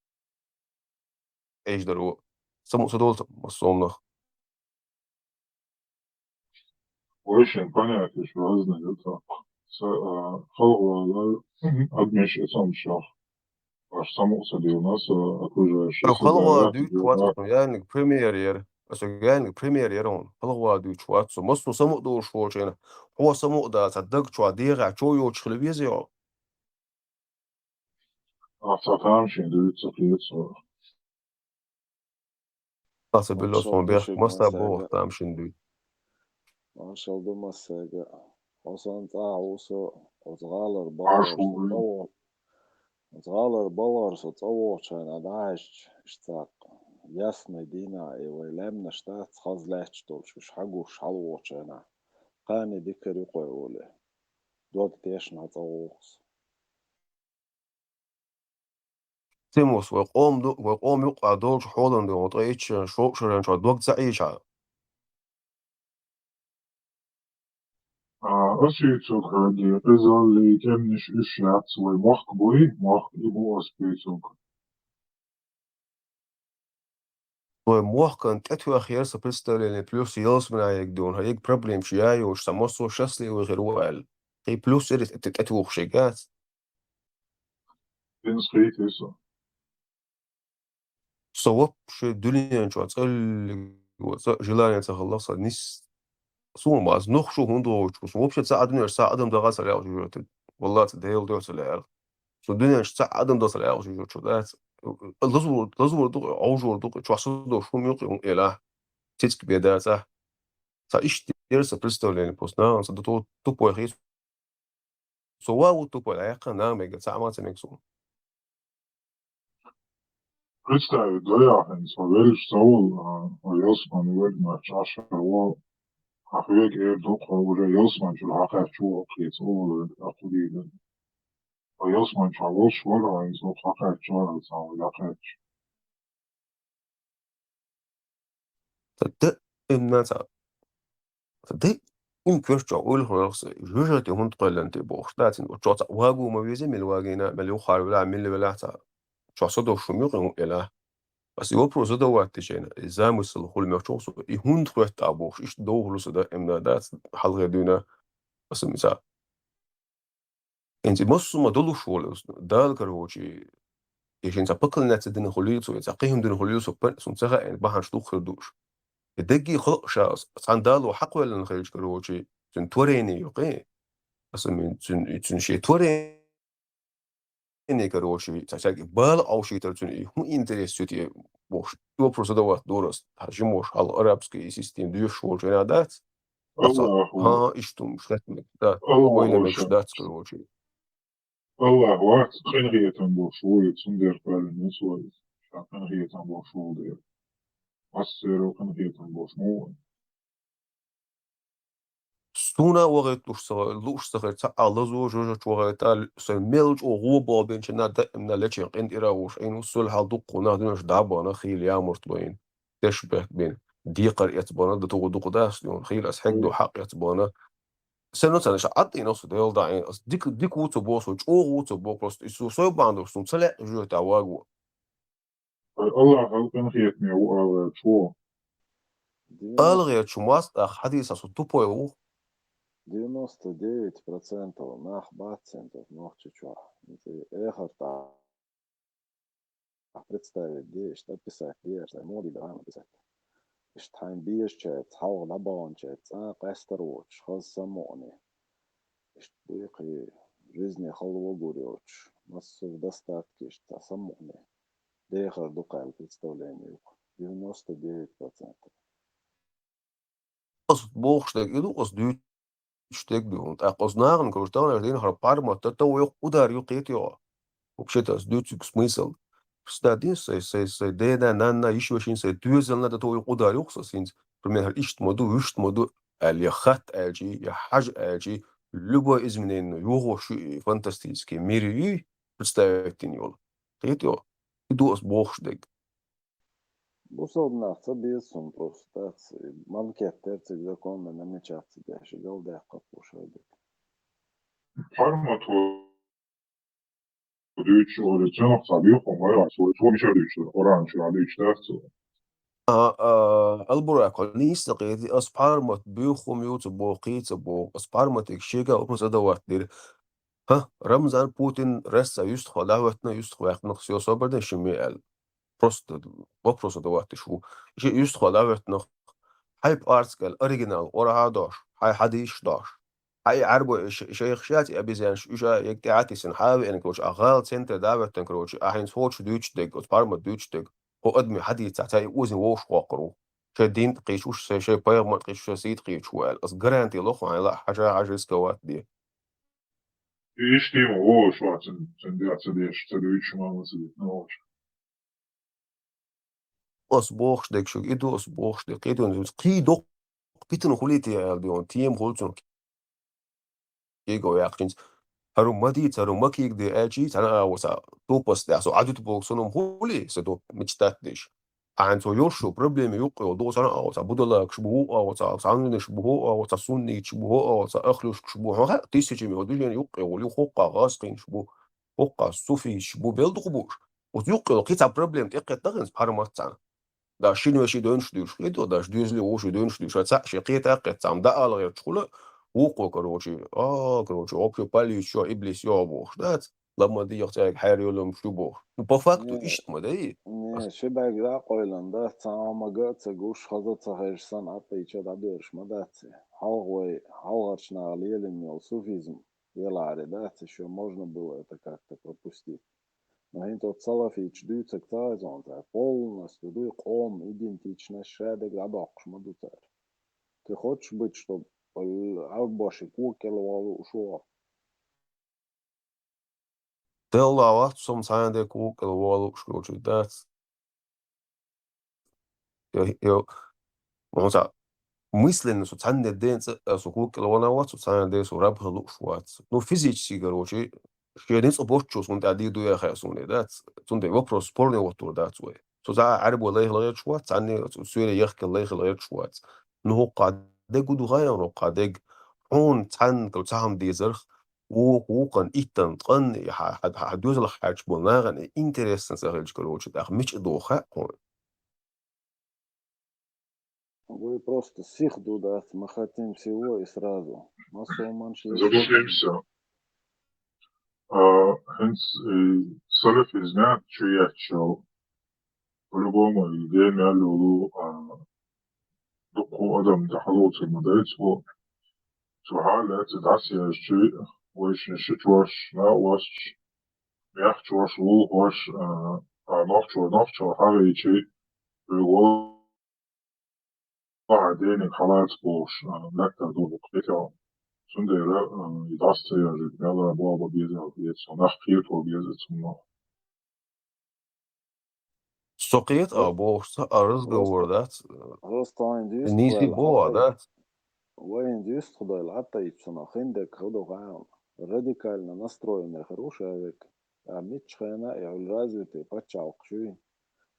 إيش درو. سمو صدولت مصومنا. وإيش понятно, что разные это. Халва, одмеш сам шах. Аж само собі у нас окружающая خلقوا среда, دو شوات география. يعني بريمير بس يعني بريمير يرون خلقوا دو شوات مصو سمو دو شوات هنا هو سمو دا صدق شو ديغا شو يو تشخلبيزيو Ахтатам şimdi çıkıyor. ناس بالله سون بيخ Marshall مستا بو Massaga, تام شندو Marshall Massaga, Hasan Tahuso, Otgaler عاش Ballers, Otgaler Ballers, Otawatchen, Adash, Stak, Jasne Dina, Evelem, Stat, Hazlechstolch, Hagush, Halwatchena, Kani Dikeri Qoyole, Dog Teshna Tawos. تيموس وقوم يقع دور حولن دو وطيش شو شرين شو دوك زعيشا Asjützung die Resoli temnisch Ischatz, wo macht Ibu Ausbildung. وموح كان تأتوا أخيار سبرستر لأن بلوس يلس من هيك دون هيك بروبليم شياي وش سموسو شسلي وغير وقال هي بلوس إرت تتأتوا خشيقات Den Schritt ist so. صوب شو الدنيا شو تقول جلاني تخلصها نس سو ما نخ شو هندو شو صوب شو تساعدني ساعدهم دغاس على وجهه والله تديل دوس على شو الدنيا تساعدهم دوس على وجهه شو ذات لزور دو اوجور دو شو صدو شو ميقيم الى تيتك بيداتا فايش ديرس بريستول بوسنا صدو تو بويريس سو واو تو بويريقا نامي ساعه تنكسو Представить, да, я смотришь, Саул, Йосман, Уэгна, Чаша, Ахвек, Эрдук, уже Йосман, Чулхака, Чуа, Кицул, Ахудида. Йосман, Чавол, Швара, Инзо, Хака, Чуа, Саул, Яхач. صدق الناس صدق يمكن أقول خلاص جوجة هم تقول أنت بوختات وشاط واجو ما بيزي من الواجينا مليو خارج ولا من اللي بلا تا شو صدق شو ميقين إله بس يو برو صدق وقت تجينا إذا مسل خل ميقشوص يهون تروح تابوش إيش دوه لصدق إمدادات حلقة دونا بس مثال أنت مصر ما دلو شو دال كروجي إيش أنت بكل ناس الدنيا خليتو يتقيهم الدنيا خليتو بن سنتها إن بحن شلوخ خدوش الدقي خلق شاس صندال وحق ولا نخرج كروجي توريني يقين أصلا من تن شيء توريني كروجي تاعك بال أو شيء ترتني هو إنتريستي boş bu prosedovat doras harcimoş al arabski sistem diyor şu cenazat Allah ha iştum şletmek da Allah oynamak hoşa. şdat kروجي Allah var. Kınriyetten boşluğu, Tünder Kalın, Nusvayı. Kınriyetten boşluğu diyor. Asero kınriyetten boşluğu. سونا وقت لوش صغير تعال زوج وقت سميلج وغوبا بين شنا دائما لتشين عند إراوش إنه سول هالدق ونادنش دعبنا خيل يا مرتبين تشبه بين ديقر يتبانا دتو دق داس لون خيل أسحق دو حق يتبانا سنة سنة شعطي نص ديال داعين أس ديك وتو بوس وتو بوس إسو سو باندو سون سلا جو تواجو Allah kınriyetini o çoğu. ألغي شماس حديث أسطوبه 99% нах бацентов нах чучуа. Эхарта представить где, что писать, где, что моди да писать. Штайн бирчет, хау лабанчет, кастероч, хаз самони. Штуки жизни халва гурёч. Массу достатки, что самони. Дехар дукал представление. 99%. أص بوخشتك إدو أص دو شتك دون أقص ناغن كوشتان أردين هربار تتو يق ودار يقيتيو وكشتاس دوتسك سميسل ستادين سي دينا نانا يشوشين سي دوزلنا تتو يق ودار يقصصين من هالإشت مدو وشت مدو اللي خط أجي يا حاج أجي لبا إزمنين يوغو شو فانتاستيسكي ميري представляете يلا قيتو يدو أسبوخش دق Busodnās sabiesum просто tāds man kētērcik zakon man nemečāts dēši galdē kapušai. Parma Deutsch oder Zönach Sabioch ja, so Deutsch Orange oder Deutsch dazu. البراق نيستقيت أسبارمت بيخوم يوت بوقيت بو أسبارمت إكشيكا وكنس أدوات دير ها رمزان بوتين رسا يستخو دعوتنا يستخو يحقنق سياسة بردن شميال просто вопрос أدوات شو يستخو دعوتنا هايب أرتكل أوريجينال ورا هادوش هاي حديش دوش هاي عربو شيخ شاتي أبيزان شوشا يكتعاتي سنحاوي إنك روش أغال سنتر دعوتنا كروش أحين صوتش دوتش ديك أسبارمت دوتش ديك هو أدمي حدي تعتاي وزن ووش واقرو شدين تقيشوش شي بايغ ما تقيشوش سيد قيشوال أس جرانتي لخو يعني لا حاجة سكوات دي Ich stimme auch schwarzen der Deutsch mal so no. أس بوخش ديك شو إدو أس بوخش ديك إدو نزوز قيدو بيتنو خليتي يا ديون تيم خلصون كيغو ياقشنز هارو مديت هارو مكيك دي أجي تانا وسا توبس دي أسو عدو تبوك سنم خولي سدو مجتات ديش عن تو يوشو بروبليم يوقع دو سنة أو بدلك شبهو أو سعنون شبهو أو سني شبهو أو أخلوش شبهو ها تيسي مي ودوجين يوقع وليو خوقا غاسقين شبهو خوقا صوفي شبهو بيلدو قبوش ويوقع قيتا بروبليم تيقع تغنز بحرمات تانا دا شينو شي دونش ديش يدو داش دوزلي وشو دونش ديش شي قيتا قيتا دا ألغير تشخولا وقو كروشي كروشي أوكي بالي شو إبليس يوبوش دات لما دي يختار حيري ولم شبوش بفاكتو إشت مداي Šibēk da qoilanda caamaga ceguš hazatsa hersan ateiča da dörşma dace. Halgarchna лелем мел суфизм еларе dace, что можно было это как-то пропустить. Но им тот салафич дюцек цайзон, полностью дюком идентичность шедек да докшма дутер. Ты хочешь быть, чтобы албаши кукел ушо? Тэлла ават сом сайндэ кукел wall шкочу dace يو موزع мысленно су цанне дэнц су кукел ванават су цанне дэ су рабхлу шват ну физически короче шедэнц оборчу сун да диду я хасуне dace сунде вопрос спорный отур dace way су за арбу лайх шват цанне суйре яхк лайх шват ну هو قاد гуду гайро قاد он цан кол цам дизерх وقوقا إيتان قن حدوز الحاج بولناغن интересно сахалч короче так мич доха Вы просто сихду да, мы хотим всего и сразу. Заблудимся. Hens Salaf знает, что я чел. По-любому, идея мялю دقوا أدم دحلوت المدارس و سؤال تدعسي الشيء وش نشتوش لا وش يحتوش وش نفتو هذا شيء يقول بعدين خلاص بوش لا تدور بقيته سندرة يدعسي يلا بابا بيزا بيزا نحكيت وبيزا ثم سقيت أبوش أرز جوردات نيسي بوادات وين дюст худой латаич на хиндек худогаан радикально настроенный хороший человек митчхена и развитый пачалкшуй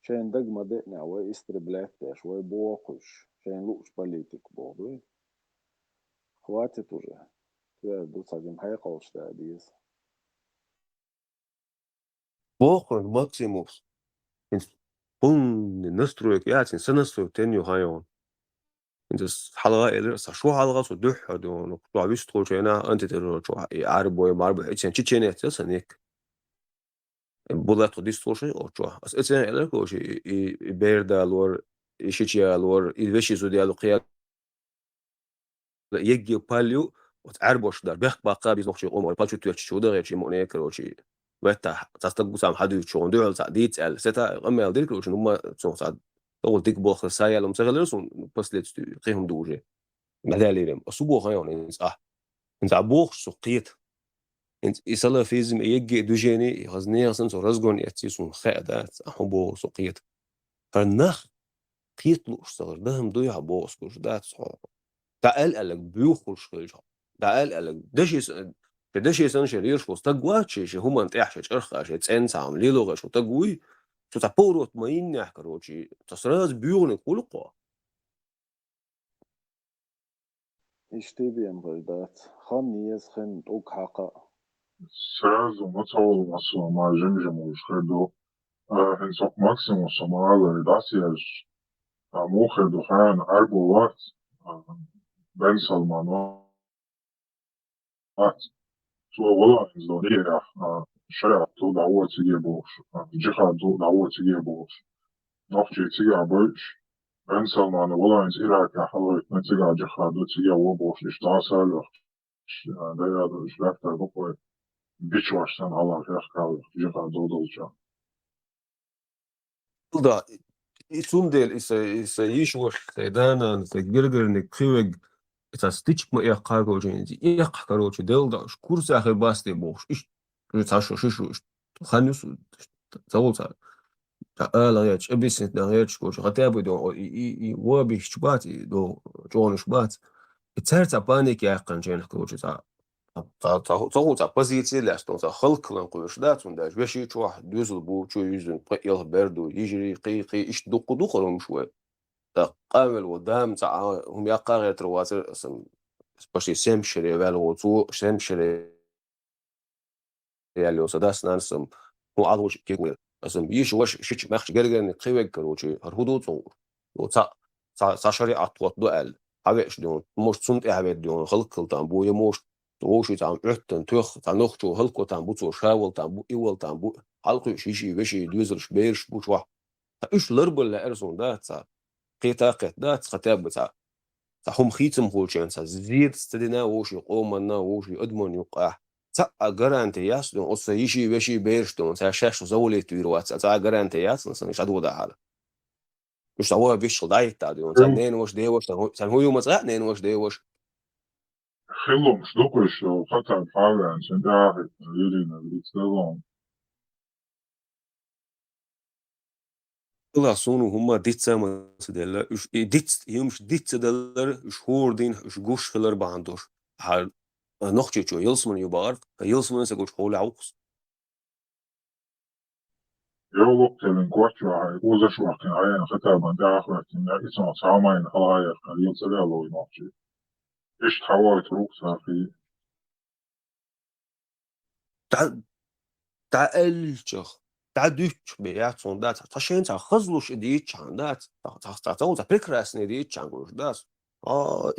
شين دقمة دقنا ويستربلات شوي بوقش شين لوش بوليتيك بوضوي خواتي توجه دوسا جم حيقة وشتاديز بوخن ماكسيموس بون نسترويك ياتين سنسترويك تنيو هايون انت حلقة إلى شو حلقة صدح هذون وعبيش تقول شيء أنت ترى شو عارب ويا معرب إتشين تشيني أساسا هيك بولات وديس تقول شيء أو شو أس إتشين إلى كل شيء بيردا لور إيشيا لور إلفشي زودي على قيال يجي باليو وتعربوش دار بيخ باقي بيزنق شيء قوم بالشو تيجي ده غير شيء مونيك ولا شيء وقتها تستقبل سام حد يشون دول سعديت على ستا أما يالديك وش نما سون سعد أول ديك بوخ سايا لهم سغلرسون بس ليت قيهم دوجه مداليرم أصبو خيون إنت عبوخ سقيت إنت إسلا فيزم يجي دوجيني غزني غسن سو رزقون يتسون خادات أحبو سقيت فالنخ قيتلوش صغر دهم دويها بوسكوش دات صغر تعال قالك بيوخش خلجها تعال قالك دشي سن شريرش بوس تقواتشي شي هما انت احشي ارخاشي تسين سام ليلوغش وتقوي شو تابوروت ما ينح كروشي تصراز بيوني قلقوا اشتبين بردات خان يسخن توك حقا Sразу нацеловал на жемжему шхеду. Хенсок максимум самарала редасияш. Мухеду хан арбу ват. Бен Салман ват. Суола зония. Шая ту дауа тиге бош. Джиха ту дауа тиге бош. Нохчи тиге бош. Бен Салман вала инс Ирака халоит натига джиха ду тиге во бош. Иштасалах. Дая шлахта гопой. Бичвашсан аллах яхкал джиха дудулча. دا isum del isa yishwash saydana sa girgirni qiweg isa stitch ma yaqago jenzi yaqaro del da kursa akhir basti bosh ish tasho shishu khanus zawolsa ta ala yach abisin da yach ko khatabu do i wabi shbati do jon shbat itserta panik yaqan jen ko zawolsa позиции лястон за халклан qo'yishda unda beshi chuh düzül bu chu yüzün qiyal berdu yijri qiqi ish duqdu qorum شوي قامل ودام تاع هم يقار يترواتر اسم باش سمشري والوتو سمشري يعني وسداس نانسم هو عضوش كيكويل اسم يش واش شيش ماخش جرجن قيوك كروچي هرهودو تو وتا شريعه توت دوال هاويش دون مش صنت اهبت دون خلقلتان بو يموش وشي تاع عتن توخ تاع نختو هلكو تاع بوتو شاول تاع بو ايول تاع بو حلقو شيشي وشي دوزرش بيرش بوش واحد ايش لربل لارسون دا تاع قيتاقت دا تختاب تاع هم خيتم هولشان تاع زيد ستدينا وشي قومنا وشي ادمن يقع تاع غارانتي ياس دون اوس يشي وشي بيرش دون تاع شاش زوليت ويروات تاع غارانتي ياس نسن مش عدو دا حاله مش هو بيش دايت تاع دون تاع نين واش ديوش تاع هو يوم تاع نين واش ديوش خلهم شدوكش وقتل فعلا عشان تعرف يرينا بيتسلون الله صونو هما ديت سما سدلا اش ديت يمش ديت سدلر شهور دين اش قوش خلر باندوش حال نخجي جو يلسمن يبار يلسمن سقوش حول عوقس يولوك تلين كواتشو هاي وزا شو حكين عين ختابا تعرف إن إسمع سامين خلايا خليل سلالو ينوكشي إيش تحوالي تروك سافي تاع الجخ تاع دوش بيات صون دات تاشين تاع خزلوش ديت شان دات تاع بريكراسني ديت شان قولش دات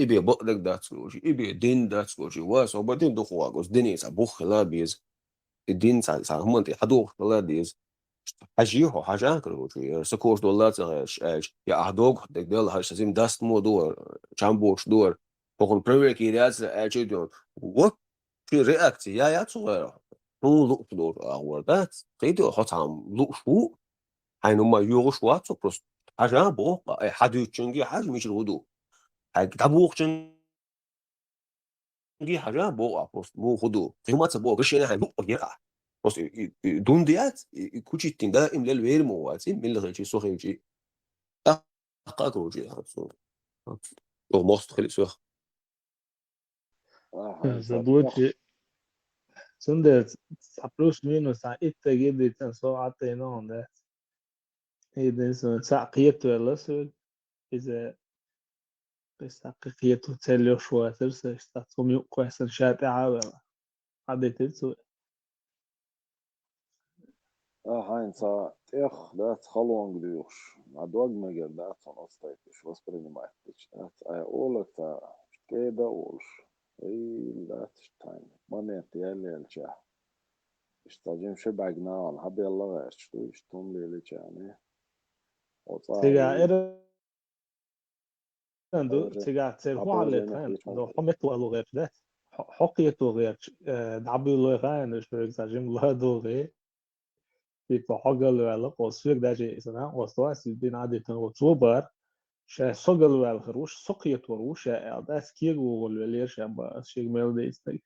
إبي بقلك دات سلوشي إبي دين دات سلوشي واس وبعدين دخوا قوس ديني تاع بوخ لا بيز الدين تاع هم انت حدوخ لا بيز حاجيهو حاجان كروشي سكوش دولار يا أهدوك دل هاش زين داست مو دور شامبوش دور بقول بريكي دات أجدون وات في رياكتي يا صغيرة هو لوك دور أوردات قيدو خطام لوك شو هاي نما يوغش واتو بروس حاجان بوق أي حد يتشنجي حاجة مش الهدو هاي كتابوق تشنجي حاجان بوق بروس مو هدو هما تبوق بشينا هاي لوك يقع بروس دون ديات كوتشي تندا إملا الويرمو واتي من اللي غيشي سوخيجي أقاكروجي أو موست خلي سوخ Zabuchi Sunde plus minus a itta gidi ten så att det är någon det är det så saqiyat eller så إذا بس حقيقية تسلي شوية ترسل استخدم يقوى سنشات عاوة عادي تلسو هاين са тех дат халон гдюш на догмегер дат он остаетиш воспринимаетиш дат олата кеда олш и дат штайн момент ялелча استاجم شو باجنان هبي الله غير شو يشتم لي لجاني تيجا وصاي إرندو تيجا تير هو على تان دو حمت له غير ده حقيته غير دعبي له غير شو يزاجم له دو غير في حاجة له قصير ده شيء اسمه وصواس الدين عادي تنوتوبر شا سجل والخروش سقيت وروش ده سكير والوليش يبقى شيء ميل ده يستي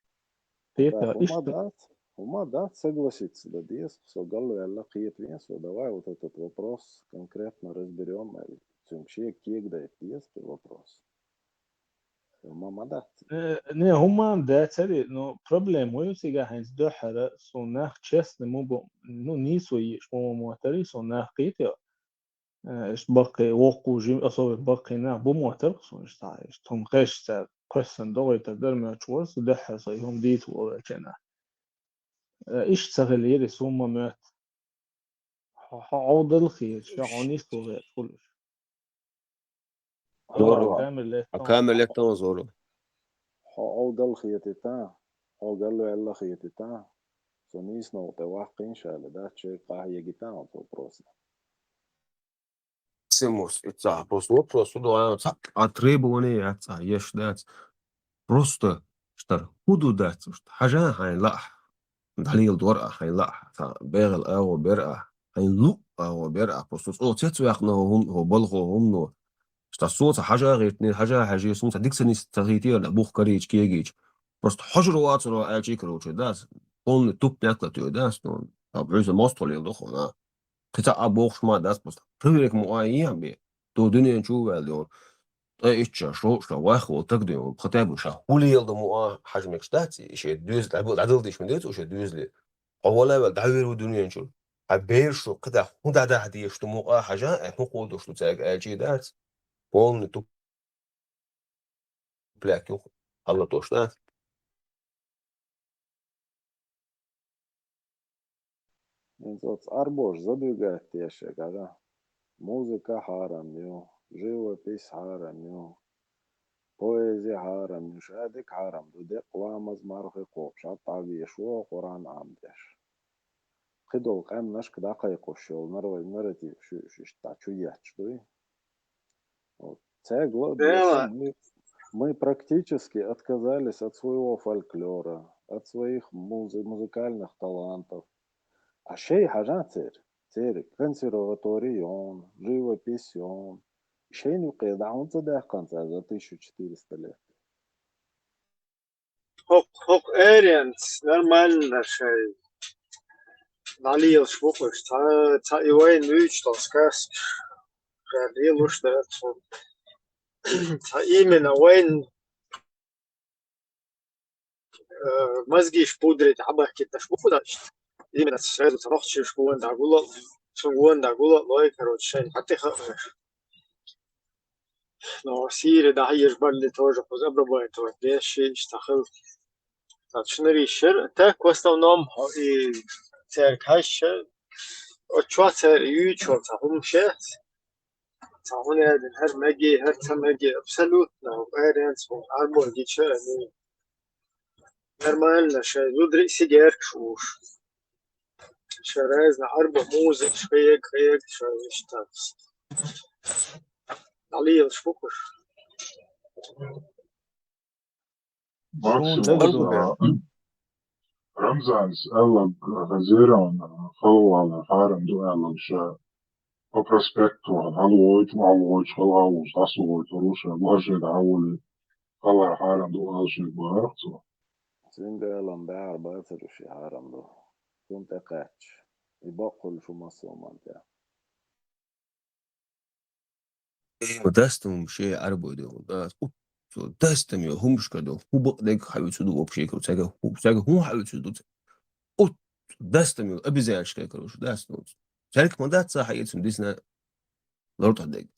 да إيش Ума, да, согласиться, да, действительно, Галу Алла Киет Венсу, давай вот этот вопрос конкретно разберем, цюнгшек кегдает если вопрос. Мама да. Ne huma dēceri, no problēmu jūtīgā hēns dohara, so nāk česni mubu, no nīso yish mumu muatari, so nāk qītio. Ish baqi woqu jim, asobi baqi nāk bu muatar, so ish tā, ish tom qesh tā, qesan dogi tā darmi achwar, so dohara so yhom dītu ola chena. Ish تغل يرس هما مات عوض الخير شعونيس وغير كلش زورو كامل ليه كامل ليك تون زورو عود الخيتتا أو قال له يلا خيتتا سونيس نوت واقع إن شاء الله ده شيء قاهي جيتان تو بروسا Симус, это просто вопрос, требования отца, ешь дать. Просто, что худу дать, что حاجة هاي لا دليل دورة هاي لا بيغل أو برأة هاي لو أو برأة просто أو تتوقع هم هو بلغو هم نو что صوت حاجة غير تنين حاجة صوت ديك سنة تغيير لبوخ كريج كيجيج просто حجرات لو أجي كروش داس قلنا توب نقطة تو داس نون بعوز ماستولي لخونا قطع بوخش ما داس بس تغيرك معين بي تو دنيا نشوف اليوم إيش شو واخو تقدم خطاب وشا ولي يلدموا حجمك شتاتي شيء دوز عدل ديش من ديت وش دوز لي أولا دعوير ودنيا نشوف عبير شو قطع هدا ده هدي شتموا حاجة إحنا قودو شو تاج أجي دات بون تو بلاكيو الله توشنا Инзоц арбош забегает теше, когда музыка харамью, живопись харамью, поэзия харамью, шадик харам, дудек ламаз мархи коп, шатави шо Qur'an амдеш. Хидол кам наш кда кайкошел, нарратив шишта чуячдуй. Вот. Мы практически отказались от своего фольклора, от своих музыкальных талантов. А شيء حاجات تير консерваторион, живописион. شيء نقيد عون صداقا за 1400 лет. Hok Arians, нормально шей. Налил швухаш, та ивайн мюч, то сказ. Налил уж да. Та именно вайн мозги шпудрить, абахкит швуху дачт. именно сразу صراحة شكون دعقولة الله كروتشين حتى خافش لو سير دعيش بلد توجه خذ أبرباي توديش يشتغل تشنري شر تاك وستونام هاي تارك هاش أشوات يوتيوب تهم شات تهون هذا هر مجي هر تمجي أبسلوت نو أرينس من أربعة جيشة يعني نرمال نشاي يدري سيجار كشوش شرايزنا أربع موزة شوية شوية اشتغل عليه شكر رمزان سألك غزيران خلوة حارم دوالك شا وبروسبكتو هلويت معلويت خلاوش تصويت روشا واجد عولي خلا حارم دوال شي بارقتو سنجالم بعربة تروشي حارم دو كنت قاتش يبقل شو مصومان تاع دستم شيء عربي ده دستم يا همش كده هو بقدك حبيت سدو وبشيك وتاجه هو حبيت سدو دستم يا أبي زي أشكال كروش دستم شارك ما دات صح يتسم ديسنا لورت عدك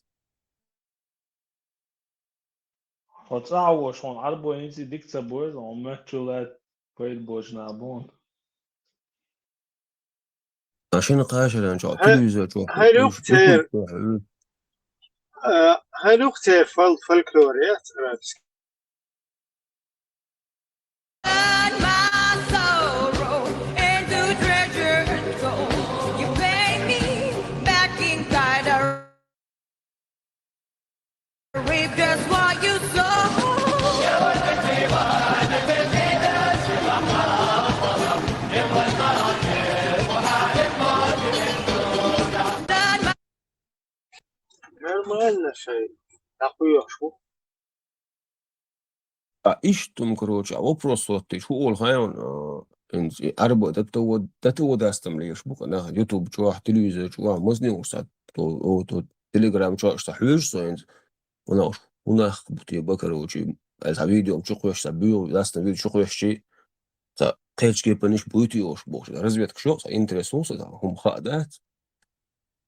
خطأ شون عربي نيجي ديكتا بوز وما تشولات كويت بوج نابون عشان قاشر أنا شو تلفزيون شو هاي نقطة فالكلوريات нормально шей нахуй шо إيش تم كروش вопрос вот ты شو الخيان إن عربي ده تو دستم ليش بقى أنا يوتيوب شو تلفزيون شو مزني وصاد تو تليجرام شو حوش صوينز وناش وناخ بتي بكروشي از فيديو مشوقش بيو لاست فيديو شوقشي تا قيلش كي بنش بوتيوش بوش رزبيت شو انتريسونس هم خادات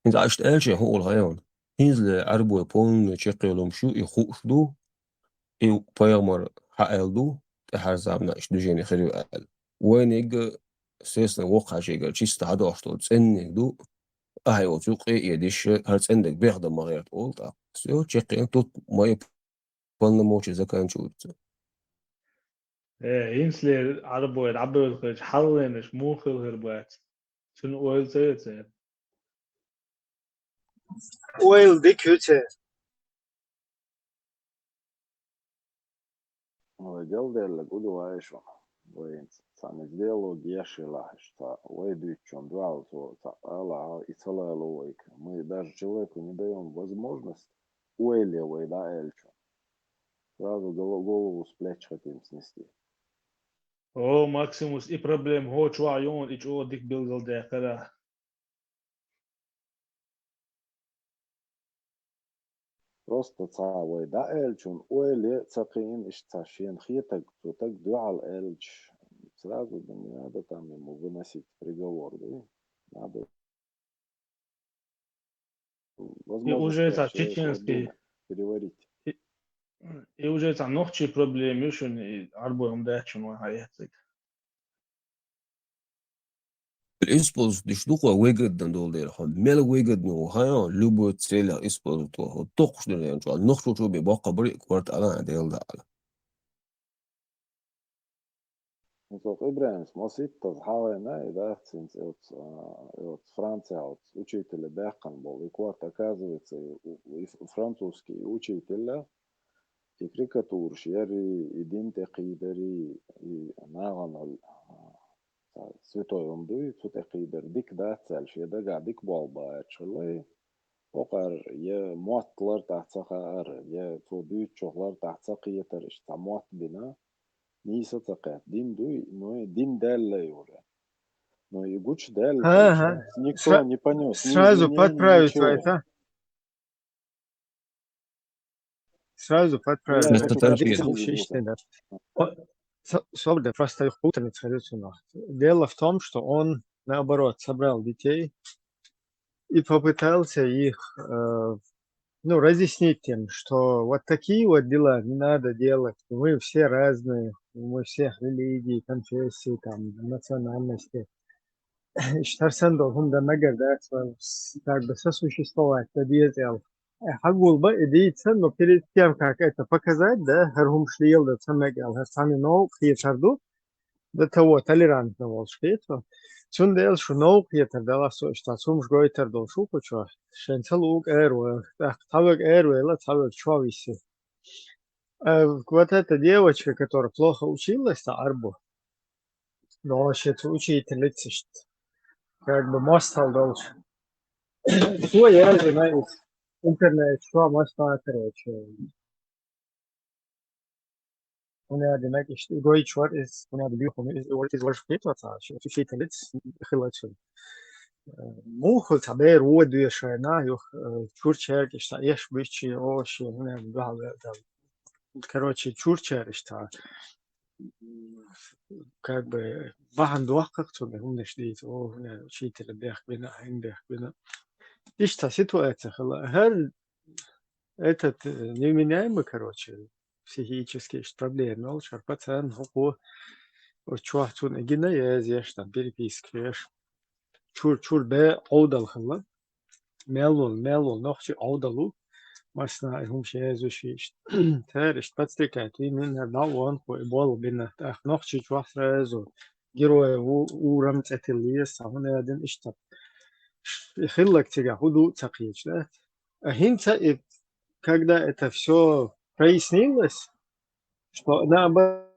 انت عشت الشي هو الهيون هينز عربو بون تشقيلهم شو يخوش دو اي بايمر حقل دو تحرزابنا اش دوجيني خريو قال وينيج سيسنا وقع شيء قال شيست عدو اشتو تسنك دو هاي وثوق يديش هرتس عندك بيخدم ما غير تقول تا سيو تشقي توت ما يبان موش اذا كان شو ينسلي عربو يلعبوا الخرج حلنش مو خل هربات شنو قول زي Oil dik hütse. Дело дело гуду аишо. Вейн сами сделал гешила, что вейдучон дуал то ала и целая логика. Мы даже человеку не даем возможность уэлевой да эльчо. Сразу голову с плеч хотим снести. او ماكسيموس اي بروبليم هو شو عيون ايش او ديك بيلغل داخله Просто цавой да эльчун уэле цакин иш цашин хитак так дуал эльч. Сразу да не надо там ему выносить приговор, да? Надо и возможно уже сказать, за человеку чеченский обдумать, переварить. и уже за нохчи проблем يشون عربو داچون حياتك الاسبوز دشدوقا ويجد دول دير خد ميل ويجد نو هايا لوبو تسيلا اسبوز تو توقش دول يعني شو نخشو شو بيبقى بريك كورت على ديل دا Zo Ibrahim smo sittas havena и дахцинц от Франция, от учителя Бехкан был. И вот оказывается, и французский учителя, и карикатурщик, и динтекидери, и наган святой умдуй, цутекидер, дик дахцельш, и дага дик болба, чулай. Оқар, я муатлар тахцахар, я цудуй чохлар тахцахиетер, ишта муат бина. Нisa цакат. Дин дуй, но дин дальла юра. Но и гуч дальла, Ага. никто не понес ни Сразу извинений, подправить ничего. это. Сразу Я подправить. это Это по Это терпи. дикция картине видел. ущищная, да. Свобода просто их путаница традиционно. Дело в том, что он, наоборот, собрал детей и попытался их разъяснить им, что вот такие вот дела не надо делать. Мы все разные, мы всех религий, конфессий, там, национальности. Считарсан должен да нагадать, как бы сосуществовать, подъездил. Хагул бы идеется, но перед тем, как это показать, да, Харгум шлил, да, самегал, сами ног, хитарду, до того толерантного волшебства. Цун дел, что ног хитар, да, что сумж гойтар дол шуку, что шенцалук эру, тавек эру, ла тавек чувиси. Вот эта девочка, которая плохо училась, Арбу, но вообще учительница, как бы мастал должен. Что я знаю, интернет, что мастал, короче. هنا هناك جوي شوار is هنا بيهم is ورشفيت وصار شو شيء تلت خلص شو مو خل تعبير هو دوي شينا يو تشورشر إيش إيش بيشي أو شيء هنا بهذا короче تشورشر إيش تا как бы واحد وقت تقول هم شديد أو هنا شيء تلبيخ بنا عندك بنا إيش تا ситуация خلا هل этот невменяемый короче психические проблемы, он пациент هو وشوحتون إجينا يازيش там перепискиваешь чур бе аудал خلا ميلول نخشي аудалу масна هم شيء تارش بتستكات من هالنوع ويبول بينا تأخ نخشي شوح رازو جروه ورمت أتليس هنا دين إشتب خلك تيجا هدوء تقيش да هنتا когда это все прояснилось, что наоборот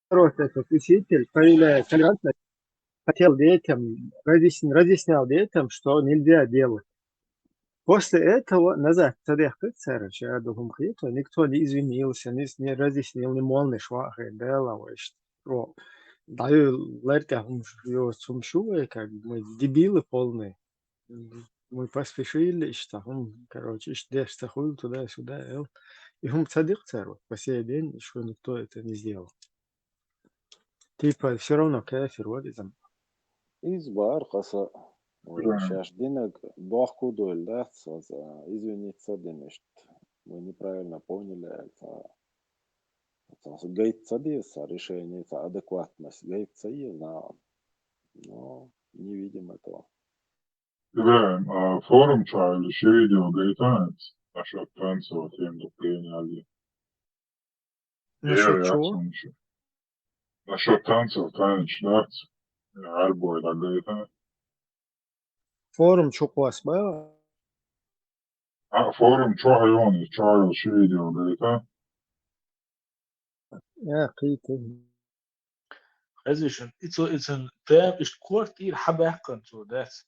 этот учитель, проявляя толерантность, хотел детям, разъяснял детям, что нельзя делать. После этого назад никто не извинился, не разъяснил, не молный швахи, что даю леркам, что как мы дебилы полные. Мы поспешили, и что он, короче, и дальше заходил туда-сюда, и он садик царь, по сей день, что никто это не сделал. Типа, все равно кафир, вот это. Избар қаса Да. шашдинок бахку доль, да, извиниться денежт. Мы неправильно поняли, это гайд садится, решение, это адекватность. Гайд садится, но не видим этого. Ibrahim, форум чайли, ще видео гайтанец, насчет танцев, тем приняли. Насчет чего? Насчет танцев, танец, да, арбой, да, гайтанец. Форум чуквас, ба? Форум чайли, чайли, ще видео гайтанец. قيت Хазишен, it's an fam ist kwartier habakkan so das.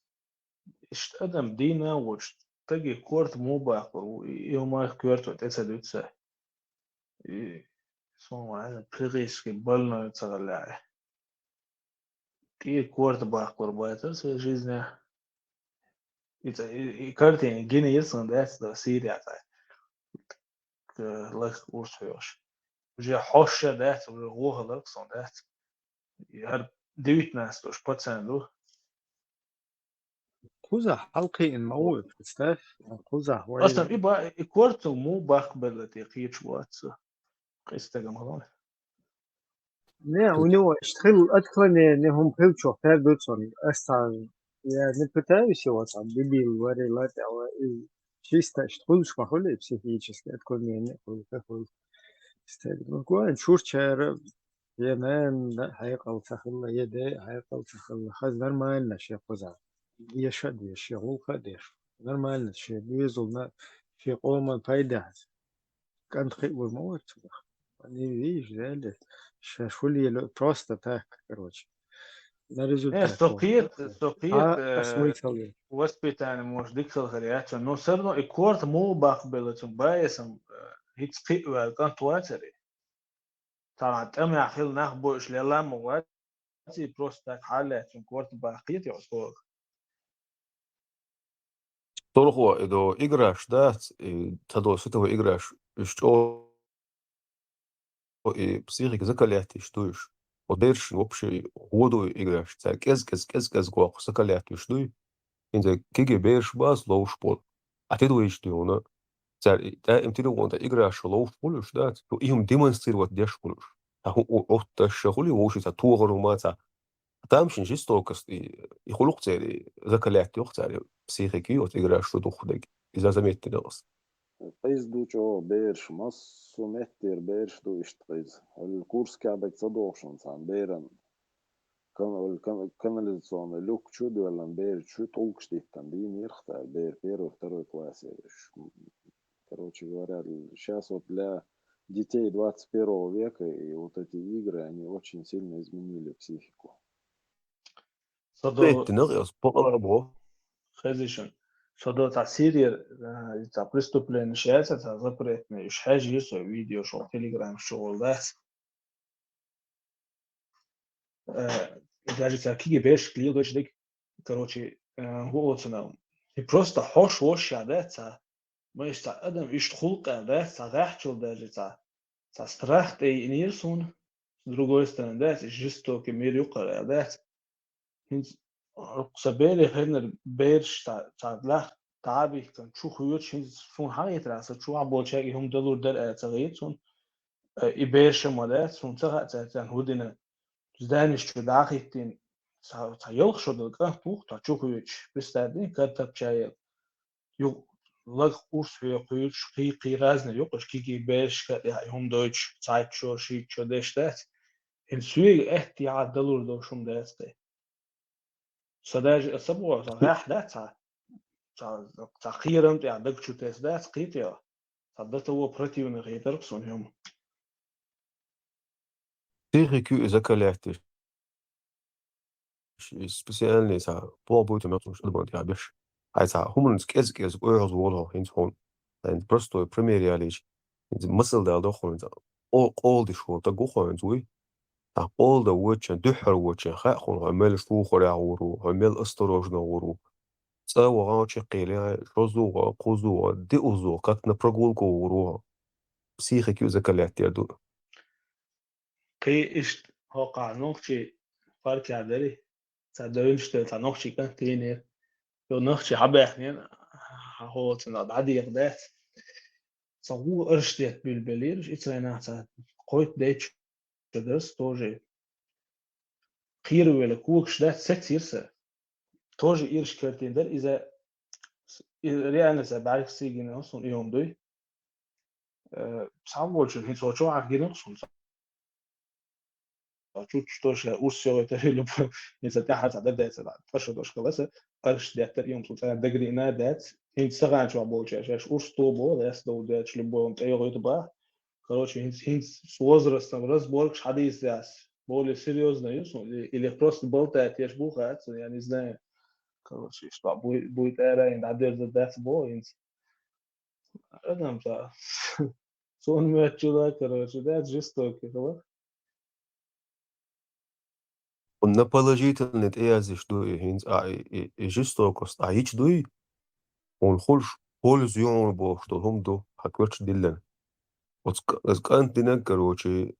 Ist Adam Dina وش تجي كورت مو باقر يوم ما كورت وتسدوتسا. اسمه هذا بريس كي بالنا تغلى. كي كورت باقر باتس جيزنا. It's كارتين جيني يرسن das da Syria تا. لك ورسويش. وجي حوشة das وروها لك صن das. هر دويت ناس توش باتساندو. قزح حلقي الموت представь قزح أصلا يبقى كورت مو باقبل تقيت شوات قيستة مغلون. Не, у него штрил отклонение, انهم بيلشوا خير دوتسون اصلا يعني пытаюсь его там дебил говорил это чисто штрил шмахули психически отклонение какой ну кое шурчер ينام حيقل تخلى يدي حيقل تخلى خز نرمال شيء قزح يشد يشغل قديش نرمال شيء بيزول في قوم فايدة كان خير الموت они видишь да шашули просто так короче на результат سوقيت смысл وسبيتاني مش ديكسل غريات انه سرنا الكورت مو باقبل بايسم هيك قيوة كان تواتري طبعا تأمي أخيل نخبوش للا مواتي بروستاك حالات الكورت باقيت يعصور Торхуа эдо играш, да, тадо сытого играш, что и психика закаляти, что иш. Одерш вообще году играш, царь кез гуах закаляти, что и. Инде киге берш бас лоуш пол. А ты дуешь ты она. Царь, да, им ты дуонта играш лоуш полуш, да, то им демонстрировать деш полуш. А от шахули воушица тугору маца. Там шин жестокость и хулук цари закаляти, царь психики от играш что духдек. Из-за заметный голос. قيس دوچو بيرش مصو متر بيرش دو اشتقيز الكورس كعدك صدوشن سان بيرن канализационный люк чуду валан бер чу толкштиттан дин ирхта бер первый второй классе. Короче говоря, сейчас вот для детей 21 века и вот эти игры, они очень сильно изменили психику. صدو تأثير تاع преступление شيء تاع запретное إيش حاجة يسوي فيديو شو تليجرام شغل ذات даже такие беш клиент дик короче هو цена и просто хош да та мы что адам иш хулка да та рахчул даже та страх и нирсун с другой стороны да жестокий мир юкара да سبالي هنا بيرش تاع لا تعبي كان شو خيوط شون حاجة ترى شو عبول شيء هم دلور در تغيير شون إبيرش مالات شون تاع هودنا زدانش شو داخلين تاع يلخ شو دلقة توخ تاع شو خيوط بس تادين كتب شيء يو لق قرص في خيوط قي رازنا يقش كي بيرش هم دوتش تاع شو شيء شو دشتات السوي احتياط دلور دو شون دسته صداج سبوا راح لا تاع خيرم تاع دك شو تسدات قيتيا صدت هو بريتيون غيدر صونهم Psychiku zakalaati. Specielni sa poobuutu mertus alban tiabis. Ai sa humans kes oors wolo hins hon. En prosto premier league. In muscle dal dokhon all the show ta gokhon zui. Ta all the watch and duhar watch kha khon amel shuu khora wuru amel astorojna wuru. تصور قيلة شوزو قوزو دي أوزو كات نبرقول كوروها سيخي كيو زكاليات يدو قي إشت هوقع نوخشي فارك عدري تعدرينش نوخشي كان تينير لو نوخشي حبا يحنين هو تناد عادي يقدات صغو أرشتيت بالبليرش إتساينا قويت ديتش تدرس توجي خير ولا كوكش ده ستيرسا توجي إيرش كرتين در إذا ريانا بعرف سيجين أصلا يوم دوي صعبولش الحين سوتشو عارفين أصلا توش أوسيو تهيلو نسيت حتى عدد تفشل دوش كلاسة قرش دكتور يوم سلطة دقري نادات هين سغان شو عبولش عشاش أوستوبو ده يسدو داتش لبوم تأيو يتبع короче هين с возрастом разборг حديث داس более серьезно или просто болтает я ж бухать я не знаю короче что будет эра in other the death boy adam сон мячула короче да жестоко خلاص ونبالجيت إيازش دوي هينز جستوكوست أيش دوي ونخلش هول زيون بوشتو هم دو حكوش دلن وكانت نكروشي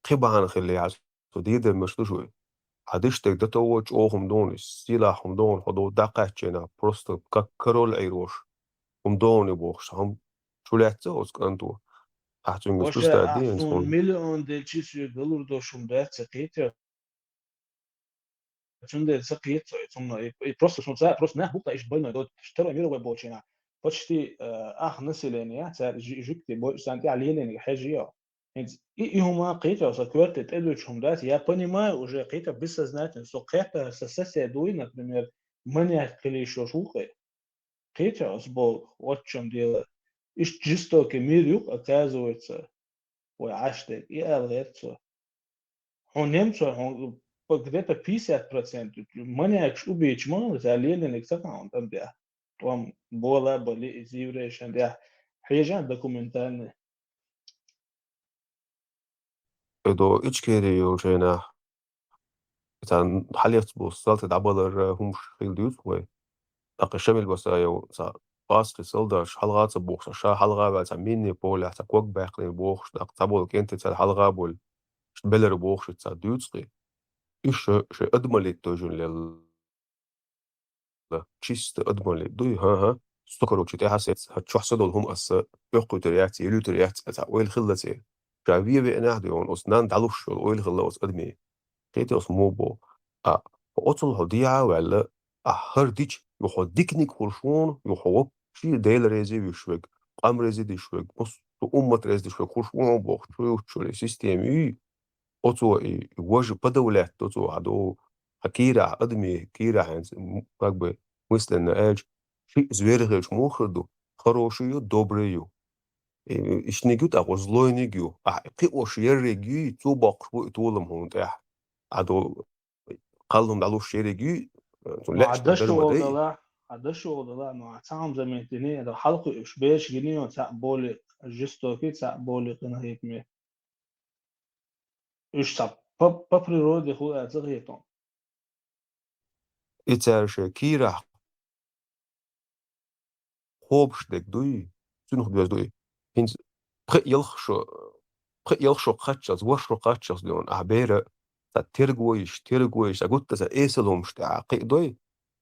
خبعان خلي عسو ديدر مشتوشوي عدشتك ده توج هم دون السلاح هم دون هدو دقاتشنا بروستو ككرول عيروش هم دون بوش هم شو لاتسو كانتو أحسن وش جسوس تادين أحسن سون مليون دلشيس يقولوا دوشم ده سقيت Čunde sakit, и просто sunca просто не букта иш больно до штро миро бочина. Почти население цар жикти бо санти алиене حاجه. И هما قيتا سكوت تدلوشهم دات я понимаю уже قيتا бессознательно, что قيتا сосед дуй, например, меня клишо шухе. قيта сбол, вот в чем дело. Иш жестокий мир юг оказывается. Ой, аштек, и алгерцо. Он немцо, он где-то 50%. Маньяк убийч мало, за ленин эксакаунт там да. Там бола, боли, изиврешен да. حاجة دокументальная. إدو إيشكيري يوجينا مثلا حاليا بوصلت دعبالر هم خيلديوت وي تاقي شامل بسايو تا باسكي سلداش حلقات بوخش شا حلقة بعد ميني بولا تا كوك باقي بوخش تا تابول كنت تا حلقة بول بلر بوخش تا دوتسقي إيش شو أدملي توجون لل تشيست أدملي دوي ها سكرو تشتي حسيت هتشحصدوا هم أس يقو ترياتي يلو ترياتي تا ويل خلتي شعبية بإناه ديون أسنان دعلوش ويل خلا أس أدمي قيتي أس موبو أوصل هديعة ولا هرديش يحديكني كورشون يحوق شي ديل ريزي بيشوك قام ريزي ديشوك بص أمة ريزي ديشوك كورشون بوخ شو سيستيمي أوتو يواجه بدولات أوتو هادو كيرا أدمي كيرا هنز أكبر مثل النقاج شيء زويرغيش موخدو хорошую добрую ишнигют агозлойнигю قيوش يرجي توبق تولم هون تاع عدو قالهم دالو شيرجي لاش عدشو والله ما تعم زمان تاني لو حلقوا إيش بيش جنيه تاع بولي جستوكي تاع بولي قنا هيك مي إيش تاع بابريرودي هو أزغيتون إتارش كيرا خوبشدك دوي سنخ بيز دوي هنز يلخشو قاتشز وشو قاتشز لون أعبير ترجويش أقول تسا إيسلهم شتاع قيدوي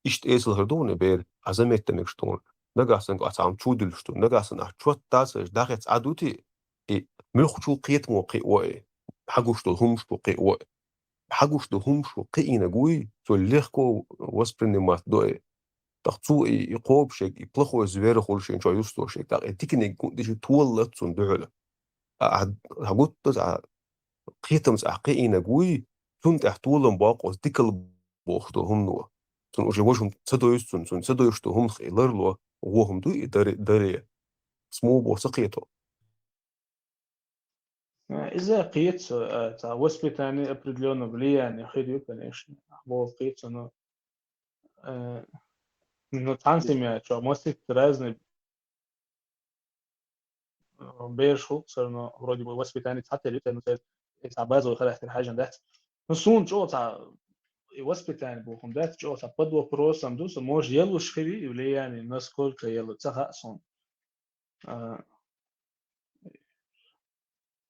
إشت إيسل هردون بير عزمت تمشتون نجاسن قاتم تودلشتون نجاسن أحشوت تاسج داخت عدوتي ملخشو قيت مو قيوي حقوشتو همشتو قيوي حقوشتو همشو قينا جوي توليخكو وسبرنمات دوي تختو يقوب شيء يطلقوا زوير خول شيء شو يستو شيء تاع تكني ديش تولت صندوعله هقول تزع قيتمز أحقينا جوي كنت أحتولم باقوس ديكل بوختو هم نوا تون وجوهم تدويش تون تدويش تو هم خيلر لو وهم دوي دري سمو بوسقيتو إذا قيت تاع وسبيتاني определенно влияние خيريو конечно бо قيت أنا ну танцами что мостик разный بيرشو صرنا вроде бы воспитание تحت اللي انت بازو خلقت الحاجه ده نصون شو تاع воспитание бухом, да, что то под вопросом, дуса, может, елу шхиви влияние, насколько елу цахасон.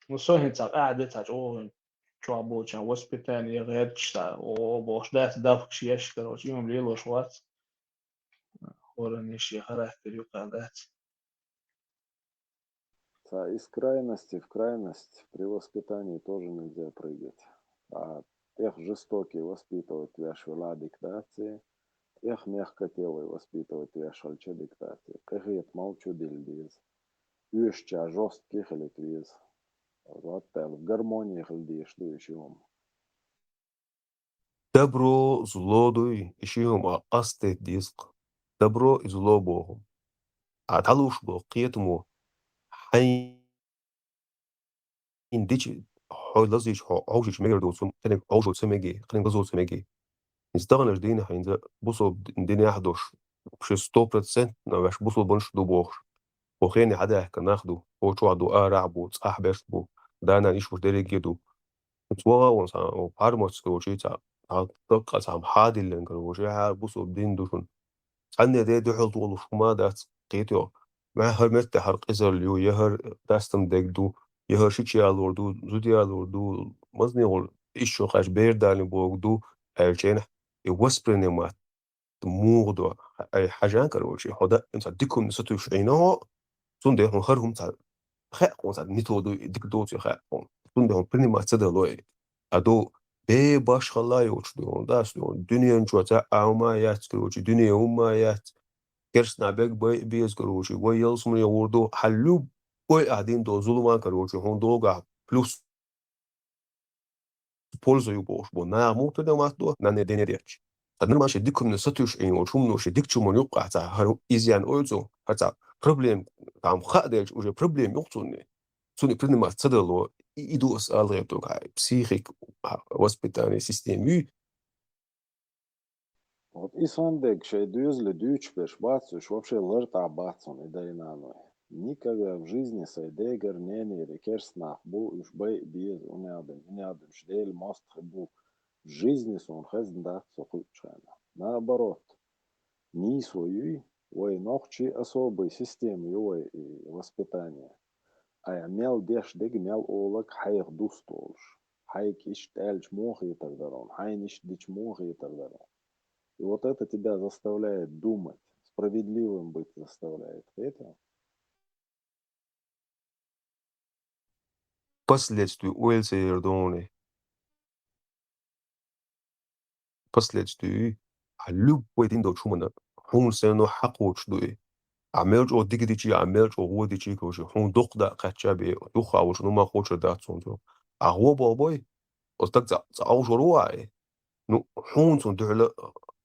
Ну, сохнется, детач, что обучен, воспитание, редчта, бош, да, давк шьеш, короче, им лило швац, хораниши характер юкадать. Из крайности в крайность при воспитании тоже нельзя прыгать. А тех жестокий воспитывать вяшвила диктации, тех мягкотелый воспитывать вяшвальча диктации. Кахет молчу дильдиз. Юща жестких литвиз. Вот так, в гармонии хлдишь дующим. Добро, злодой, ищем астет диск. Добро и зло Богу. А талуш Бог, киетому, حين ديش لازيش عوجش ميجر دو سم تاني عوجو سمجي خلينا نقصو سمجي نستغنى جدينا حين ذا بوصل الدنيا حدوش مش 100% نباش بوصل بنش دو بوخش وخيني حدا كناخدو هو شو عدو رعبو تصح باش بو دانا نيش وش داري جدو نتوغا ونسا وبارموس كوشي تا تلقى سام حادي اللي نكروشي حال بوصل بدين دوشن عندي دي حل طول وشما دات قيتو مع هرمت حرق إزر اليو يهر داستم ديك يهر شيء alordu, zudi alordu, mazni ol işo kaç berdalin bogdu, elçen يوسبرني ما تموغدو أي حاجة كروشي هذا إنت ديكم نسيتوش عينه تون هم خرهم تاع خاقون تاع نيتودو ديك دوتي خاقون تون هم برني ما تدلوي أدو بي باش خلاي وشدون داسدون دنيا نشوا تاع ما يات كروشي دنيا هما يات كرسنا بيك بيز كروشي ويلسمون يوردو حلوب Ой, один до зулума, короче, он долго плюс пользою бош, бо на муто да матто на не дене реч. Таднер маш дикум не сатуш ин очум нош дик чумон юк ата хару изян ойцо, хата проблем там хадеш уже проблем юктуни. Суни принема цадало иду с алрето кай психик воспитание системы. Вот Исандек шей дюзле дюч пеш бацуш вообще лырта бацун и дайнаной. Никогда в жизни сайдегер нени рекерснах бу уж бей биез унядым шдель мост бу в жизни сон хездат сохучана. Наоборот, ни свою ой нохчи особой системы ой воспитания. А я мел деш дег мел олак хайх дустолш. Хайк иш тельч мохи тардарон, хайниш дич мохи тардарон. И вот это тебя заставляет думать, справедливым быть заставляет. Это Последствия уэльсердоны. Последствия любой дин до чумана. Хун сено حقوش دوي. عملج او ديجديجي عملج او هو ديجي كوش هون دقدا قچابي يخاوش نو ما خوش داتون تو. اهو باباي استك تعوشروا نو حون سون دعلا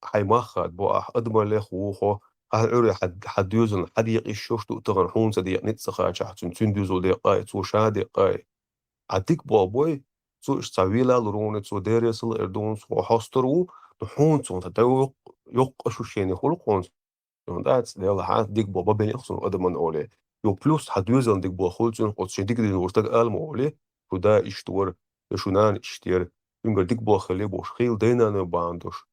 حي ما خد بو ادمر له خو عري حد يوزن حد يقشوش تو تغن حون صديق نتسخا تحتن تندوزو دقاي تو شادقاي عديك باباي سو استويلا لرون سو ديريسل اردون سو حسترو حون سون تدوق يقشو شيني خلقون دات يلا حد ديك بابا بين يخصن ادمن اولي يو بلس حد يوزن ديك بو خلصن قص ديك دي ورتق المولي ودا اشتور شونان اشتير ينقل ديك بو خلي بوش خيل دينا نباندوش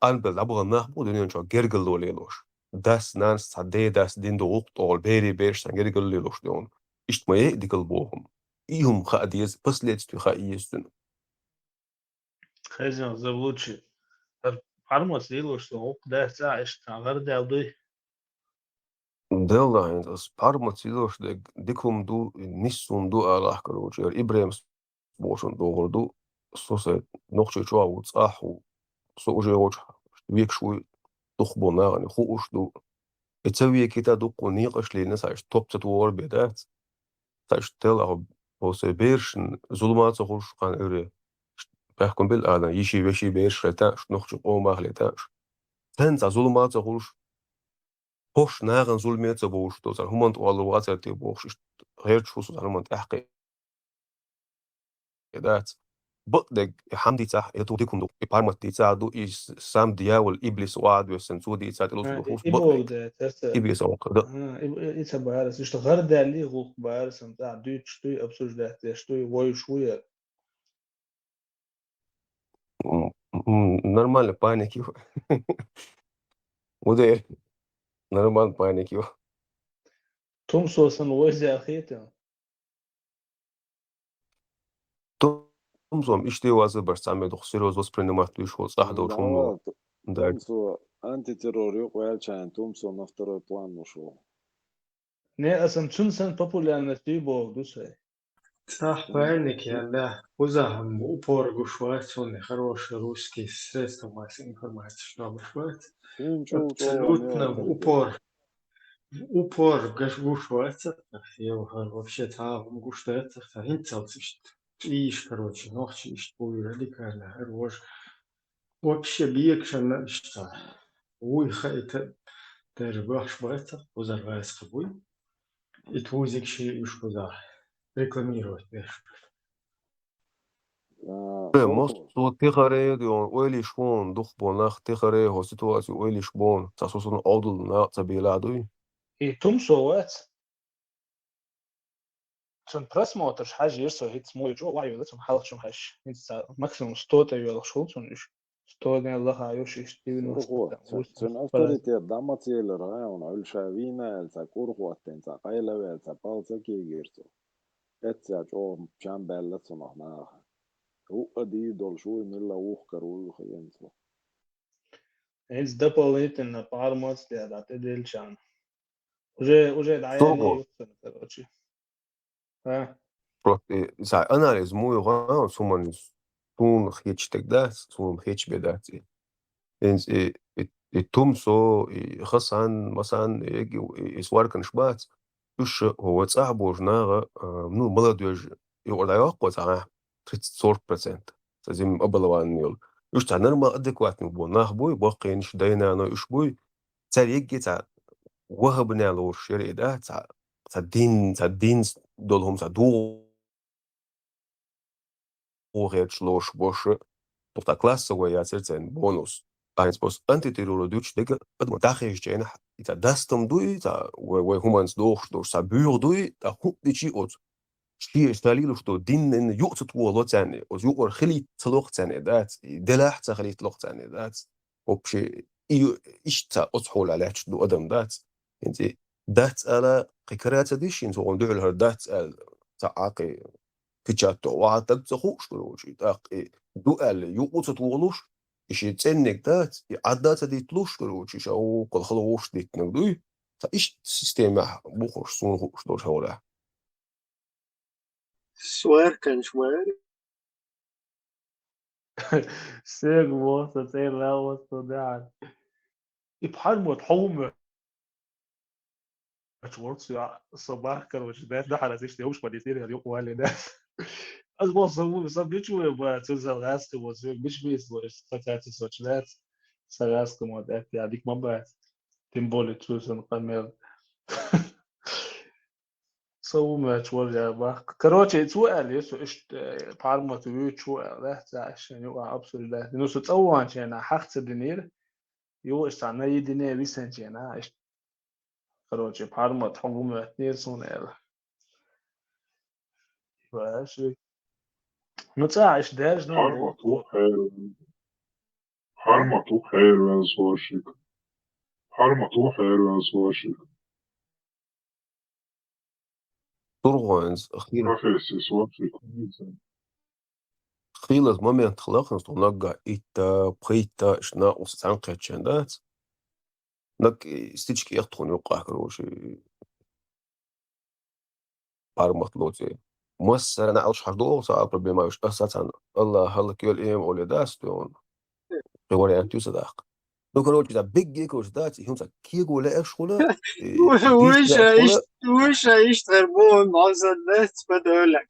قلب لابغا نحبو دنيا نشا جرجل ليلوش داس نانس صدي داس دين دو وقت اول بيري بيرش سان جرجل ليلوش دون اشت ما يديك البوهم إيهم خاديز последствия хаистин. Хазин заблудший. Армос лило, что ок да саиш тагарда алды. Делла интас пармат илош де дикум ду ниссун ду алах короче Ибраим бошон догорду сосе нохче чуа уцаху со уже оч век шуй тухбонагани хуш ду ецави кита ду қониқаш лена саиш топцат вор бедат саиш тела بوسه بيرشن ظلمات خوش قان أوري بحكم بالآلة يشي بشي بيرش لتاش نخش قوم أهلتاش تنزع ظلمات خوش خوش ناغن ظلمات بوش توصل هم أنت والله واسع تبوش غير شو صار هم أنت أحكي كذات بقدر حمدي تاع يتوديكم دو إبارمتي تاع دو إيش سام دياول إبليس وعد وسنسودي تاع تلوث خوش بقدر إبليس أوقات إيش بارس إيش تغرد اللي غوق بارس متاع دوتش توي أبسوش ده تشتوي ويشوية Нормально паники. وده نورمال паники. Tumsosan وزع خيتم. Тумсом иште вазы бар саме дохсироз воспринимать вишо сахда учумно. دعوات Да. تمسو أنتي تيرور يقوى كان تمسو نفترض بلان مشو Ne asam tsunsan popularnosti بوغدوسه. صح بعينك يا الله وزهم упор гушвать он хороший русский средства массовой информации что гушвать абсолютно в упор гушвать я вообще там гуштается хинцался иш короче ночь иш радикально хорош вообще бьекшен что уй хайта даже гушвать узарвайс хабуй и твузик ши уж куда рекламировать Most تخره ديون ويليش بون دخ بونخ تخره هو سيتواسي ويليش بون تاسوسون عضل نا تبيلادوي. Tumsovats. Цун просмотришь حاجة يرسو هيت سموي جو واعي ولا حالك شو هاش هيت ماكسيموم 100 يلا شغل إيش 100 الله عايش يشتري Sen auktoriteet siellä rajauna ylsääviina, eltä kurhuattensa kaileveltä palsa kiikirtu. Et sä joo chambella sanoo naaha. Uqa diidol shui millä uhkaru jensu. هيت دبلت إن بارموس ده تعتدل شان وجه دعياني يوصل كروتشي ها Za analiz mooi gaan, sommige toen iets te dat, sommige iets bij dat. En التومسو خاصة مثلا يجي يسوار كان شبات وش هو صاحب وجناغة منو بلد يقول يوقع صح 30% لازم قبل وان يول وش تعنا ما قدك وقت نبوناه بوي باقي نش دينا أنا وش بوي تال يجي تال وهبنا له الشريعة ده تال دين دولهم تدو وغير شلوش بوش بطا كلاس هو ياسرتين بونوس eins was antiterrorduc dega adma dakhej jena ita dastam dui ta we humans durch sabur dui ta hubdichi ot شي استاليلو شتو دين ان يقطت والله تاني ويقر خلي تلوق تاني ذات دلاح تخلي تلوق تاني ذات وبشي إشتا أصحول على شدو أدم ذات انت ذات على قكرات ديش انت وندعو لها ذات تعاقي كجاتو وعدك تخوش تلوشي تاقي دوال يقطت والوش إشي تسنك ذات عدات دي تلوش تلوشي شاو قل خلوش دي تنقدوي فإيش سيستيما بوخش سونخوش دور هولا سوار كان شوار سيق وسط سير لا وسط داعي يبحرموا تحوم اتورتس يا صباح كانوا شدات ده على زيش يوش بدي يصير اليوم ولا ده أصبح صبوا صبيتوا يبغى تنزل غاست وزير مش بيس فتاة السوشيالات سغاست مودات يعديك ما بعد تنبولي تشوزن قمر سو ما تشول يا باك كروتشي سؤال يسو إيش بارمو تبي شو لا عشان يوقع أبصر ده إنه ستوان شيء حقت الدنيا يو إيش أنا يدنيا بيسن شيء أنا إيش كروتشي بارمو تحوم اثنين سونيل باش نتاع إيش داش Harma tu hervens varsik. Harma tu hervens varsik. Turgons أخيرا Profesis varsik. خيلة момент خلاص نلقى إتا بخيتا إشنا وستعنقى تشندات نك استيجك يخطون يوقع كروشي بارمت لوتي مؤسسة أنا أوش حردو صعب بما يش أساسا الله هلك يول إيم أولي داستون قولي أنتو صداق لو كروش دا بيج كروش داتي هم كيجو لا إشغلا وش يشتغلون مع الناس بدأوا لك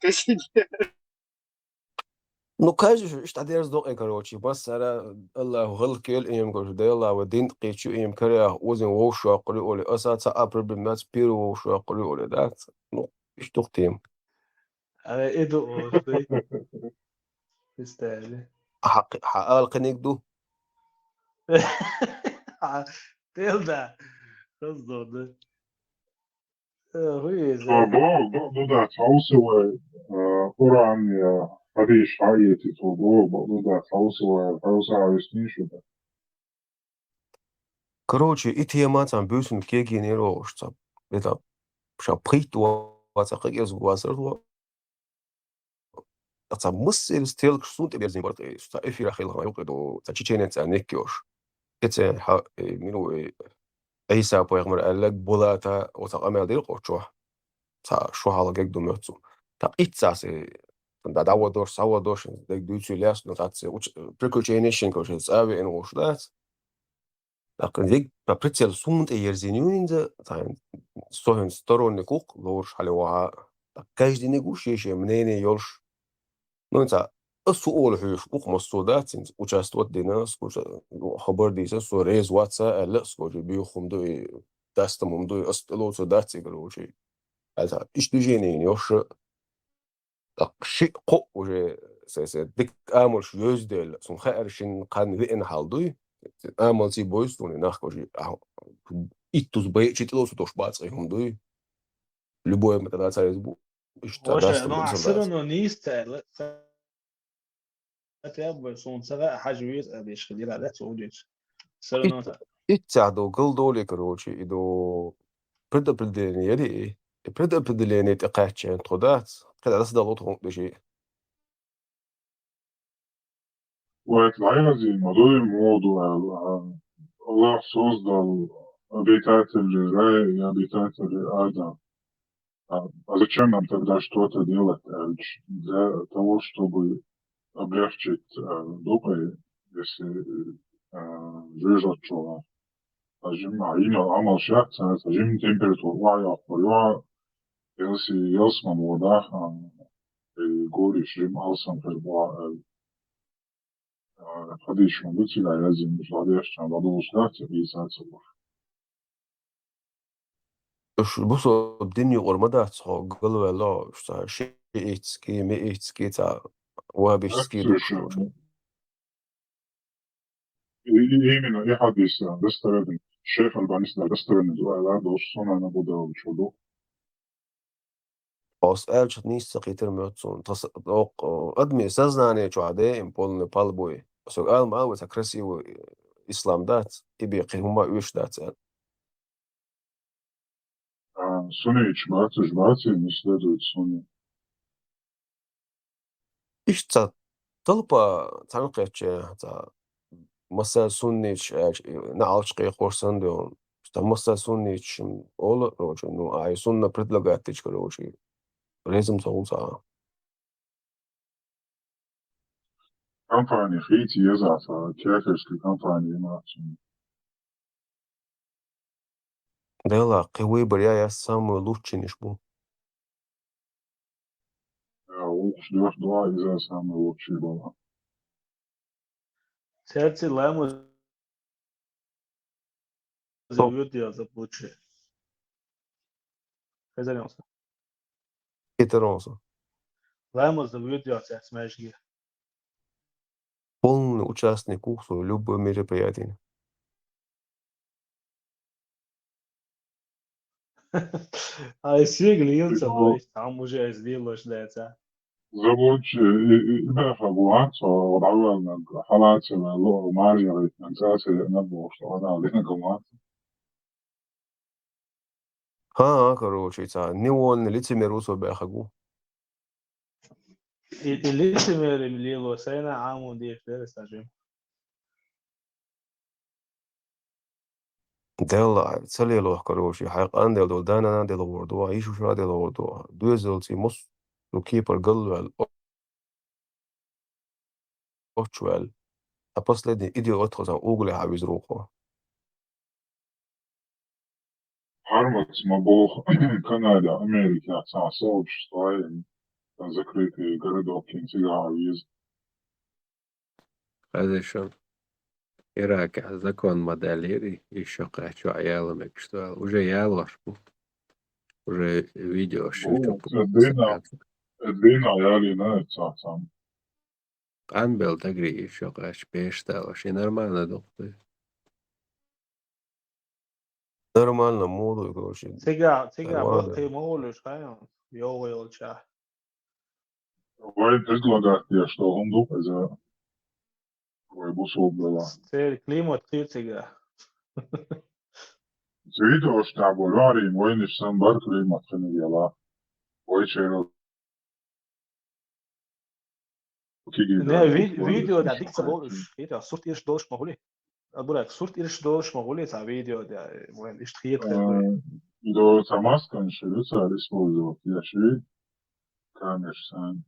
Ну, конечно, что ты раздох, короче, بس أنا الله هلك يول إيم كروش دا الله ودين قيتشو إيم كريا وزن ووشو أقولي أولي أساسا أبرب الناس بيرو ووشو أقولي أولي دات نو إيش تختيم على إيدو أوشي يستاهل حقال قنيك دو تلدا قصده ده هو Så då där tausewe oran ja هذه حياتي تقول بقول حوصة عايزني شو ده. Короче, и тема там бюсен кегенерожца. Это шаприт вацакес вазрва. Ца мысль стел ксунт берзин борт. Ста эфира хила юқиду тачиченец анекёш. Кеце мину عيسى بيغمر قال لك بولاتا وتقام دير قوتشوه تا شو حالا جك دوميوتسو تا إتساسي دا داودور ساودوش دك دوتشو لاس نوتاتسي بريكوتشينيشن كوشز أبي إنه وشلات لكن ديك بابريتسيال سومنت يرزينيوين ذا تاين سوهن ستورون نكوك لورش حلوها تا كاش دي نيغوشيشن منين يولش نو انت السؤال هيش بوك مسودات участвовать ديناس خبر ديسا سو ريز واتسا لا سكوجي بيخم دو داستم دو استلوتو داتي كروشي هذا ايش تجيني يوش شيء قو وجي سي ديك امل شيوز ديل سون خيرشين قان وين حالدوي امل سي بويس توني ناخوجي ايتوس بايتشي تلوسو توش باصي هم دوي любое методация избу ايش وش تداستم نوع بالسبات سرنو نيستا تياب سون سغا حجويت اديش خليل على توديش سرنو تا اتساعدوا قلدولي كروشي إدو بردا يدي بردا ليني تقاتشين تخدات قد على صدا غطهم بشيء ويطلعين زي موضوع الله создал обитателей рая и обитателей ада. А зачем нам тогда что-то делать для того, чтобы облегчить духи, если жижа чего? Скажем, именно амал шахта, скажем, температура я если ясна вода, и горе, шрим алсам перба, خديش من بيتي لا لازم مش غاديش عن بعض الوصلات بيساعد صبر. بصوا الدنيا ورمدا تصحى قلوا لا شيء إيتسكي مي إيتسكي تا وابيش سكي دوش Именно и حديث دسترن الشيخ البانيس دسترن دو دوستون أنا بودا وشودو. بس ألش نيس سقيتر ميتون تصدق أدمي سازناني شو عادي إمبولن بالبوي بس قال ما هو تكرسي وإسلام دات يبي قيمة ويش دات Суни жбацы не следует суни. إيش تا طلبة تنقيتش تا مسا سونيش نعالش قي قرصان دون تا مسا سونيش أول روج إنه أي سنة بريدلقاتش كروجي لازم تقولها Компания хейти езаса, чекерский компания имеется. ديلا قوي بريا самый лучший нишбу Уж два из самые лучшие была. Сердце лайму зовет я заплачу. Хозяйнался. Петеронса Лайму зовет я сейчас смешки. полный участник курса любое мероприятие А сиглился, блядь, там уже сделал что-то. زوج إذا فبوعات وضعوا حالات لو ماريا أساس نبوا شغلنا علينا كمان. ها короче تا نيوان лицемерусо бяхагу اللي سمر اللي لو سينا عامو دي فير ساجم. ديلا تسليلو короче حقان ديل دانا ديل وردوا عيشو شو ديل وردوا دوزلتي مص لو كيبر قلوال أوتشوال أبصلدي إديو أتخذ أوغلي عاوز روحه Harvard смогу Канада, Америка, сообщества закрытые городок интеграл из. هذا شو يراجع закон модельери еще хочу عيالهم يشتغل уже عيال уже видео شفته الدين عيالي ناس сам. قنبل تجري еще قاش بيشتغل شيء нормально دكتور нормально моду короче Сега бахты молуш кайон. Йо ча. Vai izlādēties to un dupezē. Vai būs obdalā. Cer klimatkritīgā. Videoštābu arī moinis sam bar klimatkritīgā. Vai čēro Ne video da dikta bolmuş. Yeter surt iriş doğuş mahuli. Burak surt iriş doğuş mahuli ta video da moin iş tkhiyet khayr. Do tamaskan şurası использовать. Я ши камерсан.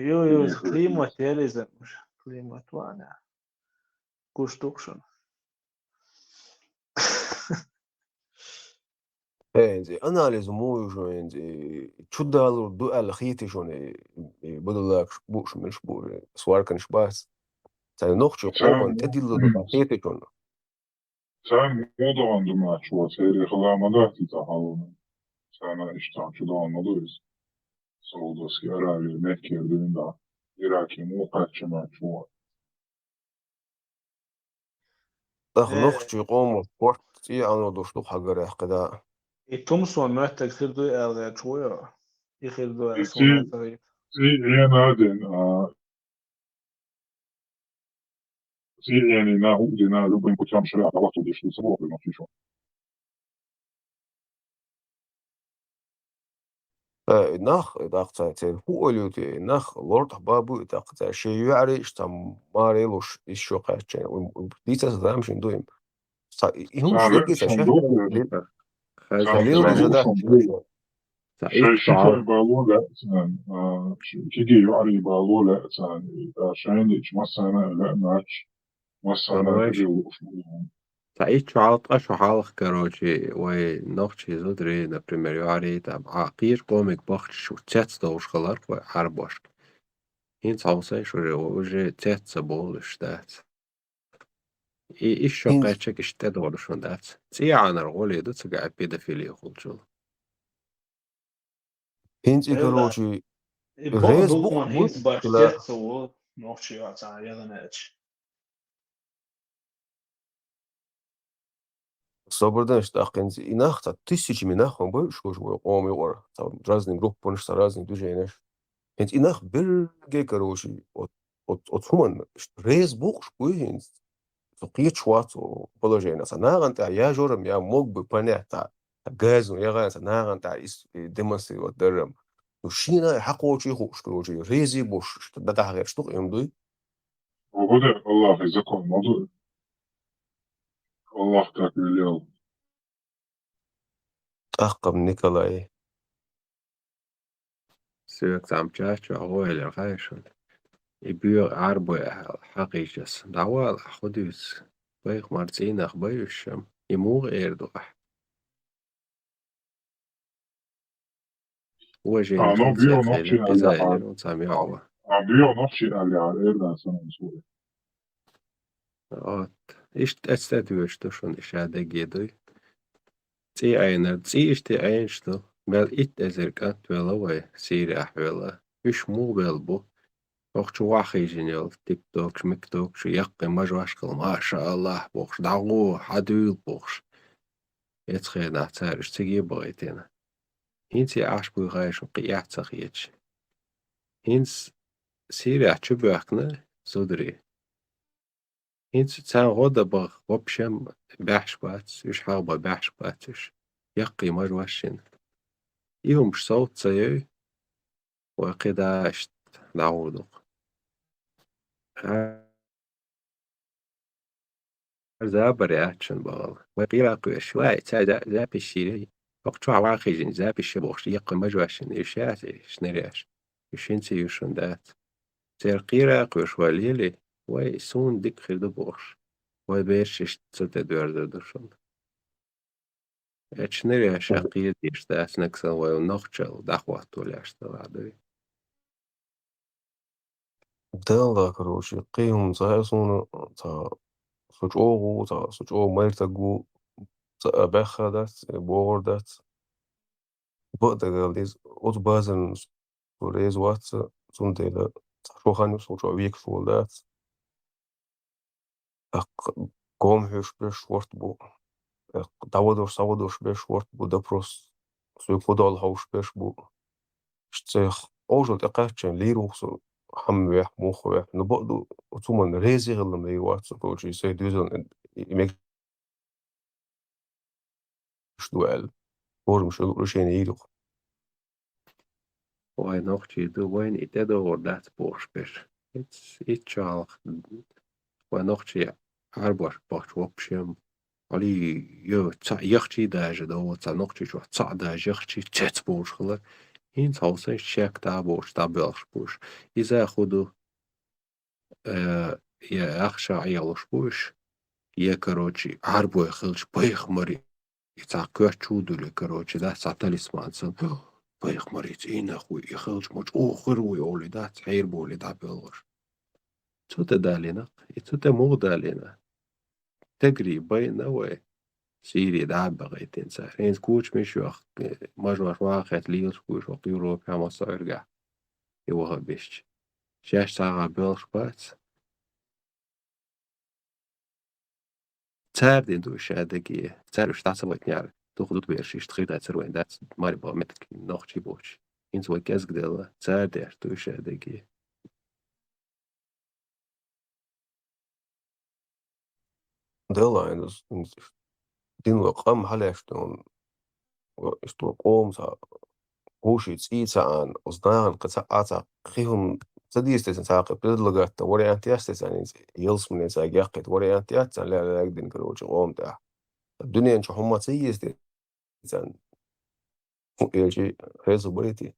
Yo klimat realizirmiş. Klimat var ya. Kuştukşun. انزي اناليز مو شو انزي شو دالور دو على خيتي شو بدل بوش مش بوش سوار كان شباس تاني نوخش قوم تدي له خيتي شو Sen moda maç var. Seyri kılamada ki tahalını. Sana işten şu da anladıyız. Soldaski Arabi Mekke düğünde. Iraki muqatçı maç var. اخ نوخش قوم بورت اي انا دوشلو حقر قدا Thompson mötte khir do er çoya. İkhir do Si sonra tabii. yenadin si yani na udina lubin kutam şura waqtu dişli sabah bir maç şu. ناخ داقتا تل هو اليوتي ناخ لورد بابو داقتا شي يعري اشتم ماريلوش ايشو قاچن ديتا زدام شن دويم هم Sen شلقي son تشهر doktor. خليل زدات Şey şifre bağlı sen kigi yuari bağlı sen şahane içmezsene öyle maç masana ماشي kedi تعيد شو عالقة شو حالك كروجي وي نوخشي زودري например يعري تاب عقير قومك بخش شو تسات دوش خلارك وي عربوش هين صوصي شو وجه تسات سبولش دات إيش شو هين قاچك اشتدولش من دات تسيا عن الغولي دو تسقع بيدافيلي خلجل هين Eller كروجي Bom ريز do بوخ man بوش hins bara لا sett så norsk ju alltså jag den är. صبردنش داقين إناخ تا تسيج مناخ بوش وش قوم يور تا رازني جروب بونش تا رازني دوجينش هين إناخ برجي كروجي от همان ريز بوخ بوي هين تقيت شوات وبلوجينا سناغن تا يا جورم يا موج ببنيع تا غاز ويا غاز سناغن تا ديمونسي ودرم وشينا حقو شي خوش كروجي ريزي بوش دا غير شتوق يمدوي وبدأ الله يزكى الموضوع الله تاكل اليوم أقم نيكولاي سيبك تعمچاچو أغويل الغايشون يبيو عربو حقيقس دعوال أخديس بيخ مارتين أخبيوشم يموغ إيردوح وجين أنا خمسة بيو خيلين نفسي اللي قزايلين على وتساميعوا بيو نفسي اللي على إيردان سنة سوري إيش أستدوش تشون إيش هذا جيدوي تي أين تي إيش تي أينشتو بل إت أزرقات ولا وي سيريح ولا إيش مو بلبو وقت واخي جنيل تيك توك شمك توك شو يقي مجواشكل ما شاء الله بوخش دعوه حدويل بوخش يتخينا تارش تيجي بغيتنا هنتي عاش بو غايش وقياع تخيتش هنس سيريح تشبهكنا زودري هنس تسان غودا بغ وبشم بحش باتس يش حاغبا بحش باتش يقي مجواشين يهم صوت سيو وقداشت دعودق زابر ياتشن بغل وقيلا قوش واي تا زاب الشيري وقت شو عواقي جن زاب الشبوخش يقي مجواشين يشاتي شنرياش يشنتي يشن دات تير قيرا قوش وليلي واي سون ديك خير دبوخش واي بيرش ستة دور درشن اتشنرياش قير ديش دات نكسن واي ونخشل دخوات ولاش تلعدوي دالدا كروجي قيهم زايسون تا سجوغو تا سجوغ ميرتاغو تا أباخدات بوردات بقدر ديز أوت بازن سوريز وات سون ديلا شوخاني سوچو ويك فولدات قوم هيش بيش ورت بو داودور بيش ورت بو دبروس سوي فودال هوش بيش بو اشتيخ أوجو تقاتشن ليروخسو حموح موخوح نبقدو وتومن ريزي غلم ليواتسو كوشي سيدوزن يميك شدوال بور مش روشين يدوخ Why nog je doe wijn niet dat over dat borsper. Het zal why nog je arbor bocht opsjem. Ali je jachtje daar je dan wat nog je wat daar jachtje chat borschelen. In het huis is check daar borst daar belspors. Je zei goed je achsa ayalspors. Je короче arbor gilch peig maar. Het is kwartjoedele короче dat is talisman zijn. Peig maar iets in goeie gilch moet ogeroe olie dat heirbole dat belgers. Zo دالنا تو مودالنا تقريبا نوع سيري دعب بغيتين سهرين كوش مش وقت مجمع واقع ليل كوش وقت يوروب كما صارجع يوها بيش شاش ساعة بيلش بات تاردين دو شادقية تارش تعصبت نعرف تاخدو بيرشيش تخيط تسروين دات ماري با متك نوخشي بوش انت وكاز قدلا تاردش دو شادقية دلا إن دين وقام حلاشتون وإشتو قوم سا هوشي تسيسان وصناعن قطعات خيهم سديستن ساق بدلغات وري انتياستن يلس من ساقيقت وري انتياتن لا يقدن كروج قوم تاع الدنيا انش حما تسيستن يجي ريزو بريتي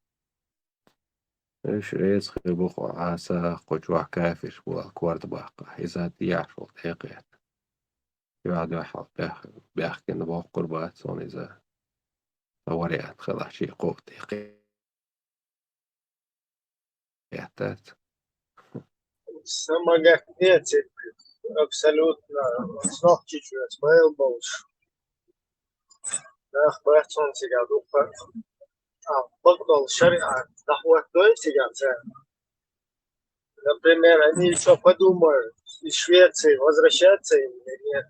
ايش ريز خيبوخو عاسا قجوع كافش والكوارد باقة إذا يعرفوا تحقيقات يقعد واحد بيحكي إنه بوق قربات صون إذا وريات خلاص شي قوة تحقيقات Самое нет, абсолютно снох чуть-чуть, смайл больше. Нах бахтон сигар духар. Багдал шариат, нахуат той сигар цен. Например, они еще подумают, из Швеции возвращаться или нет.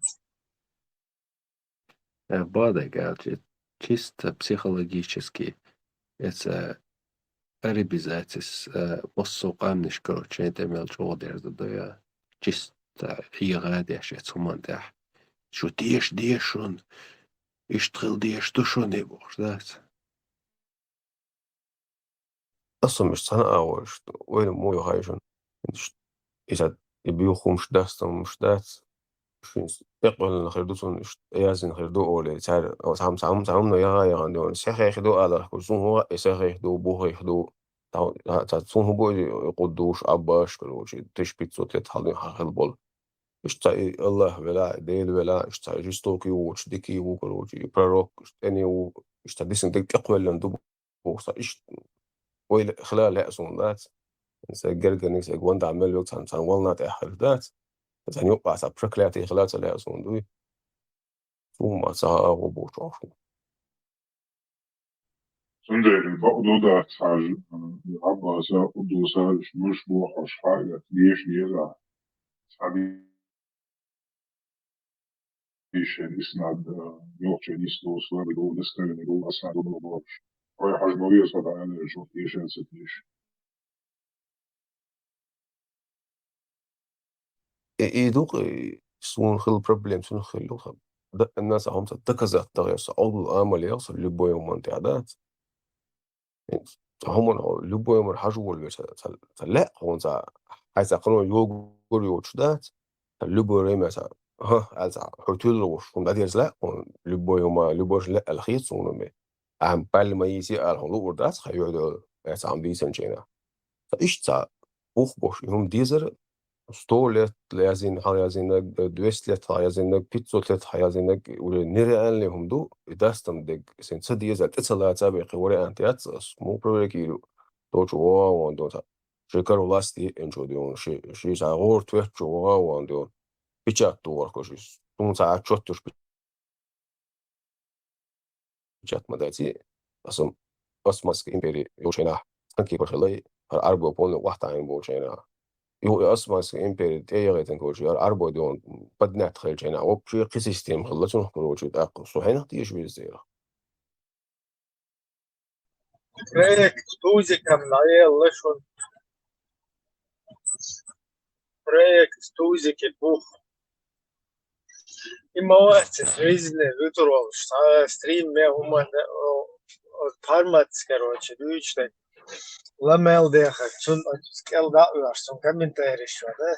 Бада говорит, чисто психологически это обязательство مسوقان نشكره شيء تعمل شغل ده чисто إيرادي عشان ثم ده شو ديشون يشتغل تو شو نبغى ده أصلا مش صنعة وين مو يهايشون إذا يبيوخو مش داستم مش دات يقبل نخردوسون يازن نخردو أولي تعال أو تعمنا يا عندهم سيخ يخدو على كلسون هو سيخ يخدو بوه يخدو تعتصون هو بوي يقدوش عباش كلوش تشبيت صوت يتحلين حقل بول اشتاي الله ولا ديل ولا اشتاي جستوكي وشديكي وكلوش يبروك اشتاني واشتا ديسن ديك أقوال لندو بوصا اش ويل خلال هأسون ذات سجل نيس أجوان عمل وقت عن والنا تأخر ذات يعني يوقع سبركلاتي خلال سلا أسون دوي ثم ساعة وبوش عشو سندري بقدو ده تفعل عباسة قدوسة مش بوحش حاجة ليش يلا سعدي ليش يسند يوحش يسلوس ولا بيقول نسكن يقول أسند ولا بوحش وهي حاجة مريضة صدق أنا شوف ليش نسيت ليش يدوق سون خل بروبلم سون خلو خب الناس هم تكزت تغير صعود الأمل يوصل لبوا يوم انتعادات هم لبوا يوم الحجو اللي لا هو انت عايز قانون يوغل يوتشدات لبوا ريما ها عايز حتول وش هم داديرز لا لبوا يوم لبوا لا الخيط سون عم بال ما يسي على هلو وردات خيو عايز عم بيسنجينا فإيش تا بوخ يوم ديزر 100 لت لازين حيازينك 200 لت حيازينك 500 لت حيازينك ونريان لهم دو داستم دق سين صدي زال تسلا تابق وري انتيات مو بروكيلو دوچ وا وندو تا شكر لاستي انجو ديون شي زاغور توچ وا وندو بيچات دور كوشيس تون ساعه چوتش بيچات مداتي اسم اسماس امبري يوشينا انكي كوشلي اربو بون واحد عين بوشينا يو اسماس امبيري تيغي تنكوشي اربو دون بدنا تخيل جينا وبشي سيستم خلصوا نحكوا وجود اقص وحين تيجي بيزيرا projekt tūzikam najēla šun. Projekt tūziki buh. Имоваться жизни вытурал, что стрим me humane farmats, короче, личный. Ламел дехак, цун скел да уаш, цун комментарий что, да?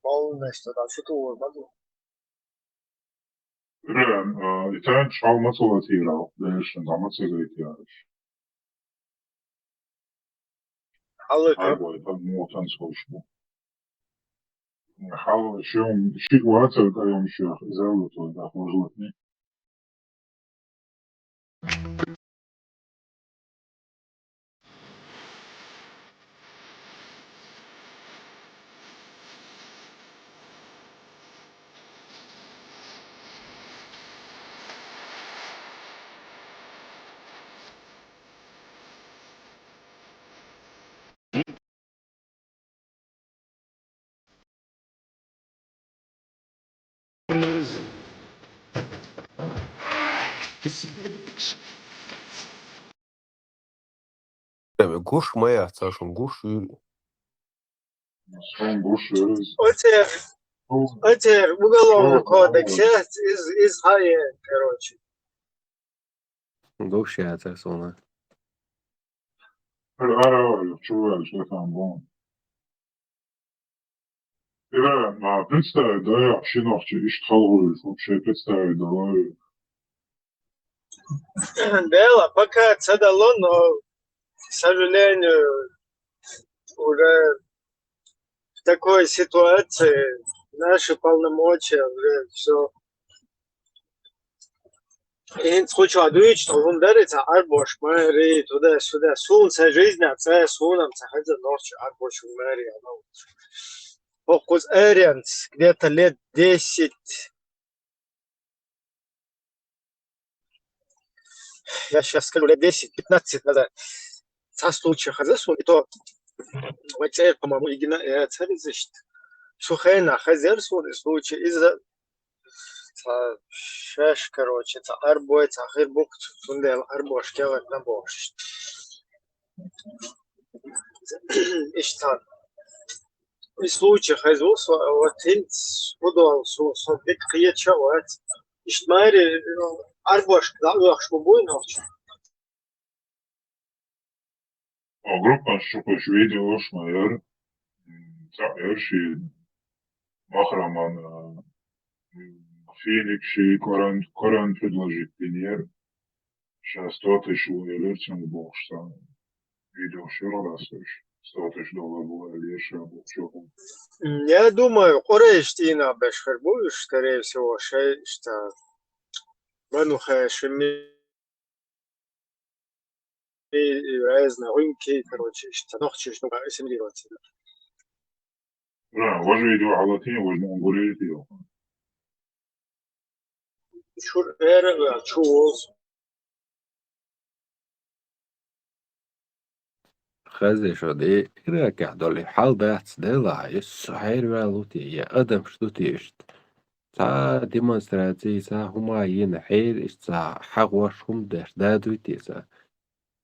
Полностью да, что tu могу. İtalyan çalması olatıyla değişen damatı ihtiyacı. Halka. Там мотан скучно. Хал шум ситуация, когда он еще зовут, да, может не. Gush maya tsashum gush yuri. Son boşuyoruz. Отер, уголовный кодекс из Хае, короче. Gauchēts un Ara čuvali što tam bon. Представить, да, я вообще нахче ищет халвует, вообще представить, давай. Дело пока цадало, но, к сожалению, уже в такой ситуации наши полномочия уже все. И случай дует, что он дарится арбош мэри туда-сюда. Солнце жизни, а солнцем заходит ночь арбош мэри. Фокус Эрианс где-то лет 10. Я сейчас скажу, лет 10-15 назад. Со случая хазесу, и то вайцер, по-моему, Игина царь защит. Сухайна хазерсу, случай из-за шаш, короче, арбой, хербук, тундел, арбош, келак на бош. Иштан. И случай хазус, вот инт, удал, бит киеча, вот. Иштмари, арбош, да, что будет ночь. Группа, что видео, что я, Махраман, Феликс, Коран предложит пеньер. Сейчас 100 тысяч лучше бог, что видео все расслышь. $100,000 было лишь, Я думаю, Корештина Бешхер будешь, скорее всего, что Бануха Шими и разные рынки, короче, что ночью что ассимилироваться. لا وجه видео على وجه نقول فيه. شو era churros. خزي شو دي راكع دولي حال بات دلا يسحير والوتي يا ادم شتوتيشت تا ديمونستراتي تا هما ينحير تا حقوش هم داش دادويتي تا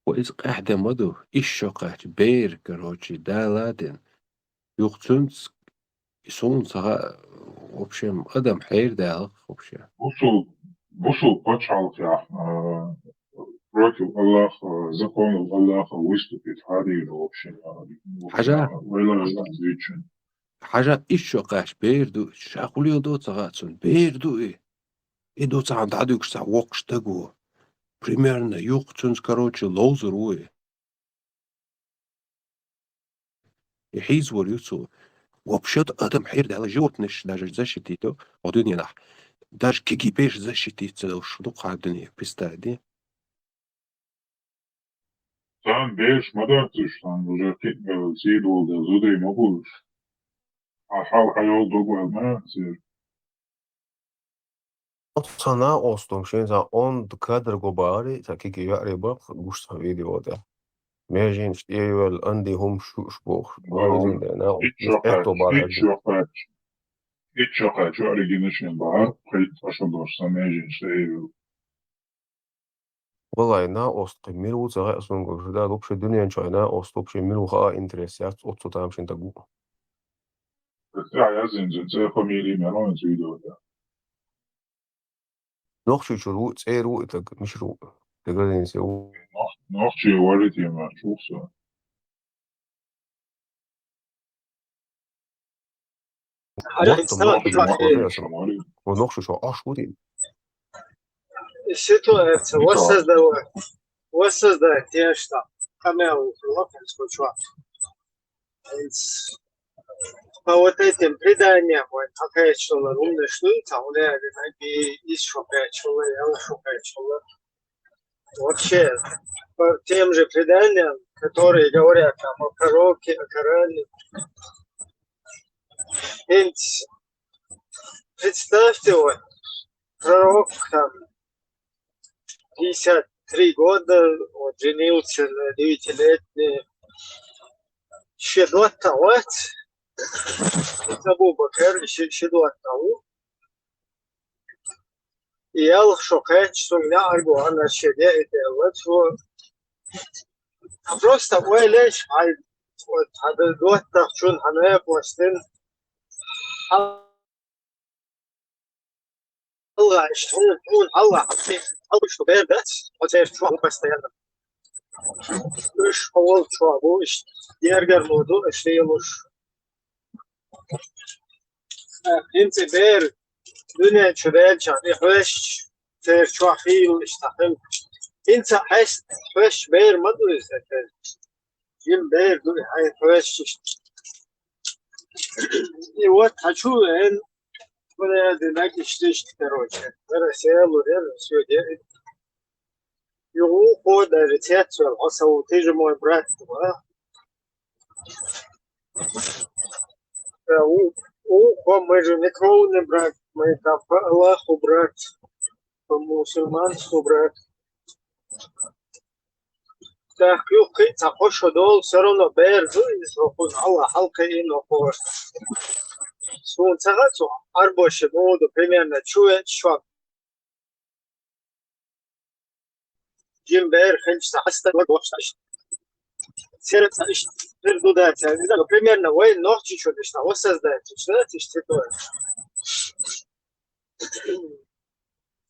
وإز قاعدة مدو إشوقات بير كروتشي دالادين يقتنس يسون سغا وبشم ادم حير دالق وبشم بصوا почалки против Аллаха, законов Аллаха выступить харили вообще. حاجة إشوقاش بيردو شاقوليو دو تغاتسون بيردو и до цан дадук са вокштагу примерно юхтунс короче лоузеруе и хизвор юцу вообще-то адам хир дала животныш даже защитито один янах даже кигипеш защититься что қадыне пистади Sen 5 madartıştan уже сид oldu, zudey mogulur. Aşağı hayal dogu elmezir. Sana ostum şey za on kadar gobari ta kiki yari bak gusta video da. Mejin iştiyevel andi hum şuş Mejin de na. Hiç yok aç. Öyle güneşin bahar. Kayıt başa doğrusu mejin iştiyevel. والله نا أست ميلو تغا أصلاً كذا لوبش الدنيا شاينا أست لوبش ميلو خا إنترسيات أتو تامشين تجو بتاع يزن زي خميري مالون زيدو ده نخشي شروق تسيرو تج مش روق تقدر نسيو نوخشي والدي ما شوف سو حاجة وقت إنسان نخشي بيطلع شو خير أساسا ونخشي شو عشوري الشتو وسز ده وسز ده تيشتا كامل في الوقت شو فوتيتم предания вот такая что умная штука у меня есть шокая человек я шокая человек вообще по тем же преданиям которые говорят там о пророке о Коране ведь представьте вот пророк там 53 года вот, женился на 9-летней شدوات تاوات أبو بكر شدوات تاو يال شوكات سمنا أرجو أنا شدائد الوقت просто ويلش هاي هذا دوت تخشون هناك وستن الله يشتون الله الله شو بيربت وتعرف شو بس تيانا إيش أول شو أبو إيش يرجع الموضوع إيش يلوش أنت بير دنيا شباب شعبي حوش تير شو حيل اشتحل أنت حس حوش بير ما تقول إذا جيم بير دول هاي حوش يوت هشو إن ولا دناك إشتش تروش ولا سيل ولا شو ده يو قود رتيات والعصا تجمع برات و международный брак, мы там по Аллаху брат, по мусульманству брат. Так, юки, захош дол, все равно берду, из рухун Аллах, халка и нохор. Сун цагацу, арбоши моду примерно чует, что Jim Bear, хенч хаста, лагош, сердце, перду дать, примерно, вой, ночи, что лишь, вот создать, что это, что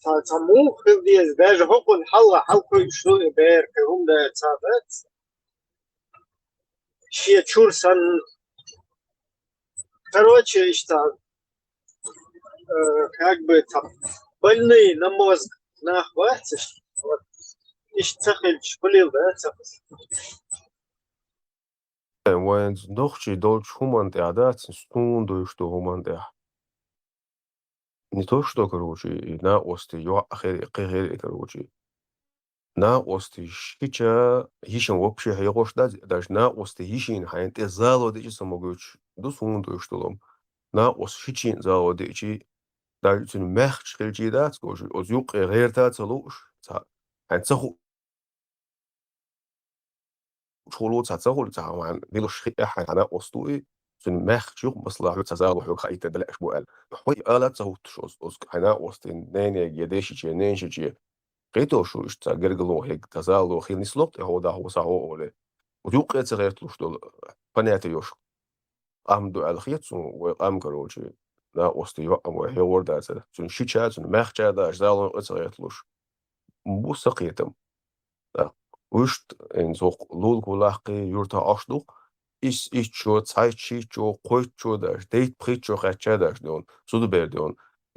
فسموه خذ даже هوكن حلقة شو بير كهم ده تصابت شيء تشورسن короче что как бы там больные на мозг нахватишь вот ich цахель шпилил да وين نخشي دول شومان تعدات ستون دوشتو همان ده не то что, короче, на ости, я ахер, короче, на ости, щича, ищем вообще, я гош даже на ости, ищем, хайн, те зало, дичи самогуч, до сунду, что лом, на ост, щичин зало, дичи, даже цен мех, шхельчи, да, скажи, от юг, рерта, целуш, хайн, цаху, шхолу, цаху, цаху, дилу шхия, хайн, на остуи, цен мех, чух, مصلحة تزالو حيو خايته دلعش بوال حوي آلات صوت شوز حنا وستين نين يديشي نينشي قيتو شو اشتا غرغلو هيك تزالو خيل نسلوت هو ده هو ساو اولي وتوقع صغيرت لوش دول بنات يوش امدو الخيت وام كروشي لا وستي يوم وهي وردا سن شيچا سن مخچا دا زالو صغيرت لوش بو سقيتم وشت ان زوق لول كولاقي يورتا اشدو ის ჩო цайчи ჩო ყოჩო და დეით ფრიჩო ხაჩა და დონ სუდ ბერდონ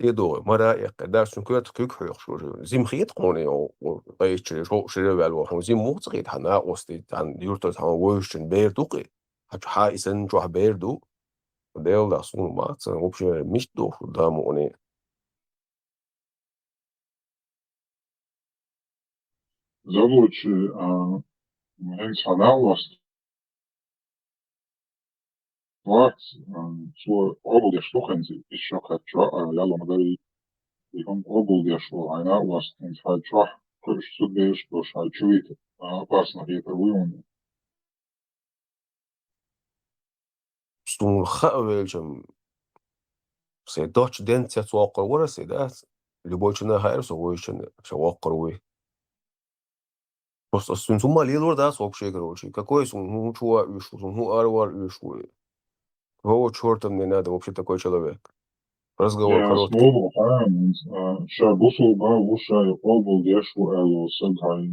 ედო მარა ეკ დარსუნ კუთ კუქ ხოხშო ზიმხიეთ ყონე ო ყეჩი რო შერევალო ხო ზიმ მოწყით ჰანა ოსტი თან იურტო თან ვოიშჩენ ბერდუყი ჰა ისენ ჯო ბერდუ დელ და სულ მაც вообще მიშტო და მონე Завучи, hens hanaust Wat, so obel der Stochen ist schon hat schon ja lo magari ihom obel der schon einer was in fall schon kurz zu best was halt chuit pas na hier verwunden стун хавелчем се доч ден цяцоқор вора се да любой чна хайр со войчен шавоқор ви Просто сумма лилор даст вообще, короче. Какой сум чуа ишу, суму арвар ишу. Кого чёрта мне надо вообще такой человек? Разговор Я короткий. снова фаهم شابوسو با وشای قابل دیشو الو سگای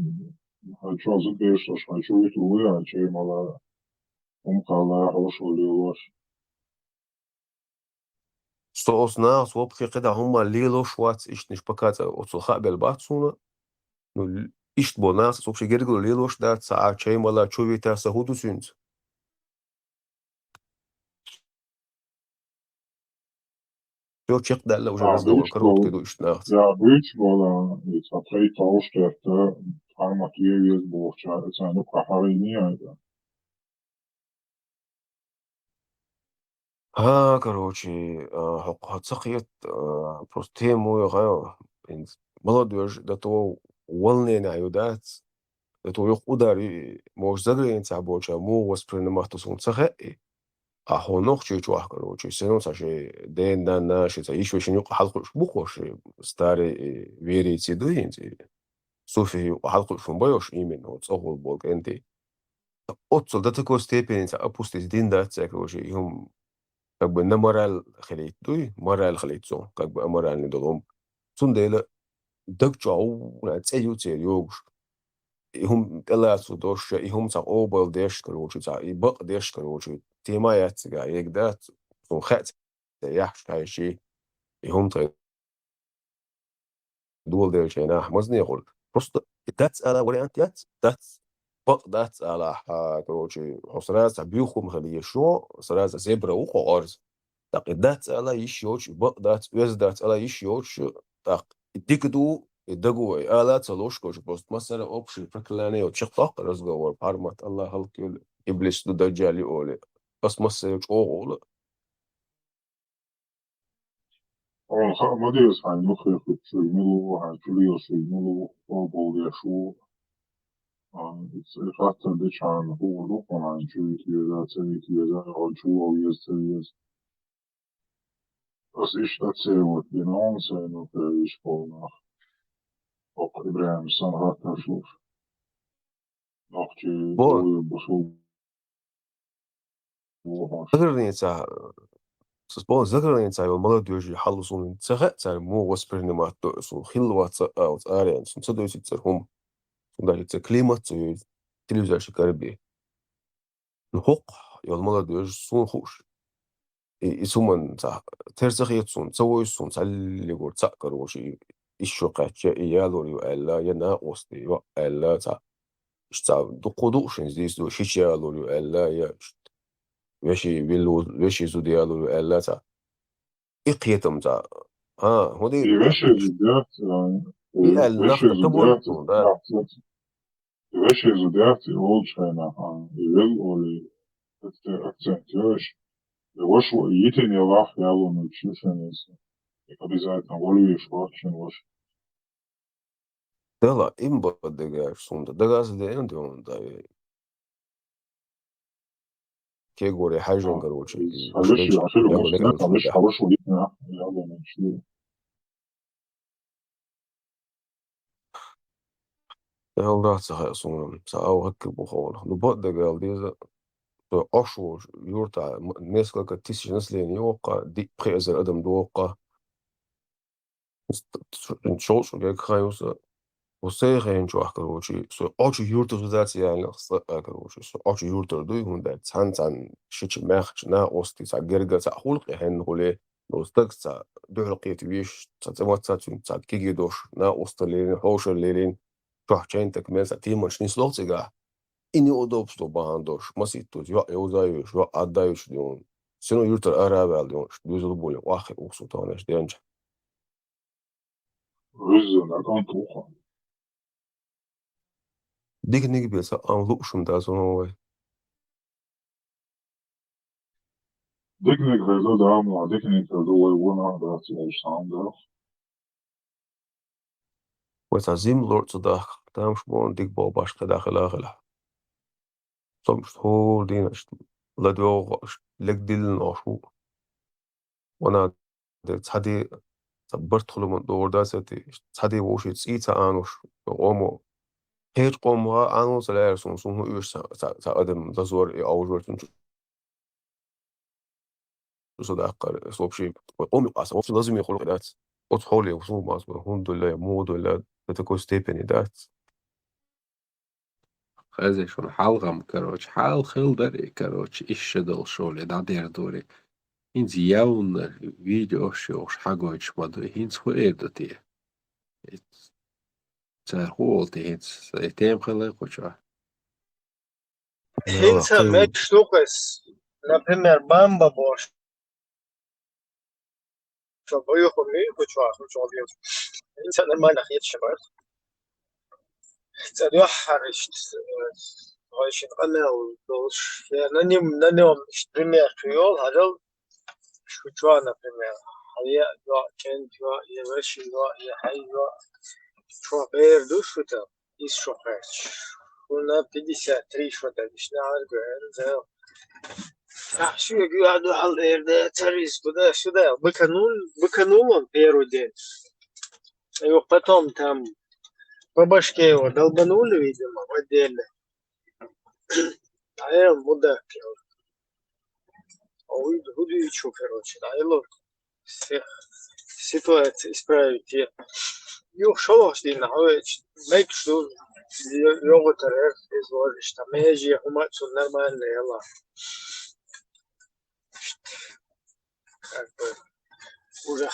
хочу запишешь хочу их вы чей мала кала хорошо лилош Стоосна swapki قدا هم ليلو شوات إيش نش بكاتا وتصخاء بالباتسونا نو إيش بوناس صوبش جرجلو ليلوش دا ساعة شيء ملا شوي تاسا هودو سينز شو تشيق دا لا وجا разговор короткий до إيش ناخت ja być bola it's a play tauschkerte farma kiewis bocha it's a no kahari да короче هتسقيت просто тему يغاو молодежь до того волнения عيودات до того يخ удари мож загрен цабоча мо воспринимать сон цахе هونوخ чуах короче сенон саше ден на шица ещё не халқуш бухош старый верите дуинти Софи халқуш боёш именно цогол болгенти отцол до такой степени опустить диндация короче им как бы на мораль خليت дуй мораль خليت сон как бы аморальный долом сундела дагчау на цею цеюш هم تلاتو دوش هم تا اوبل ديش короче تا يبق ديش короче تيما ياتسغا يقدات سون خات يحش هاي شي هم تا دول ديش هنا مزني يقول просто that's على вариантات that's بق that's على короче حسراز بيخم خليه شو سراز زبرة وخو أرز так that's على يشيوش بق that's وز that's على يشيوش так ديكدو الدقوة آلات لوشكوش بوست مسألة أوبشي فكلاني وتشقق разговор пармат الله هلكيل إبليس دو دجالي أولي بس مسألة أوغول أول ما ديس هاي نخي خد شغلو هاي كليو شغلو قابل يشو خاطر ديش عن هو لقون عن شوي كيوزا تسوي كيوزا أو شو أو يستويز بس إيش تتسوي بنون سينو كيش قولنا أو إبراهيم سنغات تشوف نحكي بون طوي بصوب ذكرنيца بون ذكرنيца его молодежь حلصون تخت مو воспринимать сун хилваца аут ариан сун цадойсица хум сундарица климат телевизор шикарби нхоқ يول молодежь сун хуш исуман терзахиет сун цавойсун цаллигор цакароши ишшоқача иялори алла яна ости ва алла ца ишца дукудушин здесь до шичиалори алла я وشي بيلو وشي زوديالو ألاتا إقيتم تا هودي وش زوديات إل وش نخت تبون زوديات دا وش زوديات يقول شينا يقول أولي акцентируешь وش يتني راح يالو نتشوفن обязательно волюешь очень ваш دلا إم بدك سوندا دغاز دين دون دا كيغوري حاجن كروشي حبش عشان يالو مش لك ناس أنت مش دا حبش ودينا يالو نتشوف يالله صح سون ساو هك بخول نبدك قال ديزا أشور يورتا نسكا كتيش نسلين يوقع دي بخيزر أدم دوقع نشوش وجاك خايوسا وسيخين جوح كروشي سو أوش يورتو ذاتي يعني خصا كروشي سو أوش يورتو دوي هون دا تسان شيش ماخش نا أوستي سا جرجا سا خلق هن هولي نوستك سا دهلقيت ويش سا تمات سا تون سا كيجي دوش نا أوستلين هوشر ليلين جوح جين تكمل سا تيمش نسلوتيغا إني удобство باندوش مسيتوز يو يوزايوش يو أدايوش ديون سينو يورتر أرابال ديون دوزل بولي واخي أوكسو تانش دينج رزق أكون توخا ديك نيجي بيسا أنلوشم دا زونوي ديكنيك غيزو دعم ديكنيك غيزو ويوانا داتي أجسام دا وتعزيم لورد صداق تامش بون ديك بو باش داخل آخلا صمش هور دينش لدو لك ديل ناشو وانا تحدي صبرت خلو من دور داستي تحدي وشي تسيتا آنوش وقومو Helt قومها عنو سلام سون هو يش سأقدم تزور أو جورتن صدق صوب شيء قوم أصلا وش لازم يخلق ذات أطحولي وصوب ما أصبر هون دول مود ولا بتكون ستيبني ذات خازي شون حالغم كروش حال خيل دري كروش إيش دول شولي دادير دوري هينز ياون فيديو شوش حاجوش مدو هينز هو إيدوتي تسهولتي هينز تيم خلقوشا Hinza met штукас, например, бамба бош. Что поехал мимо, что делать? Hinza нормально хит шабар. تدوح حرشت هايشين قلنا ودوش يعني نني مش بريمير كريول هذا شو جوانا بريمير هيا جوا كان جوا يوش جوا يحي جوا شو غير دوش شو تا إيش شو خيرش كنا 53 شو تا مش نعرف غير زين شو يقعدوا حال غير ده تريس بده شو ده بكنول بيرودين أيوة потом там по башке его долбанули, видимо, в отделе. А я мудак. А удивичу, короче. А я ситуацию исправить. Юх шалаш дина, make sure його тарер изложишь. Там я умацу нормально, яла. Как бы уже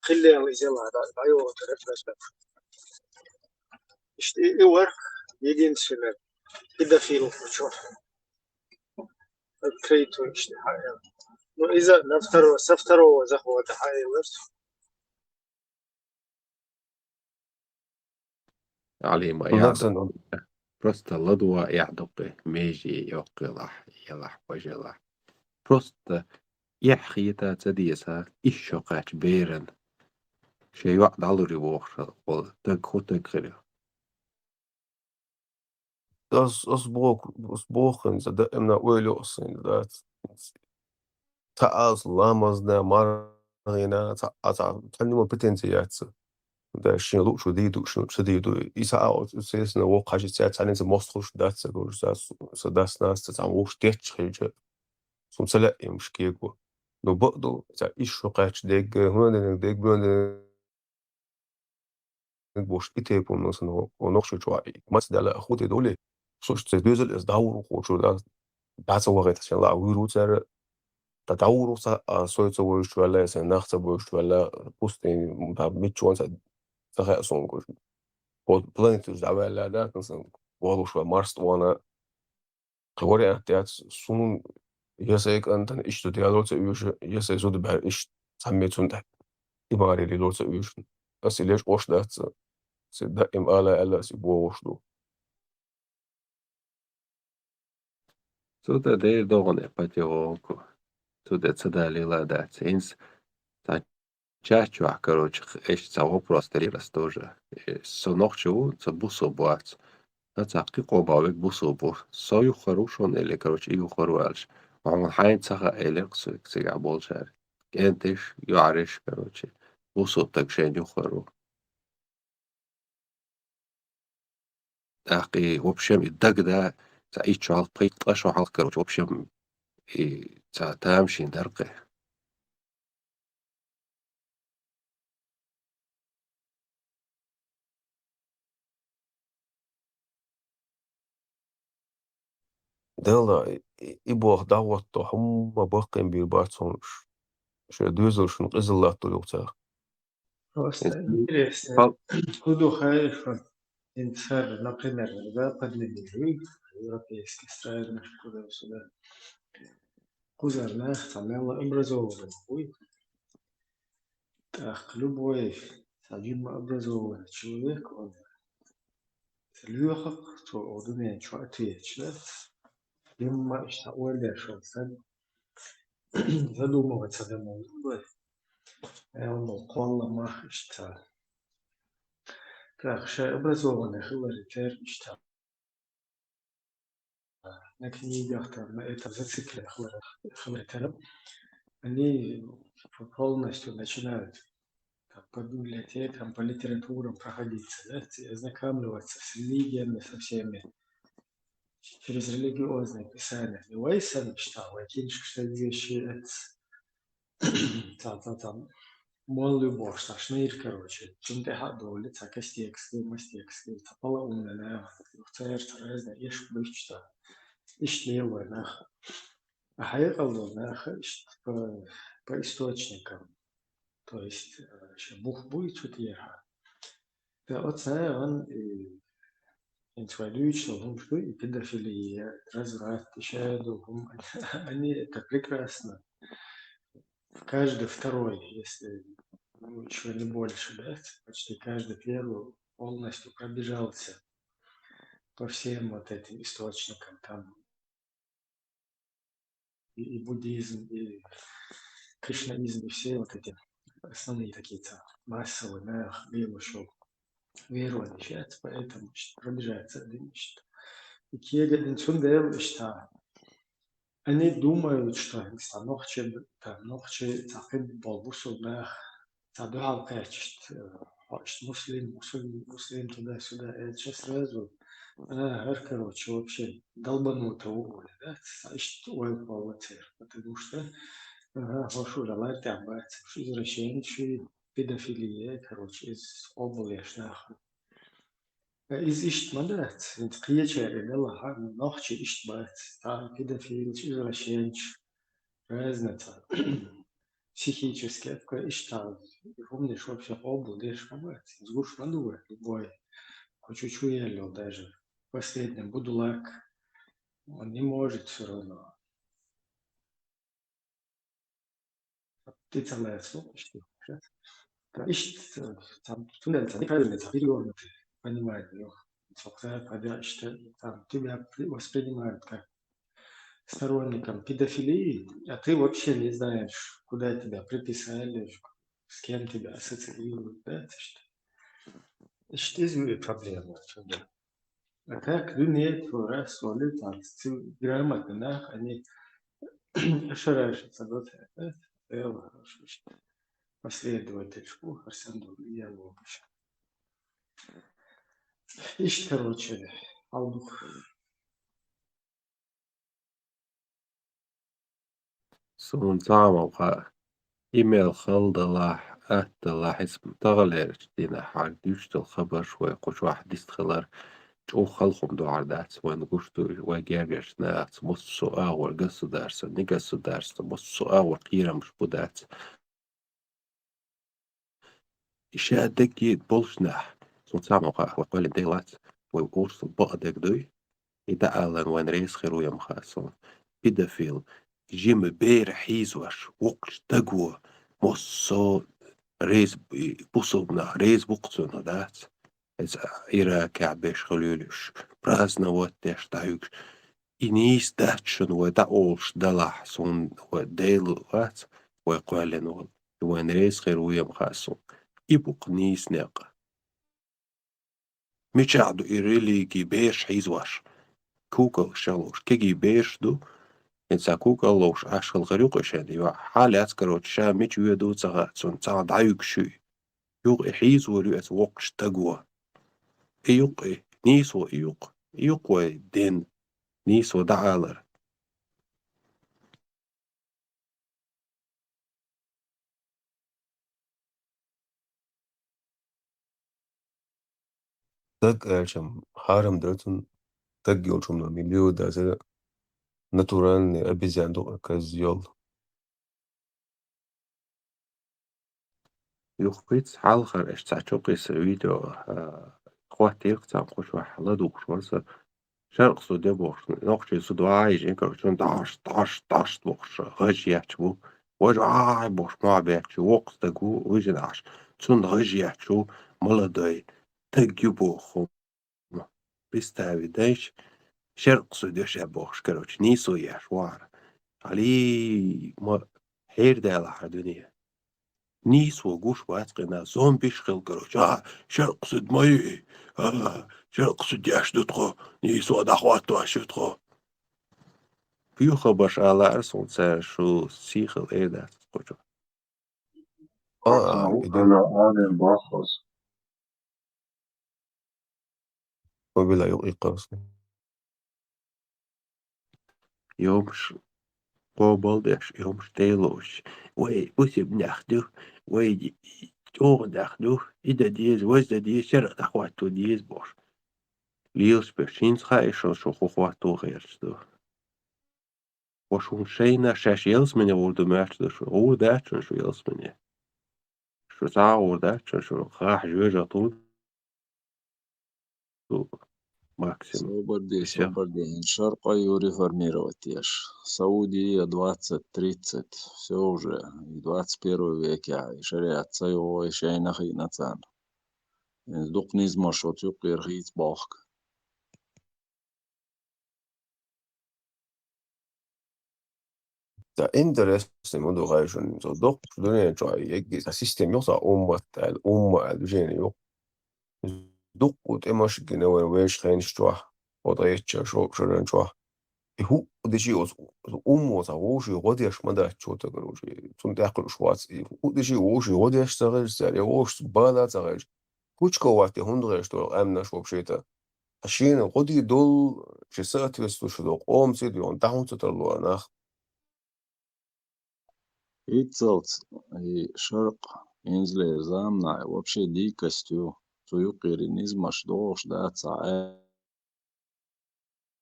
خلي сделать, да, его тарер нажмет. И work единственное. Педофил, что? Открытую حاجة. Ну, إذا со второго захода حاجة. علي ما يعدق просто لدوا يعدق ميجي يوقلح يلح وجلح просто يحخيتا تديسا إشوقات بيرن شي وقت على ووخ قول تك خريو Das Osbochen så det ämnar ölåsen det ta alls lamas där marina ta tanimo potential ده شنو شو دي دو شنو شدي دو إذا أو سيسنا وقع شيء ساعات عنين زمستخش دات سكور سداس ناس تسعى وش تيتش خيجة سوم سلا مش كيكو لو بقدو إذا إيش وقعش ديك هنا ديك بيون بوش إتيبو مثلا ونقش شوي ما تدل أخوتي دولي صوش تدوزل إصداور وخوشو ده بعد وقت عشان لا ويرو تر تدور سويت وش ولا سنخت وش ولا بوستين بميتشون تخيل صنقش بلانيتوس دعوة ده مثلا والو شوية مارس وانا قوري أنتيات سون يسيك أنت إيش تديالوت يوش يسيك زود بها إيش سميتون ده إباري لوت يوش بس ليش وش ده سدائم ألا سيبوا وش دو Tuda de dogone patioco. Tuda цедали ладать. Инс чачу, короче, эш цаго просто лирас тоже. Сонохчу, ца бусо буац. Цаки قوباوك بوسو بو سايو خروشون اللي كروش ايو خروالش وعمل حين تخا إليق سيقع بولشار كنتش يعرش كروش بوسو تكشين يخرو اقي وبشم الدق ده تا ايتشو حال قيت اشو حال كروش وبشم تا تامشين درقه دلا إبوه دعوة هم باقين بيربعتونش شو دوزوش نقز الله طلوعتها Просто интересно. Куда хаешь? Инсар, например, западный мир, европейский страны, куда сюда. Кузарнах, самела образованный. Так, любой один образованный человек, он легок, то он умеет что отвечать. Ему что уверен, задумываться не может. Он колла махчта. Так, что образованный хлоритер что? На книгах там на этом зацикле хлоритером они полностью начинают по библиотекам, по литературам проходиться, да, ознакомливаться с религиями, со всеми, через религиозные писания. И Уэйсон читал, Акиншк, что вещи, там, мол, любовь, шныр, короче, чем-то гадоли, цакас тексты, мастексты, цапала умная, царь, разные, ишь, бычта, ишь, левая, нах. А хайкалу, нах, по источникам, то есть, бух будет что-то ехать. Да, вот, он интеллектуально, что и педофилия, разврат, тщеславие, они это прекрасно. Каждый второй, если еще не больше, да, почти каждый первый полностью пробежался по всем вот этим источникам, там и буддизм, и кришнаизм, и все вот эти основные такие-то массовые, да, верующие, верующие, поэтому пробежается, и кегель, что они думают, что ногче цахиб болбусу, да, цадуал качество, муслим туда-сюда, это сейчас сразу, короче, вообще долбануто уволили, да, что потому что, вашу жалать там, извращенцы, педофилия, короче, из области, из ишт in приечери дела ночи ишт педофил, извращенч, разница психически, ишта, помнишь вообще область, сгуш мандуя, любой, чуть-чуть елил даже, последним будулак, он не может все равно. Ты целая слово, что ишт, там, туннель, неправильно, перевернутый, понимает, что там тебя воспринимают как сторонником педофилии, а ты вообще не знаешь, куда тебя приписали, с кем тебя ассоциируют, да? Что есть проблема? А как нет раз соли там грамотно, да? Они шарашатся, вот это, последовательку, Арсенду, я его ищет, короче, алдух. سون زعما إيميل خلدلاح أتلاح اسم تغلر دينا حال ديشتل خبر شوي قوش واحد يستخلر جو خلقم دو عردات وين قشتو وجاجش نات مصو أول قصو دارسة نقصو دارسة مصو أول قيرة مش بدات إشاء دقيت بولشناح سون زعما وقال ديلات ويقورسو بقدك دوي إذا ألان وين ريس خيرو يمخاسون بيدافيل جيم بير حيزوش وقش تقوى مصو ريز بوصبنا ريز بوقتنا دات إذا إيرا كعبش خلولش برازنا واتش دايوش إنيس داتشن ودا أولش دلح سون وديل وات ويقالن وين ريز خيرو يمخاسون إبوق نيس ناقة ميشعدو إيريليكي بيش حيزوش كوكل شالوش كيجي بيش دو إنسا كوكل لوش عشق الغريق شادي حالات كروت شامج ويدو تغاتسون دعيوك شوي يوق إحيز وريوت وقش تقوى إيوق نيسو إيوق ودين نيسو دعالر Tag elčem harem dretun tag yolčum no milio da zera naturalni обезьян козёл. يخبيت حالخر اشتعشو قيس فيديو قوات يقطع قوش وحلد وقش مرسا شرق سوديا بوش نقشي سودو عايش إنكر شون داش بوش غج يحشو وجو بوش ما بيحشو وقت تقو ويجن عش تون غج يحشو ملداي تقيو بوخو بيستاوي دايش شرق سوديا شابوش كروش نيسو يحشوار علي ما حير دايلا حدونية نيس وقوش واتقنا زون بيشغل قروش شرق سود ماي شرق سود ياشدتخو نيس ودخواتو اشدتخو بيو خبش على أرسون سار شو سيخل إيدات قجو إذن على الباخص وبلا يقص يومش قوبلدش يومش تيلوش وي وسب ناخدو وي اوغ ناخدو إذا ديز وزا ديز شرق أخواتو ديز بوش ليوس برشينز خايشون شو خواتو غيرشتو وشون شينا شاش يلسمني وردو ماتشدو شو ورداتشن شو يلسمني شو ساعة ورداتشن شو خاح جوجا طول ماكسيم بسيخ Соборди, Шарпа Юрий формировать Саудия 20-30, все уже, и 21 век, и шариат его еще и нахи нацан. Дух не сможет юкерхить бог. Det er interesting moderation. Så dock studerar jag det system jag sa du känner ju. Dock ut emotion och väl kan stå och det är så den så. هو det شيء وصا وش يغاديش مدى تشوتا كروش تندخل شوات ده شيء وش يغاديش تغير سريع وش بالا تغير كوش كواتي هندغيش تو امنا شو بشيتا عشان غادي دول شسات وستوش دو قوم سيديون تاعهم تطلعوا انا Ицелц и шарп инзле замна вообще дикостью туюкиринизма что ждаться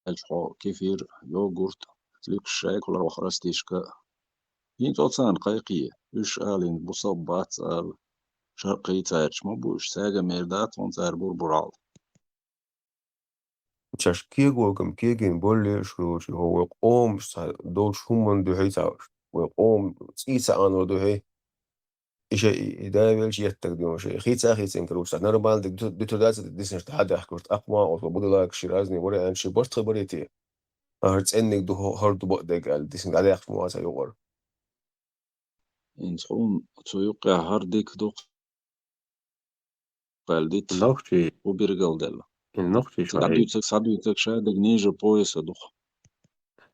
الحو كيفير يوغورت سليك الشايك ولا وخرستيشكا ينتوصان قايقية إيش آلين بصبات آل شرقي تايرش مبوش ساقا ميردات ونتاير بربرال تشاش كيغوكم كيغين بولي شروش هو يقوم دول شومن دو هيتاوش ويقوم تسيسا آنو دو هي إيش إدايل شيء تقديم شيء خيتين كروش نرمال دكتور داز ديسنش تحدى حكورت أقوى أو بدلاك شيرازني ولا أنشي برت خبريتي هرت إنك دو هارد بقدك قال ديسنج عليه أخف مواسا يغور إن تقوم تيوقع هارديك دوق قالديت النقطة وبيرقل دلا النقطة شوي سعدويتك شادق نيجا بويسا دوق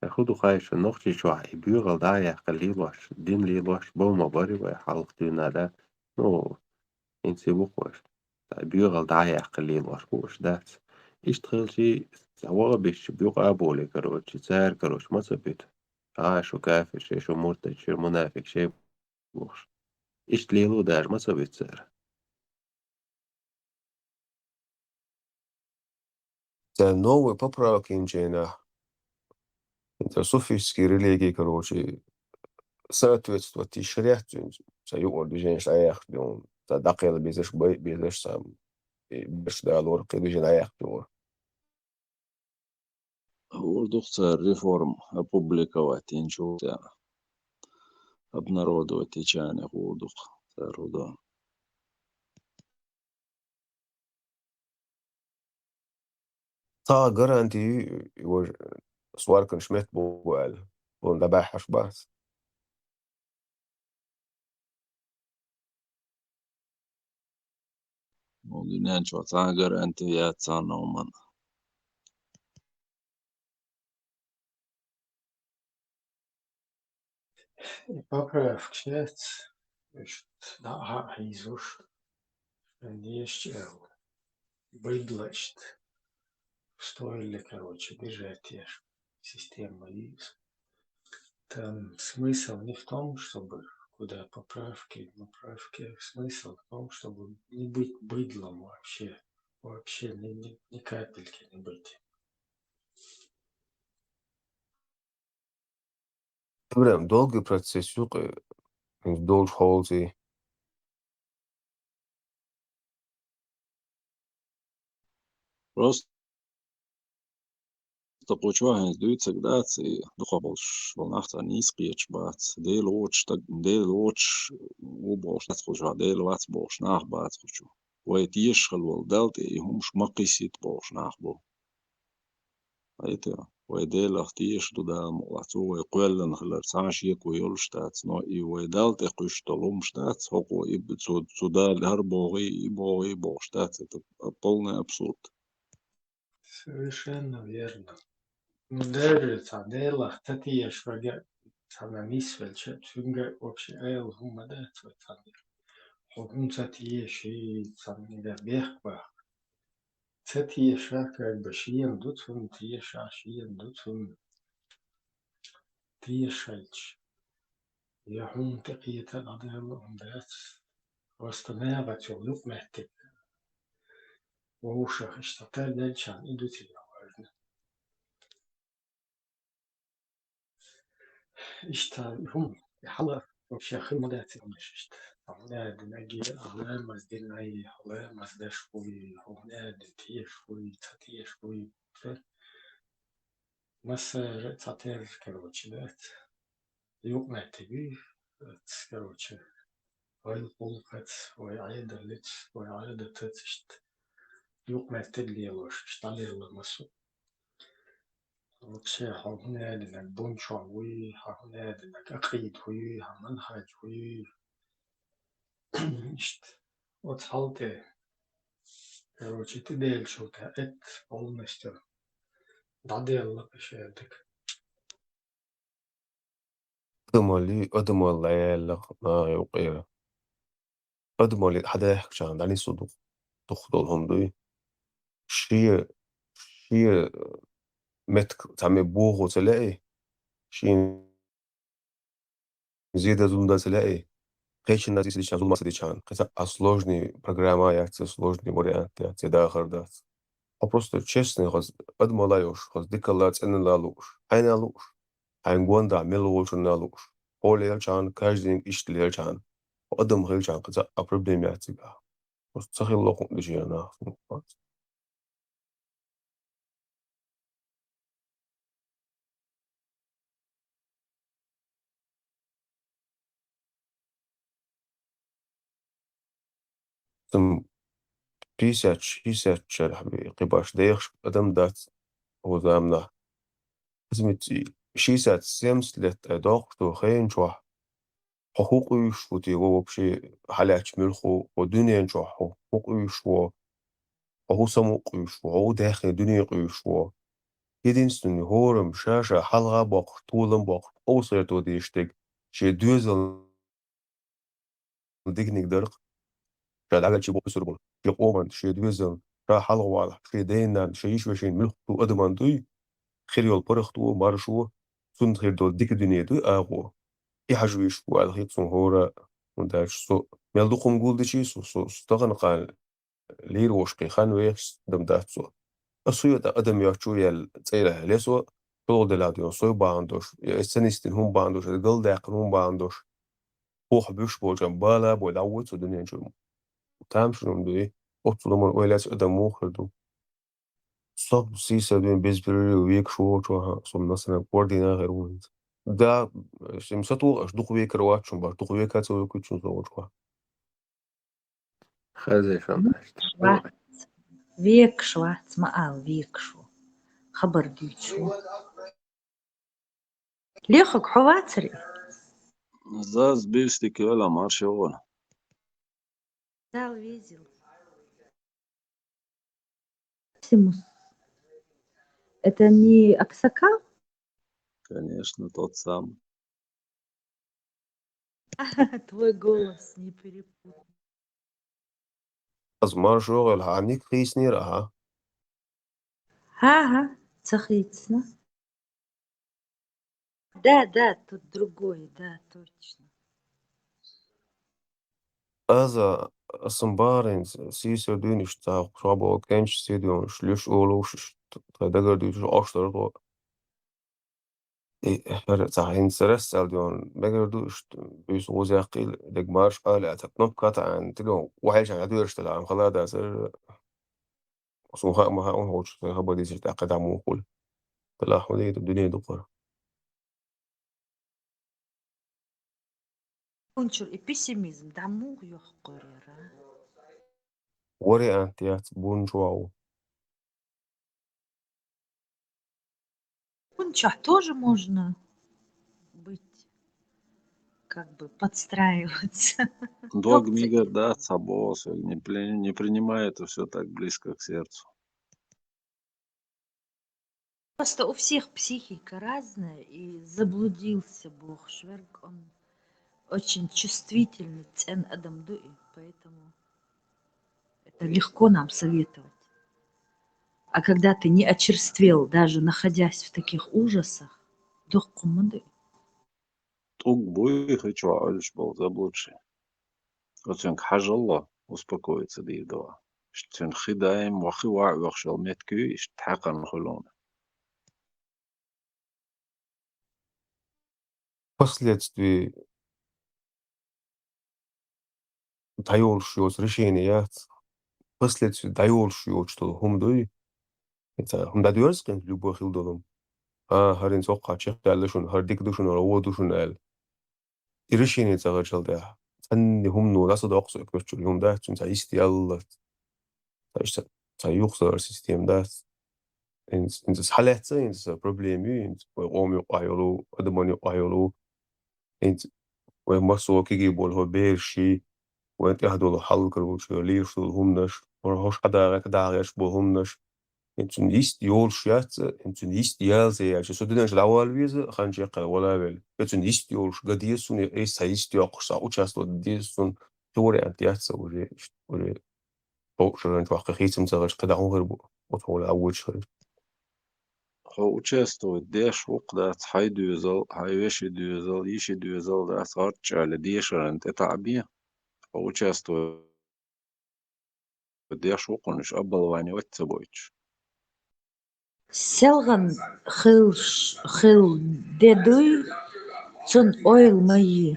خدو خايش النقطة شوي بيغل دايا قليلوش دين ليلوش بوما باري ويحالق تينا نو انسي بوكوش بيغل دايا قليلوش بوش دات اشتغل شي سوا بيش بيغ أبولي كروش سار كروش ما سبيت شو كافر شو مرتد شو منافق شي بوش إيش ليلو دار ما سبيت سار новый поправки инженер. Это софийский религии, короче, соответствовать и шряхту, саюр движение шаяхту, дакел безеш сам, беш далор, движение аяхту. ورдух реформ опубликовать инчу обнародовать и чане ورдух руда. تا garanti سوار كان شمت بوال بون دباحش بس Molinän čo cagar anti jācāna man. Поправки снять, значит, да, изуш, есть выглачт, стоили, короче, бежать система из. Там смысл не в том, чтобы куда поправки, смысл в том, чтобы не быть быдлом вообще, ни капельки не быть. Прям долгий процесс, долж холзи. Просто почуваю, здаються гдації, духоволш, волнахта низкіч бац, дел оч, убош, нацхожа, дел вац бош, нах бац хочу. Вайт ешхал вол далте, и хумш макисит бош, нах бо. Айта, ويدال اختيش دودا مغلطو ويقولن خلر ساش يكو يولشتات نو اي ويدال تقوش طلومشتات هقو يبتسود سودال هر بوغي بوغشتات это полный абсурд. Совершенно верно. Ну, даже цадела, татьяш вага, цана мисвель, чунга вообще айл гумада, цватанир. حكم تاتيه شيء تصمي بيخبا تاتيه شاكا بشير دوتهم تيه شاشير دوتهم تيه شايتش يحوم تقية الأضياء اللهم بات واستماغة يغلق مهتك وهو شاخ اشتطال دالشان إدو تلوارنا اشتال هم يحلق وشاخ المداتي مششت أولاد نجي أولاد مزدين أي أولاد مزدا شوي أولاد تيه شوي تاتيه شوي مسا تاتير كروتشلات يوم معتبي تسكروتش وي قولقت وي عيدة لتش وي عيدة تتشت يوم معتبلي وش اشتالي المسو وكشي حونا لنك بونشو وي حونا لنك أقيد وي منهج وي اشت وتحلتي كروتشي تديل شو تأت أولمشتر دعدي الله بشيدك أدمالي أدمال عيال يوقيرة أدمالي حدا يحكي عن داني صدق تخدلهم دوي شي شي متك تعمل بوغ وتلاقي شي زيادة زوندا تلاقي قيش الناس يسدي شان زول ما سدي شان قيسا сложные программа яйца сложные варианты яйца дахар дат а просто честно хаз адмалаёш хаз дикалац энэлалуш айналуш айнгуанда мелуш налуш олер чан каждый иштилер чан адам хэл чан қиса а проблем яйца просто сахиллохун дижена تم 50-60 شرح بقباش دايخش أدم دات هو زامنا حزمتي 60 لت داخل خين شوح حقوقي شو تيغو بشي حالات ملخو ودنيا شو حقوقي شو هو سموقي شو هو داخل دنيا شو единственный хором шаша حلقة بق طولم بق أوصل تو ديشتك شي دوزل ديك نقدر شاد على شي بوسر بول شي قومن شي دوزل شا حلقة واضح شي دينان شي يش وشين ملخ تو أدمان دوي خير يول برخ تو مارشو سند خير دول ديك الدنيا دوي آغو يحجويش وعلى خيط سون هورا ونداش سو ميلدو قنقول دي شي سو ستغن قال لير وشقي خان ويخس دم دات سو السوية دا أدم يحجو يال تسيره ليسو طول دلاديون سوي باندوش السنستين هم باندوش القل داقن هم باندوش بوح بيش بوجان بالا بودعوت سو دنيا نجو تامشنون دوي أطلمون ويلاس أدم موخردو صب سيسا دوين بيزبري ويك شو شوها صم مثلا بوردينا غير وينت دا سمساتو أش دوخ ويك رواتشون باش دوخ ويك هاتسو ويكوتشون زوج شوها خزي شناشت شوات ويك شوات ما ويك شو خبر ديت شو ليخك حواتري زاز بيستك ولا مارش ولا да увидел Симус. Это не Аксакал? конечно, тот самый. Твой голос не перепутай. أزمار شغل هعنيك خيسني رها Ага, цахицно. Да, тут другой, да, точно. أزا أصنبارين سيسا دونش تا قرابة كانش سيديون شلوش أولوش تدقر ديوش أشتر صحيح سرس اليوم بقدر بيس وزاقيل دق مارش قال تكنب قطع عن تلو وحيش عن عدو يشتغل عن خلاص ده سر وصوها ما هون هوش خبر دي تعقد عمو قول طلع حولي الدنيا دقر Кончил и пессимизм, да мух يحقر. وري أنتيات بون جواو Кончах тоже можно быть, как бы подстраиваться. Дог мига да, собос, не принимай это все так близко к сердцу. Просто у всех психика разная, и заблудился Бог, Шверк, он очень чувствительный цен адам дуи, поэтому это легко нам советовать. А когда ты не очерствел, даже находясь в таких ужасах, дух кумады. Тук буй хочу альш был заблудший. Оценк хаж Allah успокоиться дива. Штен хидаем вахива вахшал метку и штакан хулон. Впоследствии дайолшиос решения, впоследствии дайолшиос, что хумдуй, это хумдадуерс, как любой хилдовым. Харин соққа чехталышун, хардикдушун, роводушун ал. И решение цагачалда. Санни хумну насад оқсо эквечул хумда, чун са истиаллат. Са юхсар системда. Инс халетса, инс проблеми, инс омю айолу, адамани айолу. Инс массо киги бол хо берши. وانت يهدول حلقر وشو ليش همناش ورهوش حدا كداغش بو همناش انتو نيست يول شيات انتو نيست يال زي عشان سودناش الاول ويزا خانجي قا ولا بال انتو نيست يول غديسون اي سايست يقصا وچاستو ديسون توري انت ياتس وري بوشرن توقع خيتم زغش قداون غير بو وطول اول شهر خو участвует деш وقدات هاي دوزل هاي ويش دوزل يشي دوزل ده صارت على ديشرن تتعبيه участвует деш وقنش أبلواني واتسبويتش. Селган хил дедуй цун ойл мои.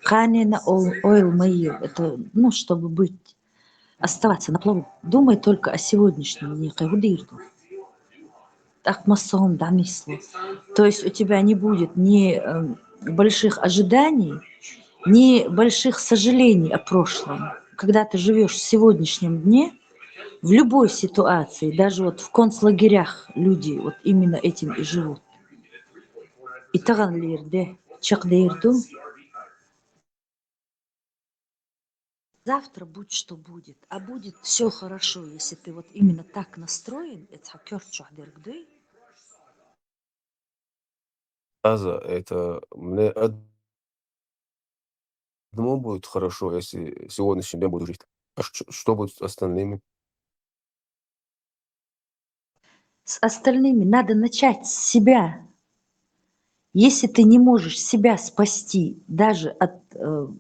Канина ойл мои. Это, ну, чтобы быть, оставаться на плаву. Думай только о сегодняшнем дне. Кайгудирду. Так массовым дамисло. То есть у тебя не будет ни больших ожиданий, ни больших сожалений о прошлом. Когда ты живешь в сегодняшнем дне, в любой ситуации, даже вот в концлагерях люди вот именно этим и живут. И таганлирде, чакдейрду. Завтра будь что будет, а будет все хорошо, если ты вот именно так настроен. Это мне одному будет хорошо, если сегодняшний день буду жить. А что будет с остальными? С остальными надо начать с себя. Если ты не можешь себя спасти даже от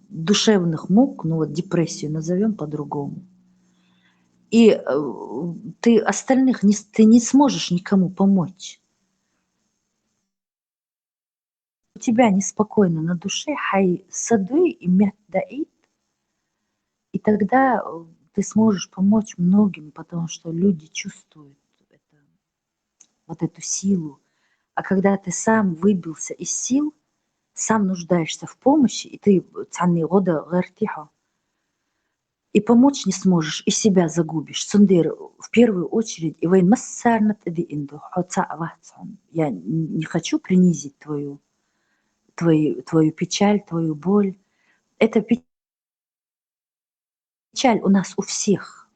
душевных мук, ну вот депрессию назовем по-другому, и ты остальных ты не сможешь никому помочь. У тебя неспокойно на душе, хай садуй и мятдаит, и тогда ты сможешь помочь многим, потому что люди чувствуют вот эту силу. А когда ты сам выбился из сил, сам нуждаешься в помощи, и ты и помочь не сможешь, и себя загубишь. В первую очередь, я не хочу принизить твою печаль, твою боль. Это печаль у нас у всех.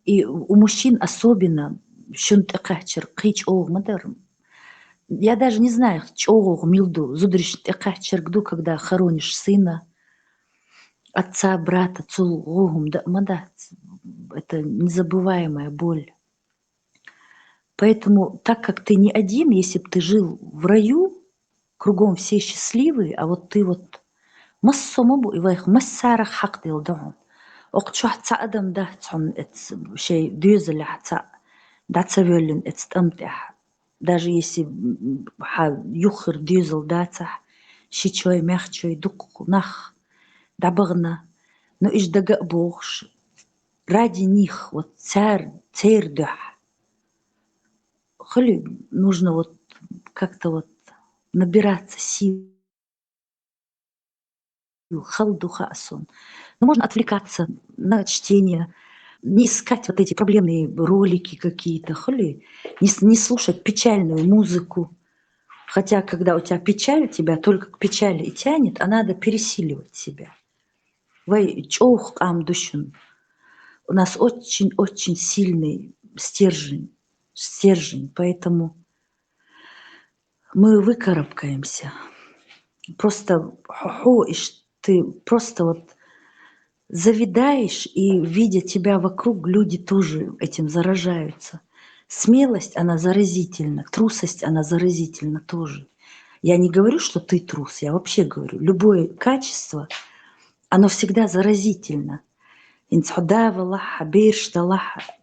И у мужчин особенно. Я даже не знаю, когда хоронишь сына, отца, брата, это незабываемая боль. Поэтому, так как ты не один, если бы ты жил в раю, кругом все счастливые, а вот ты вот массомобу и вайх массарах хак дилдаун. Окчух ца адам да цон шей дюзеля ца да цавелин эцтамтях. Даже если юхр дюзел да ца шичой мягчой дук нах дабагна, но иш дага богш ради них вот цердах. Хли нужно вот как-то вот набираться сил. Но можно отвлекаться на чтение, не искать вот эти проблемные ролики какие-то, не слушать печальную музыку. Хотя, когда у тебя печаль, тебя только к печали и тянет, а надо пересиливать себя. У нас очень-очень сильный стержень, поэтому мы выкарабкаемся. Просто ты просто вот завидаешь, и, видя тебя вокруг, люди тоже этим заражаются. Смелость, она заразительна, трусость, она заразительна тоже. Я не говорю, что ты трус, я вообще говорю, любое качество, оно всегда заразительно.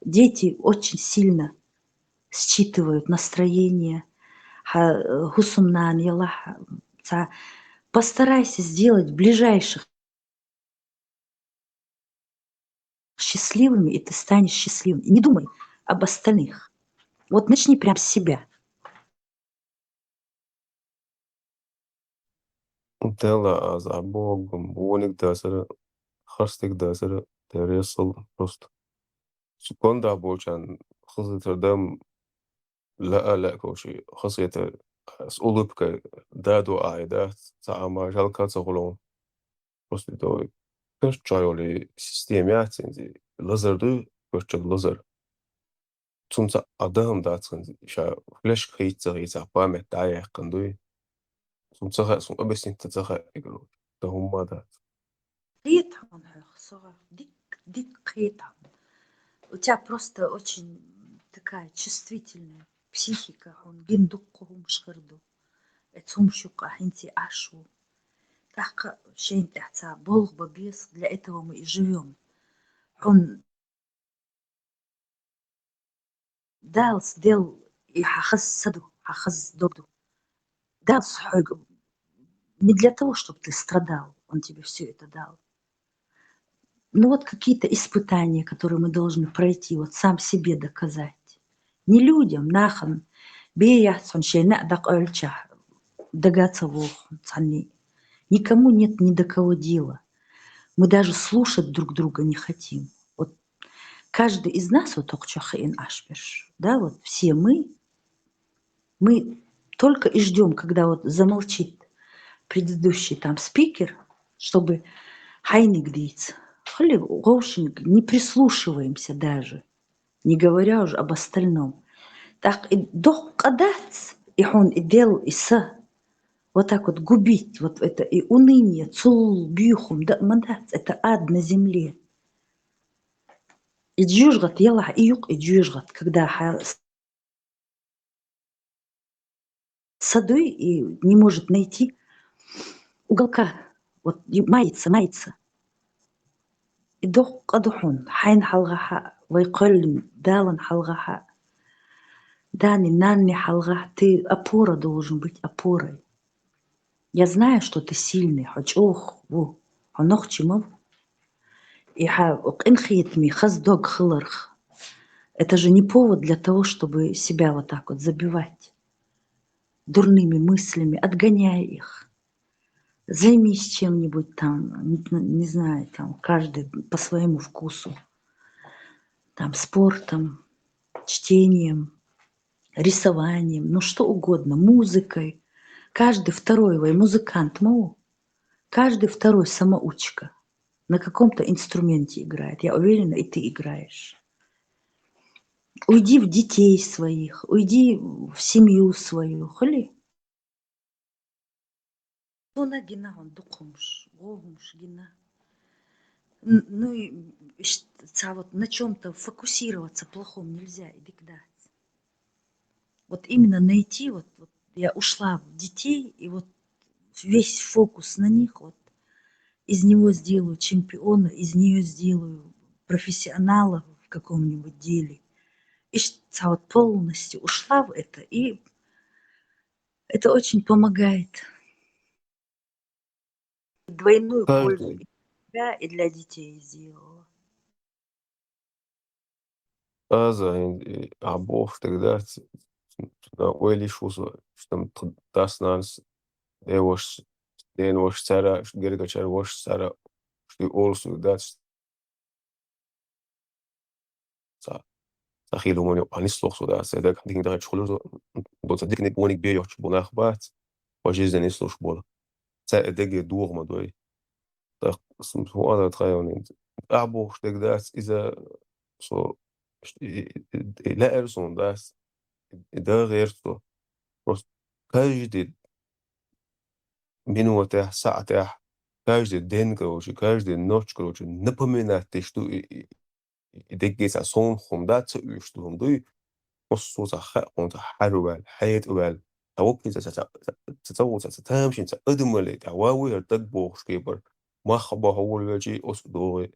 Дети очень сильно считывают настроение. Постарайся сделать ближайших счастливыми, и ты станешь счастливым. Не думай об остальных. Вот начни прям с себя. Dela az abogum bonik dasara خاصك داسرة تريصل просто سكوندا بوشان خزيتر دم لا كوشي خاصية أولوبك دادو آيدات ساما جالكا تغلون просто то كش جايولي سيستيميات سنزي لازردو كش لازر تونسا أدهم داتسن شا فلاش خيت زغيتا بامت دايق قندوي تونسا سون أبسين تتخا إقلو تهما دات Қиетхан хохсора, дик қиетхан. У тебя просто очень такая чувствительная психика. Он гиндуккухум шхырду. Эцум шука хинти ашу. Так шейн тяца болг бабес. Для этого мы и живем. Он дал сделал и хахаз саду, хахаз доду. Дал сухой. Не для того, чтобы ты страдал. Он тебе все это дал. Ну вот какие-то испытания, которые мы должны пройти, вот сам себе доказать. Не людям, нахан, беяхсон шейна дакольча, дагаться цанни. Никому нет ни до кого дела. Мы даже слушать друг друга не хотим. Вот каждый из нас, вот окчахаин ашпеш, да, вот все мы только и ждем, когда вот замолчит предыдущий там спикер, чтобы хайник длиться. Не прислушиваемся даже, не говоря уже об остальном. Так и дохкадац, и он и дел иса, вот так вот губить, вот это и уныние, цул, бюхум, да мадац, это ад на земле. И джужгат, яла, и юк, и джужгат, когда садой и не может найти уголка, вот мается. И дохкадухун, хайн халгаха, вайколин, далан халгаха. Дани, нанни халга, ты опора должен быть опорой. Я знаю, что ты сильный, хоть хонох чимов. И инхитми, хаздог хларх. Это же не повод для того, чтобы себя вот так вот забивать дурными мыслями, отгоняя их. Займись чем-нибудь там, не знаю, там, каждый по своему вкусу. Там, спортом, чтением, рисованием, ну что угодно, музыкой. Каждый второй музыкант, каждый второй самоучка на каком-то инструменте играет. Я уверена, и ты играешь. Уйди в детей своих, уйди в семью свою. Холи. Ну и вот на чем-то фокусироваться плохом нельзя. Вот именно найти, вот я ушла в детей, и вот весь фокус на них, вот из него сделаю чемпиона, из нее сделаю профессионала в каком-нибудь деле. И вот полностью ушла в это, и это очень помогает. Двойную пользу и для себя, и для детей сделала. Аза абох тогда ойли шузу, что таснанс девош денош сара гергачар вош сара что олсу дат سأخيل موني أنيس لوخ سودا سيدا كان دغه چخلو بو صدق نك بونيك بيو بو نخبات واجيز نيس لوش بولا سأدق دوغ ما دوي اسم هو هذا تخيل أعبو شتك داس إذا سو لا إرسون داس ده غير سو بس каждый минута, саата, каждый день, короче, каждую ночь, короче, напоминать, что и дегеса сон хумда что хумдуй, مصوصة خاقون حروال حياة وال توقي تتصوص تتامشين تقدملي تعواوي هرتقبو خشكيبر ما خبا هو الوجي أصدوغي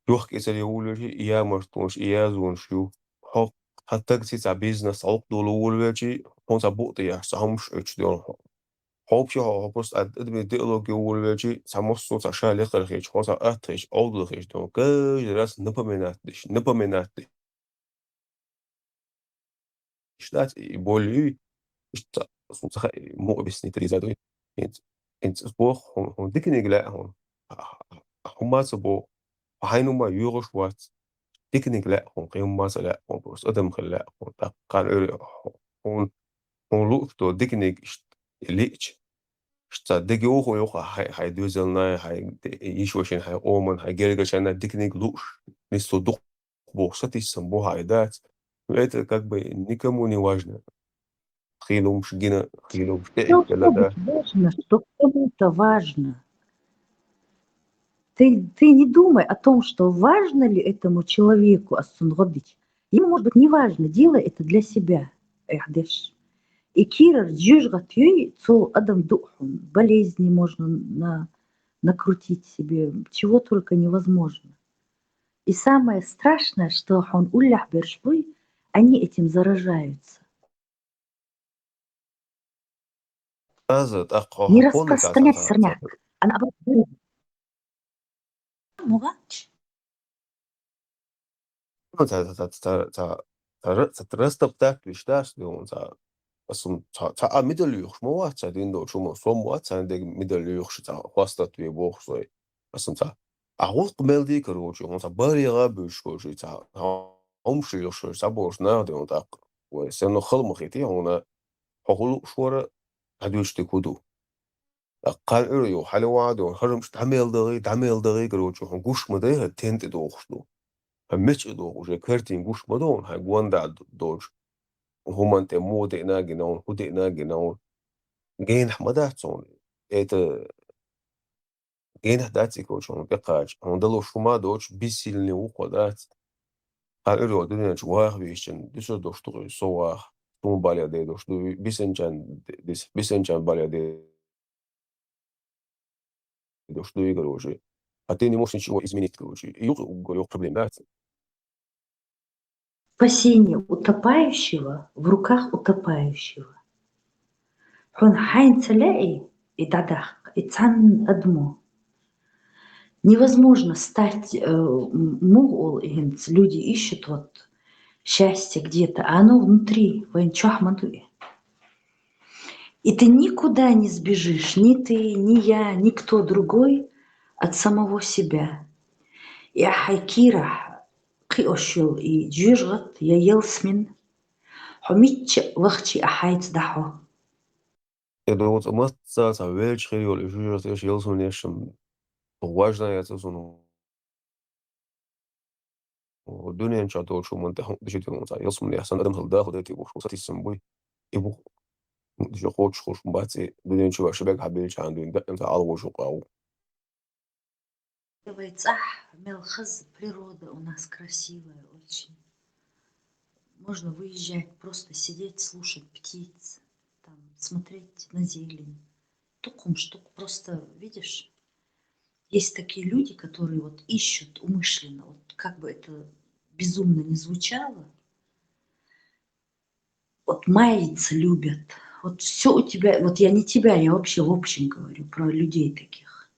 يوخ كيسر يقول الوجي إيا مرتونش إيا زونشيو حق حتى كتير بيزنس عقدو لو الوجي هون تبوطي يحسهمش اتشدون حب شو هبص أدمي ديالوج يقول الوجي ساموسو تشالي خرخيش هون تأتيش عقدو خيش دون كاج راس نبمناتش Штат и более что сумсаха мо объяснить резадой. Энд спох он дикне гла он хумаса бо хайнума югошват дикне гла он қиумаса ла он бос адам хла он таққан он луфто дикне лич что дегио хо хай дузелна хай ишошин хай оман хай гельгашана дикне луш нисто дух бо сатисам бо хайдат это как бы никому не важно. Хилум шгина, хилум Должно штекеля, да. быть важно, что кому-то важно. Ты не думай о том, что важно ли этому человеку Ассунгодыч. Ему, может быть, не важно, делай это для себя. Эхдеш. И Кира джужгат юй, цо адам духун. Болезни можно накрутить себе, чего только невозможно. И самое страшное, что он улях бершбуй, они этим заражаются. Азат акко Не хапоны распространять сорняк. А наоборот, мугач. Растаптак лишташ дон асум та мидалюх моат дин чумо сомуат дег мидалюх та хвастат ви бохсой асум та агут мелди короче он та барига бушко та омшил шо сабош на дон та ой сено хылмахити он хогул шора адюшти куду قال إيريو حلوة هرمش تعمل دغي كروتشو هنقوش مداها تنت دوخشلو همش دوخش كرتين قوش مدون هاي قواندا دوج وهم أنت مو دينا جنون ودينا جنون جين حمداتون إيت جين حداتي كروتشو بقاج هندلو شما دوج بيسيلني وقدات قال إيريو دنيا جواه بيشن دشو دوشتو سواه توم باليا دي دوشتو بيسنجان باليا دي что и короче. А ты не можешь ничего изменить, короче. И говорю, проблем, да? Спасение утопающего в руках утопающего. Он хайн целяй и дадах, и цан адмо. Невозможно стать мугул, люди ищут вот счастье где-то, а оно внутри, и ты никуда не сбежишь, ни ты, ни я, никто другой от самого себя. Я хайкира قيوشيل и جيجغت يا يلسمن حميتش وقتي أحيت دحو. Это вот масса вечер или же я с ним важно это зону. الدنيا شاتو شو منتهى دشيت نوصا يصم لي أحسن أدم هالدا خدتي وخصتي السنبوي يبو دشي خوش مباتي الدنيا شو شبك حبيش عنده أنت عالو شو قاو. صح, Мелхаз, природа у нас красивая очень. Можно выезжать, просто сидеть, слушать птиц, там, смотреть на зелень. Тукум штук, просто, видишь, есть такие люди, которые вот ищут умышленно, вот как бы это безумно не звучало, вот маятся любят. Вот все у тебя, вот я не тебя, я вообще в общем говорю про людей таких.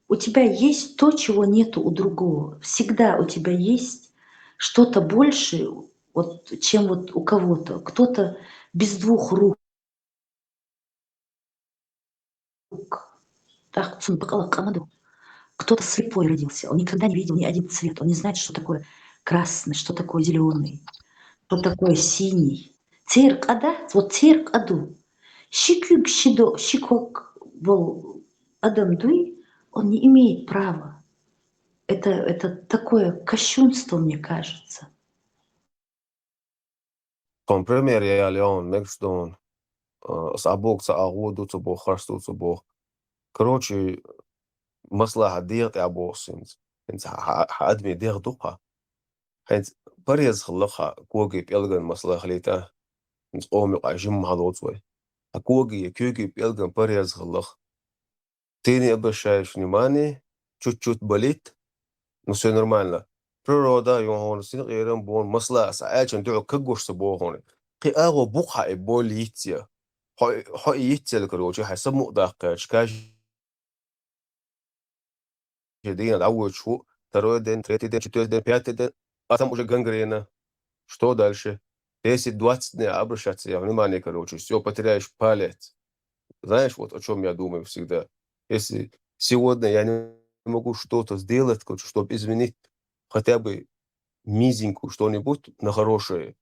У тебя есть то, чего нету у другого. Всегда у тебя есть что-то большее, вот, чем вот у кого-то. Кто-то без двух рук. Кто-то слепой родился. Он никогда не видел ни один цвет. Он не знает, что такое красный, что такое зеленый, что такое синий. Цирк ада, вот цирк аду. Щикюк щидо, щикок был адам дуй. Он не имеет права. Это такое кощунство, мне кажется. طون بريمير يا ليون ميكسدون صعبوك صعود وتصبو خرستو تصبو كروتشي مصلحة ديغ يا بوسينز انت حادمي ديغ دوقها حيث بريز خلقها كوغي بيلغن مصلحة ليتا انت قومي قاجم هالوتوي كوغي كوغي بيلغن بريز خلق تاني обращаешь внимание чуть-чуть болит но все нормально природа يوهون سين غيرن بون مصلحة ساعات ندعو كغوش سبو هون قي اغو بوقها بوليتيا هو يتل كروجي حسب مقداق كاش جدينا الأول شو ترودن تريتدن четвертый пятый а там уже гангрена что дальше 10-20 дней обращаться внимание короче все потеряешь палец знаешь вот о чем я думаю всегда если сегодня я не могу что-то сделать короче, чтобы изменить хотя бы мизинку что-нибудь на хорошее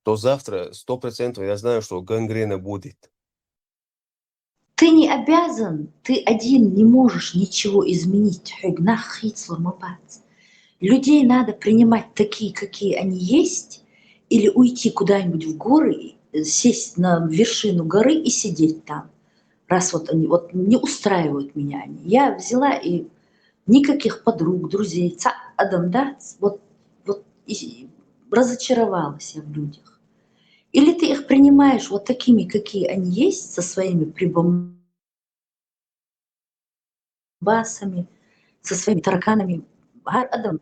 то завтра 100% я знаю что гангрена будет. Ты не обязан, ты один не можешь ничего изменить. Людей надо принимать такие, какие они есть, или уйти куда-нибудь в горы, сесть на вершину горы и сидеть там. Раз вот они вот не устраивают меня они. Я взяла и никаких подруг, друзей, Адам, да, вот и разочаровалась я в людях. Или ты их принимаешь вот такими, какие они есть, со своими прибамбасами, со своими тараканами. Адам,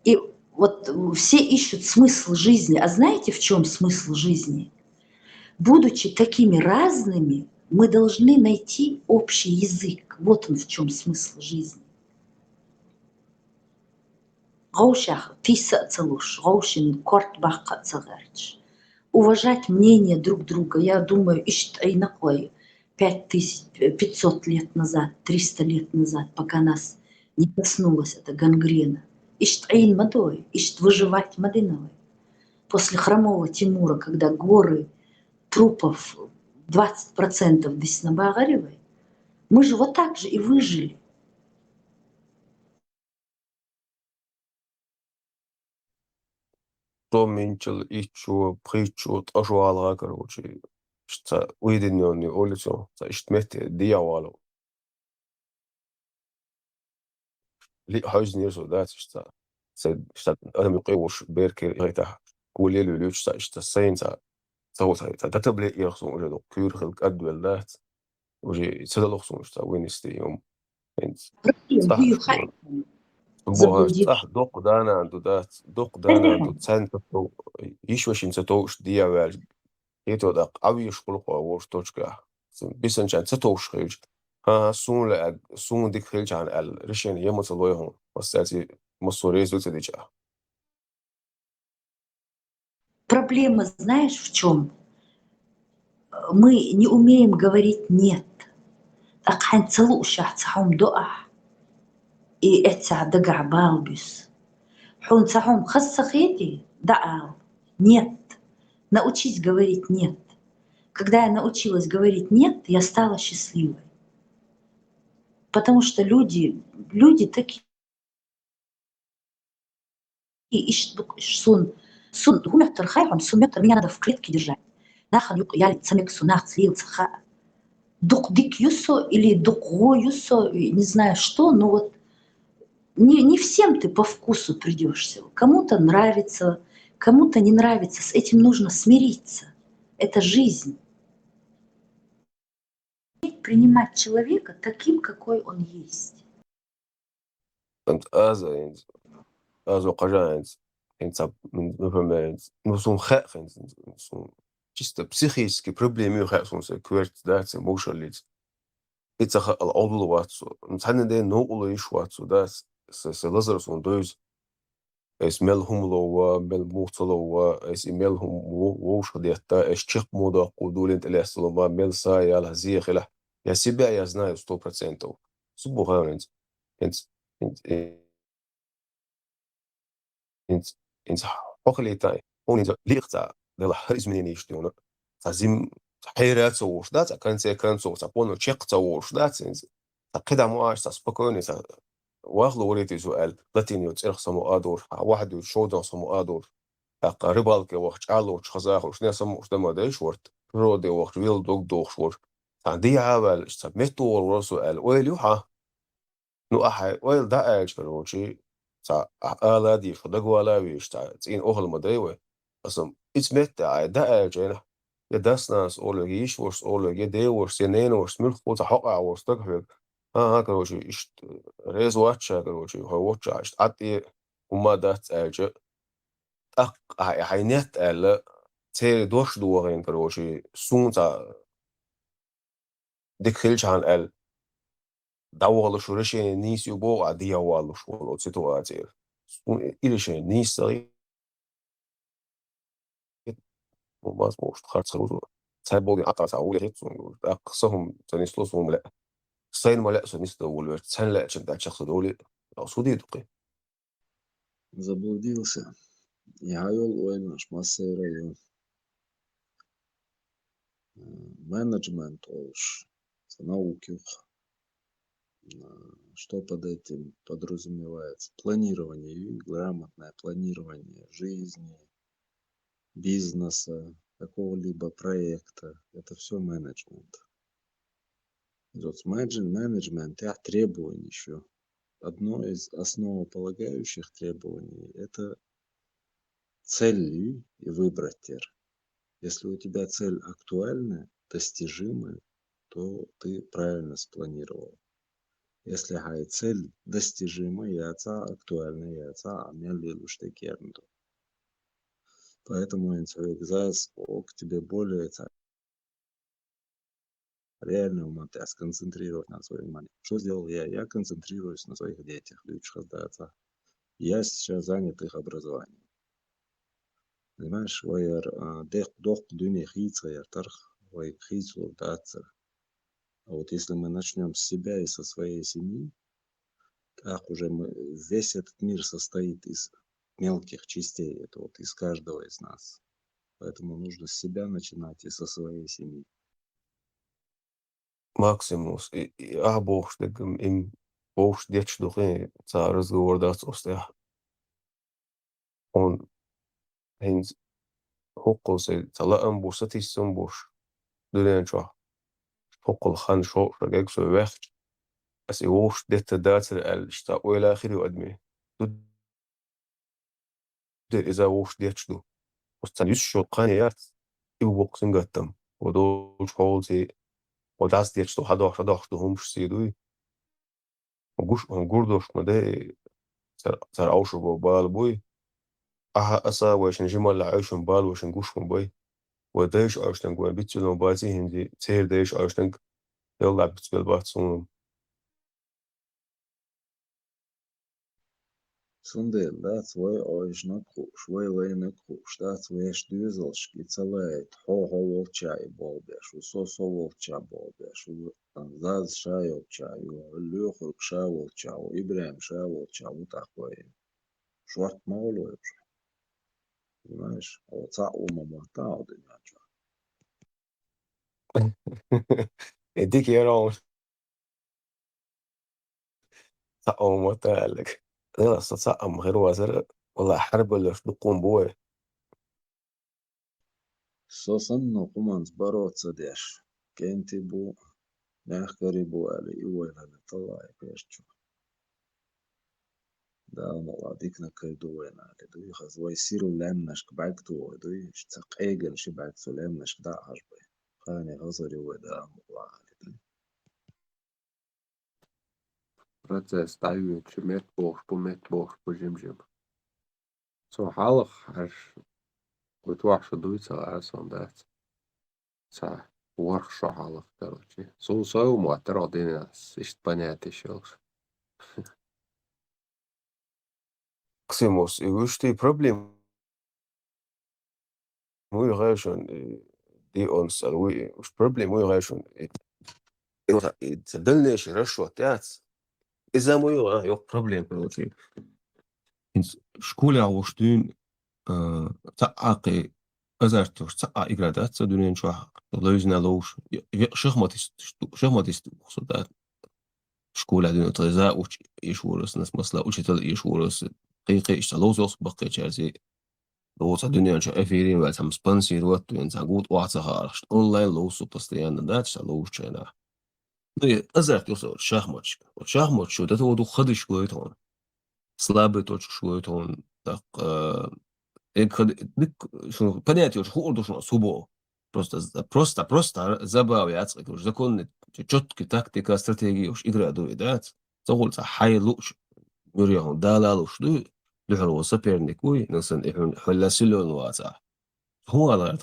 и вот все ищут смысл жизни. А знаете, в чем смысл жизни? Будучи такими разными, мы должны найти общий язык. Вот он в чем смысл жизни. Уважать мнение друг друга. Я думаю, 500 лет назад, 300 лет назад, пока нас не коснулась эта гангрена. Выживать Мадиновой. После хромого Тимура, когда горы трупов 20% Деснабагаревой, мы же вот так же и выжили. Томинчел ичу причу ашуалга короче что уединённый улицу иштмете диявало ли хаузнер содат что adam يقوش بيركر غيتها قولي له ليش что ساينتا صوت تتبلي يرسم وجدو كير خلق أدولات وجي تدلخصون что وينستي يوم انت صح صح دوق دانا عنده دات دوق دانا عنده تسانتو يشوش انت توش دياوال يتو دا قوي شقلق وورش توشكا بيسن جان تتوش خيج ها سون ديك خيج عن الرشين يمت الله وستاتي مصوري زوتديجا. Проблема, знаешь, в чем? Мы не умеем говорить «нет». أقحن تلوش أحتحهم دقع إتسع دقع بالبس حون تحهم خص خيتي дa'ал. Нет. Научись говорить «нет». Когда я научилась говорить «нет», я стала счастливой. Потому что люди такие ищут هم يقترحوا меня надо в клетке держать. Я самек сунах слился дук дик юсо или дуко юсо, не знаю что, но вот не всем ты по вкусу придешься. Кому-то нравится, кому-то не нравится. С этим нужно смириться. Это жизнь. Принимать человека таким, какой он есть. Also قجانز انت من نصون خاخن نصون чисто психические проблемы خاخن كويرت دات emotionally انت العضو واتسو نتحن ده نوقلو يش واتسو دات سلازرسون دوز اسملهم لو مل موتلو اسملهم ووش ديتا اش تشق مودا قودول انت لاسلو ما مل ساي على زيخله يا سيبا يا знаю 100% سبو غانز انت حقلي تاي اون ليقتا دل حرز منين يشتونه تزم حيرات سووش دات كان سو تبونو تشيق سووش دات انت كده معاش تسبقوني واخلو وريتي سؤال لاتينيو ترخص مقادور واحد شودن سمقادور ربالك وقت علوش خزاخوش ناس مش دم دايش ورت رودي وقت ويل دوغ دوغ ورت عندي عابل استمتوا ورسو قال ويل يوحى نو أحد ويل دا أجل كروشي تا آلا دي خدق ولا ويش تا تين أهل مدايوه أصلا إتمت دا أجل يا داس ناس أولا يش ورس أولا يدي ورس ينين ورس ملخ وتا حقا ورس تقفل ها كروشي إشت ريز واتشا كروشي هو واتشا إشت عطي وما دات أجل حينيت ألا تيري دوش دوغين كروشي سون تا ديك خيلش عن ال داوغلو شورشي نيس يبو عدي والو شولو سيتواتير سون إلشي نيس تغي وماس موش تخارت سروزو تايبوغي عطا تاولي هيتسون أقصهم تنسلوسهم لا سين ولا سنيس دول تسهل لا شمتاك شخص دولي أو سودي دقي Заблудился. Яйол ойнаш массейрайон. Менеджмент олш. Науки. Что под этим подразумевается? Планирование, грамотное планирование жизни, бизнеса, какого-либо проекта. Это все менеджмент. Вот менеджмент и требований еще. Одно из основополагающих требований – это цель и выбрать тер. Если у тебя цель актуальная, достижимая, то ты правильно спланировал. Если цель достижимая, яйца актуальная, яйца амелилуш текернду. Поэтому интеллект к тебе более реально уматя сконцентрировать на своем внимании. Что сделал я? Я концентрируюсь на своих детях. Я сейчас занят их образованием. Понимаешь, а вот если мы начнем с себя и со своей семьи, так уже весь этот мир состоит из мелких частей, это вот из каждого из нас. Поэтому нужно с себя начинать и со своей семьи. Максимус, бог дегм им бог дечь духе, за разговор даст остя. Он хинз حقوق طلاقم بوسطي سنبوش دولين شو حقوق خان شو رجاك سو وقت بس يوش دت داتر الاشتاق وإلى آخره وأدمي إذا وش ديتشدو وستنيش شو قانيات يوقف سنجتم ودول شغلتي وداس ديتشدو حداش همش سيدوي وجوش هنجردوش مدى سر أوشو بالبوي أسا واشن جمال عايشن بال واشن جوشن باي ودايش عايشن جوان بيتسلون بازي هندي تير دايش عايشن يلا بتسبل باتسون Sundel, that's why oish na krush, why lay na krush, that's why shduzel shkitzelait, ho volchai bolbesh, so volcha bolbesh, zaz shayo chayo, luchur kshawo chao, Ibrahim shawo chao, такое. Шварт мало понимаешь? А вот мамата один начал. يديك يا رامي تقوم وتقالك لا تتقم غير وزر والله حرب ولا شدقون بوي Сосанно куманс бороться деш. Кенти бу мягкари бу али и уэлали талай пешчу. Да молодик на кайдуэн али дуй хазвай сиру лемнашк бакту дуй штак эгел ши бакту лемнашк да хашбай. Хани газари уэда молали. Процесс ставить метбош по жим. So halch gut wax дуется асон дат. Са воршо халх короче. So мотор один нас ist понятие шелс. Ксимус, и вы что и проблем مو يغاشون دي أنصر وش problem مو يغاشون تدلني شي رشوة تاعت إذا مو يغ problem كروتي شكولي عوشتين تعاقي أزارتوش تعا إقرادات سدونين شوح لوزنا لوش شخمتيست بخصوصات شكولي عدين تغذاء وش يشورس ناس مسلا وش تل يشورس قيقي اشتلوز يصبق جازي لوصا دنيا شا افيرين واتهم سبانسير واتو ينزا قوت واعتا هارش اونلاين لوصو بستيان داتش لوش شانا ازرق يوصل شахматчик шахмат что это вот уходишь шкоет он слабый точку шкоет он так что понятие уж хуй должно субо просто забавляться как уж законный четкий тактика стратегия уж игра дует да تقول حي لوش يريهم دالا لوش دو لحلو سبيرنيك وي نسن حلا سلون واسع هو على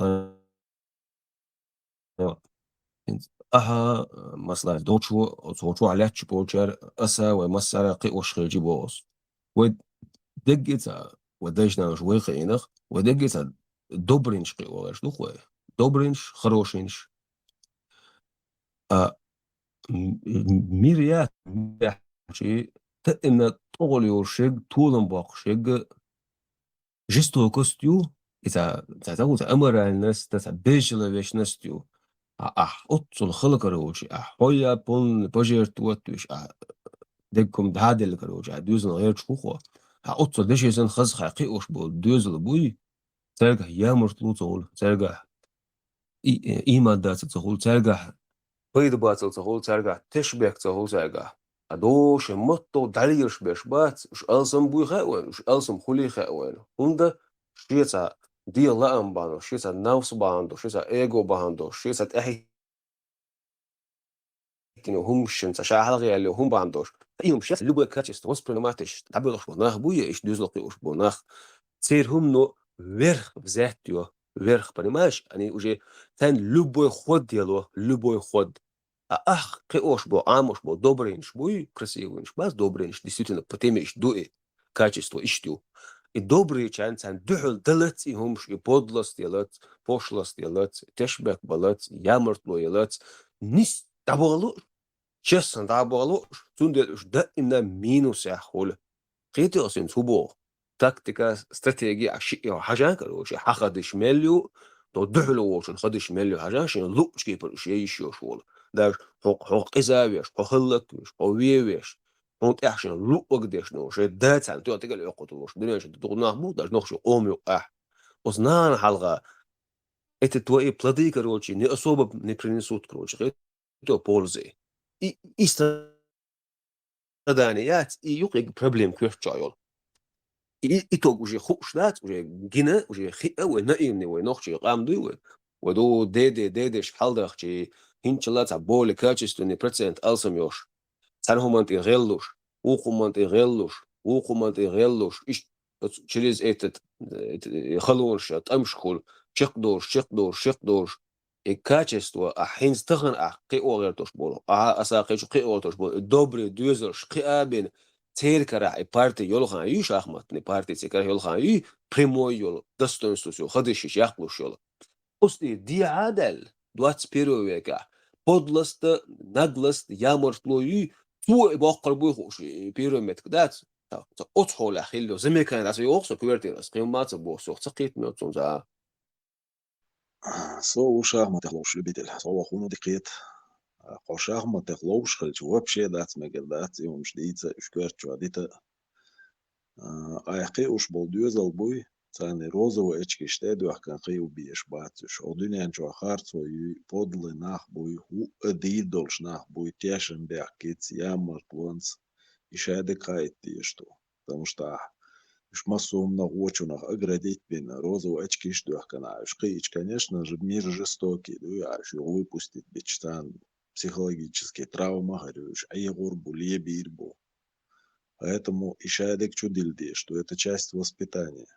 أها مثلا دوتشو على تشبوجر أسا ومسارة قيوش خيجي بوس ودقيتا ودجنا شوي خينخ ودقيتا دوبرينش قيوش دوخوي دوبرينش خروشينش ميريات شي تأنا طول يورشيج طولن باقشيج جستو كوستيو إذا تقول أمر الناس تتبيجل بيش نستيو أتصل خلق روجي حويا بون بجيرت واتوش دكم دهادل كروجي دوزن غير شخوخو أتصل دش يزن خز حقيقوش بو دوزل بوي تلقى يا مرتلو تقول تلقى إيمان دات تقول تلقى بيد باتل تقول تلقى تشبك تقول تلقى أدوش مطو دليرش بيش بات وش ألسم بوي خاوين وش ألسم خلي خاوين هندا شيتا دي لأم باندو شيتا نفس باندو شيتا إيجو باندو شيتا أحي كنو هم شنتا شاحل غيالي هم باندوش أيهم شيتا لبوي كاتشست وسبرنوماتش تعبيرش بناخ بويا إيش دوزلقي وش بناخ تصير هم نو ورخ بذاتيو ورخ بنماش يعني وجي ثان لبوي خود ديالو لبوي خود قيوش бо амош бо добринш буй красивынш бас добринш действительно потемеш дуэ качество иштю и добрый чанцан духл далат и хумш и подлост делат пошлост делат тешбек балат ямартло делат нис таболу честно таболу тундеш да имна минус яхол قيتوسين سبو تكتيكا استراتيجية أشياء حاجة كروش حقدش مليو تدحلو وشن خدش مليو حاجة شن لوش كيبر شيء شول داش حق إزاويش حلتوش حويويش هونت أحشن لو أقدش نوش دات عن تو تقول يقطوش دنيا شن تقولنا مو داش نخش قومي أح وصنان حلقة توي بلادي كروشي ني أصوب نبرنسوت كروشي تو بولزي إستدانيات يقيق بروبلم كيرتشايل إتوق وجي خوشلات وجي جنا وجي خيئة ونائمني ونخشي قامدوي ودو ديدش حلدخشي هنشلات بول كاتشستوني برسنت ألسم يوش سانهمانت يغلوش وقومانت يغلوش إيش через этот خلوش تمشخل شقدور и качество хинстахн قيوغرتوش بولو اساقيش قيوغرتوش بولو добрый дюзерш قيابين تيركرا и партия يولخان ي шахматный партия текара يولخان ي прямой يول достоинство ходишь яхлуш يول после диадел 21 века подлость наглость ямартло й ту баққар буй хуш пирамид дат отхол ахилло зэмекан ас ёхсо квертирас қиммат босо цақит мёцун за صو شахмат лош любитель صو хуну дикет قو شахмат лош خلج вообще дат мегердат и умшдица шкверчу адита айқи уш бол дюзал буй цаны розово эчки штеду ахкан қиу биеш бацуш одунян чо ахарцо й подлы нах буй ху адидолш нах буй тешен бякиц ямарт вонс и шаде кайти что потому что مش массовым на очунах оградить бин розовые очки что ахкана шкич конечно же мир жестокий да что выпустить бичтан психологические травмы говоришь а егор буле бирбу поэтому и шадек чудилди что это часть воспитания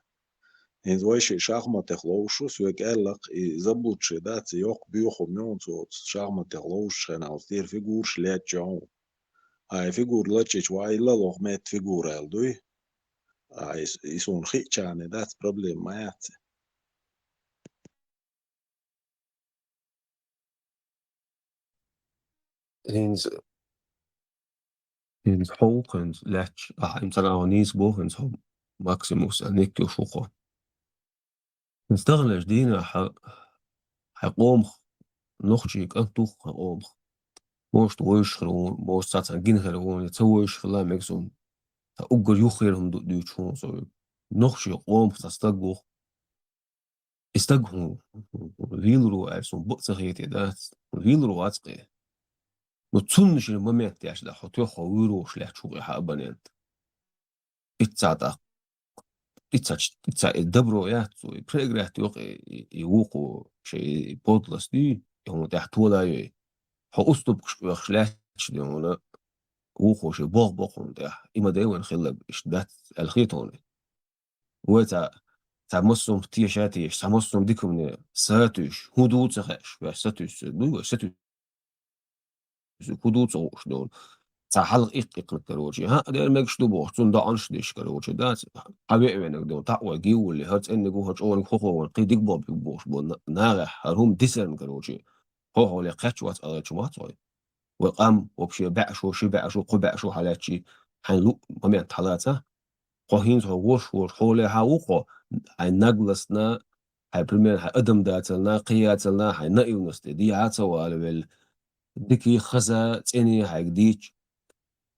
инзвайший шахматы хлоушу суек эллак и заблудший да цёк бюхо мёнцо шахматы хлоуш на устер фигур шлячон а фигур лачич вайла лохмет фигура элдуй يسون خيچانه that's problem مايات إنز حوقن لاتش إمتى أغنيس بوهنز هم ماكسيموس أنيكيو شوخو نستغلش دينا حقوم نخشيك أنتوخ حقوم موش تويش خلون موش ساتسان جين خلون يتسويش فلا مكسون أقول يخيرهم دو تشون صوي نخشي قوم تستقبل استجهو ويلرو أرسم بقصة ده ويلرو عتقه متصنش الممات ياش ده حطيه خويرو شلح شو حابنت اتساعد اتساعد دبرو ياتو بريغرات يوقو شيء بودلس دي هم تحت ولا حقصتو بخشلات دي هنا وقو شيء بوغ هم تح إما دايما خلق إشدات الخيطون وتا مصوم تيشاتيش مصوم ديكم ساتوش هدوء تخش ساتوش دو ساتوش هدوء تخش دول حلق إقنق كروجي ها ده المكش دو بوختون دا أنشدش كروجي ده حبيبي وينك دون تقوى جيو اللي هات إنك هات أول خوخو ونقيدك باب بوش بون ناغح هرهم ديسر كروجي هو اللي قتشوات أغتشوات صوي وقام وبشي بعشو شي بعشو قبعشو حالاتشي حنلو مميت حالاتها قهين هو وش حوله هاوقو هاي نقلسنا هاي بريمير هاي أدم داتلنا قياتلنا هاي نقيونس دي عاتوال ديكي خزا تاني هاي جديش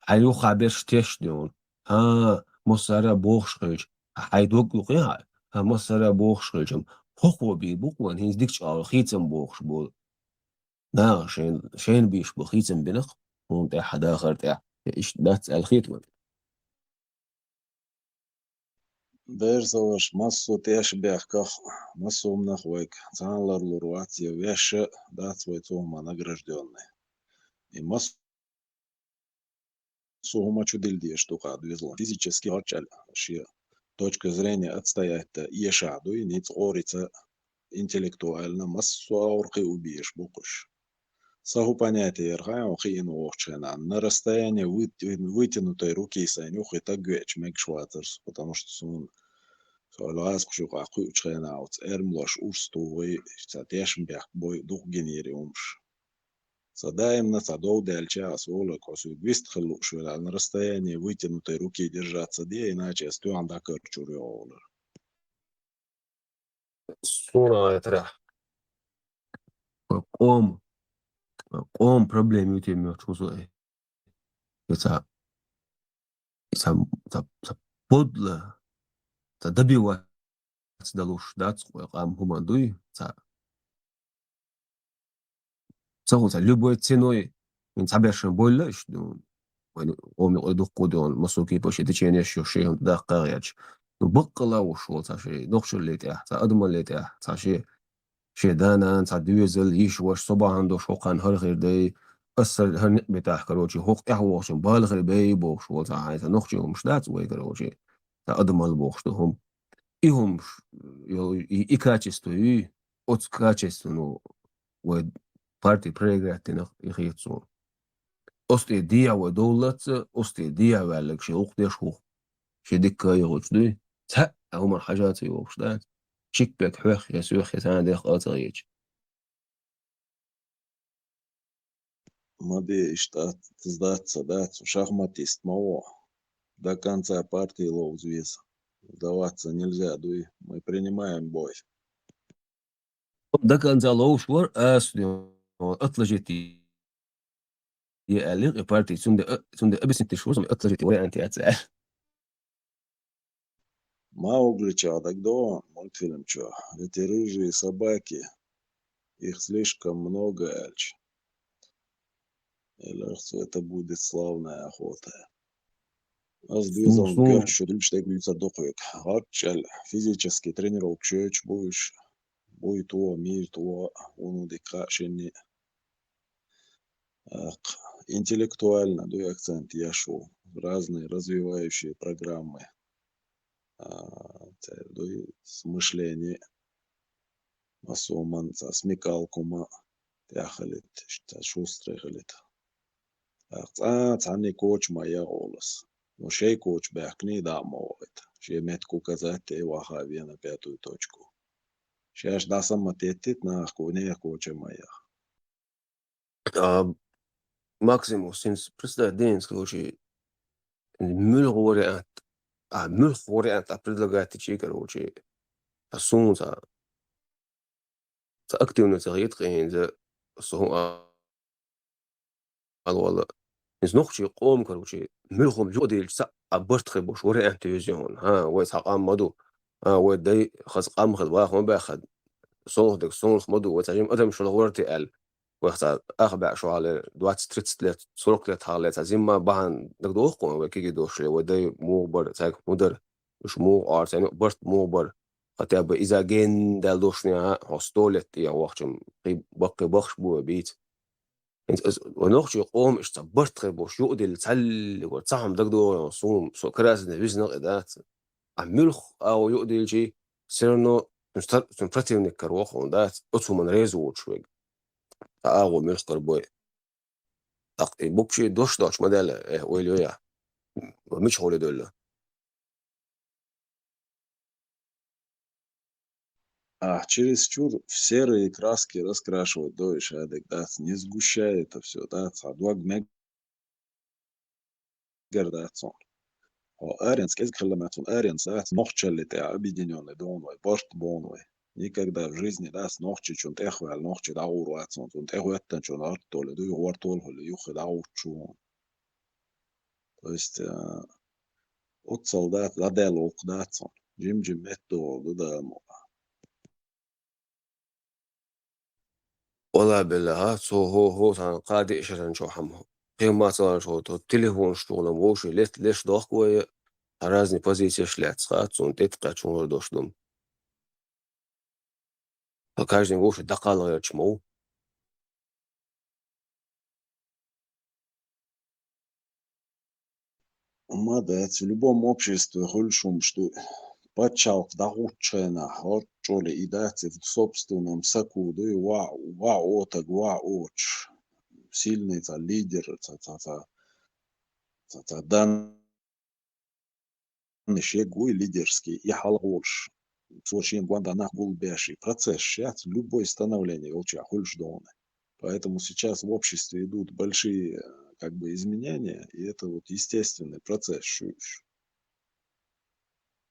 هاي يو خابرش تشدون ها مصارى بوخشقش هاي دوك يقيها ها مصارى بوخشقشم حقو بي بوقوان هينز ديكش خيتم بوخش بول نا شين بيش بخيتم بنخ هون تاع حدا آخر تاع إيش دات الخيتم Bērzoši masu tieši bēhkah, masu mnahvojk, цанлар луруатия веше, дацвой цума награжденный. И массу ума чудильдия штука отвезла. Физически отчаль, ши точка зрения отстоять ешаду и ниц орица интеллектуально массу аурки убьешь букуш. Саху понятие ерхаем хиин охчена. На расстоянии вытянутой руки сайнюхи так гвеч мегшватерс, потому что сон Ласк шука кучена аут эрмлош урстуй цатешм бях бой дух генериумш. Задаем на садов дальча свола косу гвист хлу швела на расстоянии вытянутой руки держаться де, иначе стуан да кырчурёлыр. صورة ترى قوم проблеми у тебя чувствуй. Это подло. Это добиваться далуш датскую ам хумандуй. Это любой ценой. من تعبيرش بولش دون قوم يقدو قدون مسوكي باش يتشيني شو شيء دقيق ياج بقلا وشو تاشي نقش اللي تحت أدم اللي تحت تاشي شي دانا تعديوزل يشوش صباح عنده شوقان هر غير دي أثر هر بتاع كروجي هوق إحواش بالغ بي بوش وتاع نقشي ومش دات وي كروجي أدم البوش دهم إهم إكاتشستو أتكاتشستو نو و بارتي بريغراتنا يخيطسون أستي ديا ودولت أستي ديا والك شي أختي شوخ شي دكا يغجدي تا هما الحاجات يوشدات شيك بك حوخ يسوخ يتانا ديخ آتغيج Маби штат сдаться дать шахматист мао. До конца партии лов взвес. Сдаваться нельзя, дуй. Мы принимаем бой. ده كان زالوش ور أسلم أطلجتي يألق بارتي سند أبس انت شو سمي أطلجتي ولا أنت أتسأل Маугли чадок до мультфильм чё. Эти рыжие собаки, их слишком много, Альч. Или что это будет славная охота. Аздвизон керчу дульштег лица дохуек. Арчаль физически тренировок чёч будешь. Будет то, мир то, он удикашени. Интеллектуально, дуй акцент я шел. Разные развивающие программы. Дуй смышление. Масоман, смекалкума. Тяхалит, шустрыхалит. عني كوتش ما يغولس وشي كوتش بيحكني دا موغت شي متكو كزاتي وخابينا بيتو توچكو شاش دا سما تيتت ناخكو نيه كوتش ما يغ Maximus sinds president короче мülvariant предлагает короче сунца активно загитqin за су الولا نزنخشي قوم كروشي ملخم جودي عبرت بوش ورا انتيزيون ها ويسحق مدو ودي خاص قام خد واخ ما باخد صوتك صوت مدو وتعجم أدم شو الغورتي ال وقت أخبع شو على دوات ستريت سرقت حالات زين بان نقدو قوم وكي دوش ودي مو بر تاك مدر مش مو ارت يعني برت مو بر قتاب إذا جين دالوشني هستولت يا وقتم بقي بخش بو بيت انت ونوخش يقوم اشتبرت خيبوش يقدل تسل وتصحم دقدو صوم سو كراس نبيز نقدات عملخ او يقدل شي سيرنو تنفتي من الكروخ وندات اتو من ريزو شوي تاغو ملخر بوي تقطي بوبشي دوش مدال ويلو يا مش هولي دولا через чур в серые краски раскрашивать, дойш, да, не сгущай это все, да, цадваг мегер, да, цон. Арианс, кез крыломатун, Арианс, да, нохчали те объединенный донвой, борт бонвой. Никогда в жизни, да, нохчи чун техвал, нохчи дауру ацон, чун техветтан чун артоле, дуй уартол холе, юхе даурчун. То есть, от солдат, да, делок, да, цон. Джим метто, да, والله بالله سو هو قادي إشرن شو حمه قيمة صار شو التليفون شغله موشي ليش ضاق ويا رازني позиция шляц خاطر تتقع شو دوش دم فكاجن وش دقال غير شمو да, в любом обществе хульшум, что почал дагучена, вот чоли и дать в собственном соку, да и отак, оч. Сильный лидер, данный шегуй лидерский, и халгош. Случаем гванда на гулбеши. Процесс сейчас, любое становление, волча, хульшдоны. Поэтому сейчас в обществе идут большие как бы изменения, и это вот естественный процесс.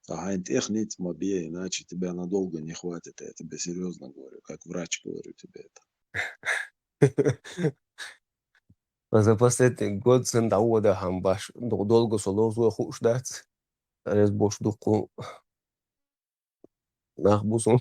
Ага, технить мобия, иначе тебя надолго не хватит, я тебе серьезно говорю, как врач говорю тебе это. За последний год сын дауда хамбаш долго солозу хуш дать. Рез бош дуку нахбусун